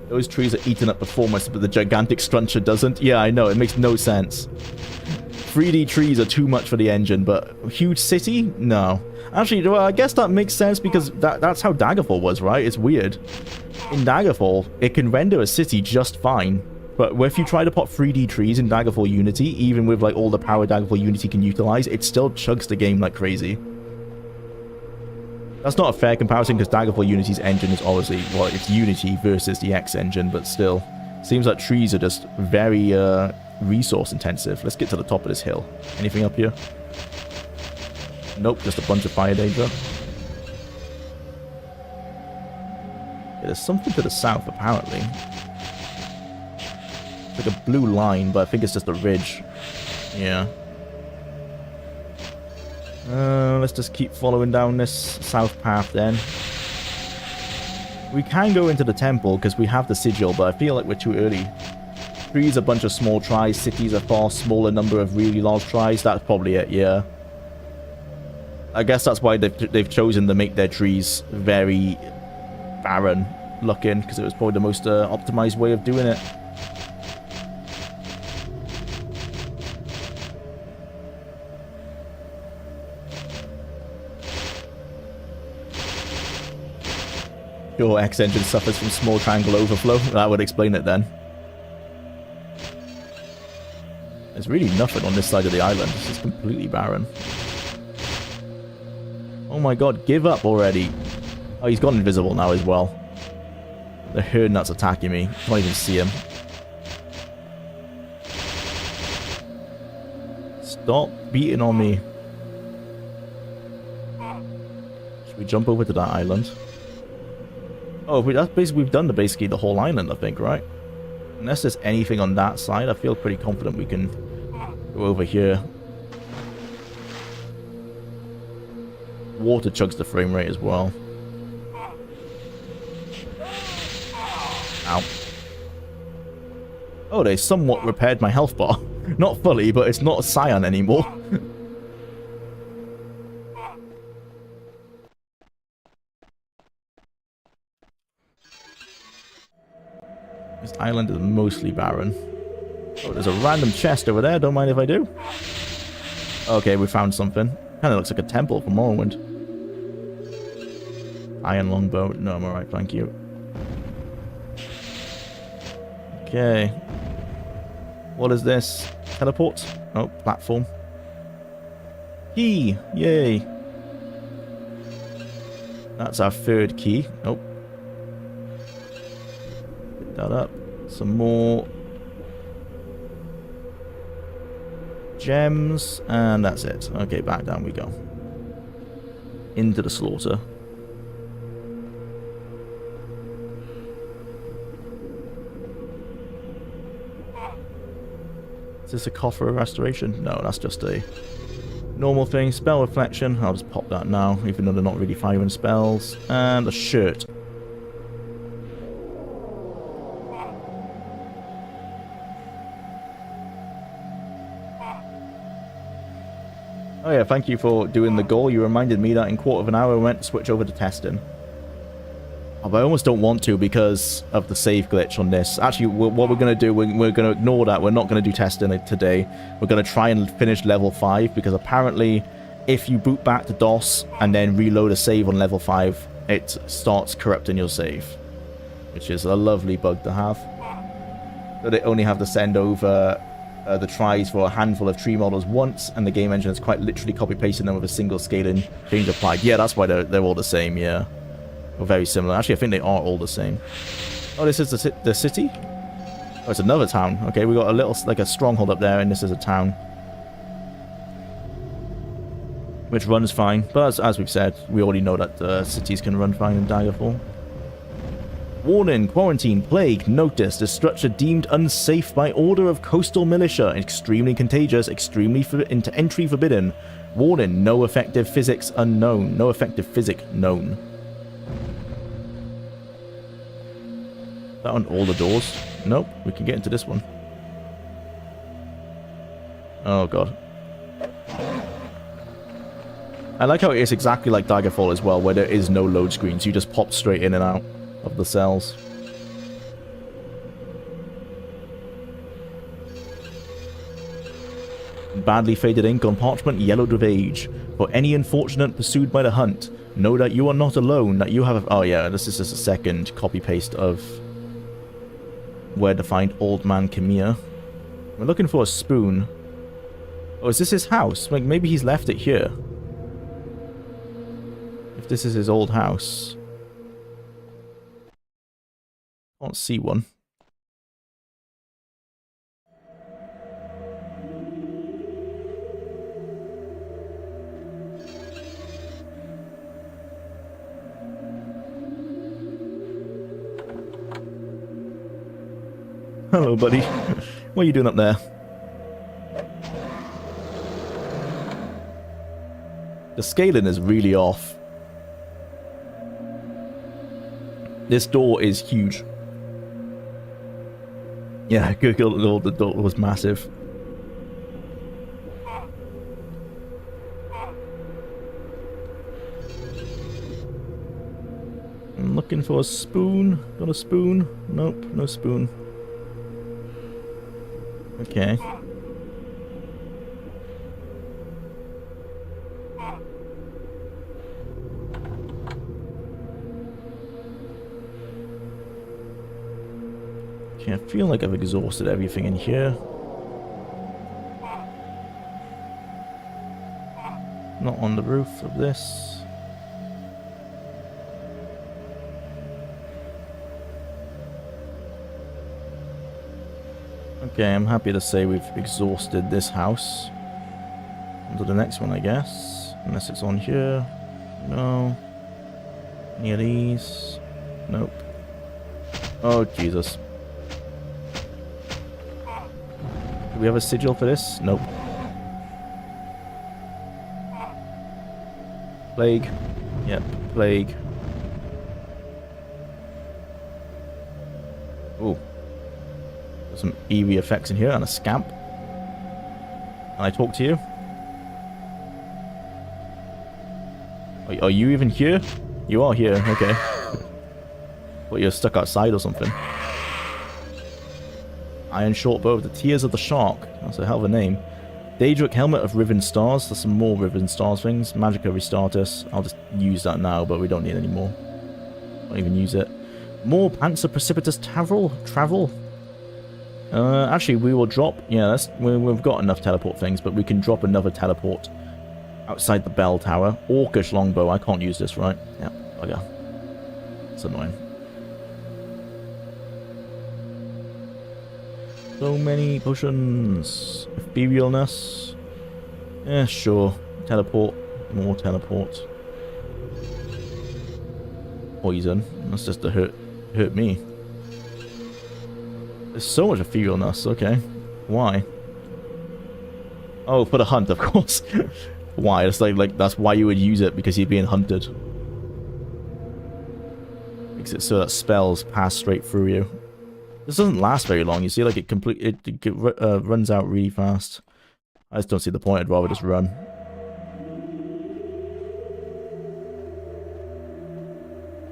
Those trees are eating up performance, but the gigantic structure doesn't. Yeah, I know. It makes no sense. 3D trees are too much for the engine, but huge city? No. Actually, well, I guess that makes sense because that's how Daggerfall was, right? It's weird. In Daggerfall, it can render a city just fine. But if you try to put 3D trees in Daggerfall Unity, even with like all the power Daggerfall Unity can utilize, it still chugs the game like crazy. That's not a fair comparison because Daggerfall Unity's engine is obviously, well, it's Unity versus the X engine, but still. Seems like trees are just very resource intensive. Let's get to the top of this hill. Anything up here? Nope, just a bunch of fire danger. Yeah, there's something to the south, apparently. It's like a blue line, but I think it's just a ridge. Yeah. Let's just keep following down this south path then. We can go into the temple because we have the sigil, but I feel like we're too early. Trees, a bunch of small tries. Cities, a far smaller number of really large tries. That's probably it, yeah. I guess that's why they've chosen to make their trees very barren looking, because it was probably the most optimized way of doing it. Your X engine suffers from small triangle overflow. That would explain it then. There's really nothing on this side of the island. This is completely barren. Oh my god, give up already. Oh, he's gone invisible now as well. The herd nut's attacking me. I can't even see him. Stop beating on me. Should we jump over to that island? Oh, that's basically, we've done basically the whole island, I think, right? Unless there's anything on that side, I feel pretty confident we can go over here. Water chugs the frame rate as well. Ow. Oh, they somewhat repaired my health bar. Not fully, but it's not a cyan anymore. This island is mostly barren. Oh, there's a random chest over there. Don't mind if I do. Okay, we found something. Kind of looks like a temple from Morrowind. Iron longbow. No, I'm alright, thank you. Okay. What is this? Teleport? Oh, platform. Key! Yay! That's our third key. Oh. Pick that up. Some more gems, and that's it. Okay, back down we go. Into the slaughter. Is this a coffer of restoration? No, that's just a normal thing. Spell reflection. I'll just pop that now, even though they're not really firing spells. And a shirt. Oh yeah, thank you for doing the goal. You reminded me that in quarter of an hour we went to switch over to testing. Oh, but I almost don't want to because of the save glitch on this. Actually, what we're going to do, we're going to ignore that. We're not going to do testing today. We're going to try and finish level 5 because apparently if you boot back to DOS and then reload a save on level 5, it starts corrupting your save, which is a lovely bug to have. So they only have to send over the tries for a handful of tree models once, and the game engine is quite literally copy-pasting them with a single scaling change applied. Yeah, that's why they're all the same, yeah. Or very similar. Actually, I think they are all the same. Oh, this is the city? Oh, it's another town. Okay, we got a little, like a stronghold up there, and this is a town. which runs fine. But as we've said, we already know that cities can run fine in Daggerfall. Warning, quarantine, plague, notice, this structure deemed unsafe by order of coastal militia, extremely contagious, into entry forbidden. Warning, no effective physics unknown, no effective physic known. That on all the doors? Nope, we can get into this one. Oh god. I like how it is exactly like Daggerfall as well, where there is no load screen, so you just pop straight in and out of the cells. Badly faded ink on parchment yellowed with age. For any unfortunate pursued by the hunt, know that you are not alone, that you have... Oh yeah, this is just a second copy-paste of where to find Old Man Khmer. We're looking for a spoon. Oh, is this his house? Like, maybe he's left it here. If this is his old house. Can't see one. Hello, buddy. What are you doing up there? The scaling is really off. This door is huge. Yeah, Google, the door was massive. I'm looking for a spoon. Got a spoon? Nope, no spoon. Okay. Okay, I feel like I've exhausted everything in here. Not on the roof of this. Okay, I'm happy to say we've exhausted this house. On to the next one, I guess. Unless it's on here. No. Any of these? Nope. Oh, Jesus. Do we have a sigil for this? Nope. Plague. Yep, plague. Ooh. There's some eerie effects in here and a scamp. Can I talk to you? Are you even here? You are here, okay. Well, you're stuck outside or something. Iron Shortbow of the Tears of the Shark. That's a hell of a name. Daedric Helmet of Riven Stars. There's some more Riven Stars things. Magicka Restartus. I'll just use that now, but we don't need any more. Don't even use it. More Panzer Precipitous Travel. Actually, we will drop... Yeah, we've got enough teleport things, but we can drop another teleport outside the bell tower. Orcish Longbow. I can't use this, right? Yeah, bugger. It's annoying. So many potions. Etherealness. Yeah, sure. Teleport. More teleport. Poison. That's just to hurt me. There's so much etherealness. Okay. Why? Oh, for the hunt, of course. Why? It's like that's why you would use it, because you're being hunted. Makes it so that spells pass straight through you. This doesn't last very long. You see, like it runs out really fast. I just don't see the point. I'd rather just run.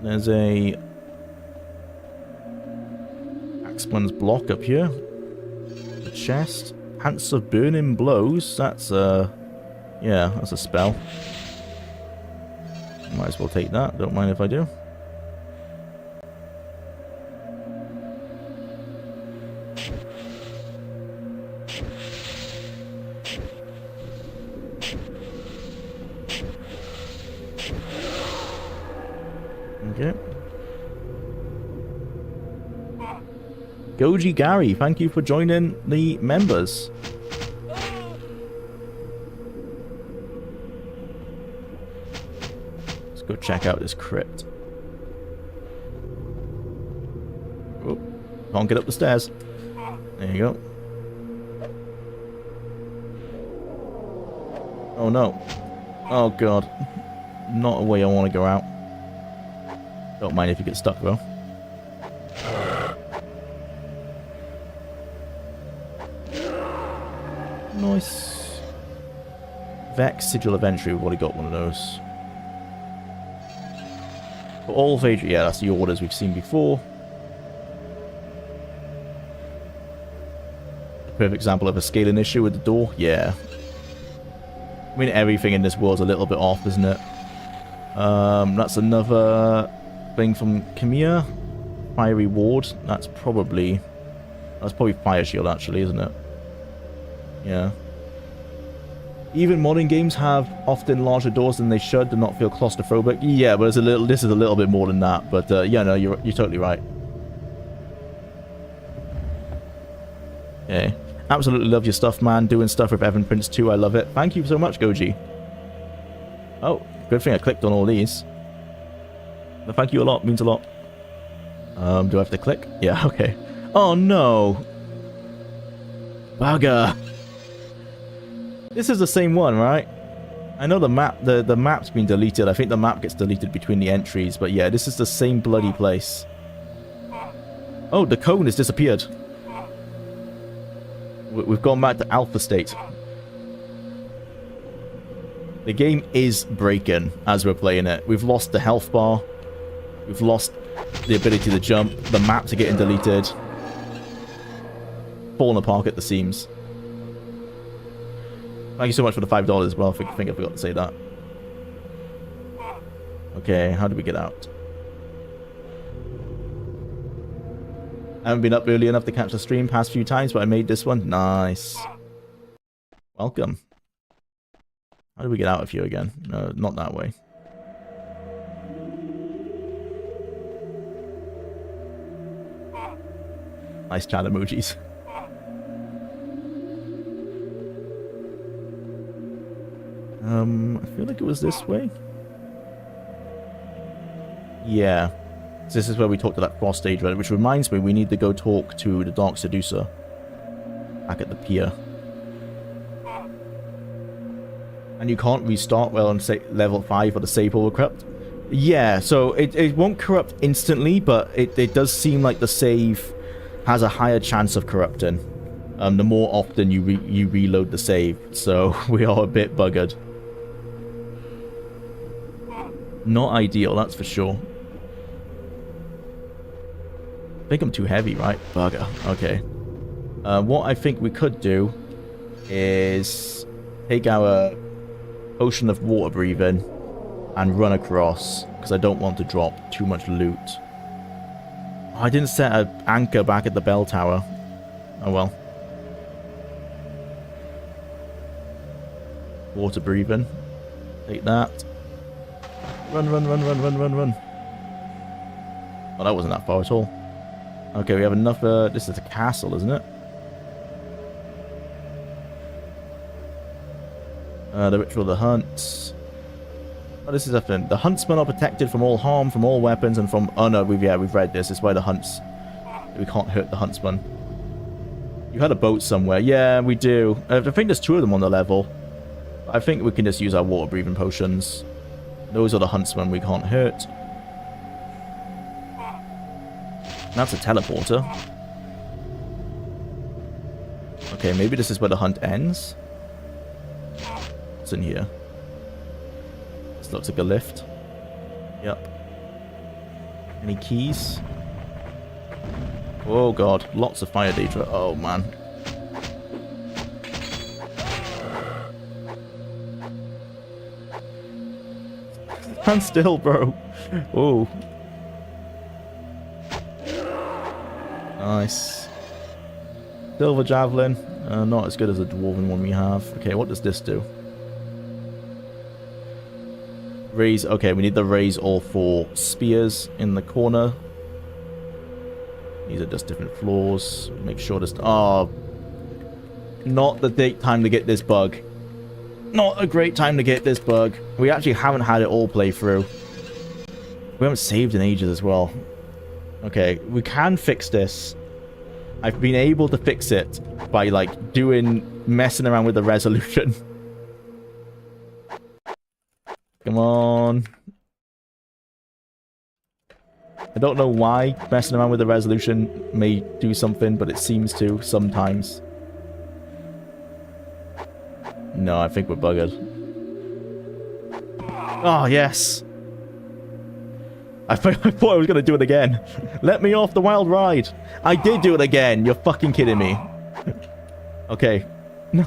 There's a Axeman's block up here. A chest. Pants of Burning Blows. That's yeah, that's a spell. Might as well take that. Don't mind if I do. Okay. Goji Gary, thank you for joining the members. check out this crypt. Oh, can't get up the stairs. There you go. Oh no. Oh god. Not a way I want to go out. Don't mind if you get stuck though. Nice. Vex, Sigil of Entry, we've already got one of those. For all phase, yeah, that's the orders we've seen before. A perfect example of a scaling issue with the door, yeah. I mean, everything in this world's a little bit off, isn't it? That's another thing from Khmer. Fiery Ward, that's probably Fire Shield actually, isn't it? Yeah. Even modern games have often larger doors than they should to not feel claustrophobic. Yeah, but this is a little bit more than that. But yeah, no, you're totally right. Okay. Absolutely love your stuff, man. Doing stuff with Evan Prince too. I love it. Thank you so much, Goji. Oh, good thing I clicked on all these. Well, thank you a lot. Means a lot. Do I have to click? Yeah, okay. Oh no. Bugger. This is the same one, right? I know the map's been deleted. I think the map gets deleted between the entries, but yeah, this is the same bloody place. Oh, the cone has disappeared. We've gone back to alpha state. The game is breaking as we're playing it. We've lost the health bar. We've lost the ability to jump. The maps are getting deleted. Falling apart at the seams. Thank you so much for the $5 as well. I think I forgot to say that. Okay, how do we get out? I haven't been up early enough to catch the stream past few times, but I made this one. Nice. Welcome. How do we get out of here again? No, not that way. Nice chat emojis. I feel like it was this way. Yeah. So this is where we talked to that cross stage, which reminds me we need to go talk to the Dark Seducer back at the pier. And you can't restart well on level 5 or the save will corrupt. Yeah, so it won't corrupt instantly, but it does seem like the save has a higher chance of corrupting. The more often you reload the save, so we are a bit buggered. Not ideal, that's for sure. I think I'm too heavy, right? Bugger. Okay. What I think we could do is take our potion of water breathing and run across, because I don't want to drop too much loot. Oh, I didn't set an anchor back at the bell tower. Oh well. Water breathing. Take that. Run, run, run, run, run, run, run. Oh, that wasn't that far at all. Okay, we have enough. This is a castle, isn't it? The Ritual of the Hunt. Oh, this is a thing. The huntsmen are protected from all harm, from all weapons, and from... Oh no, we've read this. It's why the hunts... We can't hurt the huntsman. You had a boat somewhere. Yeah, we do. I think there's 2 of them on the level. I think we can just use our water breathing potions. Those are the huntsmen we can't hurt. That's a teleporter. Okay, maybe this is where the hunt ends. What's in here? This looks like a lift. Yep. Any keys? Oh god, lots of fire data. Oh man. Stand still, bro. Oh. Nice. Silver javelin. Not as good as the dwarven one we have. Okay, what does this do? Raise. Okay, we need to raise all 4 spears in the corner. These are just different floors. Make sure this... Oh. Not the time to get this bug. Not a great time to get this bug. We actually haven't had it all play through. We haven't saved in ages as well. Okay, we can fix this. I've been able to fix it by, like, messing around with the resolution. Come on. I don't know why messing around with the resolution may do something, but it seems to sometimes. No, I think we're buggered. Oh, yes. I thought I was going to do it again. Let me off the wild ride. I did do it again. You're fucking kidding me. Okay. No.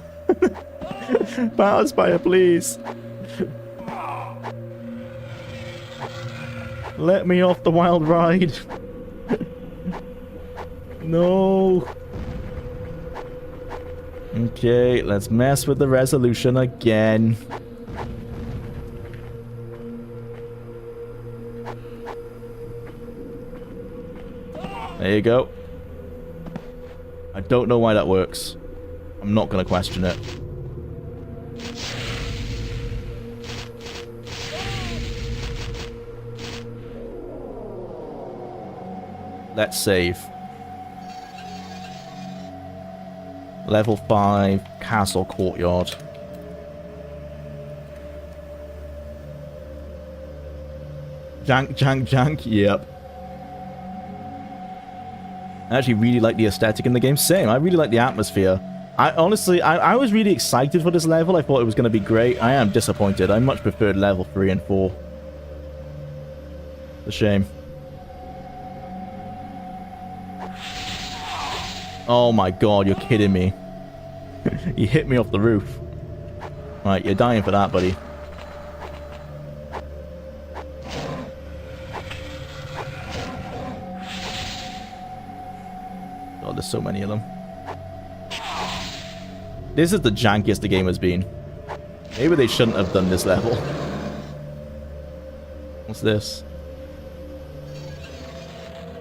Battlespire, please. Let me off the wild ride. No. Okay, let's mess with the resolution again. There you go. I don't know why that works. I'm not going to question it. Let's save. Level 5, Castle Courtyard. Jank, jank, jank. Yep. I actually really like the aesthetic in the game. Same, I really like the atmosphere. I honestly, I was really excited for this level. I thought it was going to be great. I am disappointed. I much preferred level 3 and 4. It's a shame. Oh my god, you're kidding me. You hit me off the roof. Right, you're dying for that, buddy. God, there's so many of them. This is the jankiest the game has been. Maybe they shouldn't have done this level. What's this?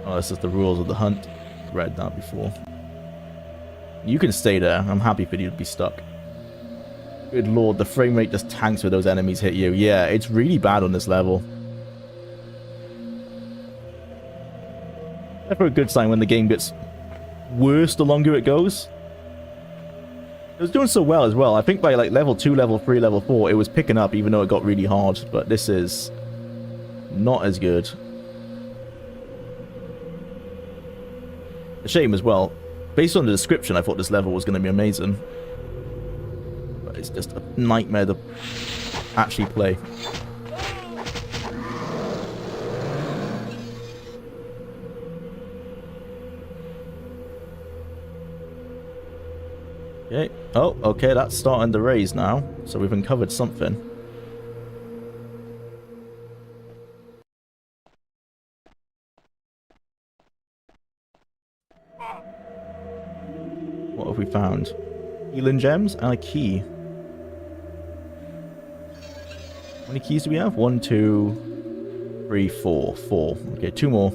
Oh, this is the rules of the hunt. Read that before. You can stay there. I'm happy for you to be stuck. Good lord, the frame rate just tanks when those enemies hit you. Yeah, it's really bad on this level. Never a good sign when the game gets worse the longer it goes. It was doing so well as well. I think by like level 2, level 3, level 4, it was picking up even though it got really hard. But this is not as good. A shame as well. Based on the description, I thought this level was going to be amazing. But it's just a nightmare to actually play. Okay. Oh, okay, that's starting to raise now. So we've uncovered something. What have we found? Healing gems and a key. How many keys do we have? 1, 2, 3, 4. 4. Okay, 2 more.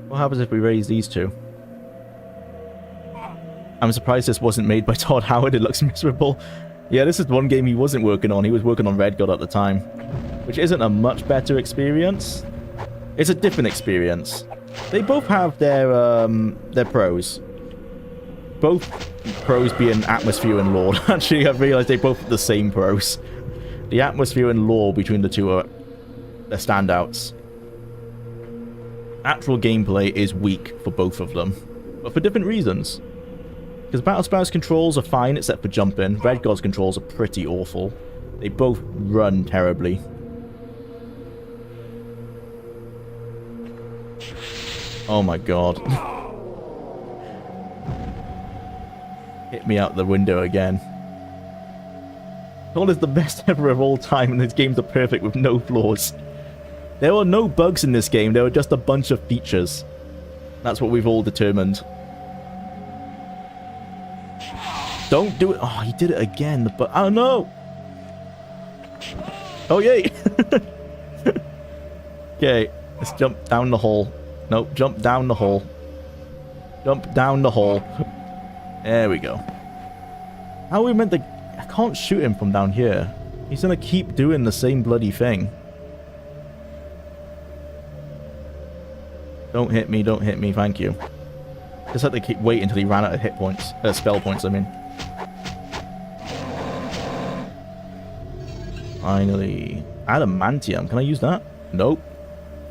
What happens if we raise these 2? I'm surprised this wasn't made by Todd Howard. It looks miserable. Yeah, this is one game he wasn't working on. He was working on Red God at the time. Which isn't a much better experience. It's a different experience. They both have their pros. Both pros being atmosphere and lore. Actually, I've realized they both have the same pros. The atmosphere and lore between the two are their standouts. Actual gameplay is weak for both of them. But for different reasons. Because Battlespire's controls are fine except for jumping. Red God's controls are pretty awful. They both run terribly. Oh my god. Hit me out the window again. God is the best ever of all time and these games are perfect with no flaws. There were no bugs in this game, there were just a bunch of features. That's what we've all determined. Don't do it. Oh, he did it again. But oh no. Oh yay. Okay, let's jump down the hole. Nope, jump down the hole. Jump down the hole. There we go. How are we meant to... I can't shoot him from down here. He's gonna keep doing the same bloody thing. Don't hit me, thank you. Just had to keep waiting until he ran out of hit points. Spell points, I mean. Finally. Adamantium, can I use that? Nope.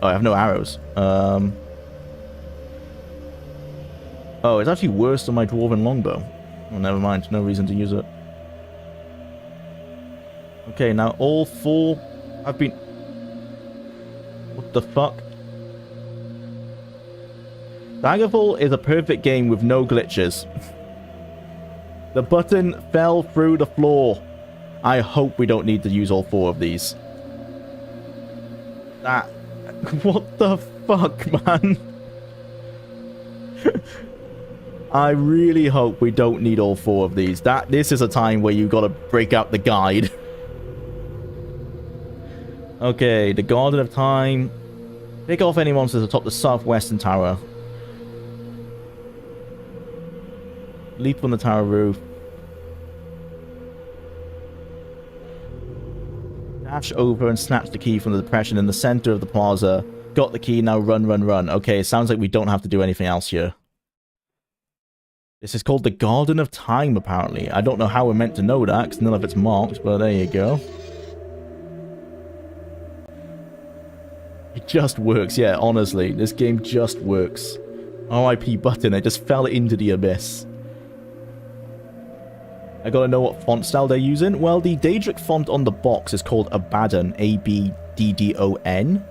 Oh, I have no arrows. Oh, it's actually worse than my dwarven longbow. Well, never mind, no reason to use it. Okay, now all 4 have been... What the fuck? Daggerfall is a perfect game with no glitches. The button fell through the floor. I hope we don't need to use all 4 of these. That... What the fuck, man? I really hope we don't need all 4 of these. This is a time where you gotta break out the guide. Okay, the Garden of Time. Pick off any monsters atop the southwestern tower. Leap on the tower roof. Dash over and snatch the key from the depression in the center of the plaza. Got the key, now run, run, run. Okay, it sounds like we don't have to do anything else here. This is called the Garden of Time, apparently. I don't know how we're meant to know that, because none of it's marked, but there you go. It just works, yeah, honestly. This game just works. RIP button, it just fell into the abyss. I gotta know what font style they're using. Well, the Daedric font on the box is called Abaddon, A-B-D-D-O-N.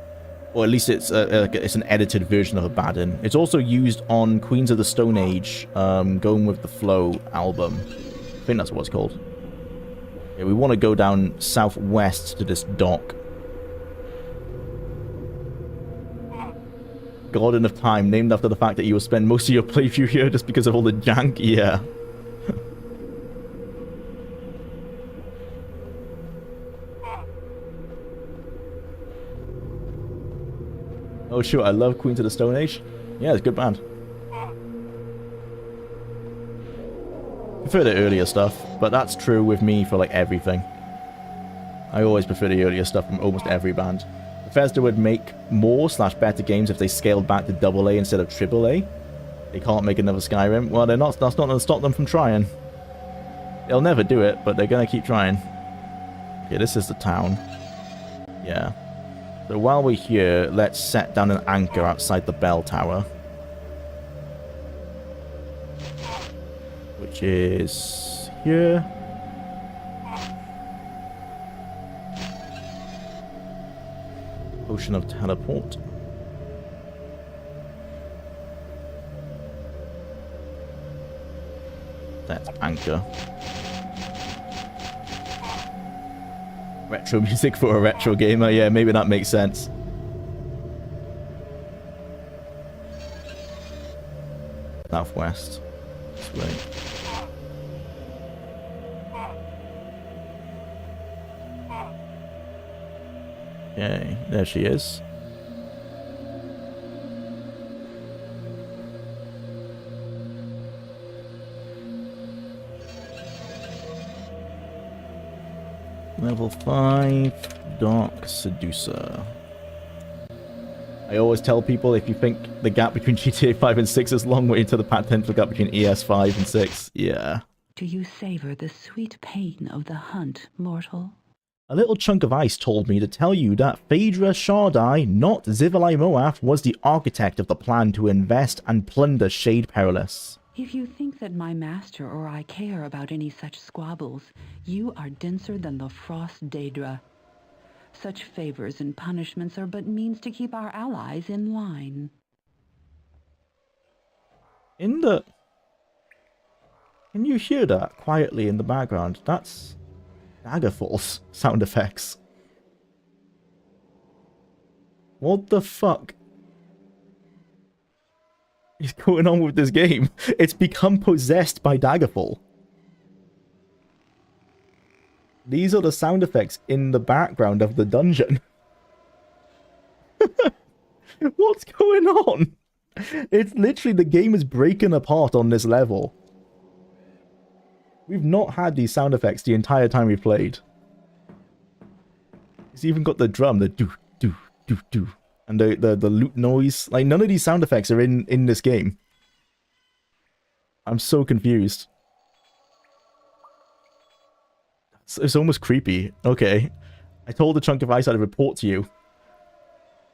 Or at least it's an edited version of Abaddon. It's also used on Queens of the Stone Age, Going With the Flow album. I think that's what it's called. Yeah, we want to go down southwest to this dock. Garden of Time, named after the fact that you will spend most of your playthrough here just because of all the jank? Yeah. Oh, sure, I love Queens of the Stone Age. Yeah, it's a good band. Prefer the earlier stuff, but that's true with me for, like, everything. I always prefer the earlier stuff from almost every band. Bethesda would make more/better games if they scaled back to AA instead of AAA. They can't make another Skyrim. Well, that's not going to stop them from trying. They'll never do it, but they're going to keep trying. Okay, this is the town. Yeah. So while we're here, let's set down an anchor outside the bell tower. Which is here. Potion of teleport. That's anchor. Retro music for a retro gamer, yeah, maybe that makes sense. Southwest. This way. Okay, there she is. Level 5, Dark Seducer. I always tell people, if you think the gap between GTA 5 and 6 is long, wait until the potential gap between ES 5 and 6. Yeah. Do you savor the sweet pain of the hunt, mortal? A little chunk of ice told me to tell you that Phaedra Shardai, not Zivalai Moath, was the architect of the plan to invest and plunder Shade Perilous. If you think that my master or I care about any such squabbles, you are denser than the frost Daedra. Such favors and punishments are but means to keep our allies in line. Can you hear that quietly in the background? That's Daggerfall's sound effects. What the fuck is going on with this game? It's become possessed by Daggerfall. These are the sound effects in the background of the dungeon. What's going on? It's literally, the game is breaking apart on this level. We've not had these sound effects the entire time we've played. It's even got the drum, the do, do, do, do. And the loot noise. Like, none of these sound effects are in this game. I'm so confused. It's almost creepy. Okay. I told the chunk of ice I'd report to you.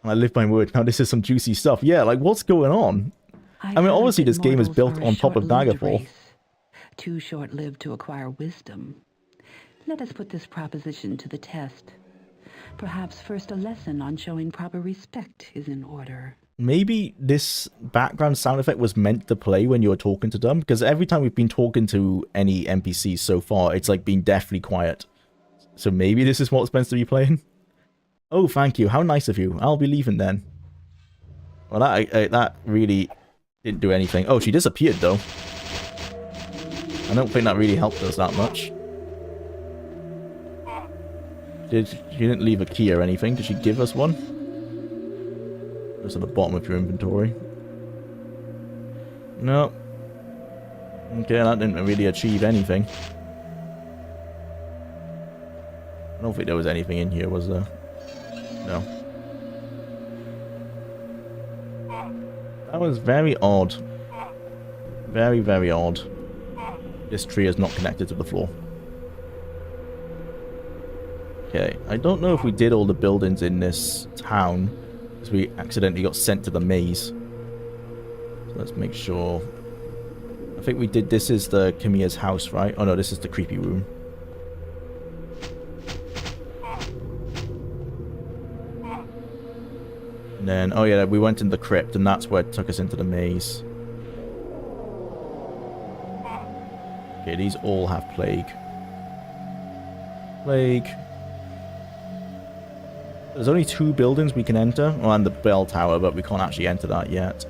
And I live by word. Now this is some juicy stuff. Yeah, like, what's going on? I mean, obviously this game is built on top of Daggerfall. Too short-lived to acquire wisdom. Let us put this proposition to the test. Perhaps first a lesson on showing proper respect is in order. Maybe this background sound effect was meant to play when you were talking to them, because every time we've been talking to any NPCs so far, it's like been deathly quiet. So maybe this is what's meant to be playing? Oh, thank you. How nice of you. I'll be leaving then. Well, that really didn't do anything. Oh, she disappeared, though. I don't think that really helped us that much. She didn't leave a key or anything. Did she give us one? It's at the bottom of your inventory. No. Okay, that didn't really achieve anything. I don't think there was anything in here, was there? No. That was very odd. Very, very odd. This tree is not connected to the floor. Okay, I don't know if we did all the buildings in this town, because we accidentally got sent to the maze. So let's make sure. I think we did. This is the Kamiya's house, right? Oh no, this is the creepy room. And then, oh yeah, we went in the crypt, and that's where it took us into the maze. Okay, these all have plague. Plague. There's only 2 buildings we can enter. Oh, and the bell tower, but we can't actually enter that yet.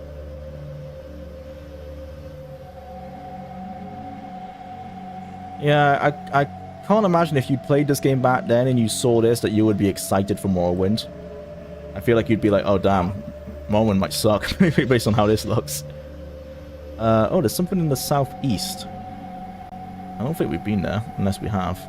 Yeah, I can't imagine if you played this game back then and you saw this that you would be excited for Morrowind. I feel like you'd be like, oh damn, Morrowind might suck, based on how this looks. Oh, there's something in the southeast. I don't think we've been there, unless we have.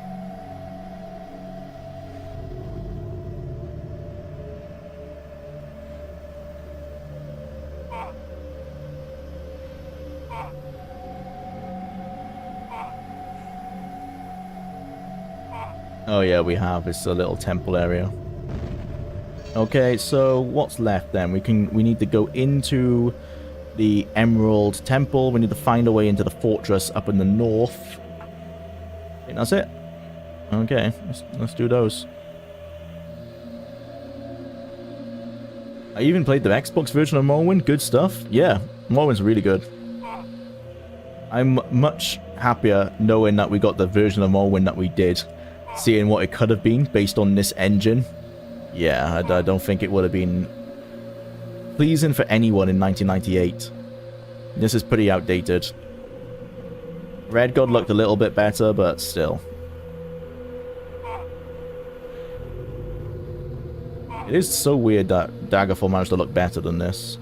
Oh yeah, we have. It's a little temple area. Okay, so what's left then? We need to go into the Emerald Temple. We need to find a way into the fortress up in the north. I think that's it. Okay, let's do those. I even played the Xbox version of Morrowind. Good stuff. Yeah, Morrowind's really good. I'm much happier knowing that we got the version of Morrowind that we did. Seeing what it could have been based on this engine. Yeah, I don't think it would have been pleasing for anyone in 1998. This is pretty outdated. Red God looked a little bit better, but still. It is so weird that Daggerfall managed to look better than this.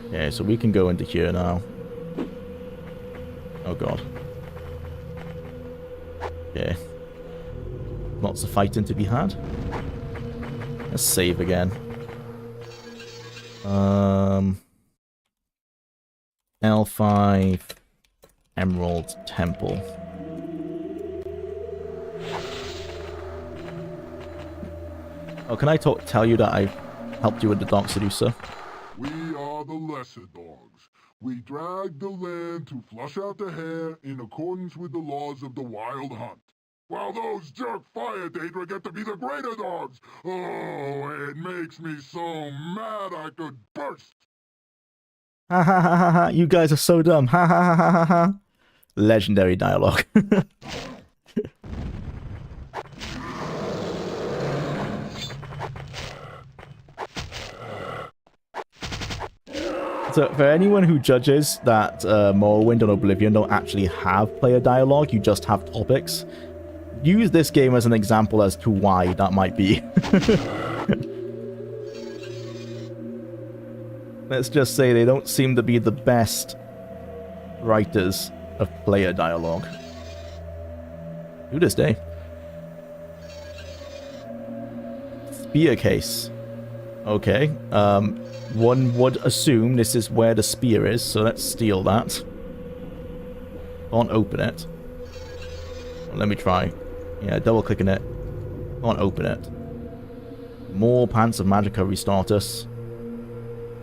Okay, so we can go into here now. Oh god. Okay. Lots of fighting to be had. Let's save again. L5 Emerald Temple. Oh, can I tell you that I helped you with the Dark Seducer? We are the lesser dogs. We drag the land to flush out the hair in accordance with the laws of the Wild Hunt. While those jerk Fire Daedra get to be the greater dogs. Oh, it makes me so mad I could burst. Ha ha ha ha ha, you guys are so dumb. Ha ha ha ha ha ha. Legendary dialogue. So for anyone who judges that Morrowind and Oblivion don't actually have player dialogue, you just have topics, use this game as an example as to why that might be. Let's just say they don't seem to be the best writers of player dialogue. To this day. spear case. Okay. One would assume this is where the spear is, so let's steal that. Can't open it. Let me try. Yeah, double clicking it. Can't open it. More Pants of Magicka restart us.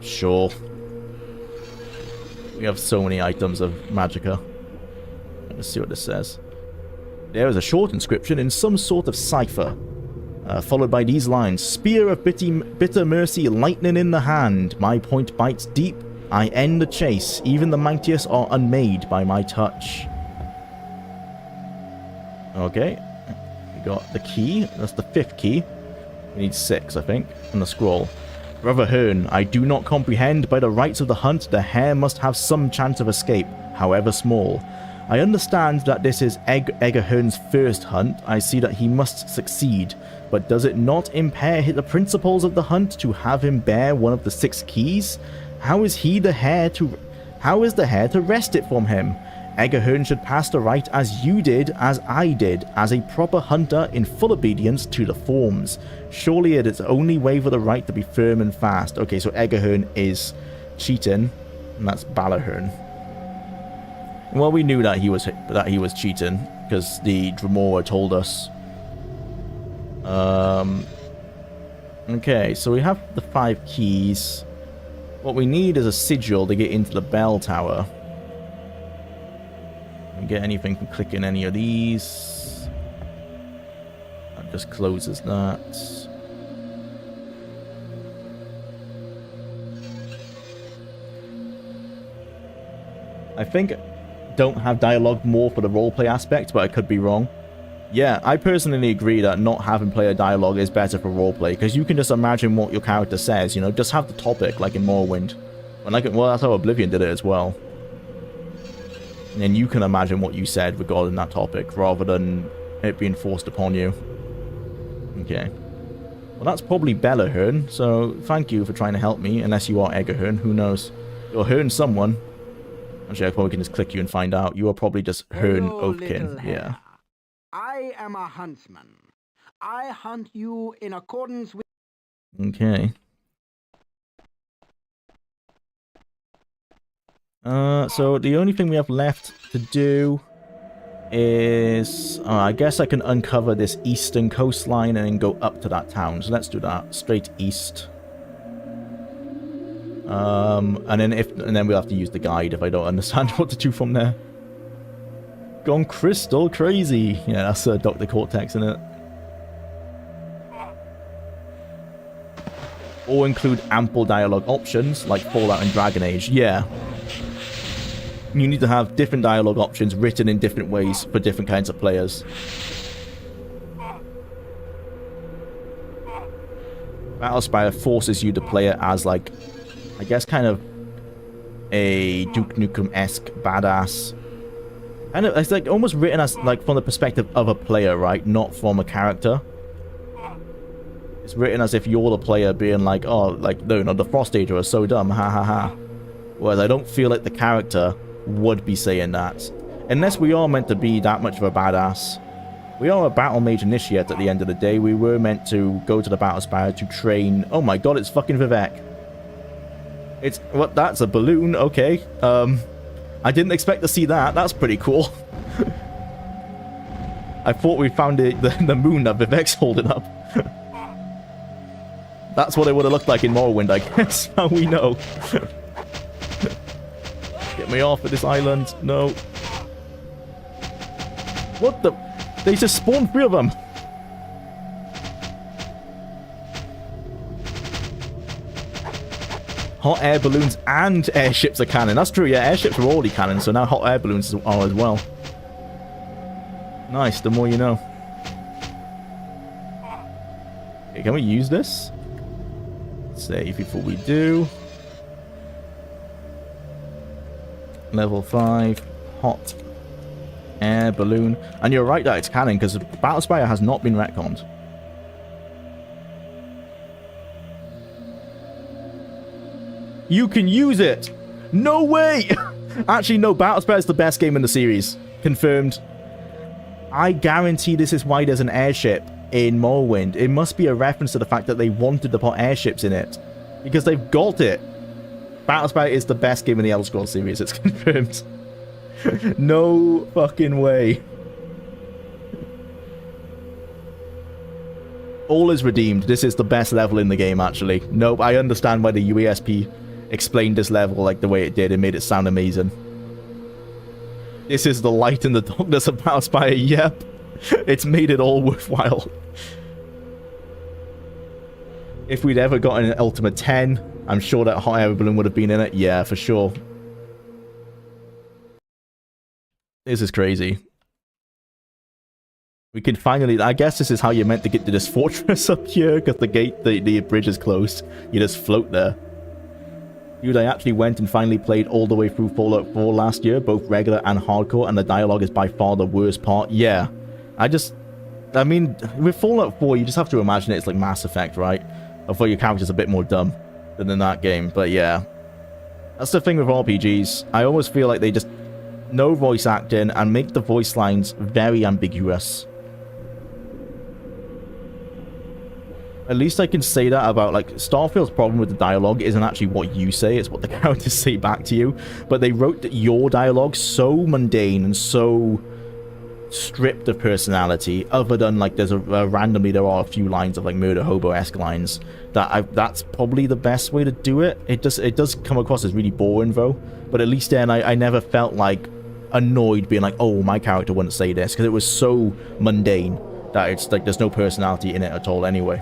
Sure. We have so many items of Magicka. Let's see what this says. There is a short inscription in some sort of cipher. Followed by these lines. Spear of bitter mercy, lightning in the hand. My point bites deep. I end the chase. Even the mightiest are unmade by my touch. Okay. We got the key. That's the 5th key. We need 6, I think. And the scroll. Brother Hearn, I do not comprehend. By the rights of the hunt, the hare must have some chance of escape, however small. I understand that this is Edgar Hearn's first hunt. I see that he must succeed. But does it not impair the principles of the hunt to have him bear one of the 6 keys? How is the hare to wrest it from him? Edgar Hearn should pass the right as you did, as I did, as a proper hunter in full obedience to the forms. Surely it is the only way for the right to be firm and fast. Okay, so Edgar Hearn is cheating, and that's Balahern. Well, we knew that he was cheating because the Dremora told us. Okay, so we have the 5 keys. What we need is a sigil to get into the bell tower. Can we get anything from clicking any of these? That just closes that. I think don't have dialogue more for the roleplay aspect, but I could be wrong. Yeah, I personally agree that not having player dialogue is better for roleplay, because you can just imagine what your character says, you know, just have the topic, like in Morrowind. And well, that's how Oblivion did it as well. And then you can imagine what you said regarding that topic, rather than it being forced upon you. Okay. Well, that's probably Bella Hearn, so thank you for trying to help me, unless you are Edgar Hearn, who knows. You're Hearn someone. Actually, I probably can just click you and find out. You are probably just Hearn Oathkin, yeah. I am a huntsman. I hunt you in accordance with... Okay. So the only thing we have left to do is... I guess I can uncover this eastern coastline and then go up to that town. So let's do that. Straight east. And then we'll have to use the guide if I don't understand what to do from there. Gone crystal crazy. Yeah, that's Dr. Cortex, isn't it? Or include ample dialogue options like Fallout and Dragon Age. Yeah. You need to have different dialogue options written in different ways for different kinds of players. Battlespire forces you to play it as, like, I guess kind of a Duke Nukem-esque badass. And it's like almost written as like from the perspective of a player, right? Not from a character. It's written as if you're the player being like, oh, like, no, the Frost Age are so dumb, ha ha ha. Whereas I don't feel like the character would be saying that. Unless we are meant to be that much of a badass. We are a Battle Mage Initiate at the end of the day. We were meant to go to the Battlespire to train... Oh my god, it's fucking Vivek. It's... What? That's a balloon? Okay. I didn't expect to see that. That's pretty cool. I thought we found the moon that Vivek's holding up. That's what it would have looked like in Morrowind, I guess. Now we know. Get me off of this island. No. What the... They just spawned 3 of them. Hot air balloons and airships are canon. That's true, yeah. Airships are already canon, so now hot air balloons are as well. Nice, the more you know. Okay, can we use this? Save before we do. Level 5. Hot air balloon. And you're right that it's canon, because Battlespire has not been retconned. You can use it! No way! Actually, no, Battlespire is the best game in the series. Confirmed. I guarantee this is why there's an airship in Morrowind. It must be a reference to the fact that they wanted to put airships in it. Because they've got it. Battlespire is the best game in the Elder Scrolls series, it's confirmed. No fucking way. All is redeemed. This is the best level in the game, actually. Nope, I understand why the UASP explained this level like the way it did. It made it sound amazing. This is the light in the darkness of Battlespire. Yep. It's made it all worthwhile. If we'd ever gotten an Ultimate 10, I'm sure that hot air balloon would have been in it. Yeah, for sure. This is crazy. We can finally... I guess this is how you're meant to get to this fortress up here, because the bridge is closed. You just float there. Dude, I actually went and finally played all the way through Fallout 4 last year, both regular and hardcore, and the dialogue is by far the worst part. Yeah. I mean, with Fallout 4, you just have to imagine it's like Mass Effect, right? Although your character's a bit more dumb than in that game, but yeah. That's the thing with RPGs. I always feel like they just... no voice acting and make the voice lines very ambiguous. At least I can say that about, like, Starfield's problem with the dialogue isn't actually what you say, it's what the characters say back to you. But they wrote your dialogue so mundane and so stripped of personality, other than, like, there's randomly there are a few lines of, like, murder hobo-esque lines, that's probably the best way to do it. It does come across as really boring, though. But at least then I never felt, like, annoyed being like, oh, my character wouldn't say this, because it was so mundane that it's, like, there's no personality in it at all anyway.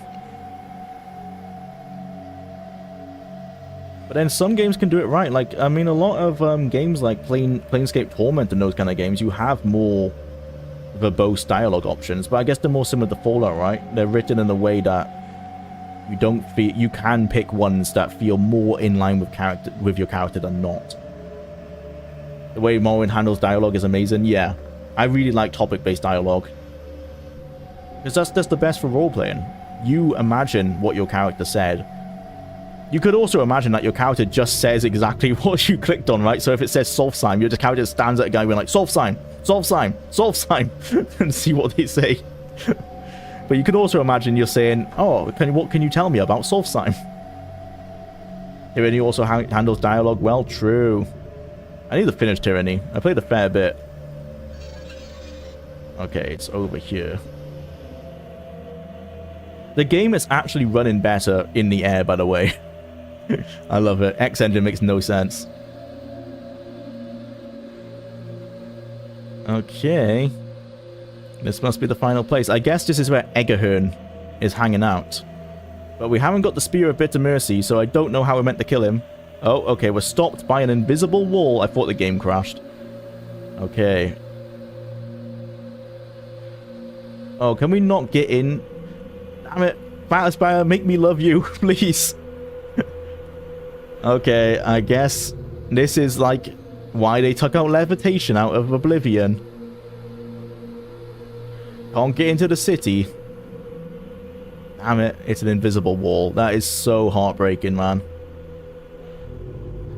But then some games can do it right. Like, I mean, a lot of games like Planescape Torment and those kind of games, you have more verbose dialogue options. But I guess they're more similar to Fallout, right? They're written in a way that you don't feel... you can pick ones that feel more in line with your character than not. The way Morrowind handles dialogue is amazing. Yeah, I really like topic-based dialogue. Because that's the best for role-playing. You imagine what your character said. You could also imagine that your character just says exactly what you clicked on, right? So if it says solve sign, your character stands at a guy being like, solve sign, solve sign, solve sign, and see what they say. But you could also imagine you're saying, oh, what can you tell me about solve sign? Tyranny also handles dialogue well. True. I need to finish Tyranny. I played a fair bit. Okay, it's over here. The game is actually running better in the air, by the way. I love it. X engine makes no sense. Okay. This must be the final place. I guess this is where Eggerhorn is hanging out. But we haven't got the Spear of Bitter Mercy, so I don't know how we're meant to kill him. Oh, okay. We're stopped by an invisible wall. I thought the game crashed. Okay. Oh, can we not get in? Damn it. Battlespire, make me love you, please. Okay, I guess this is, like, why they took out levitation out of Oblivion. Can't get into the city. Damn it, it's an invisible wall. That is so heartbreaking, man.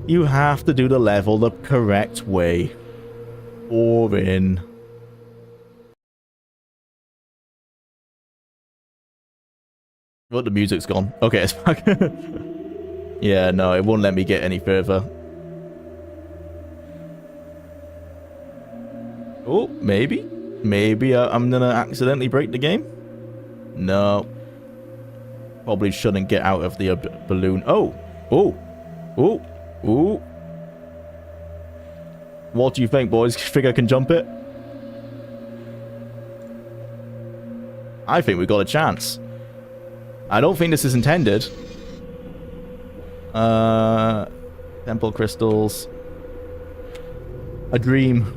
You have to do the level the correct way. Or in. Well, the music's gone. Okay, it's back. Yeah, no, it won't let me get any further. Oh, maybe? Maybe I'm gonna accidentally break the game? No. Probably shouldn't get out of the balloon. Oh! Oh! Oh! Oh! What do you think, boys? Think I can jump it? I think we got a chance. I don't think this is intended. Temple crystals. A dream.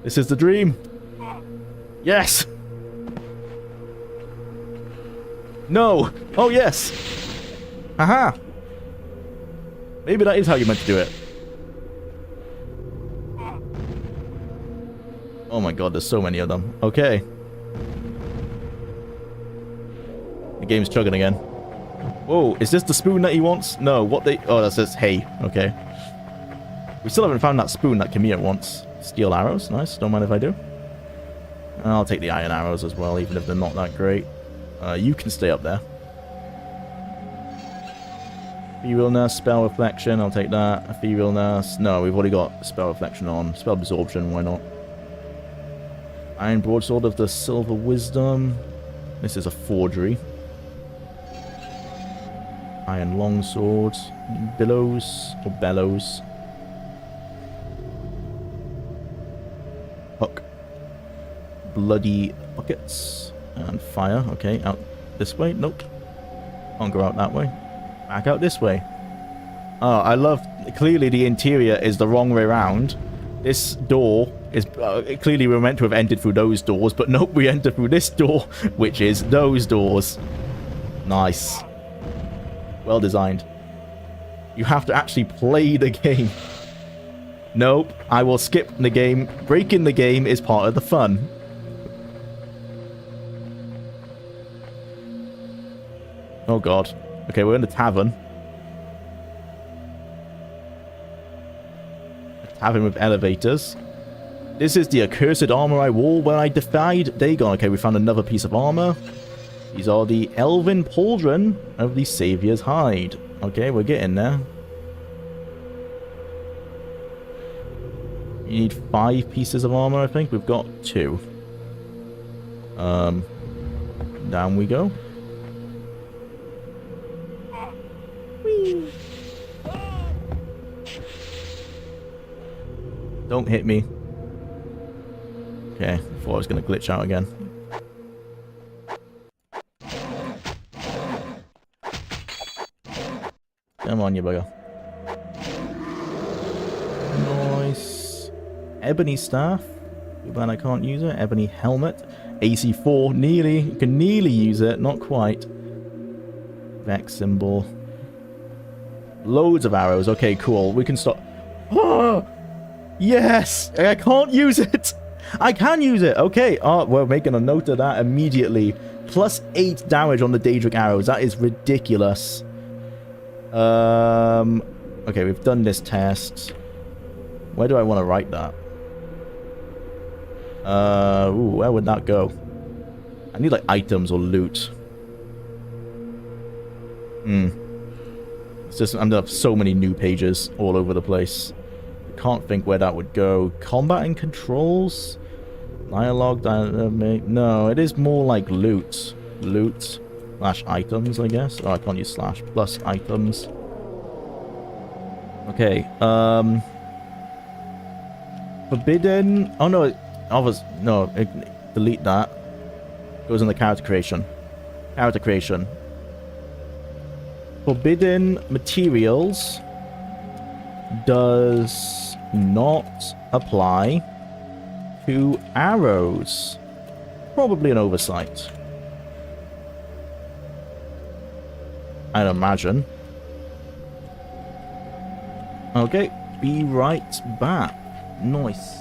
This is the dream. Yes! No! Oh, yes! Haha! Maybe that is how you meant to do it. Oh my god, there's so many of them. Okay. The game's chugging again. Whoa, is this the spoon that he wants? No, what they... oh, that says hey. Okay. We still haven't found that spoon that Camilla wants. Steel arrows. Nice. Don't mind if I do. I'll take the iron arrows as well, even if they're not that great. You can stay up there. Etherealness, spell reflection, I'll take that. Etherealness, no, we've already got spell reflection on. Spell absorption, why not? Iron broadsword of the silver wisdom. This is a forgery. Iron longsword. Billows or bellows. Hook. Bloody buckets. And fire. Okay, out this way. Nope. Can't go out that way. Back out this way. Oh, I love... Clearly the interior is the wrong way around. This door is... clearly we were meant to have entered through those doors, but nope, we enter through this door, which is those doors. Nice. Well designed. You have to actually play the game. Nope, I will skip the game. Breaking the game is part of the fun. Oh god. Okay, we're in the tavern. A tavern with elevators. This is the accursed armor I wore when I defied Dagon. Okay, we found another piece of armor. These are the elven pauldron of the Saviour's hide. Okay, we're getting there. You need 5 pieces of armor, I think. We've got 2. Down we go. Whee. Don't hit me. Okay, thought I was going to glitch out again. Come on, you bugger. Nice. Ebony staff. Too bad I can't use it. Ebony helmet. AC4. Nearly. You can nearly use it. Not quite. Vex symbol. Loads of arrows. Okay, cool. We can stop. Oh! Yes! I can't use it! I can use it! Okay. Oh, we're making a note of that immediately. Plus 8 damage on the Daedric arrows. That is ridiculous. Okay, we've done this test. Where do I want to write that? Ooh, where would that go? I need, like, items or loot. It's just, I'm gonna have so many new pages all over the place. Can't think where that would go. Combat and controls? Dialogue, no, it is more like loot. Loot. Slash items, I guess. Oh, I can't use slash. Plus items. Okay, forbidden... Oh, no, delete that. Goes in the character creation. Character creation. Forbidden materials does not apply to arrows. Probably an oversight. I'd imagine. Okay, be right back. Nice.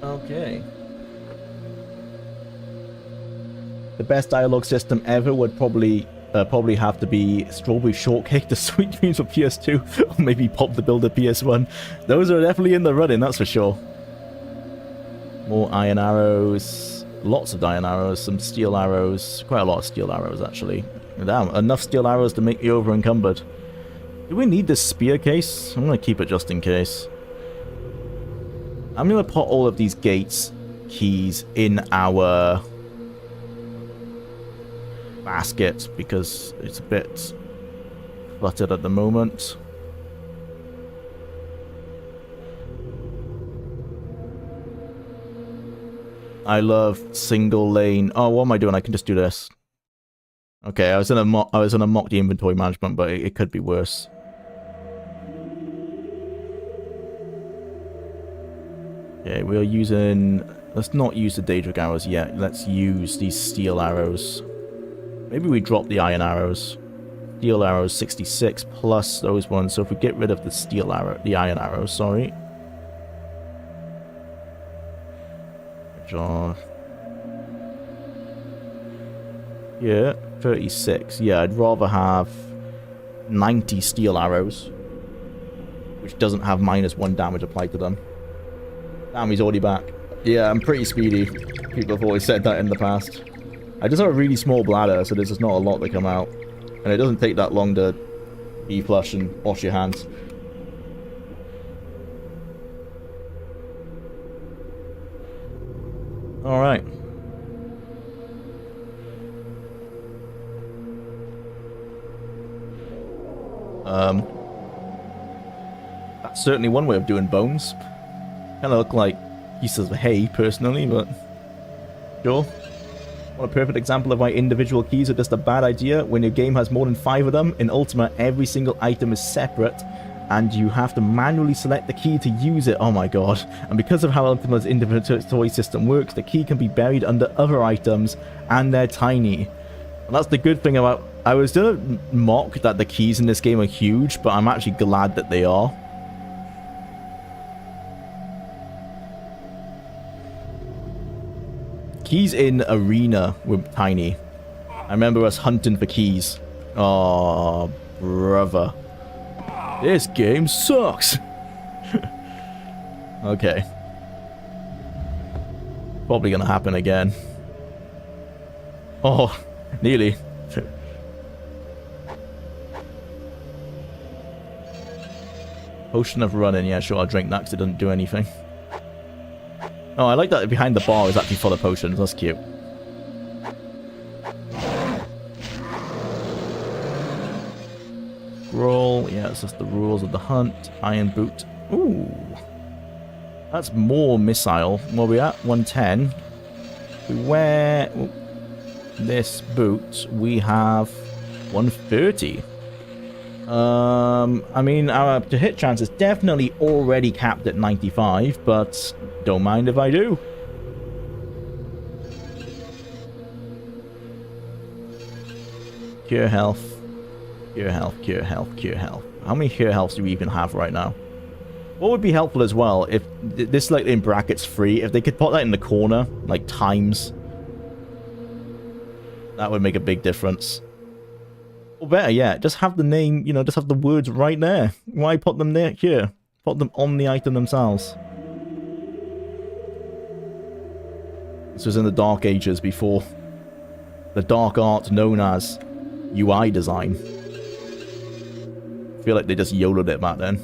Okay. The best dialogue system ever would probably have to be Strawberry Shortcake, the Sweet Dreams for PS2, or maybe Pop the Builder PS1. Those are definitely in the running, that's for sure. More iron arrows. Lots of iron arrows, some steel arrows. Quite a lot of steel arrows, actually. Damn, enough steel arrows to make me over encumbered. Do we need this spear case? I'm going to keep it just in case. I'm going to put all of these gates keys in our basket because it's a bit cluttered at the moment. I love single lane. Oh, what am I doing? I can just do this. Okay, I was in a mock the inventory management, but it could be worse. Okay, we're using... Let's not use the Daedric arrows yet. Let's use these steel arrows. Maybe we drop the iron arrows. Steel arrows 66 plus those ones. So if we get rid of the steel arrow, the iron arrows, sorry. Yeah, 36. Yeah, I'd rather have 90 steel arrows, which doesn't have -1 damage applied to them. Damn, he's already back. Yeah, I'm pretty speedy. People have always said that in the past. I just have a really small bladder, so there's just not a lot that come out. And it doesn't take that long to flush and wash your hands. Alright. That's certainly one way of doing bones. Kind of look like pieces of hay, personally, but sure. What a perfect example of why individual keys are just a bad idea. When your game has more than 5 of them, in Ultima, every single item is separate, and you have to manually select the key to use it. Oh my god. And because of how Ultima's inventory system works, the key can be buried under other items, and they're tiny. And that's the good thing about... I was gonna mock that the keys in this game are huge, but I'm actually glad that they are. Keys in Arena were tiny. I remember us hunting for keys. Oh, brother. This game sucks. Okay. Probably gonna happen again. Oh, nearly. Potion of running. Yeah, sure, I'll drink that because it doesn't do anything. Oh, I like that behind the bar is actually full of potions. That's cute. Scroll. Yeah, it's just the rules of the hunt. Iron boot. Ooh. That's more missile. Where are we at? 110. We wear this boot. We have 130. I mean, our hit chance is definitely already capped at 95, but don't mind if I do. Cure health. Cure health, cure health, cure health. How many cure healths do we even have right now? What would be helpful as well, if this, like, in brackets free, if they could put that in the corner, like, times. That would make a big difference. Or better yet, just have the name, you know, just have the words right there. Why put them there? Here. Put them on the item themselves. This was in the Dark Ages before the dark art known as UI design. I feel like they just YOLO'd it back then.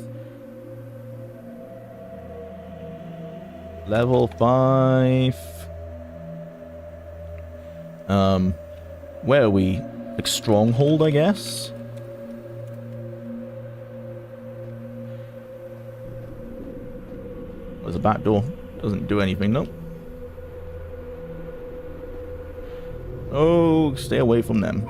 Level 5. Where are we? Like Stronghold, I guess? There's a back door. Doesn't do anything, nope. Oh, stay away from them.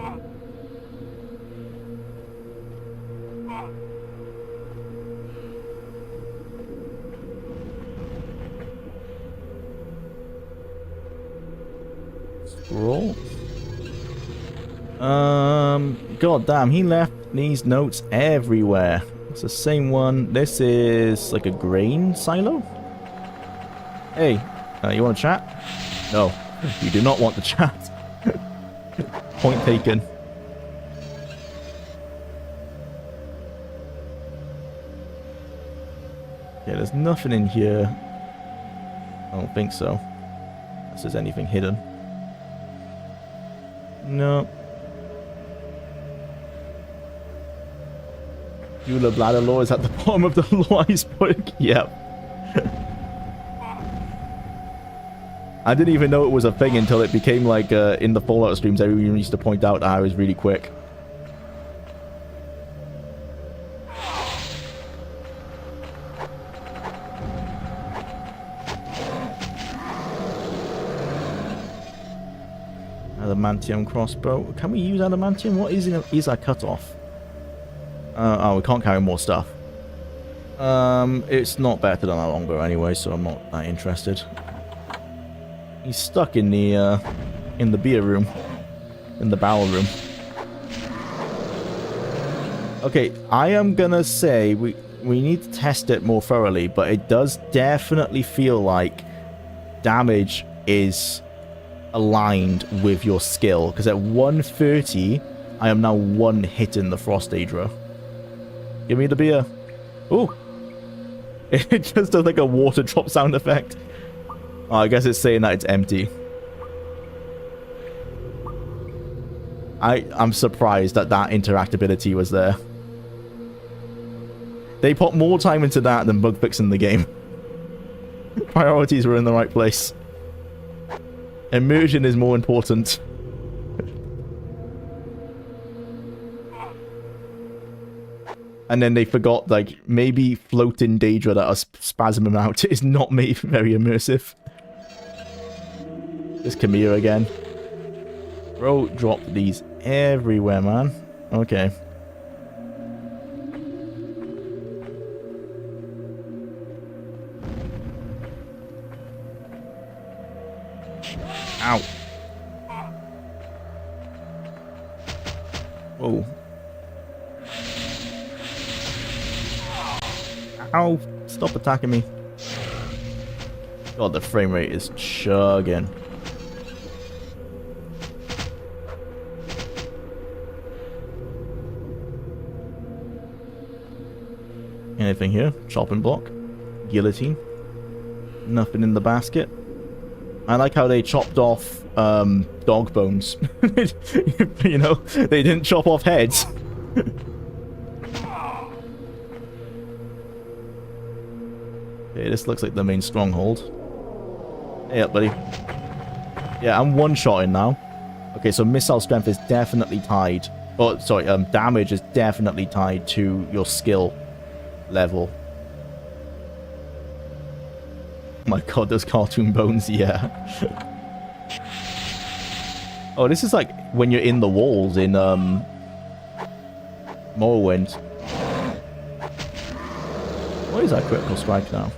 Scroll. God damn, he left these notes everywhere. It's the same one. This is like a grain silo? Hey, you want to chat? No, you do not want to chat. Point taken. Yeah, there's nothing in here. I don't think so. Unless there's anything hidden. No. Jwlar bladder lore is at the bottom of the lore iceberg. Yep. I didn't even know it was a thing until it became like in the Fallout streams. Everyone used to point out that I was really quick. Adamantium crossbow. Can we use adamantium? What is our cutoff? Oh, we can't carry more stuff. It's not better than a longbow anyway, so I'm not that interested. He's stuck in the beer room. In the barrel room. Okay, I am gonna say we need to test it more thoroughly, but it does definitely feel like damage is aligned with your skill, because at 130 I am now one hit in the Frost Daedra. Give me the beer. Ooh. It just does like a water drop sound effect. Oh, I guess it's saying that it's empty. I'm surprised that interactability was there. They put more time into that than bug fixing the game. Priorities were in the right place. Immersion is more important. And then they forgot, like, maybe floating Daedra that are spasming out is not made very immersive. There's Khmer again. Bro, drop these everywhere, man. Okay. Ow. Whoa. Ow. Stop attacking me. God, the frame rate is chugging. Anything here? Chopping block? Guillotine? Nothing in the basket? I like how they chopped off dog bones. You know, they didn't chop off heads. Okay, this looks like the main stronghold. Hey up, buddy. Yeah, I'm one-shotting now. Okay, so missile strength is definitely tied. Oh, sorry, damage is definitely tied to your skill level. Oh my god, those cartoon bones, yeah. Oh, this is like when you're in the walls in Morrowind. What is that critical strike now?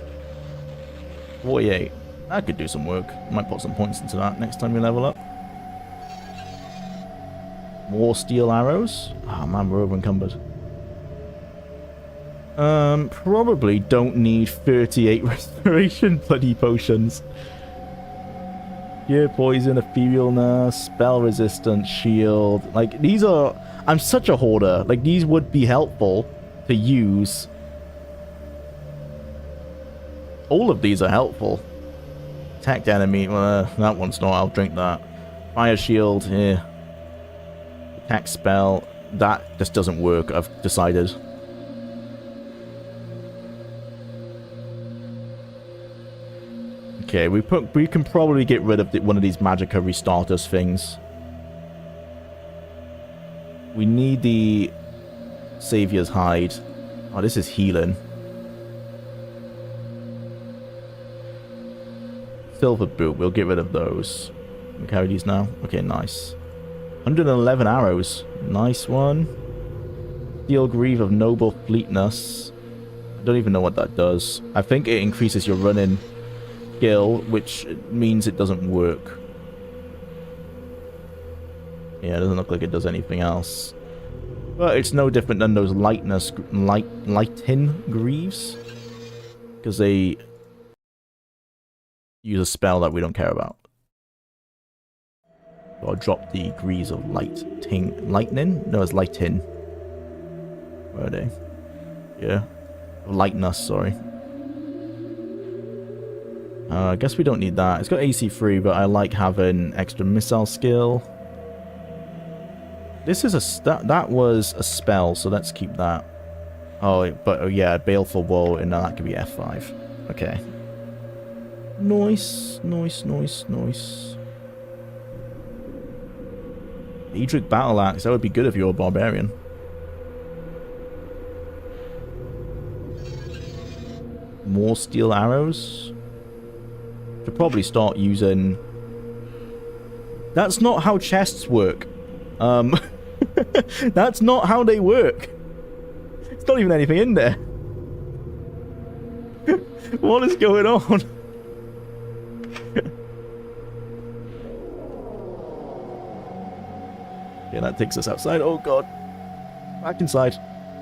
48. That could do some work. Might put some points into that next time we level up. More steel arrows. Oh man, we're over encumbered. Probably don't need 38 restoration bloody potions. Gear poison, etherealness, spell resistance, shield. Like, these are... I'm such a hoarder. Like, these would be helpful to use. All of these are helpful. Attacked enemy. That one's not. I'll drink that. Fire shield. Here. Attack spell. That just doesn't work, I've decided. Okay, we can probably get rid of one of these Magicka restarters things. We need the Savior's Hide. Oh, this is healing. Silver Boot, we'll get rid of those. We carry these now? Okay, nice. 111 arrows. Nice one. Steel Greave of Noble Fleetness. I don't even know what that does. I think it increases your running skill, which means it doesn't work. Yeah, it doesn't look like it does anything else. But it's no different than those lighten greaves. Because they use a spell that we don't care about. So I'll drop the greaves of lightning? No, it's lighten. Where are they? Yeah. Lightness, sorry. I guess we don't need that. It's got AC3, but I like having extra missile skill. This is that was a spell, so let's keep that. Oh, but yeah, Baleful Woe, and that could be F5. Okay. Nice, nice, nice, nice. Edric Battle Axe, that would be good if you're a barbarian. More steel arrows. Should probably start using... That's not how chests work. That's not how they work. It's not even anything in there. What is going on? Yeah, that takes us outside. Oh god. Back inside.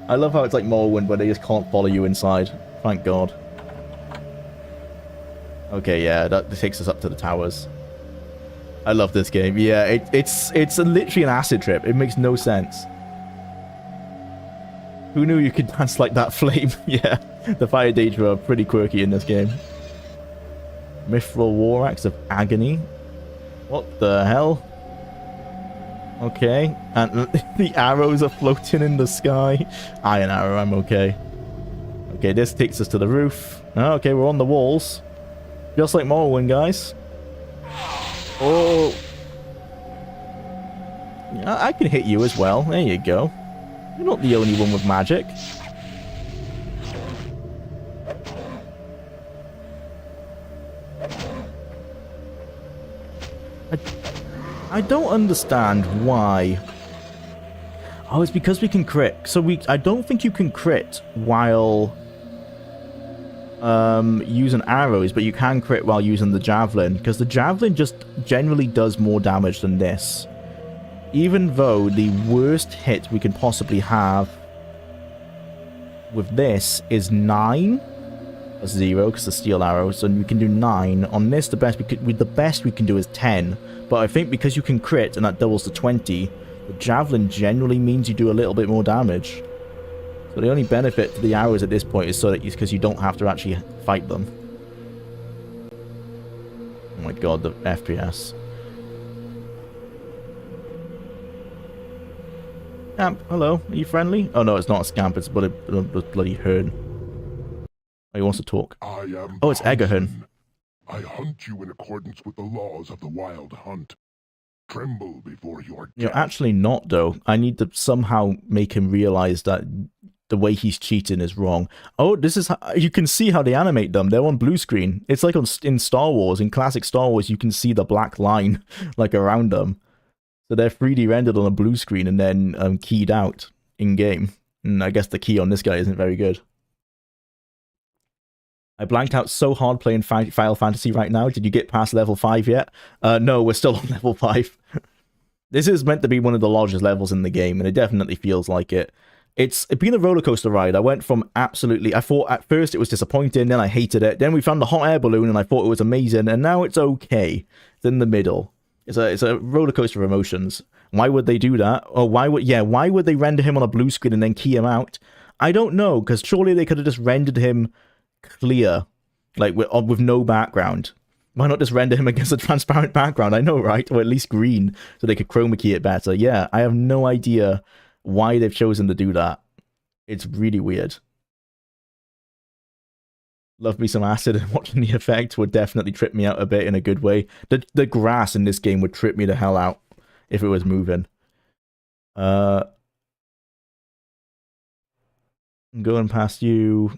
I love how it's like Morrowind where they just can't follow you inside. Thank god. Okay, yeah, that takes us up to the towers. I love this game. Yeah, it's literally an acid trip. It makes no sense. Who knew you could dance like that, Flame? Yeah, the Fire Daedra are pretty quirky in this game. Mithril War Axe of Agony. What the hell? Okay, and the arrows are floating in the sky. Iron arrow, I'm okay. Okay, this takes us to the roof. Okay, we're on the walls. Just like Morrowind, guys. Oh. Yeah, I can hit you as well. There you go. You're not the only one with magic. I don't understand why. Oh, it's because we can crit. So I don't think you can crit while using arrows, but you can crit while using the javelin, because the javelin just generally does more damage than this. Even though the worst hit we can possibly have with this is 9. That's 0 because the steel arrows, and we can do 9. On this, the best we can do is 10. But I think because you can crit and that doubles to 20, the javelin generally means you do a little bit more damage. So the only benefit to the arrows at this point is so that because you don't have to actually fight them. Oh my god, the FPS. Scamp, hello, are you friendly? Oh no, it's not a scamp, it's a bloody herd. Oh, he wants to talk. Oh, it's Egahern. I hunt you in accordance with the laws of the wild hunt. Tremble before your death. You're actually not, though. I need to somehow make him realize that the way he's cheating is wrong. Oh, this is how, you can see how they animate them. They're on blue screen. It's like in Star Wars, in classic Star Wars, you can see the black line like around them. So they're 3D rendered on a blue screen and then keyed out in game. And I guess the key on this guy isn't very good. I blanked out so hard playing Final Fantasy right now. Did you get past level 5 yet? No, we're still on level 5. This is meant to be one of the largest levels in the game, and it definitely feels like it. It's been a roller coaster ride. I went from absolutely... I thought at first it was disappointing, then I hated it. Then we found the hot air balloon, and I thought it was amazing, and now it's okay. It's in the middle. It's a roller coaster of emotions. Why would they do that? Or why would they render him on a blue screen and then key him out? I don't know, because surely they could have just rendered him clear, like with no background. Why not just render him against a transparent background? I know, right? Or at least green, so they could chroma key it better. Yeah, I have no idea why they've chosen to do that. It's really weird. Love me some acid, and watching the effect would definitely trip me out a bit in a good way. The grass in this game would trip me the hell out if it was moving. I'm going past you.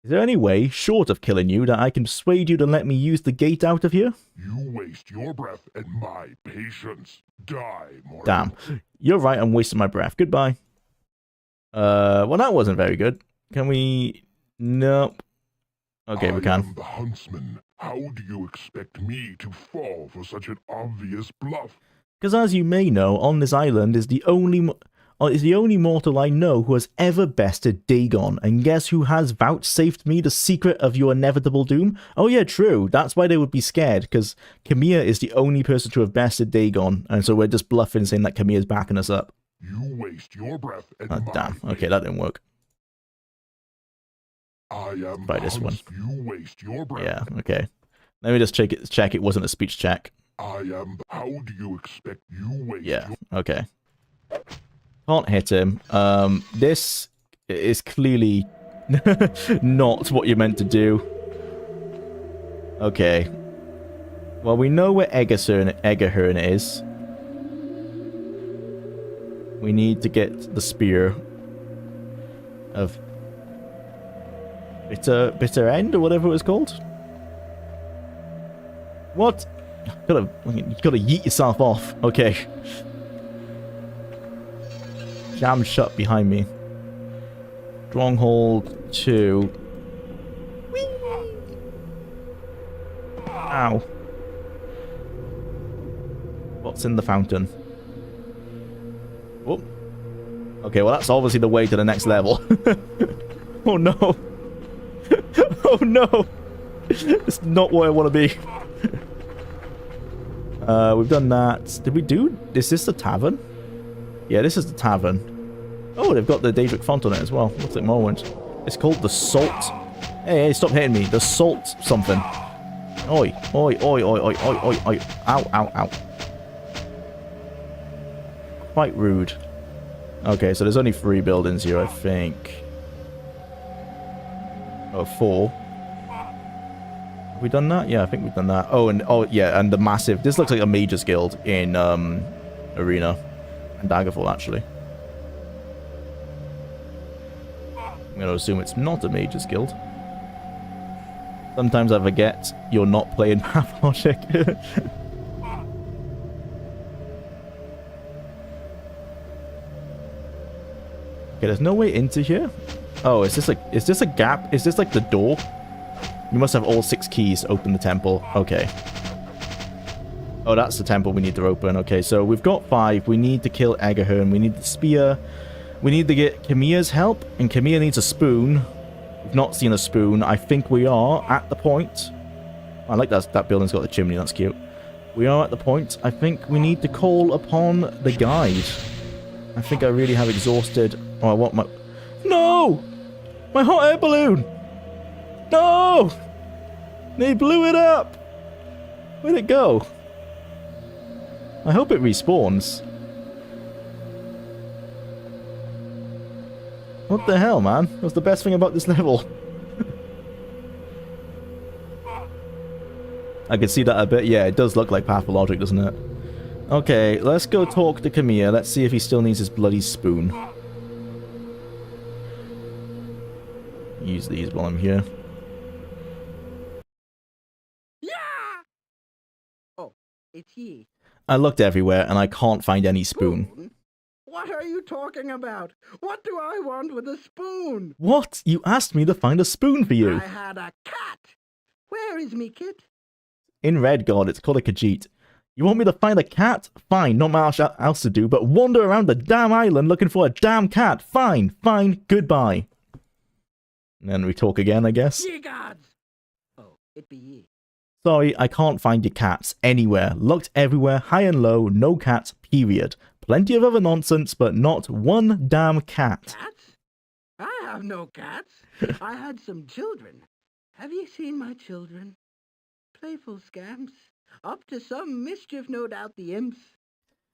Is there any way, short of killing you, that I can persuade you to let me use the gate out of here? You waste your breath and my patience. Die, mortal. Damn. You're right, I'm wasting my breath. Goodbye. Well, that wasn't very good. Can we... Nope. Okay, we can. I am the huntsman. How do you expect me to fall for such an obvious bluff? Because as you may know, on this island is the only mortal I know who has ever bested Dagon, and guess who has vouchsafed me the secret of your inevitable doom? Oh yeah, true, that's why they would be scared, because Camilla is the only person to have bested Dagon, and so we're just bluffing saying that Camilla's backing us up. You waste your breath and Oh damn, okay, that didn't work. I am Try this one. You waste your breath. Yeah, okay. Let me just check it wasn't a speech check. How do you expect you waste Okay. Can't hit him. This is clearly not what you're meant to do. Okay. Well, we know where Egahern is. We need to get the spear of bitter end or whatever it was called. What? You gotta yeet yourself off. Okay. Jammed shut behind me. Stronghold 2. Whee! Ow. What's in the fountain? Oh. Okay, well that's obviously the way to the next level. Oh no. Oh no. It's not where I want to be. We've done that. Did we do... Is this the tavern? Yeah, this is the tavern. Oh, they've got the Daedric font on it as well. Looks like Morrowind. It's called the Salt. Hey, hey, stop hitting me. The Salt something. Oi, oi, oi, oi, oi, oi, oi, oi. Ow, ow, ow. Quite rude. Okay, so there's only 3 buildings here, I think. Oh, 4. Have we done that? Yeah, I think we've done that. Oh, and yeah, and the massive... This looks like a Mage's Guild in Arena. And Daggerfall, actually. I'm going to assume it's not a Mage's Guild. Sometimes I forget you're not playing Pathologic. Okay, there's no way into here? Oh, is this a gap? Is this like the door? You must have all 6 keys to open the temple. Okay. Oh, that's the temple we need to open. Okay, so we've got 5. We need to kill Egahern. We need the spear. We need to get Kamia's help. And Kamia needs a spoon. We've not seen a spoon. I think we are at the point. I like that building's got the chimney. That's cute. We are at the point. I think we need to call upon the guide. I think I really have exhausted... Oh, I want my... No! My hot air balloon! No! They blew it up! Where'd it go? I hope it respawns. What the hell, man? That's the best thing about this level. I can see that a bit. Yeah, it does look like Pathologic, doesn't it? Okay, let's go talk to Kamia. Let's see if he still needs his bloody spoon. Use these while I'm here. Yeah! Oh, it's ye. I looked everywhere and I can't find any spoon. What are you talking about? What do I want with a spoon? What? You asked me to find a spoon for you. I had a cat. Where is me kit? In Redguard, it's called a Khajiit. You want me to find a cat? Fine, not much else to do, but wander around the damn island looking for a damn cat. Fine, fine, goodbye. And then we talk again, I guess. Ye gods! Oh, it be ye. Sorry, I can't find your cats anywhere. Looked everywhere, high and low, no cats, period. Plenty of other nonsense, but not one damn cat. Cats? I have no cats. I had some children. Have you seen my children? Playful scamps. Up to some mischief, no doubt, the imps.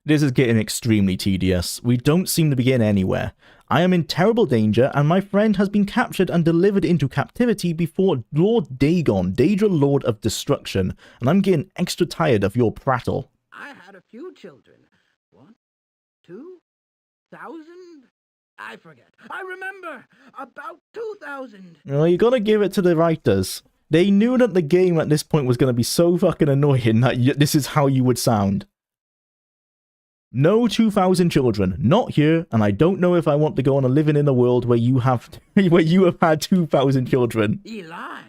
This is getting extremely tedious. We don't seem to be getting anywhere. I am in terrible danger, and my friend has been captured and delivered into captivity before Lord Dagon, Daedra Lord of Destruction, and I'm getting extra tired of your prattle. I had a few children. 1, 2,000? I forget. I remember! About 2,000. Well, you gotta give it to the writers. They knew that the game at this point was gonna be so fucking annoying that this is how you would sound. No 2,000 children, not here, and I don't know if I want to go on a living in a world where you have had 2,000 children. Eli,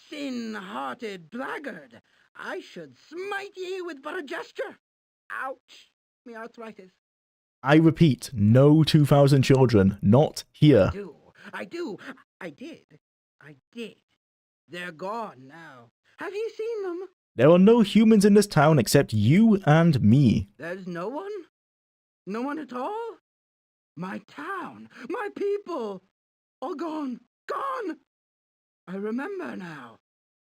sin-hearted blackguard, I should smite ye with but a gesture. Ouch, me arthritis. I repeat, no 2,000 children, not here. I did. They're gone now. Have you seen them? There are no humans in this town except you and me. There's no one? No one at all? My town, my people, all gone, gone! I remember now.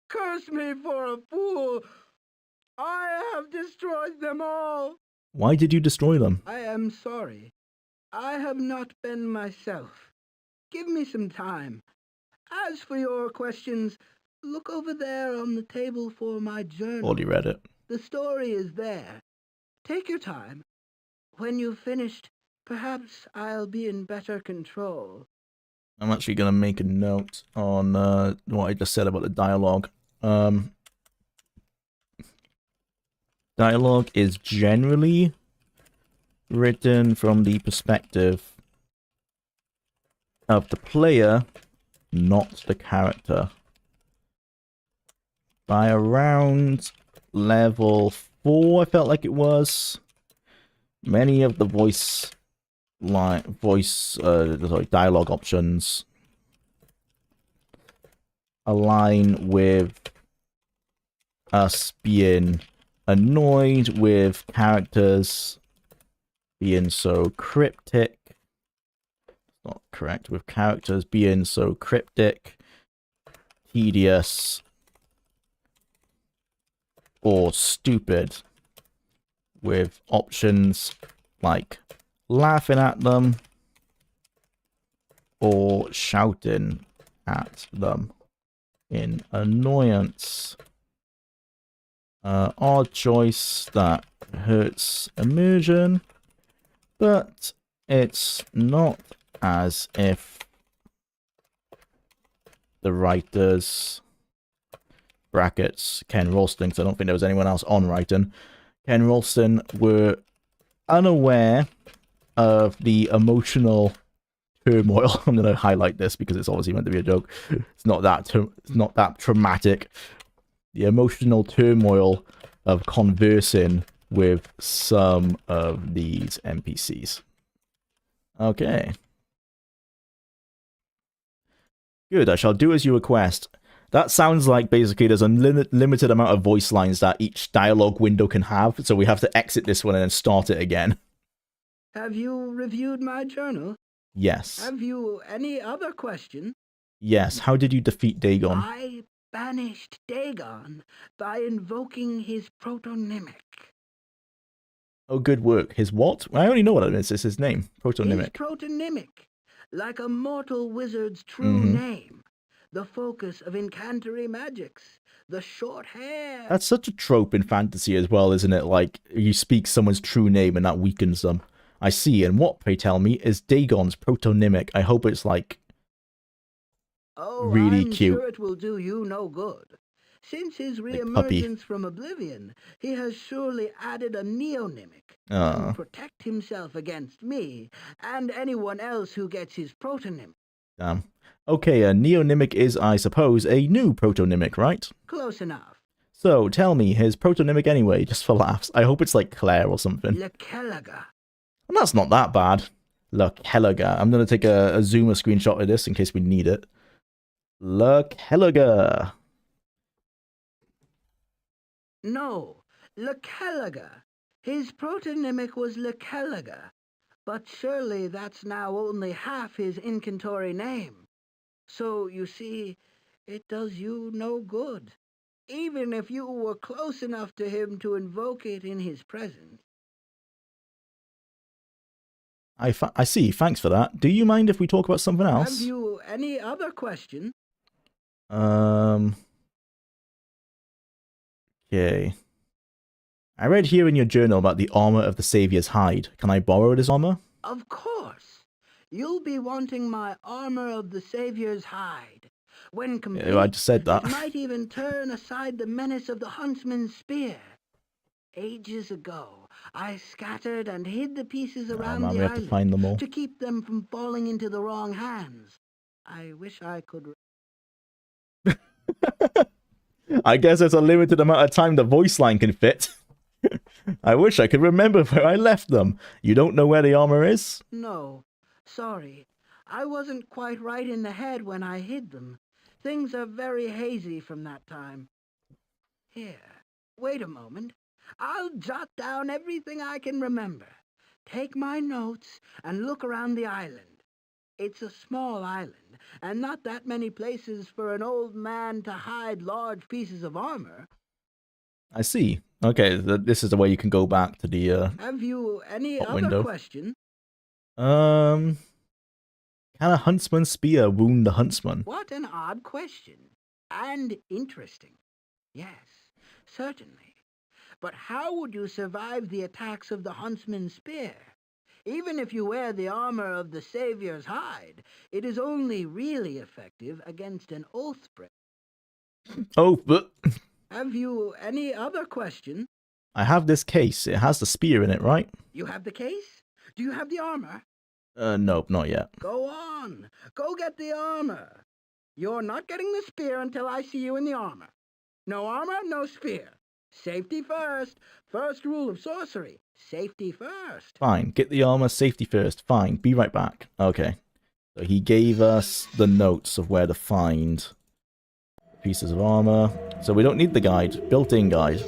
Curse me for a fool! I have destroyed them all! Why did you destroy them? I am sorry. I have not been myself. Give me some time. As for your questions, look over there on the table for my journal. Already read it. The story is there. Take your time. When you've finished, perhaps I'll be in better control. I'm actually going to make a note on what I just said about the dialogue. Dialogue is generally written from the perspective of the player, not the character. By around level 4, I felt like it was. Many of the dialogue options align with us being annoyed with characters being so cryptic. Not correct. With characters being so cryptic, tedious, or stupid, with options like laughing at them or shouting at them in annoyance. Odd choice that hurts immersion, but it's not as if the writers, brackets, Ken Ralston, because I don't think there was anyone else on writing, Ken Ralston were unaware of the emotional turmoil. I'm going to highlight this because it's obviously meant to be a joke. It's not that traumatic. The emotional turmoil of conversing with some of these NPCs. Okay. Good, I shall do as you request. That sounds like basically there's a limited amount of voice lines that each dialogue window can have, so we have to exit this one and then start it again. Have you reviewed my journal? Yes. Have you any other question? Yes, how did you defeat Dagon? I banished Dagon by invoking his protonymic. Oh, good work. His what? I only know what it is. It's his name. Protonymic. His protonymic, like a mortal wizard's true name. The focus of incantatory magics. The short hair. That's such a trope in fantasy as well, isn't it? Like, you speak someone's true name and that weakens them. I see. And what, pray tell me, is Dagon's protonymic? I hope it's, like, really I'm cute. Sure it will do you no good. Since his re-emergence from oblivion, he has surely added a neonymic to protect himself against me and anyone else who gets his protonymic. Damn. Okay, a neonymic is, I suppose, a new protonymic, right? Close enough. So, tell me, his protonymic anyway, just for laughs. I hope it's like Claire or something. Lekelaga. And that's not that bad. Lekelaga. I'm going to take a zoomer screenshot of this in case we need it. Lekelaga. No, Lekelaga. His protonymic was Lekelaga. But surely that's now only half his incantory name. So, you see, it does you no good. Even if you were close enough to him to invoke it in his presence. I see, thanks for that. Do you mind if we talk about something else? Have you any other question? Okay. I read here in your journal about the armor of the Savior's hide. Can I borrow this armor? Of course. You'll be wanting my armor of the Savior's hide. When complete, I just said that. It might even turn aside the menace of the huntsman's spear. Ages ago, I scattered and hid the pieces around the we have island to find them all. to keep them from falling into the wrong hands. I wish I could... I guess there's a limited amount of time the voice line can fit. I wish I could remember where I left them. You don't know where the armor is? No, sorry. I wasn't quite right in the head when I hid them. Things are very hazy from that time. Here, wait a moment. I'll jot down everything I can remember. Take my notes and look around the island. It's a small island, and not that many places for an old man to hide large pieces of armor. I see. Okay, this is the way you can go back to the Have you any other window. question? Can a huntsman's spear wound the huntsman? What an odd question. And interesting. Yes, certainly. But how would you survive the attacks of the huntsman's spear? Even if you wear the armor of the Savior's hide, it is only really effective against an oath breaker. Oh, but... Have you any other question? I have this case. It has the spear in it, right? You have the case? Do you have the armor? Nope, not yet. Go on. Go get the armor. You're not getting the spear until I see you in the armor. No armor, no spear. Safety first. First rule of sorcery. Safety first. Fine. Get the armor, safety first. Fine. Be right back. Okay. So he gave us the notes of where to find pieces of armor. So we don't need the guide. Built-in guide.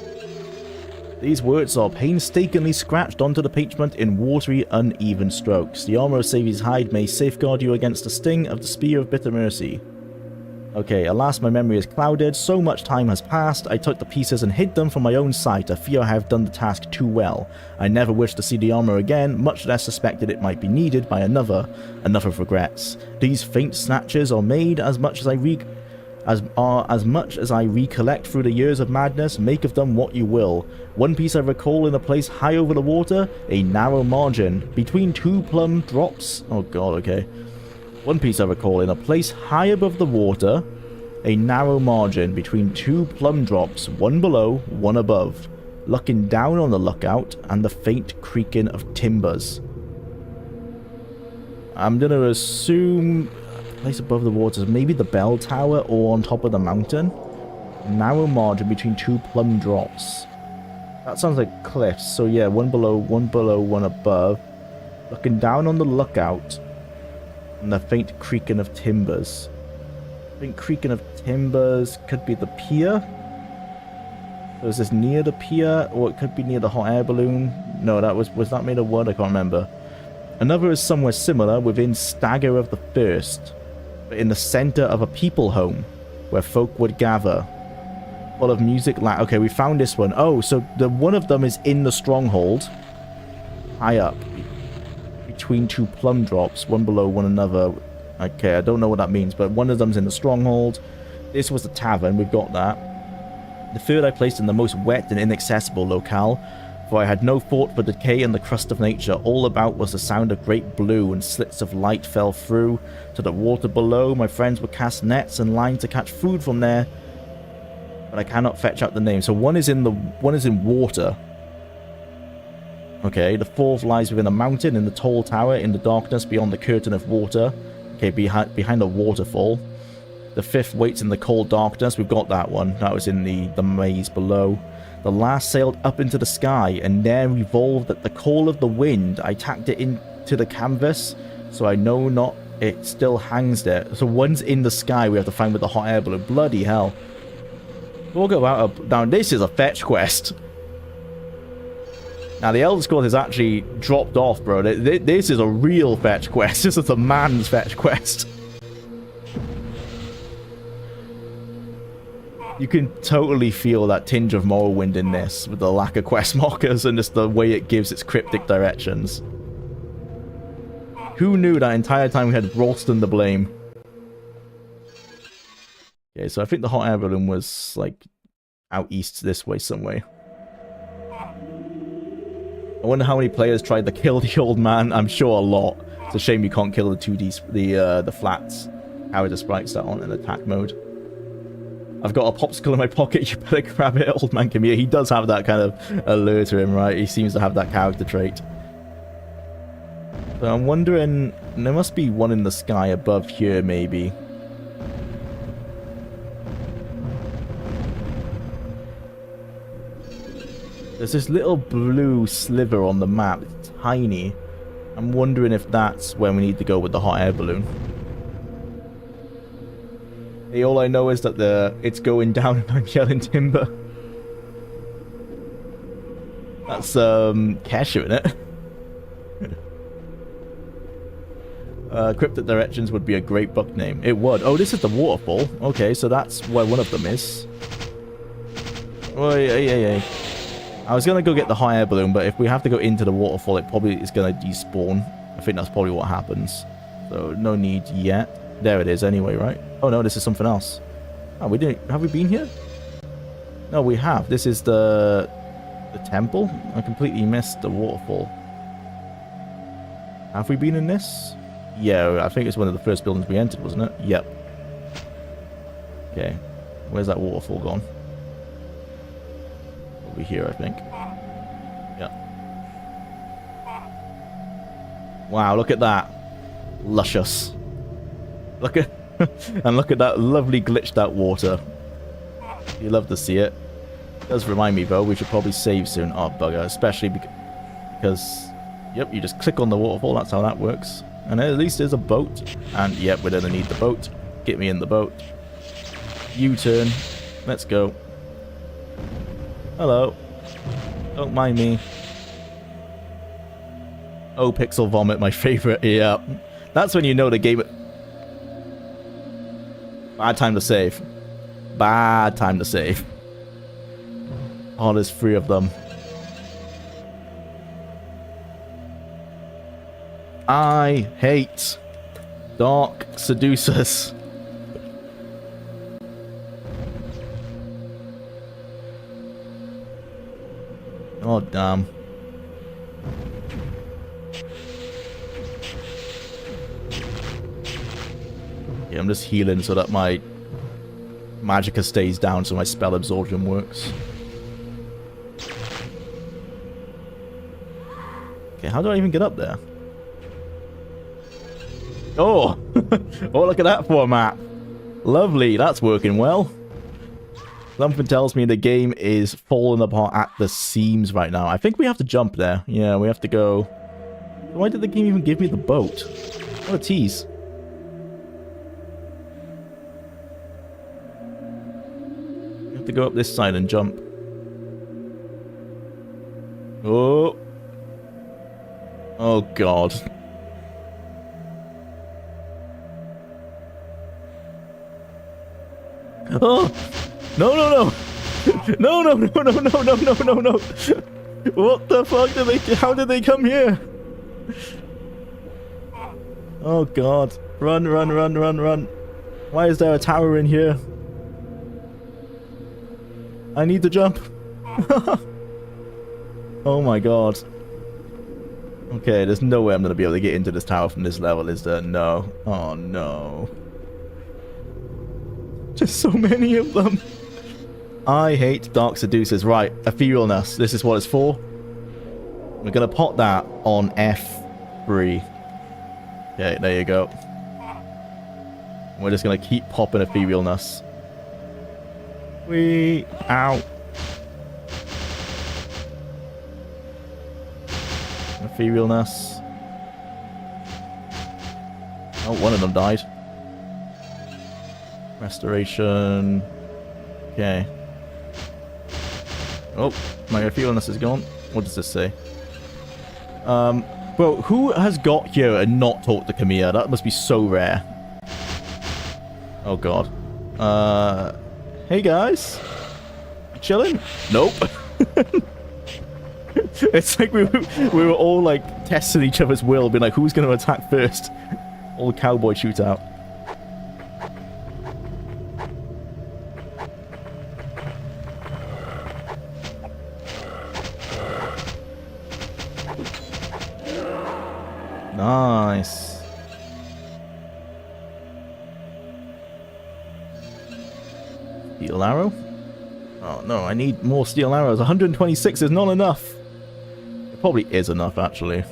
These words are painstakingly scratched onto the parchment in watery, uneven strokes. The armor of Savior's hide may safeguard you against the sting of the spear of bitter mercy. Okay, alas, my memory is clouded. So much time has passed. I took the pieces and hid them from my own sight. I fear I have done the task too well. I never wish to see the armor again, much less suspected it might be needed by another. Enough of regrets. These faint snatches are made as much as I recollect through the years of madness. Make of them what you will. One piece I recall in a place high over the water, a narrow margin between two plum drops. Oh god, okay. One piece I recall in a place high above the water, a narrow margin between two plum drops, one below, one above, looking down on the lookout and the faint creaking of timbers. I'm gonna assume a place above the water is maybe the bell tower or on top of the mountain. Narrow margin between two plum drops. That sounds like cliffs, so yeah, one below, one above. Looking down on the lookout. And the faint creaking of timbers. Faint creaking of timbers could be the pier. So is this near the pier? Or it could be near the hot air balloon? No, that was that made of wood? I can't remember. Another is somewhere similar within stagger of the first. But in the center of a people home. Where folk would gather. Full of music. Okay, we found this one. Oh, so the one of them is in the stronghold. High up. Between two plum drops, one below one another. Okay, I don't know what that means, but one of them's in the stronghold. This was the tavern, we've got that. The third I placed in the most wet and inaccessible locale, for I had no thought for decay and the crust of nature. All about was the sound of great blue, and slits of light fell through to the water below. My friends would cast nets and line to catch food from there, but I cannot fetch out the name. So one is in water. Okay, the fourth lies within a mountain in the tall tower in the darkness beyond the curtain of water. Okay, behind the waterfall. The fifth waits in the cold darkness. We've got that one. That was in the maze below. The last sailed up into the sky and there revolved at the call of the wind. I tacked it into the canvas, so I know not it still hangs there. So one's in the sky we have to find with the hot air balloon. Bloody hell. We'll go out. Now, this is a fetch quest. Now, the Elder Scrolls has actually dropped off, bro. This is a real fetch quest. This is a man's fetch quest. You can totally feel that tinge of Morrowind in this, with the lack of quest markers and just the way it gives its cryptic directions. Who knew that entire time we had Ralston to blame? Okay, so I think the hot air balloon was, like, out east this way somewhere. I wonder how many players tried to kill the old man. I'm sure a lot. It's a shame you can't kill the 2D, the flats. How the sprites that on in attack mode. I've got a popsicle in my pocket. You better grab it, old man. Come here. He does have that kind of allure to him, right? He seems to have that character trait. So I'm wondering, there must be one in the sky above here, maybe. There's this little blue sliver on the map. It's tiny. I'm wondering if that's where we need to go with the hot air balloon. Hey, all I know is that it's going down and I'm yelling timber. That's Kesha, isn't it? Cryptic Directions would be a great book name. It would. Oh, this is the waterfall. Okay, so that's where one of them is. Oh, yeah. I was going to go get the hot air balloon, but if we have to go into the waterfall, it probably is going to despawn. I think that's probably what happens. So, no need yet. There it is anyway, right? Oh, no, this is something else. Oh, we didn't... Have we been here? No, we have. This is the temple? I completely missed the waterfall. Have we been in this? Yeah, I think it's one of the first buildings we entered, wasn't it? Yep. Okay. Where's that waterfall gone? Over here, I think. Yeah. Wow, look at that. Luscious. Look at and look at that lovely glitched out water. You love to see it. It does remind me though, we should probably save soon. Oh bugger, especially because yep, you just click on the waterfall, that's how that works. And at least there's a boat. And yep, we're gonna need the boat. Get me in the boat. U-turn. Let's go. Hello. Don't mind me. Oh, Pixel Vomit, my favorite. Yeah. That's when you know the game... Bad time to save. Bad time to save. Oh, there's 3 of them. I hate dark seducers. Oh, damn. Yeah, I'm just healing so that my magicka stays down so my spell absorption works. Okay, how do I even get up there? Oh! Oh, look at that for a map. Lovely, that's working well. Something tells me the game is falling apart at the seams right now. I think we have to jump there. Yeah, we have to go... Why did the game even give me the boat? What a tease. We have to go up this side and jump. Oh. Oh, God. Oh! No, no, no! No, no, no, no, no, no, no, no, no! What the fuck did they... How did they come here? Oh, God. Run, run, run, run, run. Why is there a tower in here? I need to jump. Oh, my God. Okay, there's no way I'm going to be able to get into this tower from this level, is there? No. Oh, no. Just so many of them. I hate dark seducers. Right, etherealness. This is what it's for. We're going to pop that on F3. Okay, there you go. We're just going to keep popping etherealness. Ow. Etherealness. Oh, one of them died. Restoration. Okay. Oh, my etherealness is gone. What does this say? Bro, who has got here and not talked to Camilla? That must be so rare. Oh, God. Hey, guys. Chilling? Nope. It's like we were all, like, testing each other's will, being like, who's going to attack first? All cowboy shootout. Nice. Steel arrow? Oh no, I need more steel arrows. 126 is not enough. It probably is enough, actually.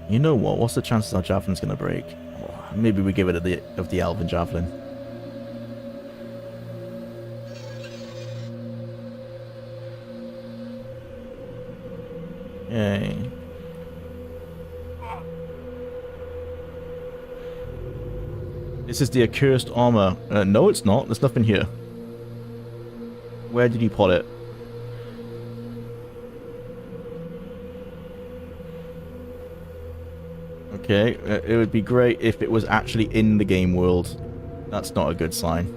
You know what? What's the chances our javelin's gonna break? Oh, maybe we give it of the elven javelin. Yay. This is the accursed armor. No, it's not. There's nothing here. Where did you put it? Okay, it would be great if it was actually in the game world. That's not a good sign.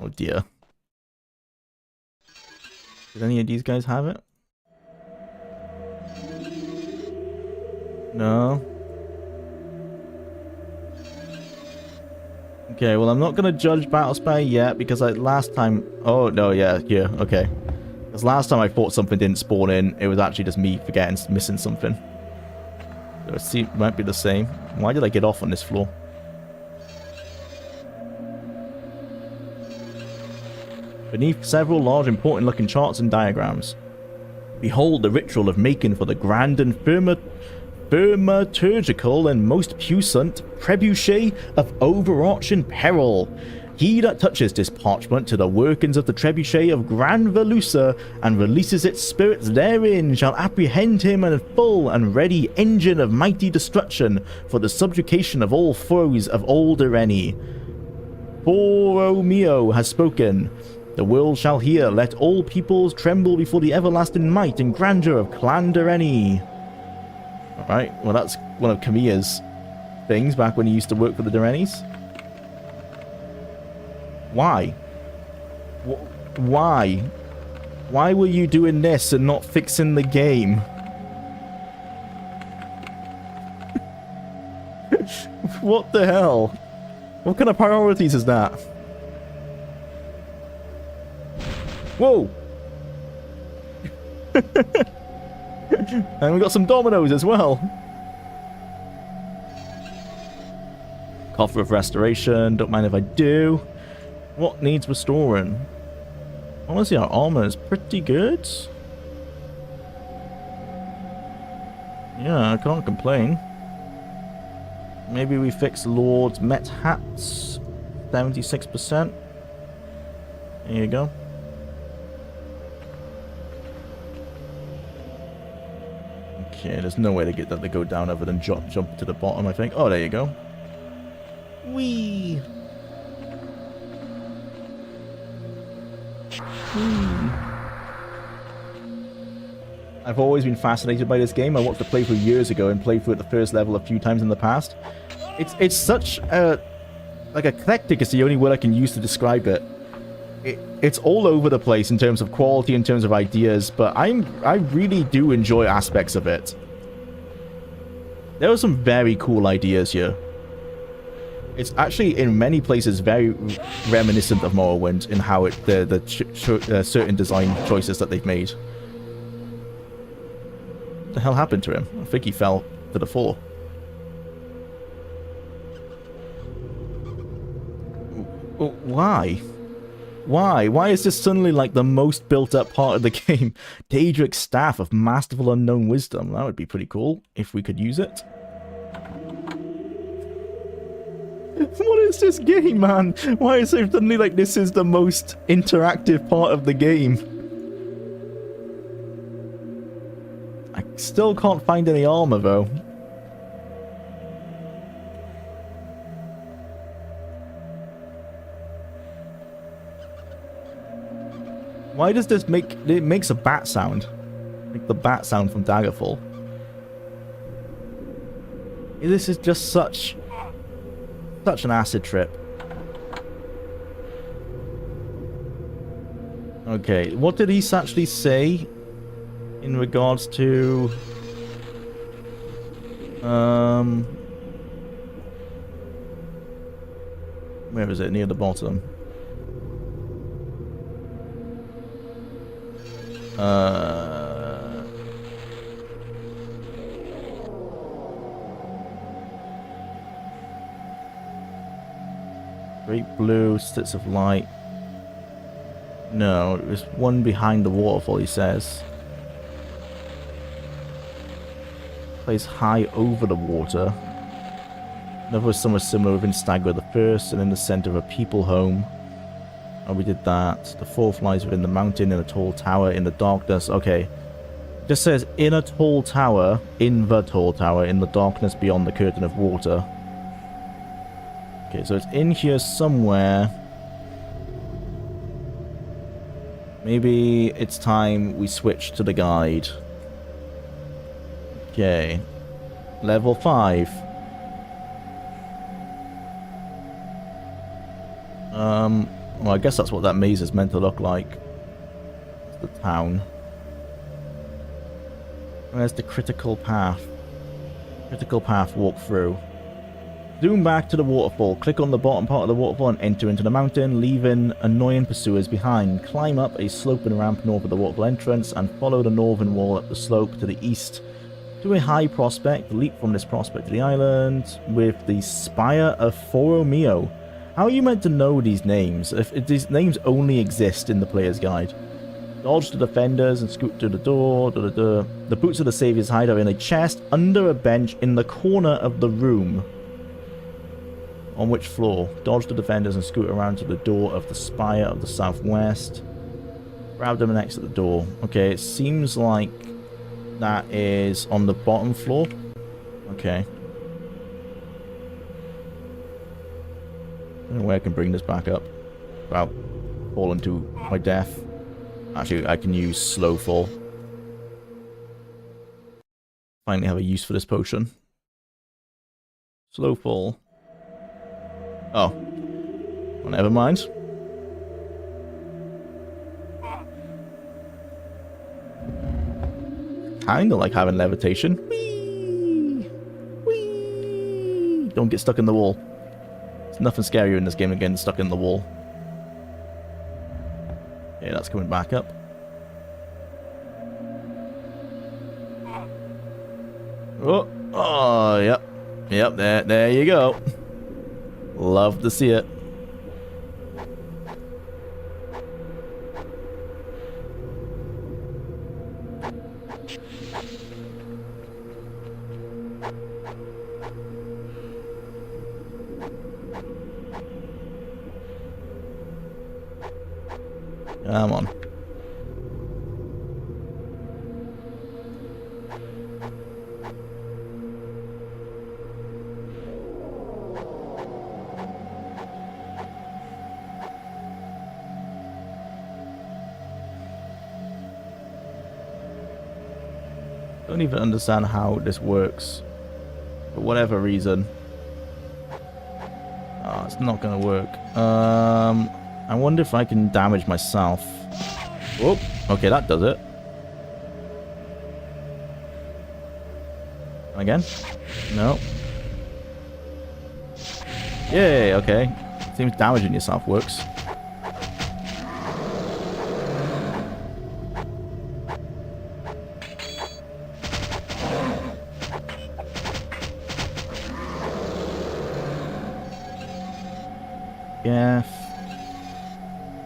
Oh dear. Did any of these guys have it? No. Okay, well I'm not gonna judge Battlespire yet because last time... Oh no, yeah, okay. Because last time I thought something didn't spawn in, it was actually just me forgetting, missing something. So it might be the same. Why did I get off on this floor? Beneath several large important looking charts and diagrams. Behold the ritual of making for the grand and thaumaturgical and most puissant trebuchet of overarching peril. He that touches this parchment to the workings of the trebuchet of Grand Velusa and releases its spirits therein shall apprehend him in a full and ready engine of mighty destruction for the subjugation of all foes of old Irene. Borromeo has spoken. The world shall hear. Let all peoples tremble before the everlasting might and grandeur of Clan Direni. Alright, well that's one of Kamiya's things back when he used to work for the Direnis. Why? Why? Why were you doing this and not fixing the game? What the hell? What kind of priorities is that? Whoa! And we got some dominoes as well. Coffer of Restoration, don't mind if I do. What needs restoring? Honestly, our armor is pretty good. Yeah, I can't complain. Maybe we fix Lord's Met hats. 76%. There you go. Okay, there's no way to get that to go down other than jump to the bottom, I think. Oh, there you go. Whee! I've always been fascinated by this game. I watched the playthrough years ago and played through it the first level a few times in the past. It's such a... like, eclectic is the only word I can use to describe it. It's all over the place in terms of quality, in terms of ideas, but I really do enjoy aspects of it. There are some very cool ideas here. It's actually, in many places, very reminiscent of Morrowind in how certain design choices that they've made. What the hell happened to him? I think he fell to the floor. Why? Why? Why is this suddenly like the most built-up part of the game? Daedric's Staff of Masterful Unknown Wisdom. That would be pretty cool if we could use it. What is this game, man? Why is it suddenly like this is the most interactive part of the game? I still can't find any armor, though. Why does this make... it makes a bat sound. Like the bat sound from Daggerfall. This is just such an acid trip. Okay, what did he actually say in regards to... where is it? Near the bottom. Great blue, slits of light. No, there's one behind the waterfall, he says. Placed high over the water. Another was somewhere similar within Stagger the First, and in the center of a people home. Oh, we did that. The fourth lies within the mountain in a tall tower in the darkness. Okay. It just says in a tall tower, in the tall tower, in the darkness beyond the curtain of water. Okay, so it's in here somewhere. Maybe it's time we switch to the guide. Okay. Level 5. Well, I guess that's what that maze is meant to look like. It's the town. Where's the critical path? Critical path walk through. Zoom back to the waterfall. Click on the bottom part of the waterfall and enter into the mountain, leaving annoying pursuers behind. Climb up a sloping ramp north of the waterfall entrance and follow the northern wall up the slope to the east to a high prospect. Leap from this prospect to the island with the Spire of Borromeo. How are you meant to know these names if these names only exist in the player's guide? Dodge the defenders and scoot to the door. The boots of the saviors hide are in a chest under a bench in the corner of the room. On which floor? Dodge the defenders and scoot around to the door of the spire of the southwest. Grab them next to the door. Okay, it seems like that is on the bottom floor. Okay. I don't know where I can bring this back up without falling to my death. Actually, I can use slow fall. Finally have a use for this potion. Slow fall. Oh. Well, never mind. Kinda like having levitation. Whee! Whee! Don't get stuck in the wall. There's nothing scarier in this game than getting stuck in the wall. Okay, that's coming back up. Oh, yep. Yep, there you go. Love to see it. Come on. Don't even understand how this works. For whatever reason. Oh, it's not gonna work. I wonder if I can damage myself. Whoop. Okay, that does it. Again? No. Yay, okay. Seems damaging yourself works. Yeah.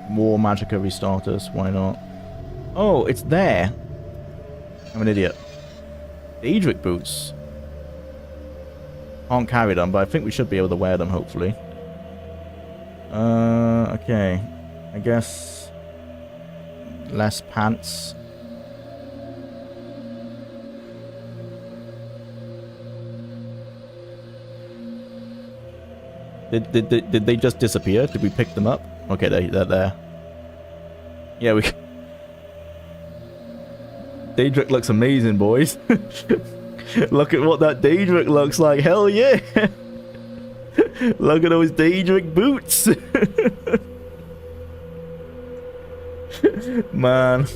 More magicka restarters, why not? Oh, it's there. I'm an idiot. Daedric boots. Can't carry them, but I think we should be able to wear them, hopefully. Okay. I guess... less pants. Did they just disappear? Did we pick them up? Okay, they're there. Yeah, we... Daedric looks amazing, boys. Look at what that Daedric looks like. Hell yeah! Look at those Daedric boots. Man.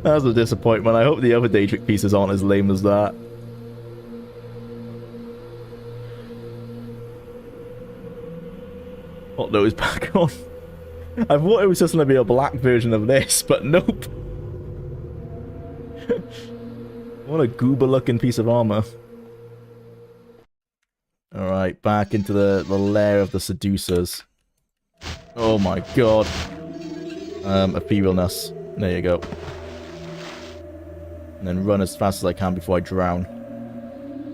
That's a disappointment. I hope the other Daedric pieces aren't as lame as that. Put those back on. I thought it was just going to be a black version of this, but nope. What a goober looking piece of armor. Alright, back into the lair of the seducers. Oh my god. Etherealness. There you go. And then run as fast as I can before I drown.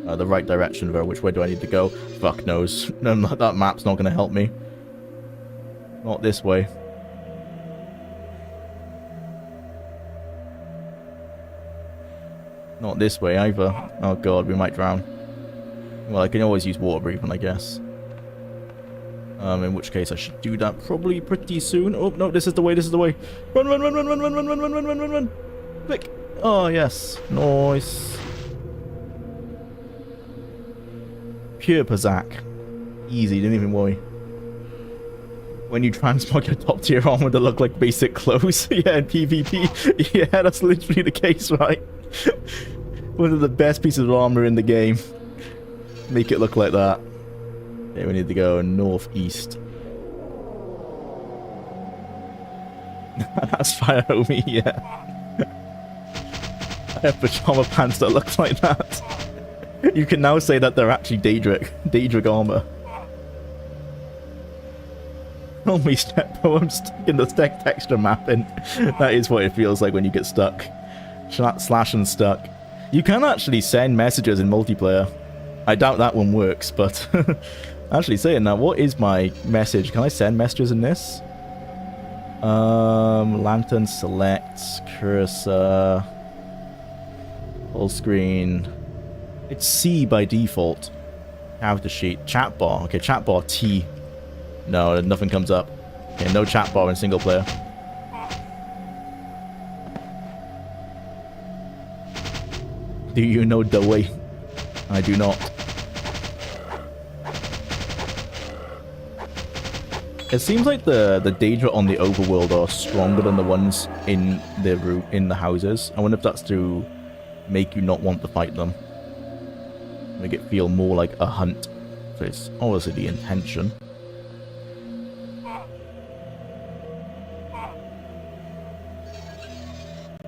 The right direction though. Which way do I need to go? Fuck knows. That map's not going to help me. Not this way. Not this way either. Oh god, we might drown. Well, I can always use water breathing, I guess. In which case I should do that probably pretty soon. Oh, no, this is the way, this is the way. Run, run, run, run, run, run, run, run, run, run, run, run, run. Click. Oh, yes. Nice. Pure Pazak. Easy, didn't even worry. When you transmog your top tier armor to look like basic clothes. Yeah, in PvP. Yeah, that's literally the case, right? One of the best pieces of armor in the game. Make it look like that. Okay, we need to go northeast. That's fire, homie, yeah. I have pajama pants that look like that. You can now say that they're actually Daedric armor. Tell me, Steppo, I'm stuck in the texture mapping. That is what it feels like when you get stuck. Slash and stuck. You can actually send messages in multiplayer. I doubt that one works, but... actually saying that, what is my message? Can I send messages in this? Lantern, select, cursor... Full screen... It's C by default. Character sheet. Chat bar. Okay, chat bar T. No, nothing comes up. Okay, no chat bar in single player. Do you know the way? I do not. It seems like the Daedra on the overworld are stronger than the ones in the houses. I wonder if that's to make you not want to fight them. Make it feel more like a hunt. So it's obviously the intention.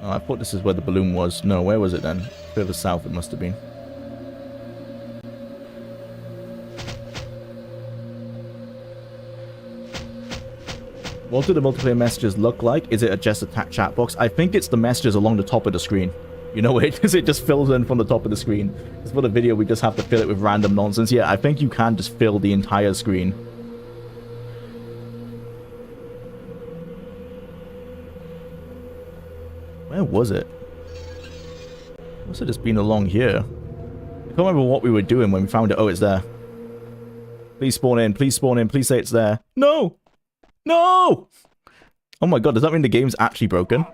Oh, I thought this is where the balloon was. No, where was it then? Further south it must have been. What do the multiplayer messages look like? Is it just a chat box? I think it's the messages along the top of the screen. You know it, because it just fills in from the top of the screen. Because for the video, we just have to fill it with random nonsense. Yeah, I think you can just fill the entire screen. Where was it? Must have just been along here. I can't remember what we were doing when we found it. Oh, it's there. Please spawn in. Please spawn in. Please say it's there. No! No! Oh my god, does that mean the game's actually broken?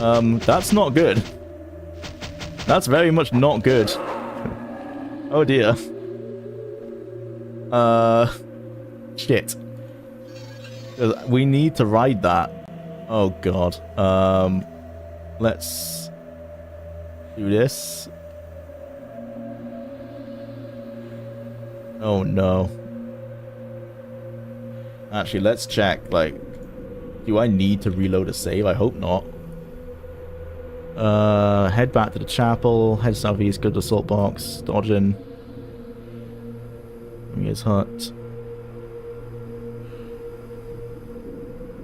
That's not good. That's very much not good. Oh dear. Shit. We need to ride that. Oh god. Let's do this. Oh no. Actually, let's check, like, do I need to reload a save? I hope not. Head back to the chapel, head southeast, go to the salt box, dodging. His hut.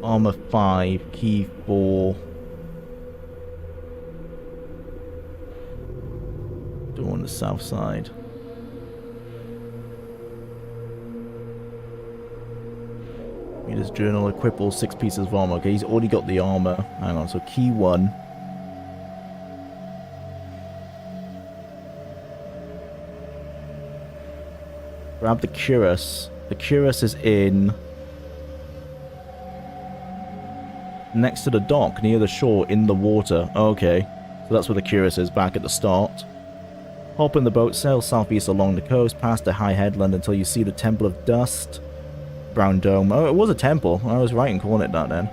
Armor 5, key 4. Door on the south side. Read his journal, equip all 6 pieces of armor. Okay, he's already got the armor. Hang on, so key 1. Grab the cuirass. The cuirass is in... next to the dock, near the shore, in the water. Okay. So that's where the cuirass is, back at the start. Hop in the boat, sail southeast along the coast, past the high headland until you see the Temple of Dust. Brown Dome. Oh, it was a temple. I was right in calling it that then.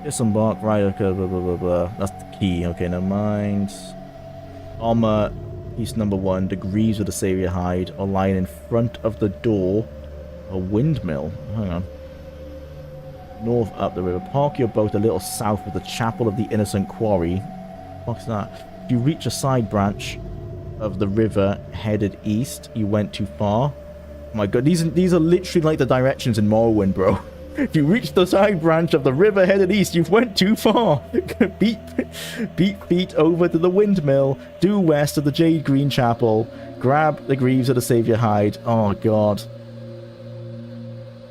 Disembark, right, okay, blah, blah, blah, blah. That's the key. Okay, never mind. Armor, piece number 1. The greaves of the Savior hide are lying in front of the door. A windmill. Hang on. North up the river. Park your boat a little south of the Chapel of the Innocent Quarry. What's that? If you reach a side branch of the river headed east, you went too far. Oh my god, these are literally like the directions in Morrowind, bro. If you reach the side branch of the river headed east, you've went too far. beat feet over to the windmill. Due west of the Jade Green Chapel. Grab the greaves of the Savior hide. Oh god.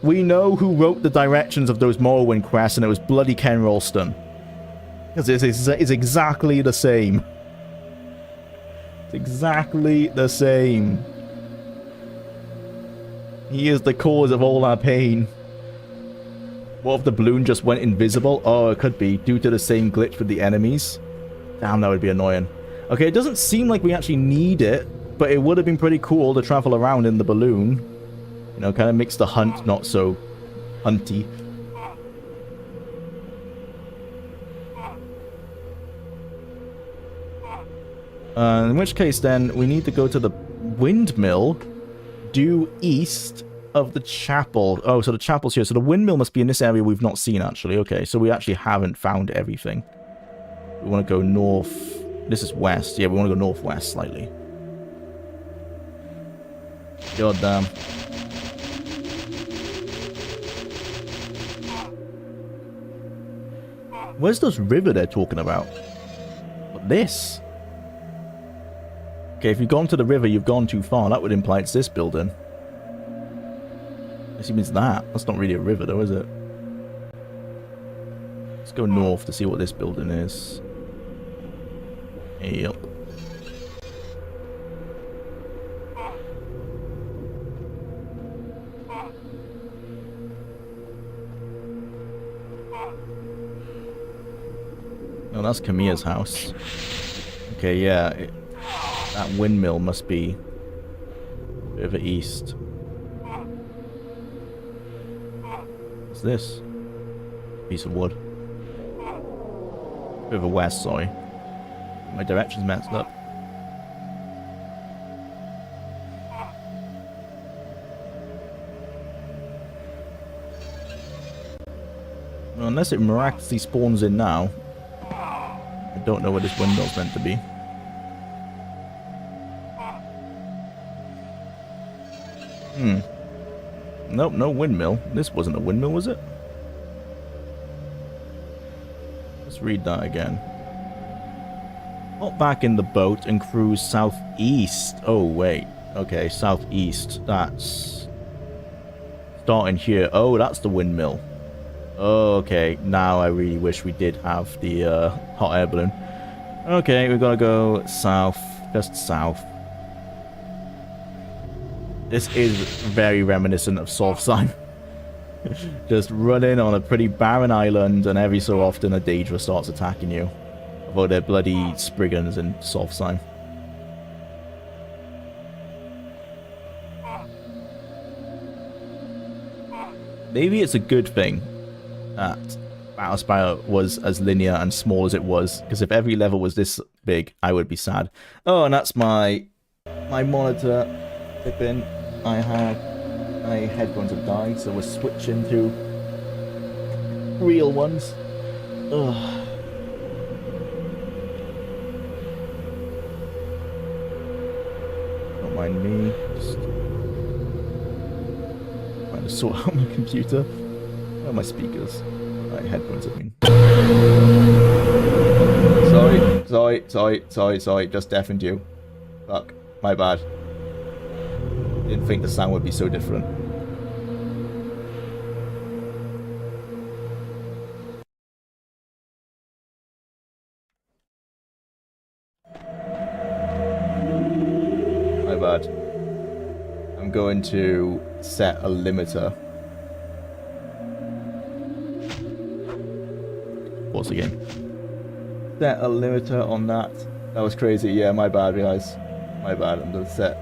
We know who wrote the directions of those Morrowind quests, and it was bloody Ken Ralston. Because it's exactly the same. It's exactly the same. He is the cause of all our pain. What if the balloon just went invisible? Oh, it could be, due to the same glitch with the enemies. Damn, that would be annoying. Okay, it doesn't seem like we actually need it, but it would have been pretty cool to travel around in the balloon. You know, kind of makes the hunt not so hunty. In which case, then, we need to go to the windmill due east of the chapel. Oh, so the chapel's here. So the windmill must be in this area we've not seen, actually. Okay, so we actually haven't found everything. We want to go north. This is west. Yeah, we want to go northwest slightly. God damn. Where's this river they're talking about? What, this? Okay, if you've gone to the river, you've gone too far. That would imply it's this building. I assume it's that. That's not really a river though, is it? Let's go north to see what this building is. Yep. Oh, that's Kamiya's house. Okay, yeah. That windmill must be further east. What's this? Piece of wood. Further west, sorry. My direction's messed up. Well, unless it miraculously spawns in now. I don't know where this windmill's meant to be. Nope, no windmill. This wasn't a windmill, was it? Let's read that again. Hop back in the boat and cruise southeast. Oh, wait. Okay, southeast. That's... starting here. Oh, that's the windmill. Okay, now I really wish we did have the hot air balloon. Okay, we're gonna go south. Just south. This is very reminiscent of Solfsheim. Just running on a pretty barren island, and every so often a Daedra starts attacking you. Although they're bloody Spriggans in Solfsheim. Maybe it's a good thing that Battlespire was as linear and small as it was, because if every level was this big, I would be sad. Oh, and that's my monitor flipping. My headphones have died, so we're switching to real ones. Ugh. Don't mind me. Just trying to sort out my computer. Where are my speakers? My headphones, I mean. Sorry. Just deafened you. Fuck. My bad. Didn't think the sound would be so different. My bad. I'm going to set a limiter. Pause the game. Set a limiter on that. That was crazy. Yeah, my bad, guys. My bad. I'm going to set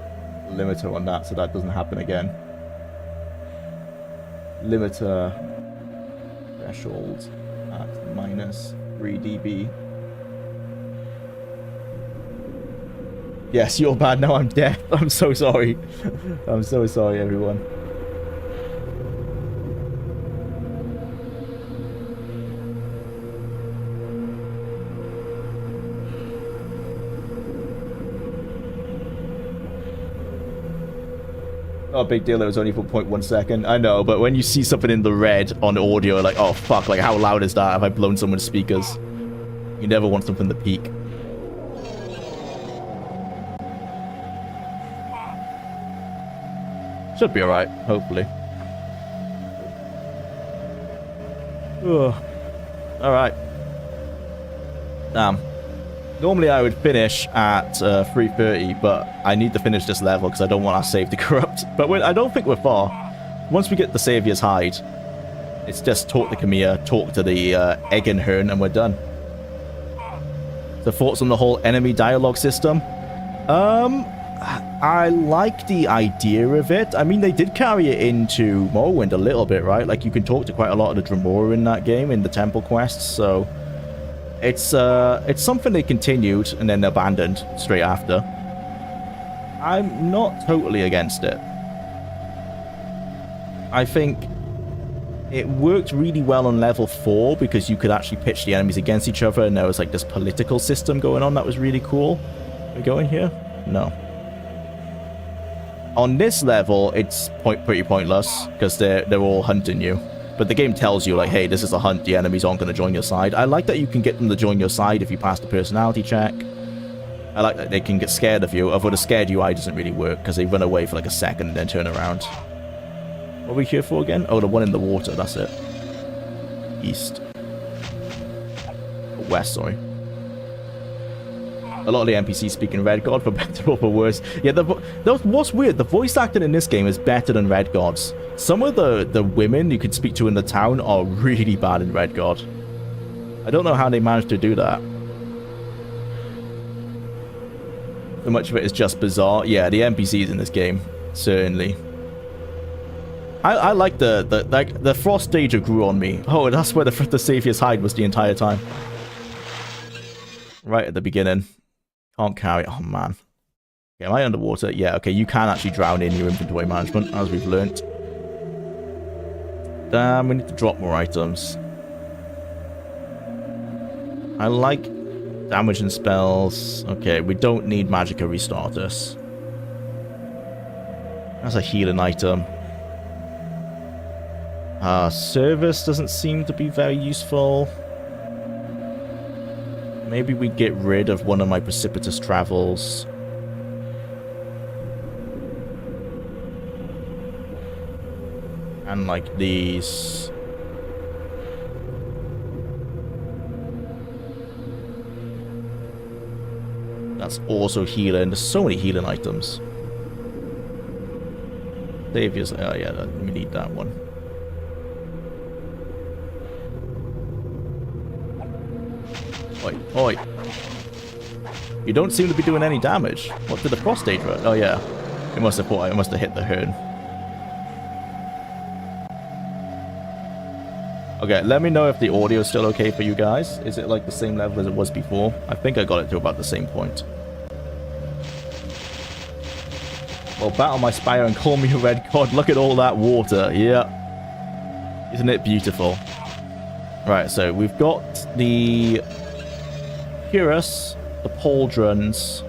limiter on that so that doesn't happen again. Limiter threshold at -3 dB. Yes, you're bad now. I'm deaf. I'm so sorry. I'm so sorry, everyone. Oh, big deal, it was only for 0.1 second. I know, but when you see something in the red on audio, like, oh fuck, like how loud is that? Have I blown someone's speakers? You never want something to peak. Should be alright, hopefully. Alright. Damn. Normally I would finish at 3:30, but I need to finish this level because I don't want our save to corrupt. But I don't think we're far. Once we get the Saviour's Hide, it's just talk to Kamiya, talk to the Eggenhern, and we're done. So thoughts on the whole enemy dialogue system? I like the idea of it. I mean, they did carry it into Morrowind a little bit, right? Like, you can talk to quite a lot of the Dremora in that game, in the temple quests, so... It's something they continued and then abandoned straight after. I'm not totally against it. I think it worked really well on level 4 because you could actually pitch the enemies against each other and there was like this political system going on that was really cool. Are we going here? No. On this level, it's pretty pointless because they're all hunting you. But the game tells you, like, hey, this is a hunt, the enemies aren't going to join your side. I like that you can get them to join your side if you pass the personality check. I like that they can get scared of you, although the scared UI doesn't really work, because they run away for like a second and then turn around. What are we here for again? Oh, the one in the water, that's it. East. West, sorry. A lot of the NPCs speak in Red God, for better or for worse. Yeah, what's weird, the voice acting in this game is better than Red God's. Some of the women you could speak to in the town are really bad in Red God. I don't know how they managed to do that. So much of it is just bizarre. Yeah, the NPCs in this game, certainly. I like the Frost Stager grew on me. Oh, that's where the Savior's hide was the entire time. Right at the beginning. Can't carry. Oh, man. Okay, am I underwater? Yeah, okay, you can actually drown in your inventory management, as we've learnt. Damn, we need to drop more items. I like damage and spells. Okay, we don't need Magicka Restartus. That's a healing item. Service doesn't seem to be very useful. Maybe we get rid of one of my precipitous travels. And like these. That's also healing. There's so many healing items. Saviors. Oh yeah, we need that one. Oi, oi. You don't seem to be doing any damage. What did the Frost Stager? Oh yeah. It must have hit the herd. Okay, let me know if the audio is still okay for you guys. Is it like the same level as it was before? I think I got it to about the same point. Well, battle my spire and call me a red god. Look at all that water. Yeah. Isn't it beautiful? Right, so we've got the Purus, the Pauldrons.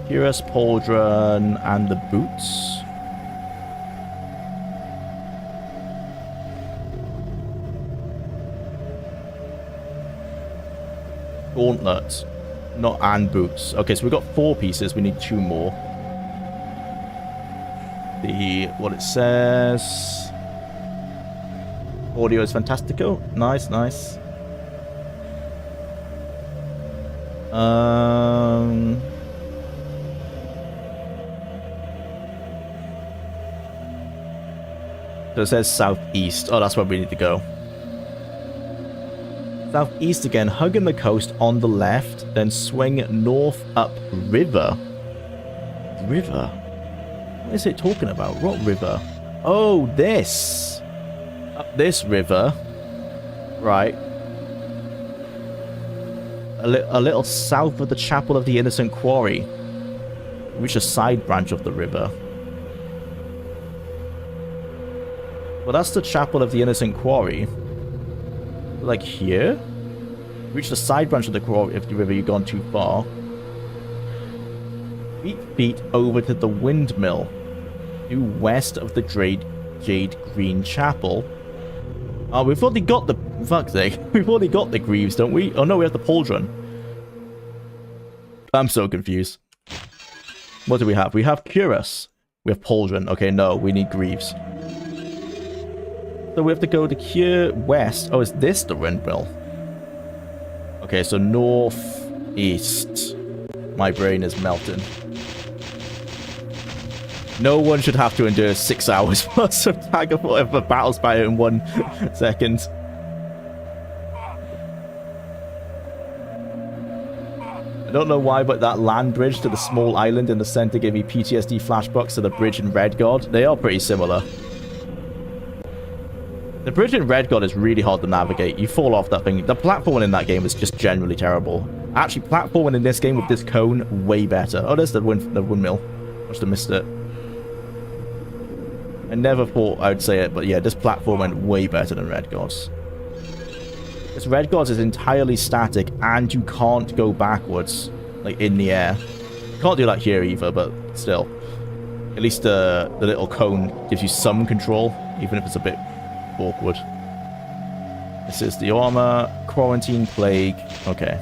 Purus, Pauldron, and the Boots. Gauntlet. Not and boots. Okay, so we've got 4 pieces. We need 2 more. What it says. Audio is fantastico. Nice, nice. So it says southeast. Oh, that's where we need to go. Southeast again, hugging the coast on the left, then swing north up river. River? What is it talking about? What river? Oh, this. Up this river. Right. A little south of the Chapel of the Innocent Quarry. Reach a side branch of the river. Well, that's the Chapel of the Innocent Quarry. Like here? Reach the side branch of the quarry of the river, you've gone too far. Feet over to the windmill. Due west of the Jade Green Chapel. Oh, we've already got the... Fuck's sake. We've already got the Greaves, don't we? Oh no, we have the Pauldron. I'm so confused. What do we have? We have Curus. We have Pauldron. Okay, no, we need Greaves. So we have to go to Cure West. Oh, is this the windmill? Okay, so northeast. My brain is melting. No one should have to endure 6 hours plus of Battlespire in 1 second. I don't know why, but that land bridge to the small island in the center gave me PTSD flashbacks to the bridge in Red God. They are pretty similar. The bridge in Red God is really hard to navigate. You fall off that thing. The platforming in that game is just generally terrible. Actually, platforming in this game with this cone, way better. Oh, there's the windmill. Must have missed it. I never thought I would say it, but yeah, this platform went way better than Red God's. This Red God's is entirely static, and you can't go backwards, like in the air. You can't do that here either, but still. At least the little cone gives you some control, even if it's a bit awkward. This is the armor, quarantine, plague. Okay.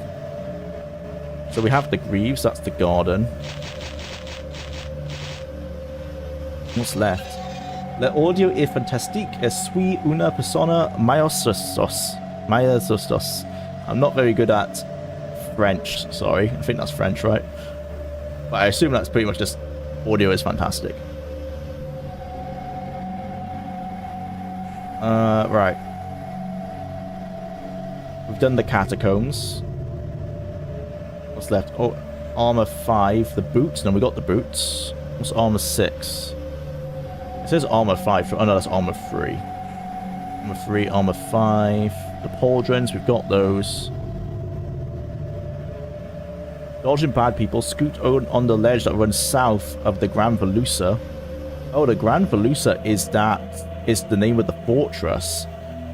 So we have the greaves, that's the garden. What's left? Le audio e fantastique suis una persona maestros. I'm not very good at French, sorry. I think that's French, right? But I assume that's pretty much just audio is fantastic. Right. We've done the catacombs. What's left? Oh, armor 5. The boots. No, we got the boots. What's armor 6? It says armor 5. Oh no, that's armor 3. Armor 3, armor 5. The pauldrons, we've got those. Dodging bad people, scoot on the ledge that runs south of the Grand Velusa. Oh, the Grand Velusa is the name of the fortress.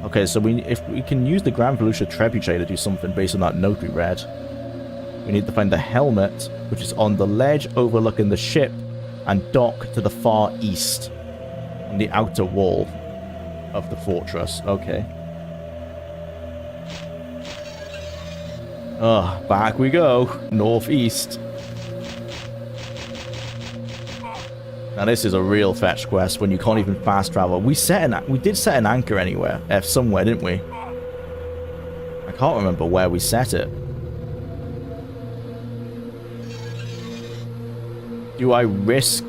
Okay, so if we can use the Grand Velusa trebuchet to do something based on that note we read. We need to find the helmet, which is on the ledge overlooking the ship, and dock to the far east, on the outer wall of the fortress. Okay. Oh, back we go. Northeast. Now this is a real fetch quest when you can't even fast travel. We did set an anchor anywhere, somewhere, didn't we? I can't remember where we set it. Do I risk?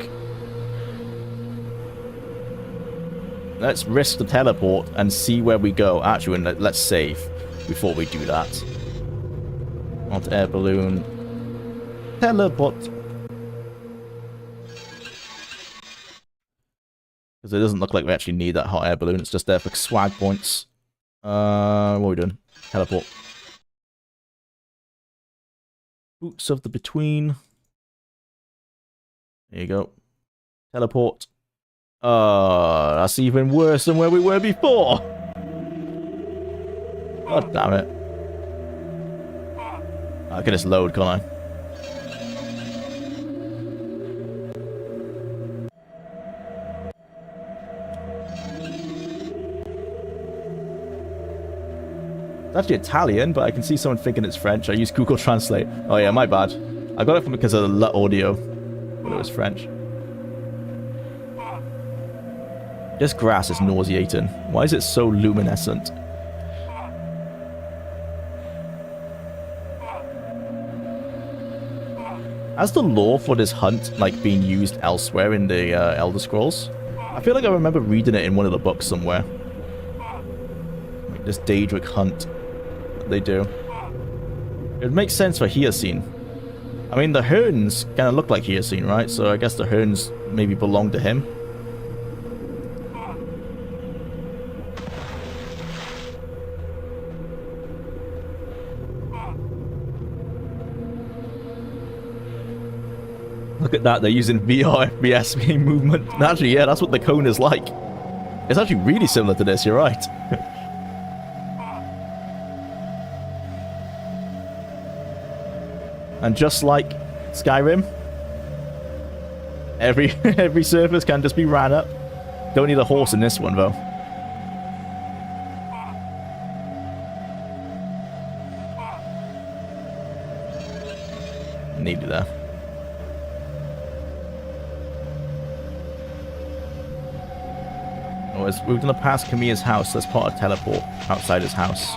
Let's risk the teleport and see where we go. Actually, let's save before we do that. Hot air balloon. Teleport. Because it doesn't look like we actually need that hot air balloon. It's just there for swag points. What are we doing? Teleport. Boots of the Between. There you go. Teleport. That's even worse than where we were before. God damn it. I can just load, can't I? It's actually Italian, but I can see someone thinking it's French. I use Google Translate. Oh yeah, my bad. I got it from because of the audio. But it was French. This grass is nauseating. Why is it so luminescent? Has the lore for this hunt like been used elsewhere in the Elder Scrolls? I feel like I remember reading it in one of the books somewhere. Like this Daedric hunt that they do. It would make sense for Hyacine. I mean, the Herns kind of look like Hyacine, right? So I guess the Herns maybe belong to him. Look at that, they're using VR FPS movement. Actually, yeah, that's what the cone is like. It's actually really similar to this, you're right. And just like Skyrim, every surface can just be ran up. Don't need a horse in this one, though. Needed there. Oh, we're gonna pass Kamiya's house. That's part of teleport outside his house.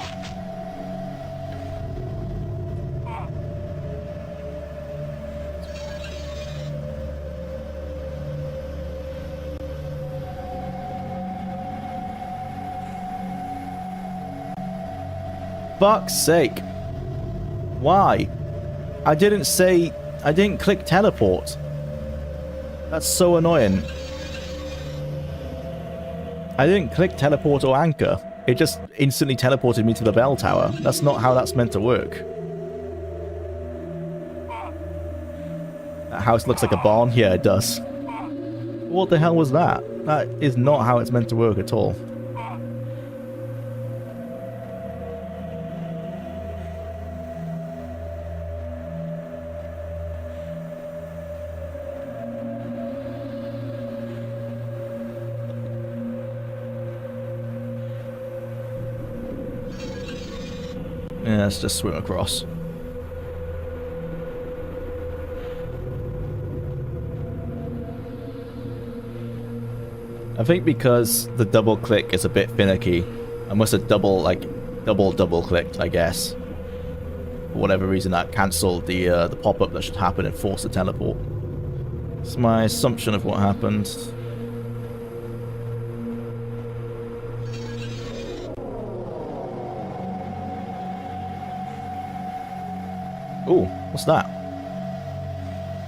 Fuck's sake. Why? I didn't click teleport. That's so annoying. I didn't click teleport or anchor. It just instantly teleported me to the bell tower. That's not how that's meant to work. That house looks like a barn. Yeah, it does. What the hell was that? That is not how it's meant to work at all. Yeah, let's just swim across. I think because the double click is a bit finicky, I must have double clicked, I guess. For whatever reason, that cancelled the pop-up that should happen and forced the teleport. It's my assumption of what happened. Oh, what's that?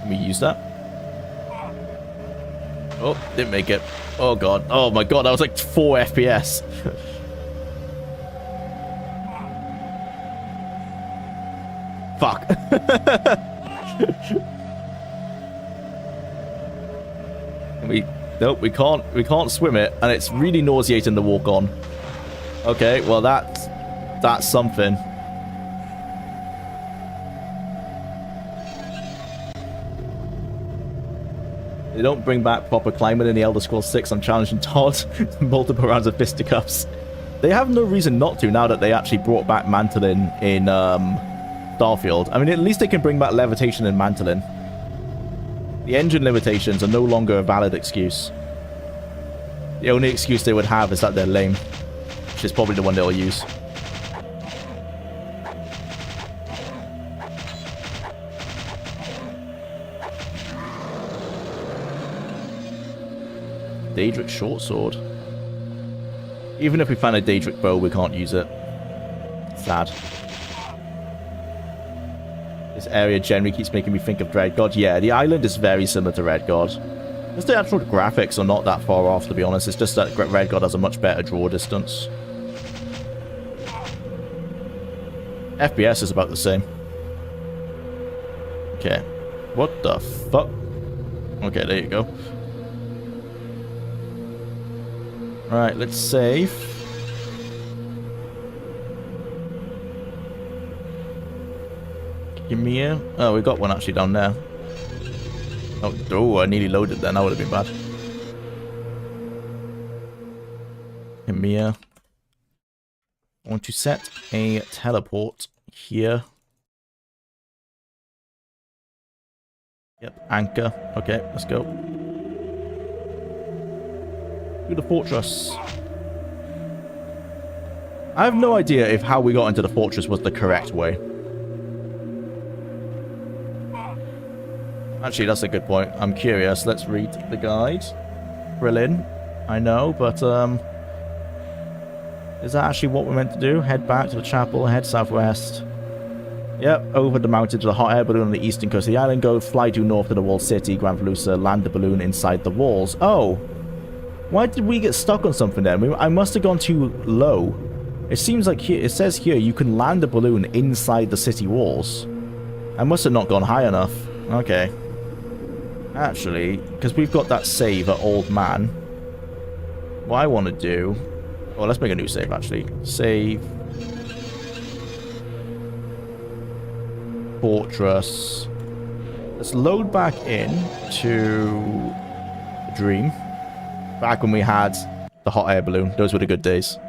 Can we use that? Oh, didn't make it. Oh god. Oh my god, that was like 4 FPS. Fuck. Nope, we can't swim it, and it's really nauseating to walk on. Okay, well that's something. They don't bring back proper climbing in the Elder Scrolls 6. I'm challenging Todd to multiple rounds of fisticuffs. They have no reason not to now that they actually brought back mantling in Starfield. I mean, at least they can bring back levitation in mantling. The engine limitations are no longer a valid excuse. The only excuse they would have is that they're lame, which is probably the one they'll use. Daedric short sword. Even if we find a Daedric bow, we can't use it. Sad. This area generally keeps making me think of Dreadgod. Yeah, the island is very similar to Dreadgod. Just the actual graphics are not that far off, to be honest. It's just that Dreadgod has a much better draw distance. FPS is about the same. Okay. What the fuck? Okay, there you go. Alright, let's save. Give me a... Oh, we got one actually down there. Oh, I nearly loaded then. That would have been bad. Give me a... I want to set a teleport here. Yep, anchor. Okay, let's go. To the fortress. I have no idea if how we got into the fortress was the correct way. Actually, that's a good point. I'm curious. Let's read the guide. Brilliant. I know, but is that actually what we're meant to do? Head back to the chapel, head southwest. Yep, over the mountain to the hot air balloon on the eastern coast of the island. Go fly due north to the walled city, Grand Velusa, land the balloon inside the walls. Oh! Why did we get stuck on something then? I must have gone too low. It seems like here, it says here you can land a balloon inside the city walls. I must have not gone high enough. Okay. Actually, because we've got that save at Old Man. What I want to do... Well, let's make a new save actually. Save. Fortress. Let's load back in to Dream. Back when we had the hot air balloon. Those were the good days.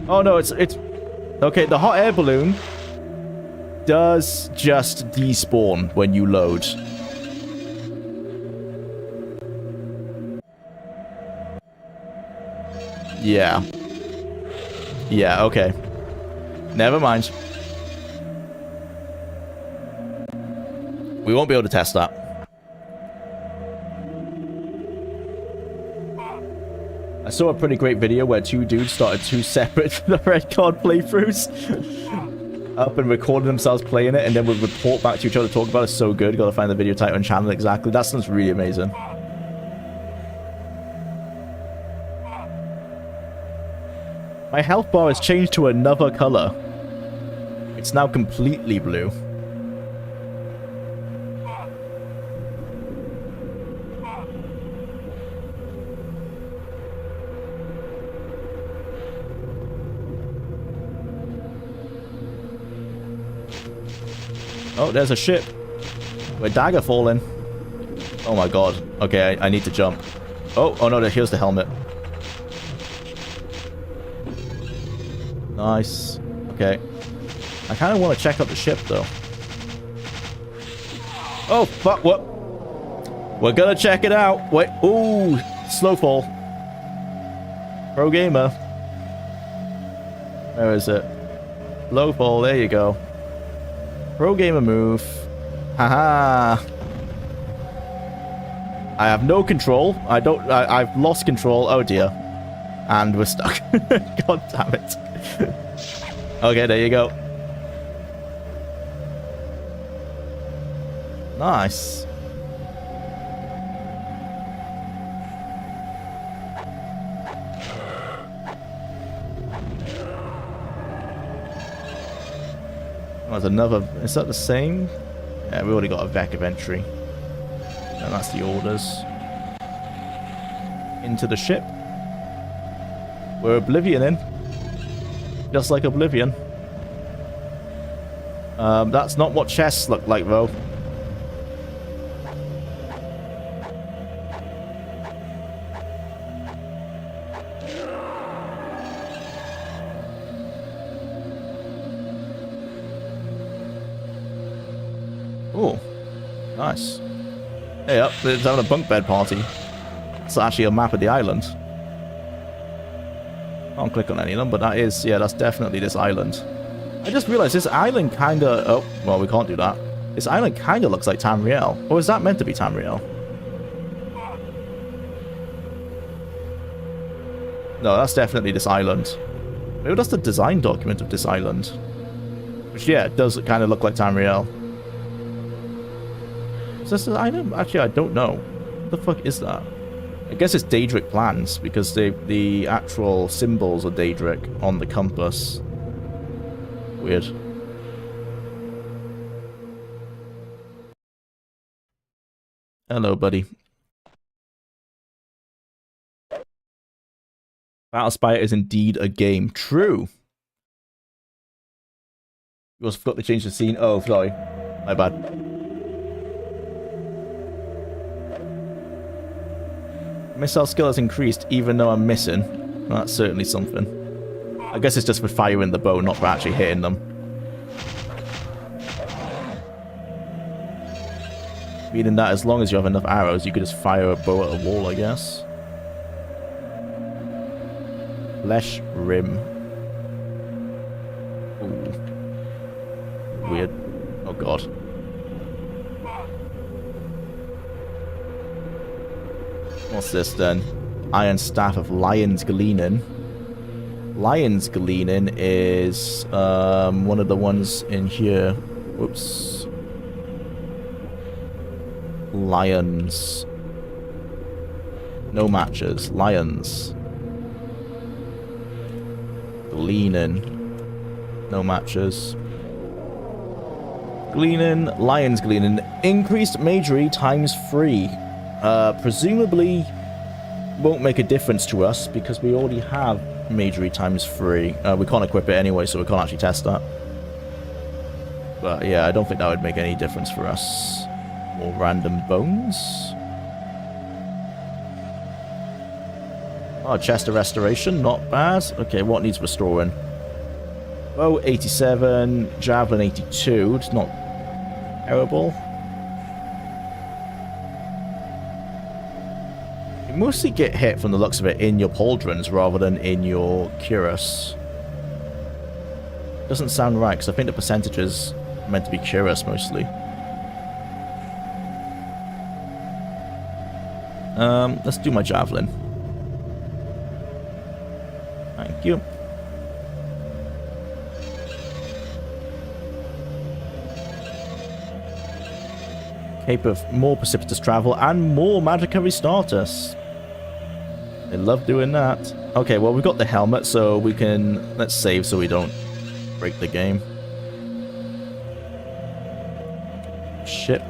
Oh no, it's... Okay, the hot air balloon does just despawn when you load. Yeah. Yeah, okay. Never mind. We won't be able to test that. I saw a pretty great video where two dudes started two separate the Red Card playthroughs up and recorded themselves playing it and then would report back to each other, talk about it. So good. Gotta find the video title and channel exactly. That sounds really amazing. My health bar has changed to another color. It's now completely blue. Oh, there's a ship. With dagger falling. Oh my god. Okay, I need to jump. Oh no, here's the helmet. Nice. Okay. I kind of want to check out the ship, though. Oh, fuck, what? We're gonna check it out. Wait, ooh, slow fall. Pro gamer. Where is it? Low fall, there you go. Pro gamer move. Haha. I have no control. I've lost control. Oh dear. And we're stuck. God damn it. Okay, there you go. Nice. Oh, there's another. Is that the same? Yeah, we already got a VEC of entry. And that's the orders. Into the ship. We're Oblivion in. Just like Oblivion. That's not what chests look like, though. Oh, nice. Hey, up, it's having a bunk bed party. It's actually a map of the island. Can't click on any of them, but that is, yeah, that's definitely this island. I just realized this island kinda, oh, well, we can't do that. This island kinda looks like Tamriel. Or is that meant to be Tamriel? No, that's definitely this island. Maybe that's the design document of this island. Which, yeah, it does kind of look like Tamriel. Is this the item? Actually, I don't know. What the fuck is that? I guess it's Daedric plans, because the actual symbols are Daedric on the compass. Weird. Hello, buddy. Battlespire is indeed a game. True. You also forgot to change the scene. Oh, sorry. My bad. Missile skill has increased even though I'm missing. Well, that's certainly something. I guess it's just for firing the bow, not for actually hitting them. Meaning that as long as you have enough arrows, you could just fire a bow at a wall, I guess. Flesh rim. Ooh. Weird. Oh god. What's this then? Iron Staff of Lion's Gleaning. Lion's Gleaning is one of the ones in here. Whoops. Lions. No matches. Lions. Gleaning. No matches. Gleaning. Lion's Gleaning. Increased magery ×3. Presumably won't make a difference to us because we already have magery ×3. We can't equip it anyway, so we can't actually test that. But yeah, I don't think that would make any difference for us. More random bones. Oh, chest of restoration, not bad. Okay, what needs restoring? Bow 87, javelin 82. It's not terrible. You mostly get hit from the looks of it in your pauldrons rather than in your cuirass. Doesn't sound right because I think the percentages are meant to be cuirass mostly. Let's do my javelin. Thank you. Cape of more precipitous travel and more magicka restartus. They love doing that. Okay, well, we've got the helmet, so we can... Let's save so we don't break the game. Ship.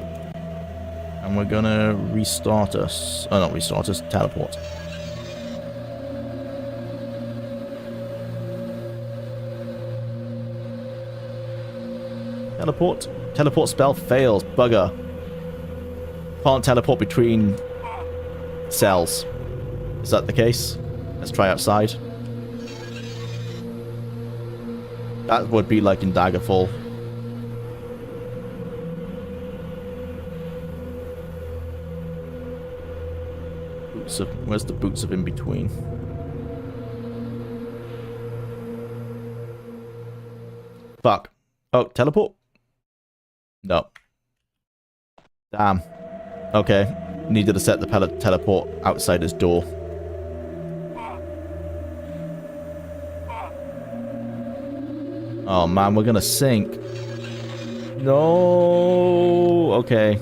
And we're gonna restart us. Oh, not restart us, teleport. Teleport. Teleport spell fails. Bugger. Can't teleport between cells. Is that the case? Let's try outside. That would be like in Daggerfall. Boots of... Where's the boots of in between? Fuck. Oh, teleport? No. Damn. Okay. Needed to set the teleport outside his door. Oh man, we're gonna sink. No. Okay.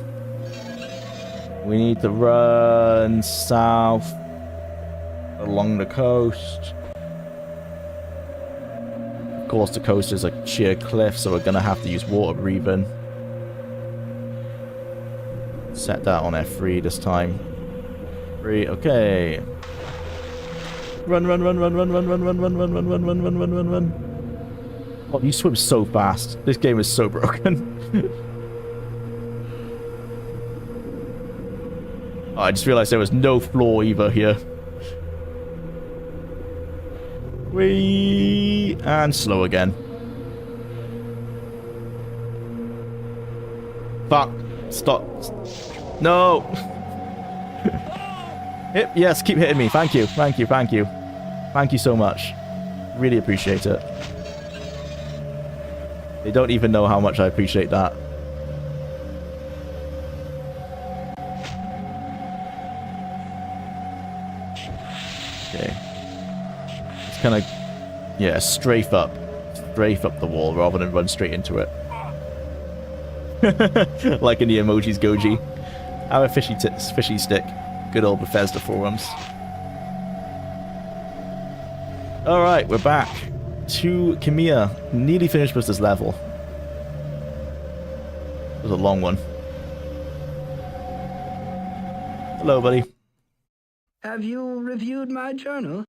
We need to run south along the coast. Of course, the coast is a sheer cliff, so we're gonna have to use water breathing. Set that on F3 this time. 3, okay. Run, run, run, run, run, run, run, run, run, run, run, run, run, run, run, run, run. Oh, you swim so fast. This game is so broken. Oh, I just realized there was no floor either here. Whee! And slow again. Fuck. Stop. No! Hit. Yes, keep hitting me. Thank you. Thank you. Thank you. Thank you so much. Really appreciate it. They don't even know how much I appreciate that. Okay. It's kind of... Yeah, strafe up. Strafe up the wall rather than run straight into it. Like in the emojis Goji. Our fishy stick. Good old Bethesda forums. Alright, we're back to Kamiya. Nearly finished with this level. It was a long one. Hello, buddy. Have you reviewed my journal?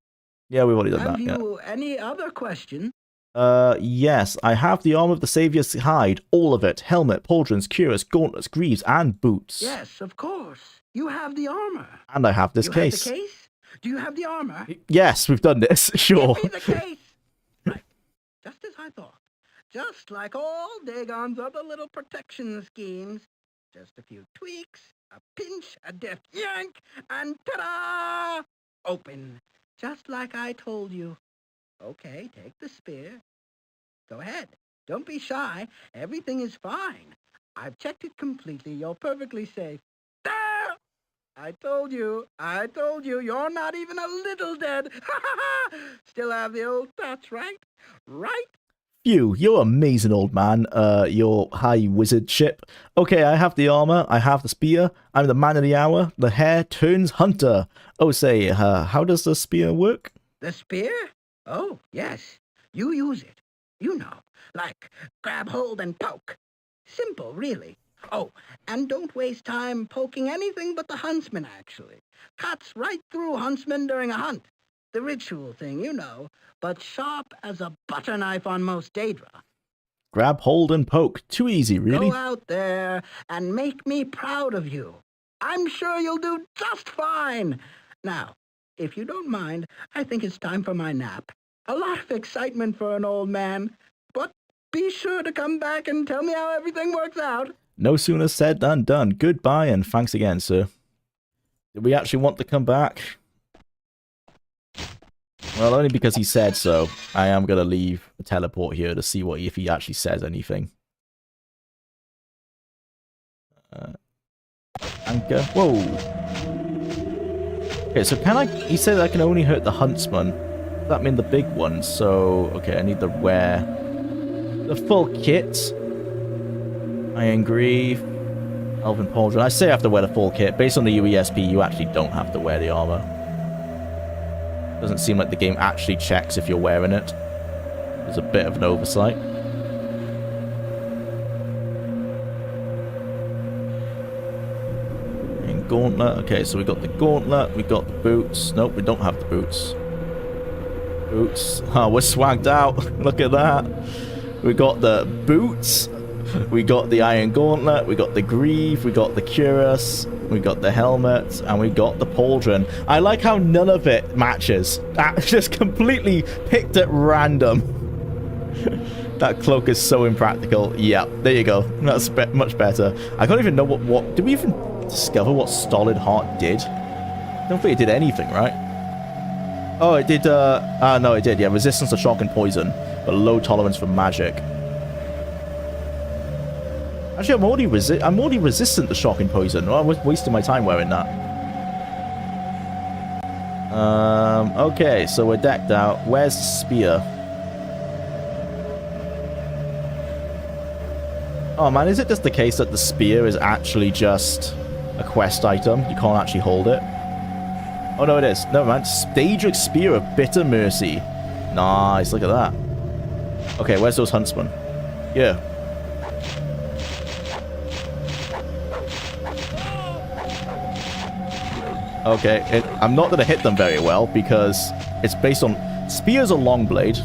Yeah, we've already done Have that. you any other question? Yes. I have the armor of the Savior's hide. All of it. Helmet, pauldrons, cuirass, gauntlets, greaves, and boots. Yes, of course. You have the armor. And I have this case. Have the case? Do you have the armor? Yes, we've done this. Sure. Give me the case! Right. Just as I thought. Just like all Dagon's other little protection schemes. Just a few tweaks, a pinch, a deft yank, and ta-da! Open. Just like I told you. Okay, take the spear. Go ahead. Don't be shy. Everything is fine. I've checked it completely. You're perfectly safe. There! I told you. You're not even a little dead. Still have the old touch, right? Right? Phew, you're amazing, old man. Your high wizard ship. Okay, I have the armor. I have the spear. I'm the man of the hour. The hare turns hunter. Oh, say, how does the spear work? The spear? Oh, yes. You use it. You know, like grab hold and poke. Simple, really. Oh, and don't waste time poking anything but the huntsman, actually. Cuts right through huntsmen during a hunt. The ritual thing, you know, but sharp as a butter knife on most Daedra. Grab, hold, and poke. Too easy, really. Go out there and make me proud of you. I'm sure you'll do just fine. Now, if you don't mind, I think it's time for my nap. A lot of excitement for an old man, but be sure to come back and tell me how everything works out. No sooner said than done. Goodbye, and thanks again, sir. Did we actually want to come back? Well, only because he said so. I am going to leave a teleport here to see what if he actually says anything. Anchor. Whoa. Okay, so can I... He said I can only hurt the huntsman. Does that mean the big ones? So, okay, I need to wear the full kit. Iron Greave. Elven Pauldron. I say I have to wear the full kit. Based on the UESP, you actually don't have to wear the armor. Doesn't seem like the game actually checks if you're wearing it. There's a bit of an oversight. And gauntlet. Okay, so we got the gauntlet. We got the boots. Nope, we don't have the boots. Boots. Oh, we're swagged out. Look at that. We got the boots. We got the iron gauntlet. We got the greave. We got the cuirass. We got the helmet, and we got the pauldron. I like how none of it matches. That just completely picked at random. That cloak is so impractical. Yeah, there you go. That's much better. I can't even know what... Did we even discover what Stolid Heart did? I don't think it did anything, right? Oh, it did... no, it did. Yeah, resistance to shock and poison, but low tolerance for magic. Actually, I'm already resistant to shock and poison. Oh, I was wasting my time wearing that. Okay, so we're decked out. Where's the spear? Oh man, is it just the case that the spear is actually just a quest item? You can't actually hold it? Oh no, it is. Never mind. Daedric Spear of Bitter Mercy. Nice, look at that. Okay, where's those huntsmen? Yeah. Okay, I'm not going to hit them very well because it's based on... Spear's a long blade.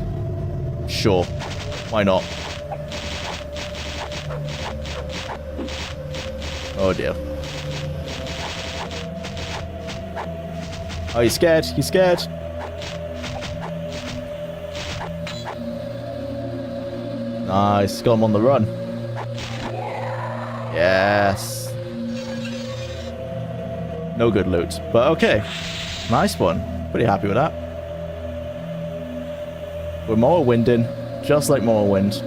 Sure. Why not? Oh dear. Oh, he's scared. He's scared. Nice. Got him on the run. Yes. No good loot. But okay. Nice one. Pretty happy with that. We're Morrowinding. Just like Morrowind.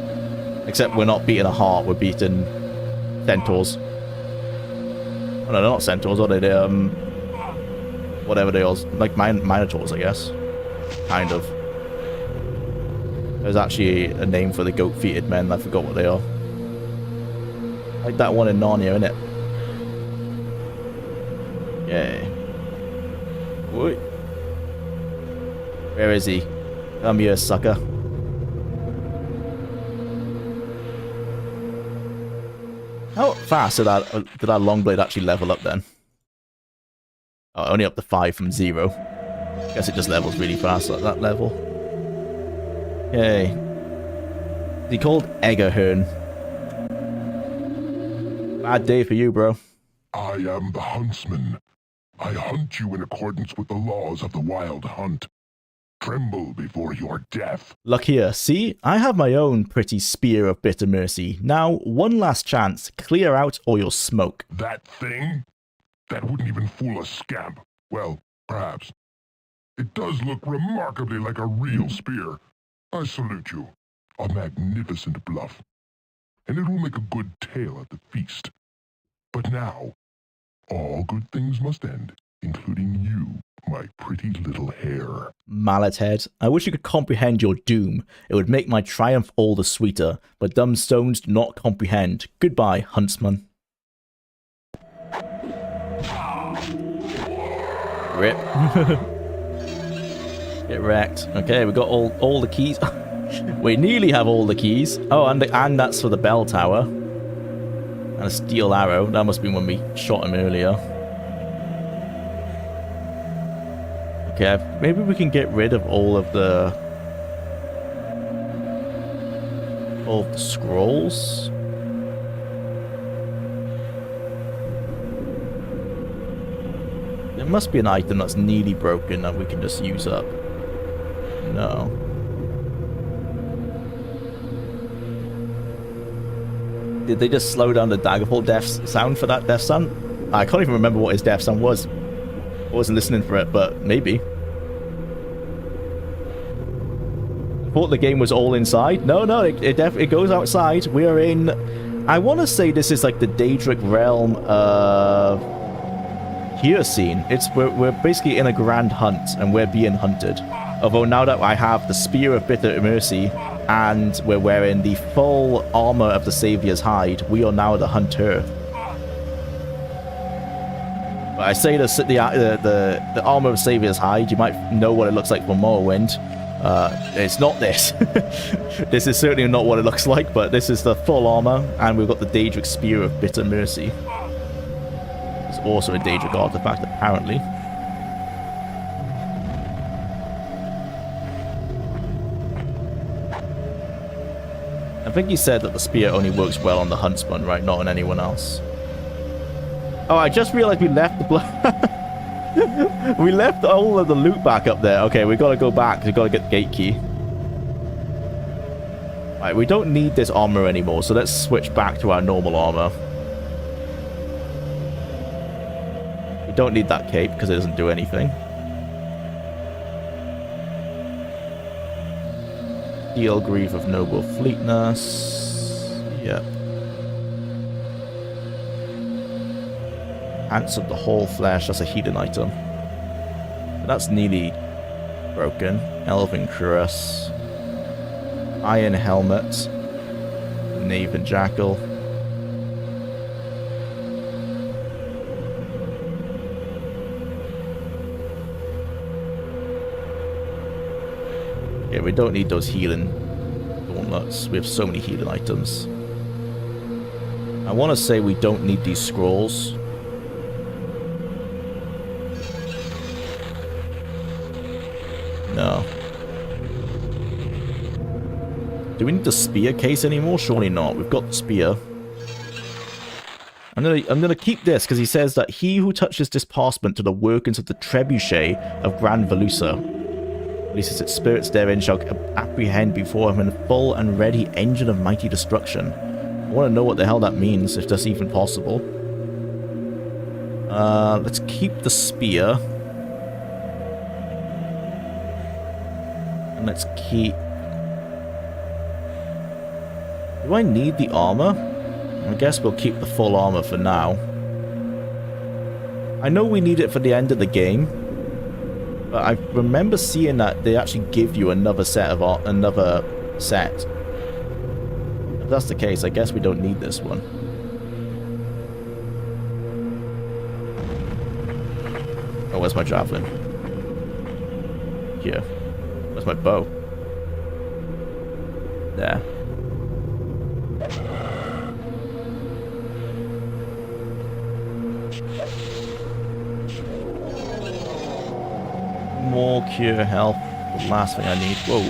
Except we're not beating a heart. We're beating centaurs. Oh, no, they're not centaurs, are they? They're, whatever they are. Like minotaurs, I guess. Kind of. There's actually a name for the goat-feeted men. I forgot what they are. Like that one in Narnia, innit? Yay. Wait. Where is he? Come here, sucker. How fast did that Longblade actually level up then? Oh, only up to 5 from 0. Guess it just levels really fast at that level. Yay. Is he called Eggerhern? Bad day for you, bro. I am the huntsman. I hunt you in accordance with the laws of the wild hunt. Tremble before your death. Look here, see? I have my own pretty spear of bitter mercy. Now, one last chance. Clear out or you'll smoke. That thing? That wouldn't even fool a scamp. Well, perhaps. It does look remarkably like a real spear. I salute you. A magnificent bluff. And it will make a good tale at the feast. But now, all good things must end, including you, my pretty little hare. Mallet head, I wish you could comprehend your doom. It would make my triumph all the sweeter, but dumb stones do not comprehend. Goodbye, huntsman. Rip. Get wrecked. Okay, we got all the keys. We nearly have all the keys. Oh, and that's for the bell tower. And a steel arrow. That must be when we shot him earlier. Okay, maybe we can get rid of all the scrolls. There must be an item that's nearly broken that we can just use up. No. Did they just slow down the Daggerfall death sound for that death sound? I can't even remember what his death sound was. I wasn't listening for it, but maybe. I thought the game was all inside. No, it goes outside. We are in... I want to say this is like the Daedric realm of... Here scene. We're basically in a grand hunt, and we're being hunted. Although now that I have the Spear of Bitter Mercy, and we're wearing the full armor of the Savior's Hide, we are now the hunter. But I say the armor of Savior's Hide, you might know what it looks like from Morrowind. It's not this. This is certainly not what it looks like, but this is the full armor, and we've got the Daedric Spear of Bitter Mercy. It's also a Daedric artifact, apparently. I think he said that the spear only works well on the huntsman, right? Not on anyone else. Oh, I just realized we left the we left all of the loot back up there. Okay, we gotta go back. We gotta get the gate key. Right, we don't need this armor anymore, so let's switch back to our normal armor. We don't need that cape because it doesn't do anything. Steel Greave of Noble Fleetness. Yep. Ants of the Whole Flesh, that's a healing item. But that's nearly broken. Elven Cuirass. Iron Helmet. Knave and Jackal. Yeah, we don't need those healing gauntlets. We have so many healing items. I want to say we don't need these scrolls. No. Do we need the spear case anymore? Surely not. We've got the spear. I'm gonna keep this because he says that he who touches this parchment to the workings of the trebuchet of Grand Velusa, releases its spirits therein, shall apprehend before him in a full and ready engine of mighty destruction. I want to know what the hell that means, if that's even possible. Let's keep the spear. And let's keep... Do I need the armor? I guess we'll keep the full armor for now. I know we need it for the end of the game, but I remember seeing that they actually give you another set of another set. If that's the case, I guess we don't need this one. Oh, where's my javelin? Here. Where's my bow? There. More cure health. The last thing I need. Whoa.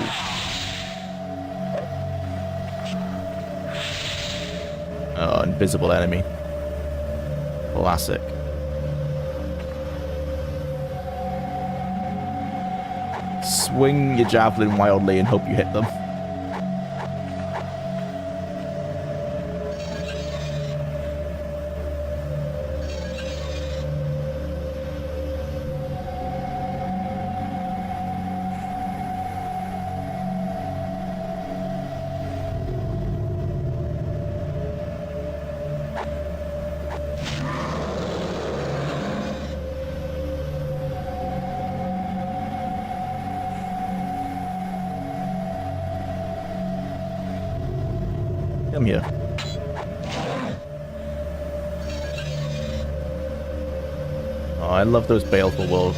Oh, invisible enemy. Classic. Swing your javelin wildly and hope you hit them. Come here. Oh, I love those Baleful World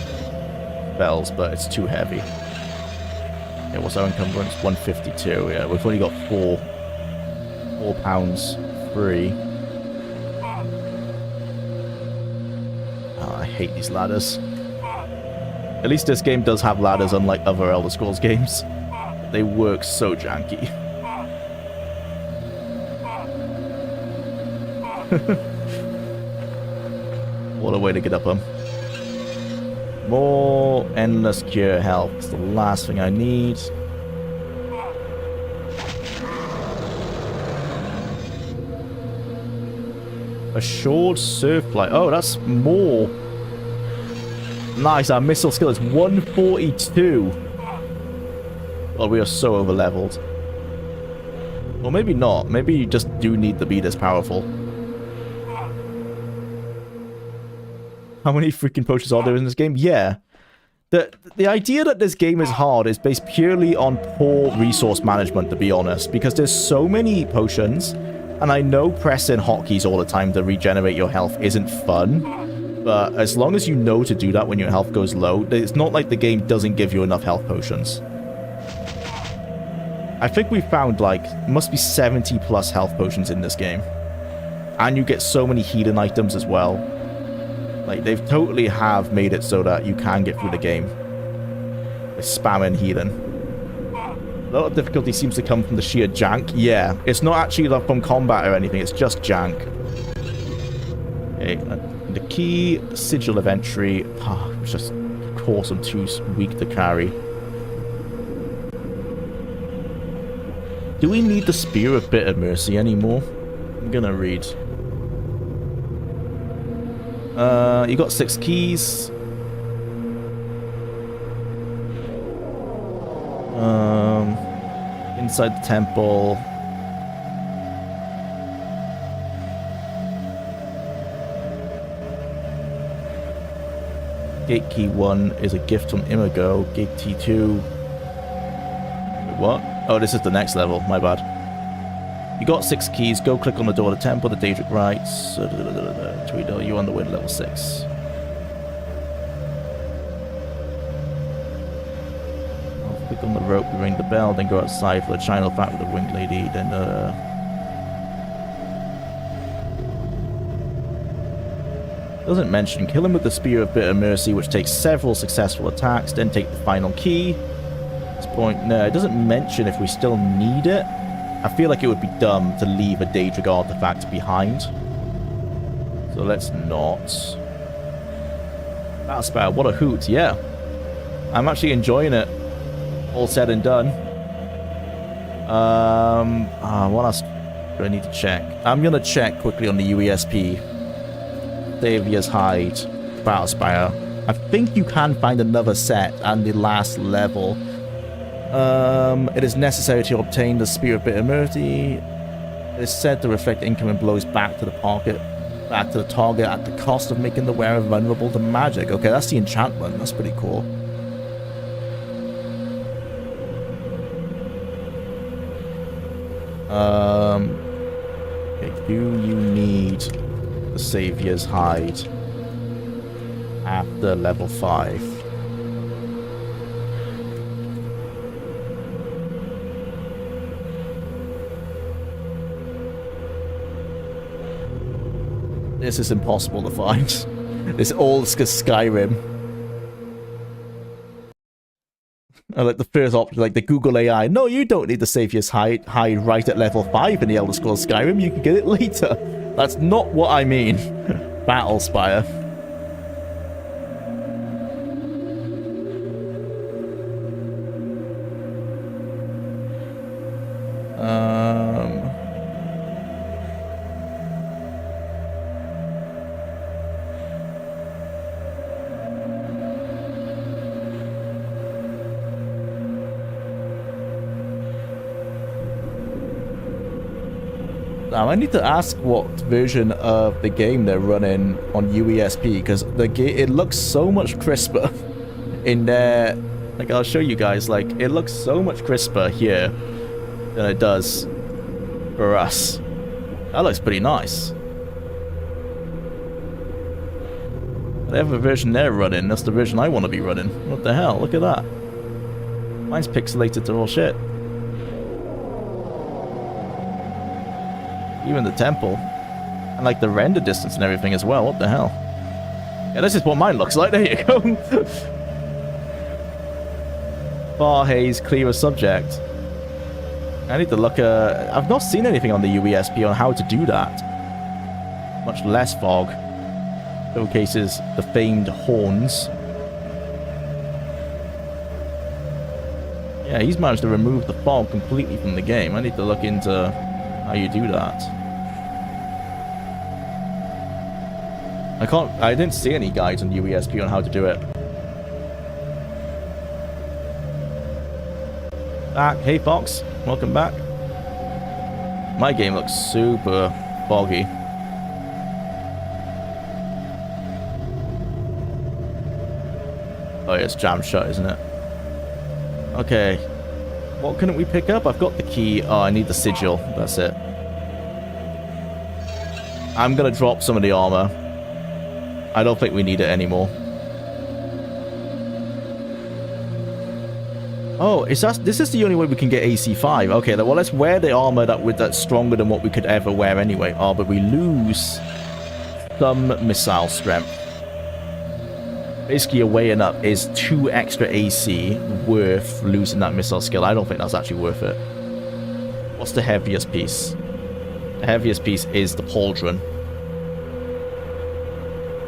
bells, but it's too heavy. Yeah, what's our encumbrance? 152. Yeah, we've only got 4 pounds free. Oh, I hate these ladders. At least this game does have ladders, unlike other Elder Scrolls games. They work so janky. What a way to get up them. More endless cure health. It's the last thing I need. Assured surflight. Oh, that's more. Nice. Our missile skill is 142. Well, we are so over leveled. Or maybe not. Maybe you just do need to be this powerful. How many freaking potions are there in this game? Yeah. The idea that this game is hard is based purely on poor resource management, to be honest. Because there's so many potions, and I know pressing hotkeys all the time to regenerate your health isn't fun. But as long as you know to do that when your health goes low, it's not like the game doesn't give you enough health potions. I think we found, like, must be 70 plus health potions in this game. And you get so many healing items as well. Like, they've totally have made it so that you can get through the game with spamming healing. A lot of difficulty seems to come from the sheer jank. Yeah, it's not actually like from combat or anything, it's just jank. Okay, the key, sigil of entry. It's just, of course, I'm too weak to carry. Do we need the Spear of Bitter Mercy anymore? I'm gonna read. You got 6 keys. Inside the temple. Gate key 1 is a gift from Imago. Gate key 2. Wait, what? Oh, this is the next level. My bad. You got 6 keys. Go click on the door of the temple. The Daedric Rites. Tweedle, you on the way to level 6. I'll click on the rope, ring the bell, then go outside for the channel back with the winged lady. Then doesn't mention kill him with the Spear of Bitter Mercy, which takes several successful attacks, then take the final key. At this point, no, it doesn't mention if we still need it. I feel like it would be dumb to leave a Daedric artifact behind. So let's not. Battlespire, what a hoot, yeah. I'm actually enjoying it. All said and done. What else do I need to check? I'm gonna check quickly on the UESP. Savior's Hide, Battlespire. I think you can find another set and the last level. It is necessary to obtain the Spear of Bitter Mercy. It is said to reflect incoming blows back to the target at the cost of making the wearer vulnerable to magic. Okay, that's the enchantment. That's pretty cool. Okay, do you need the Savior's Hide after level 5? This is impossible to find. This all is Skyrim. Like the first option, like the Google AI. No, you don't need the Savior's Hide right at level 5 in the Elder Scrolls Skyrim. You can get it later. That's not what I mean. Battlespire. Now, I need to ask what version of the game they're running on UESP, because it looks so much crisper in there. Like, I'll show you guys, like, it looks so much crisper here than it does for us. That looks pretty nice. Whatever version they're running, that's the version I want to be running. What the hell? Look at that. Mine's pixelated to all shit. Even the temple. And like the render distance and everything as well. What the hell? Yeah, this is what mine looks like. There you go. Far haze, clearer subject. I need to look I've not seen anything on the UESP on how to do that. Much less fog. Showcases the famed horns. Yeah, he's managed to remove the fog completely from the game. I need to look into how you do that. I didn't see any guides on UESP on how to do it. Back. Hey Fox, welcome back. My game looks super foggy. Oh yeah, it's jammed shut, isn't it? Okay. What couldn't we pick up? I've got the key. Oh, I need the sigil. That's it. I'm gonna drop some of the armor. I don't think we need it anymore. Oh, this is the only way we can get AC5. Okay, well, let's wear the armor that's stronger than what we could ever wear anyway. Oh, but we lose some missile strength. Basically, a weighing up is 2 extra AC worth losing that missile skill. I don't think that's actually worth it. What's the heaviest piece? The heaviest piece is the pauldron.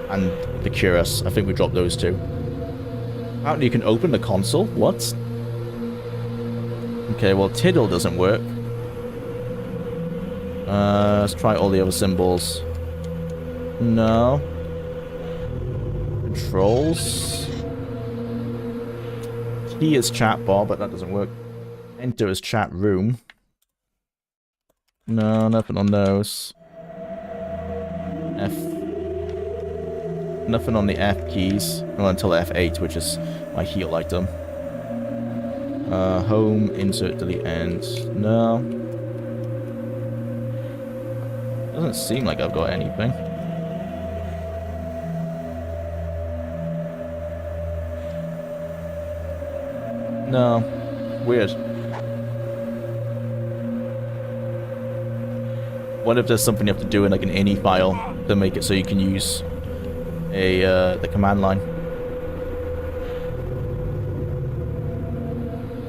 And the cuirass. I think we dropped those two. Apparently you can open the console. What? Okay, well, Tiddle doesn't work. Let's try all the other symbols. No. Controls. Key is chat bar, but that doesn't work. Enter as chat room. No, nothing on those. F. Nothing on the F keys. Well, until F8, which is my heal item. Home, insert, delete, end. No. Doesn't seem like I've got anything. No. Weird. What if there's something you have to do in like an ini file to make it so you can use the command line?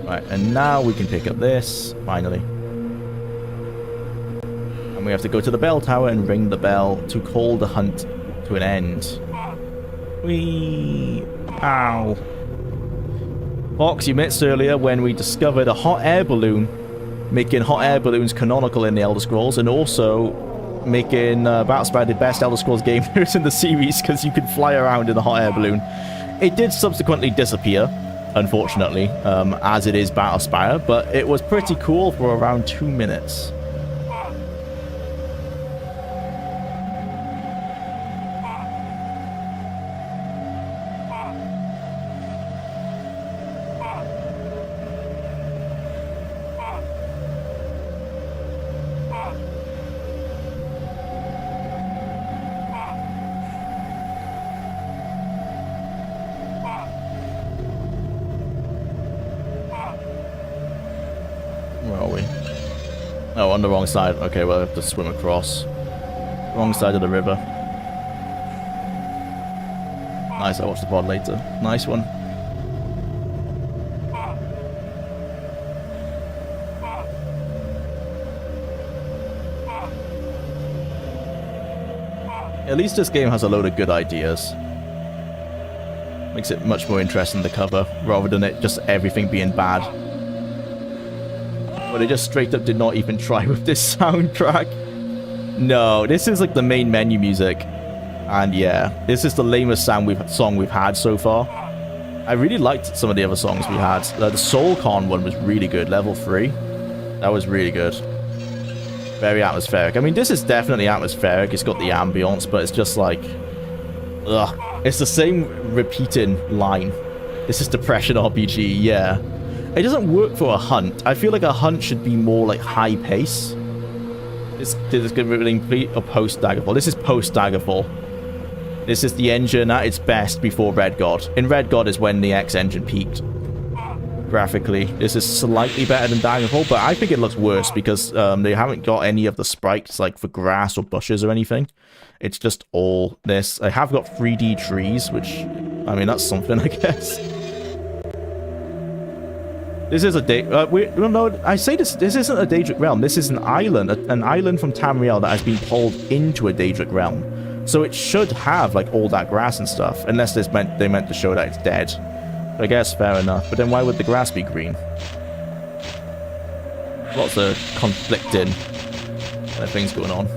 Right, and now we can pick up this, finally. And we have to go to the bell tower and ring the bell to call the hunt to an end. Whee! Ow! Fox, you missed earlier when we discovered a hot air balloon, making hot air balloons canonical in the Elder Scrolls, and also making Battlespire the best Elder Scrolls game there is in the series, because you can fly around in the hot air balloon. It did subsequently disappear, unfortunately, as it is Battlespire, but it was pretty cool for around 2 minutes. Where are we? Oh, on the wrong side. Okay, well, I have to swim across. Wrong side of the river. Nice, I'll watch the pod later. Nice one. At least this game has a load of good ideas. Makes it much more interesting to cover, rather than it just everything being bad. But they just straight up did not even try with this soundtrack. No, this is like the main menu music. And yeah, this is the lamest song we've had so far. I really liked some of the other songs we had. The SoulCon one was really good, level 3. That was really good. Very atmospheric. I mean, this is definitely atmospheric. It's got the ambience, but it's just like... ugh. It's the same repeating line. This is Depression RPG, yeah. It doesn't work for a hunt. I feel like a hunt should be more like high pace. This is going to be complete or post Daggerfall. This is post Daggerfall. This is the engine at its best before Red God. In Red God is when the X engine peaked. Graphically, this is slightly better than Daggerfall, but I think it looks worse because they haven't got any of the sprites like for grass or bushes or anything. It's just all this. I have got 3D trees, which, I mean, that's something, I guess. This is a no, I say this isn't a Daedric realm. This is an island from Tamriel that has been pulled into a Daedric realm. So it should have like all that grass and stuff, unless they meant to show that it's dead. I guess fair enough. But then why would the grass be green? Lots of conflicting things going on.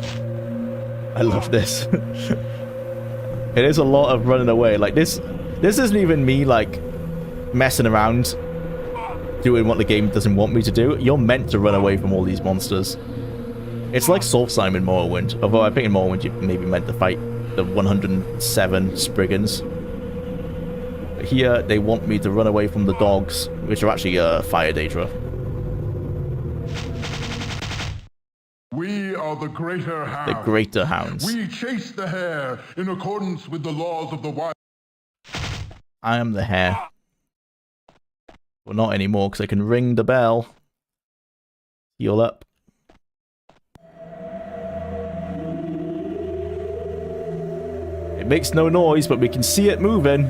I love this. It is a lot of running away. Like this isn't even me like messing around, doing what the game doesn't want me to do. You're meant to run away from all these monsters. It's like Solstheim in Morrowind, although I think in Morrowind you maybe meant to fight the 107 Spriggans. But here they want me to run away from the dogs, which are actually Fire Daedra. We are the Greater Hounds. The Greater Hounds. We chase the hare in accordance with the laws of the wild. I am the hare. Well, not anymore, because I can ring the bell. Heal up. It makes no noise, but we can see it moving.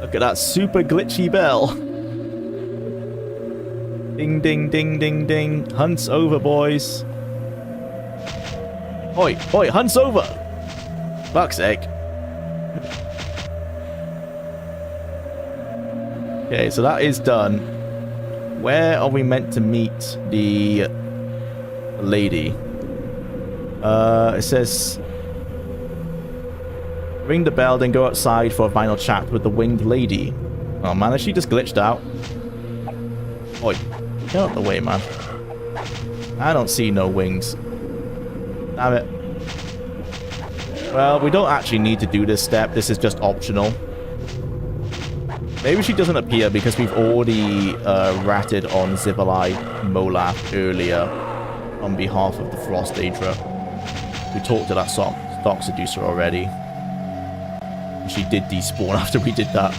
Look at that super glitchy bell. Ding, ding, ding, ding, ding. Hunt's over, boys. Oi, oi, hunt's over! Fuck's sake. Okay, so that is done. Where are we meant to meet the lady? It says... Ring the bell, then go outside for a final chat with the winged lady. Oh man, has she just glitched out? Oi, get out of the way, man. I don't see no wings. Damn it. Well, we don't actually need to do this step. This is just optional. Maybe she doesn't appear because we've already ratted on Zivalai Molaf earlier on behalf of the Frost Daedra. We talked to that stock seducer already. She did despawn after we did that.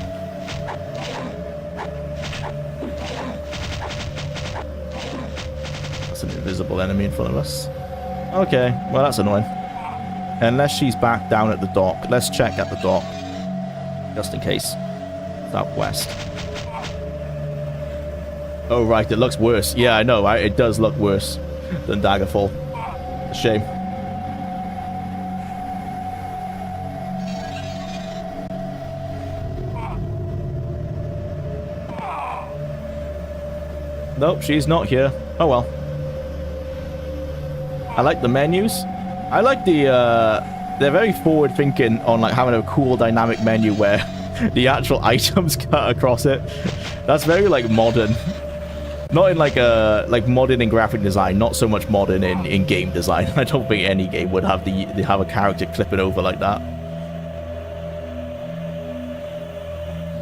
That's an invisible enemy in front of us. Okay, well that's annoying. Unless she's back down at the dock. Let's check at the dock. Just in case. Southwest. Oh right, it looks worse. Yeah, I know, right? It does look worse than Daggerfall. A shame. Nope, she's not here. Oh well. I like the menus. I like the, they're very forward thinking on like having a cool dynamic menu where the actual items cut across it. That's very like modern. Not in like modern in graphic design, not so much modern in game design. I don't think any game would have have a character clipping over like that.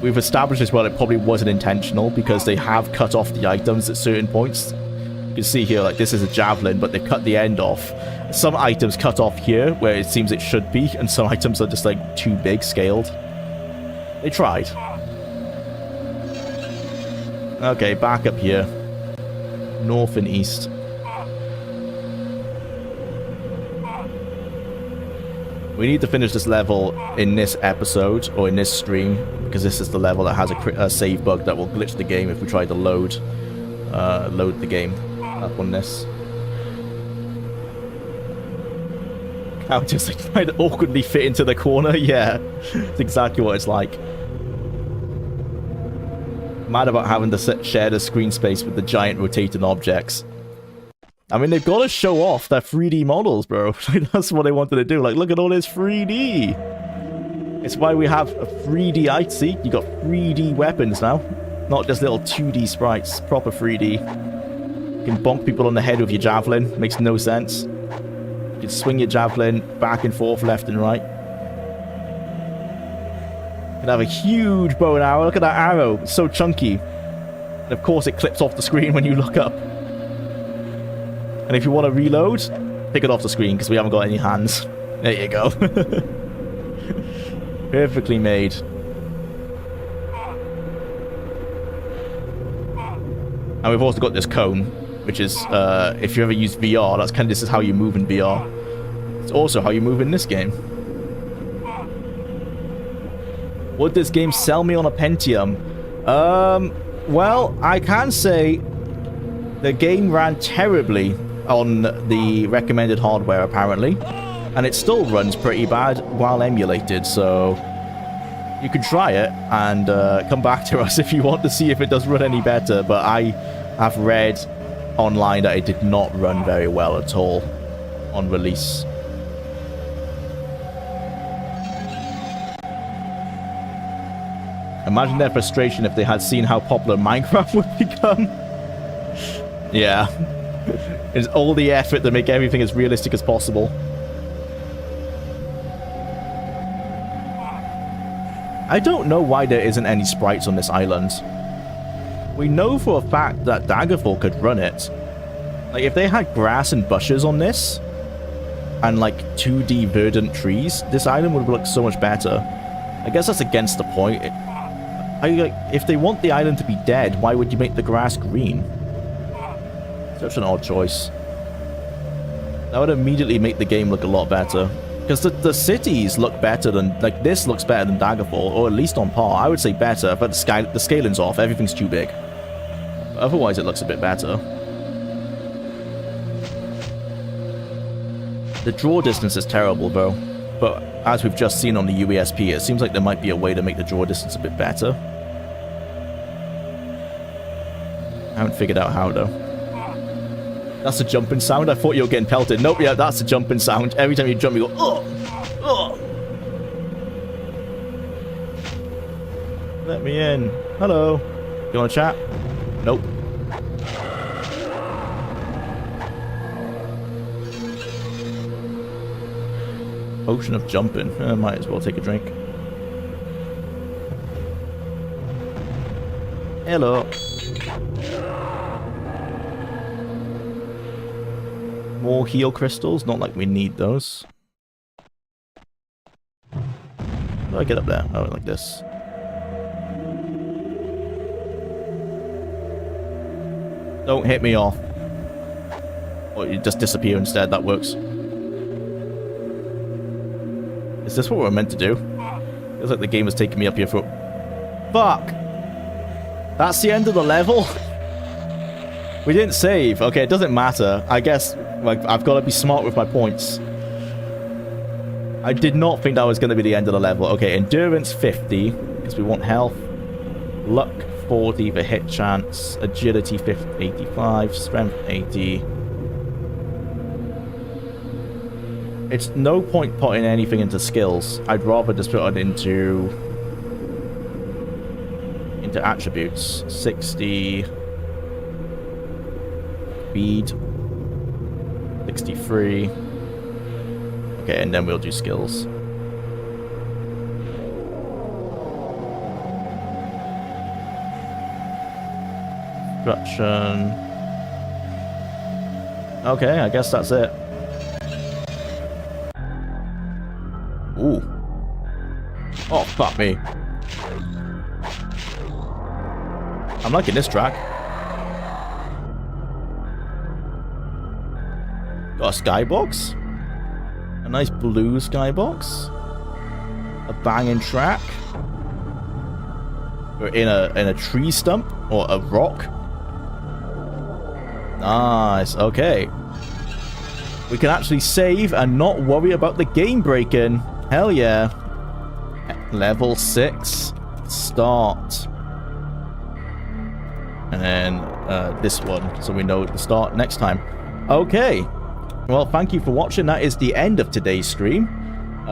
We've established as well it probably wasn't intentional because they have cut off the items at certain points. You can see here, like, this is a javelin, but they've cut the end off. Some items cut off here, where it seems it should be, and some items are just, like, too big scaled. They tried. Okay, back up here. North and east. We need to finish this level in this episode, or in this stream, because this is the level that has a save bug that will glitch the game if we try to load the game up on this. How just like trying to awkwardly fit into the corner? Yeah, it's exactly what it's like. Mad about having to share the screen space with the giant rotating objects. I mean, they've got to show off their 3D models, bro. That's what they wanted to do. Like, look at all this 3D. It's why we have a 3D item. See, you got 3D weapons now. Not just little 2D sprites. Proper 3D. You can bonk people on the head with your javelin. Makes no sense. You can swing your javelin back and forth, left and right. You can have a huge bow and arrow. Look at that arrow. It's so chunky. And of course, it clips off the screen when you look up. And if you want to reload, pick it off the screen because we haven't got any hands. There you go. Perfectly made. And we've also got this cone, which is, if you ever use VR, that's kind of, this is how you move in VR. It's also how you move in this game. Would this game sell me on a Pentium? Well, I can say the game ran terribly on the recommended hardware, apparently. And it still runs pretty bad while emulated, so you can try it and come back to us if you want to see if it does run any better. But I have read online that it did not run very well at all on release. Imagine their frustration if they had seen how popular Minecraft would become. Yeah. It's all the effort to make everything as realistic as possible. I don't know why there isn't any sprites on this island. We know for a fact that Daggerfall could run it. Like, if they had grass and bushes on this, and like 2D verdant trees, this island would look so much better. I guess that's against the point. If they want the island to be dead, why would you make the grass green? Such an odd choice. That would immediately make the game look a lot better. Because the cities look better than, like, this looks better than Daggerfall, or at least on par. I would say better, but the scaling's off, everything's too big. Otherwise, it looks a bit better. The draw distance is terrible, though. But as we've just seen on the UESP, it seems like there might be a way to make the draw distance a bit better. I haven't figured out how, though. That's a jumping sound. I thought you were getting pelted. Nope, yeah, that's a jumping sound. Every time you jump, you go, oh, oh. Let me in. Hello. You want to chat? Nope. Potion of jumping. Might as well take a drink. Hello. More heal crystals. Not like we need those. How do I get up there? Oh, like this. Don't hit me off. Or you just disappear instead. That works. Is this what we're meant to do? Feels like the game is taking me up here for... Fuck! That's the end of the level? We didn't save. Okay, it doesn't matter. I guess like I've got to be smart with my points. I did not think that was going to be the end of the level. Okay, endurance 50, because we want health. Luck 40 for hit chance. Agility 50, 85. Strength 80. It's no point putting anything into skills. I'd rather just put it into attributes. 60. Speed. 63. Okay, and then we'll do skills. Destruction. Okay, I guess that's it. Ooh. Oh, fuck me. I'm liking this track. Got a skybox. A nice blue skybox. A banging track. We're in a tree stump or a rock. Nice. Okay. We can actually save and not worry about the game breaking. Hell yeah. Level 6. Start. And then this one, so we know to start next time. Okay. Well, thank you for watching. That is the end of today's stream.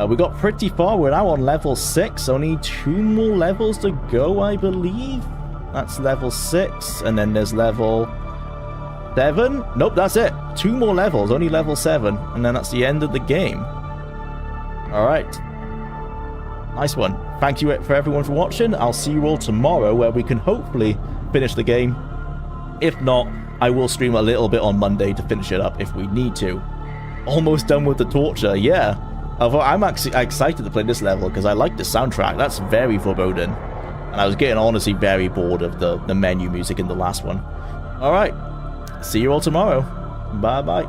We got pretty far. We're now on level 6. Only 2 more levels to go, I believe. That's level 6. And then there's level 7. Nope, that's it. 2 more levels. Only level 7. And then that's the end of the game. Alright. Nice one. Thank you for everyone for watching. I'll see you all tomorrow where we can hopefully finish the game. If not, I will stream a little bit on Monday to finish it up if we need to. Almost done with the torture, yeah. Although I'm actually excited to play this level because I like the soundtrack. That's very foreboding. And I was getting honestly very bored of the menu music in the last one. Alright. See you all tomorrow. Bye bye.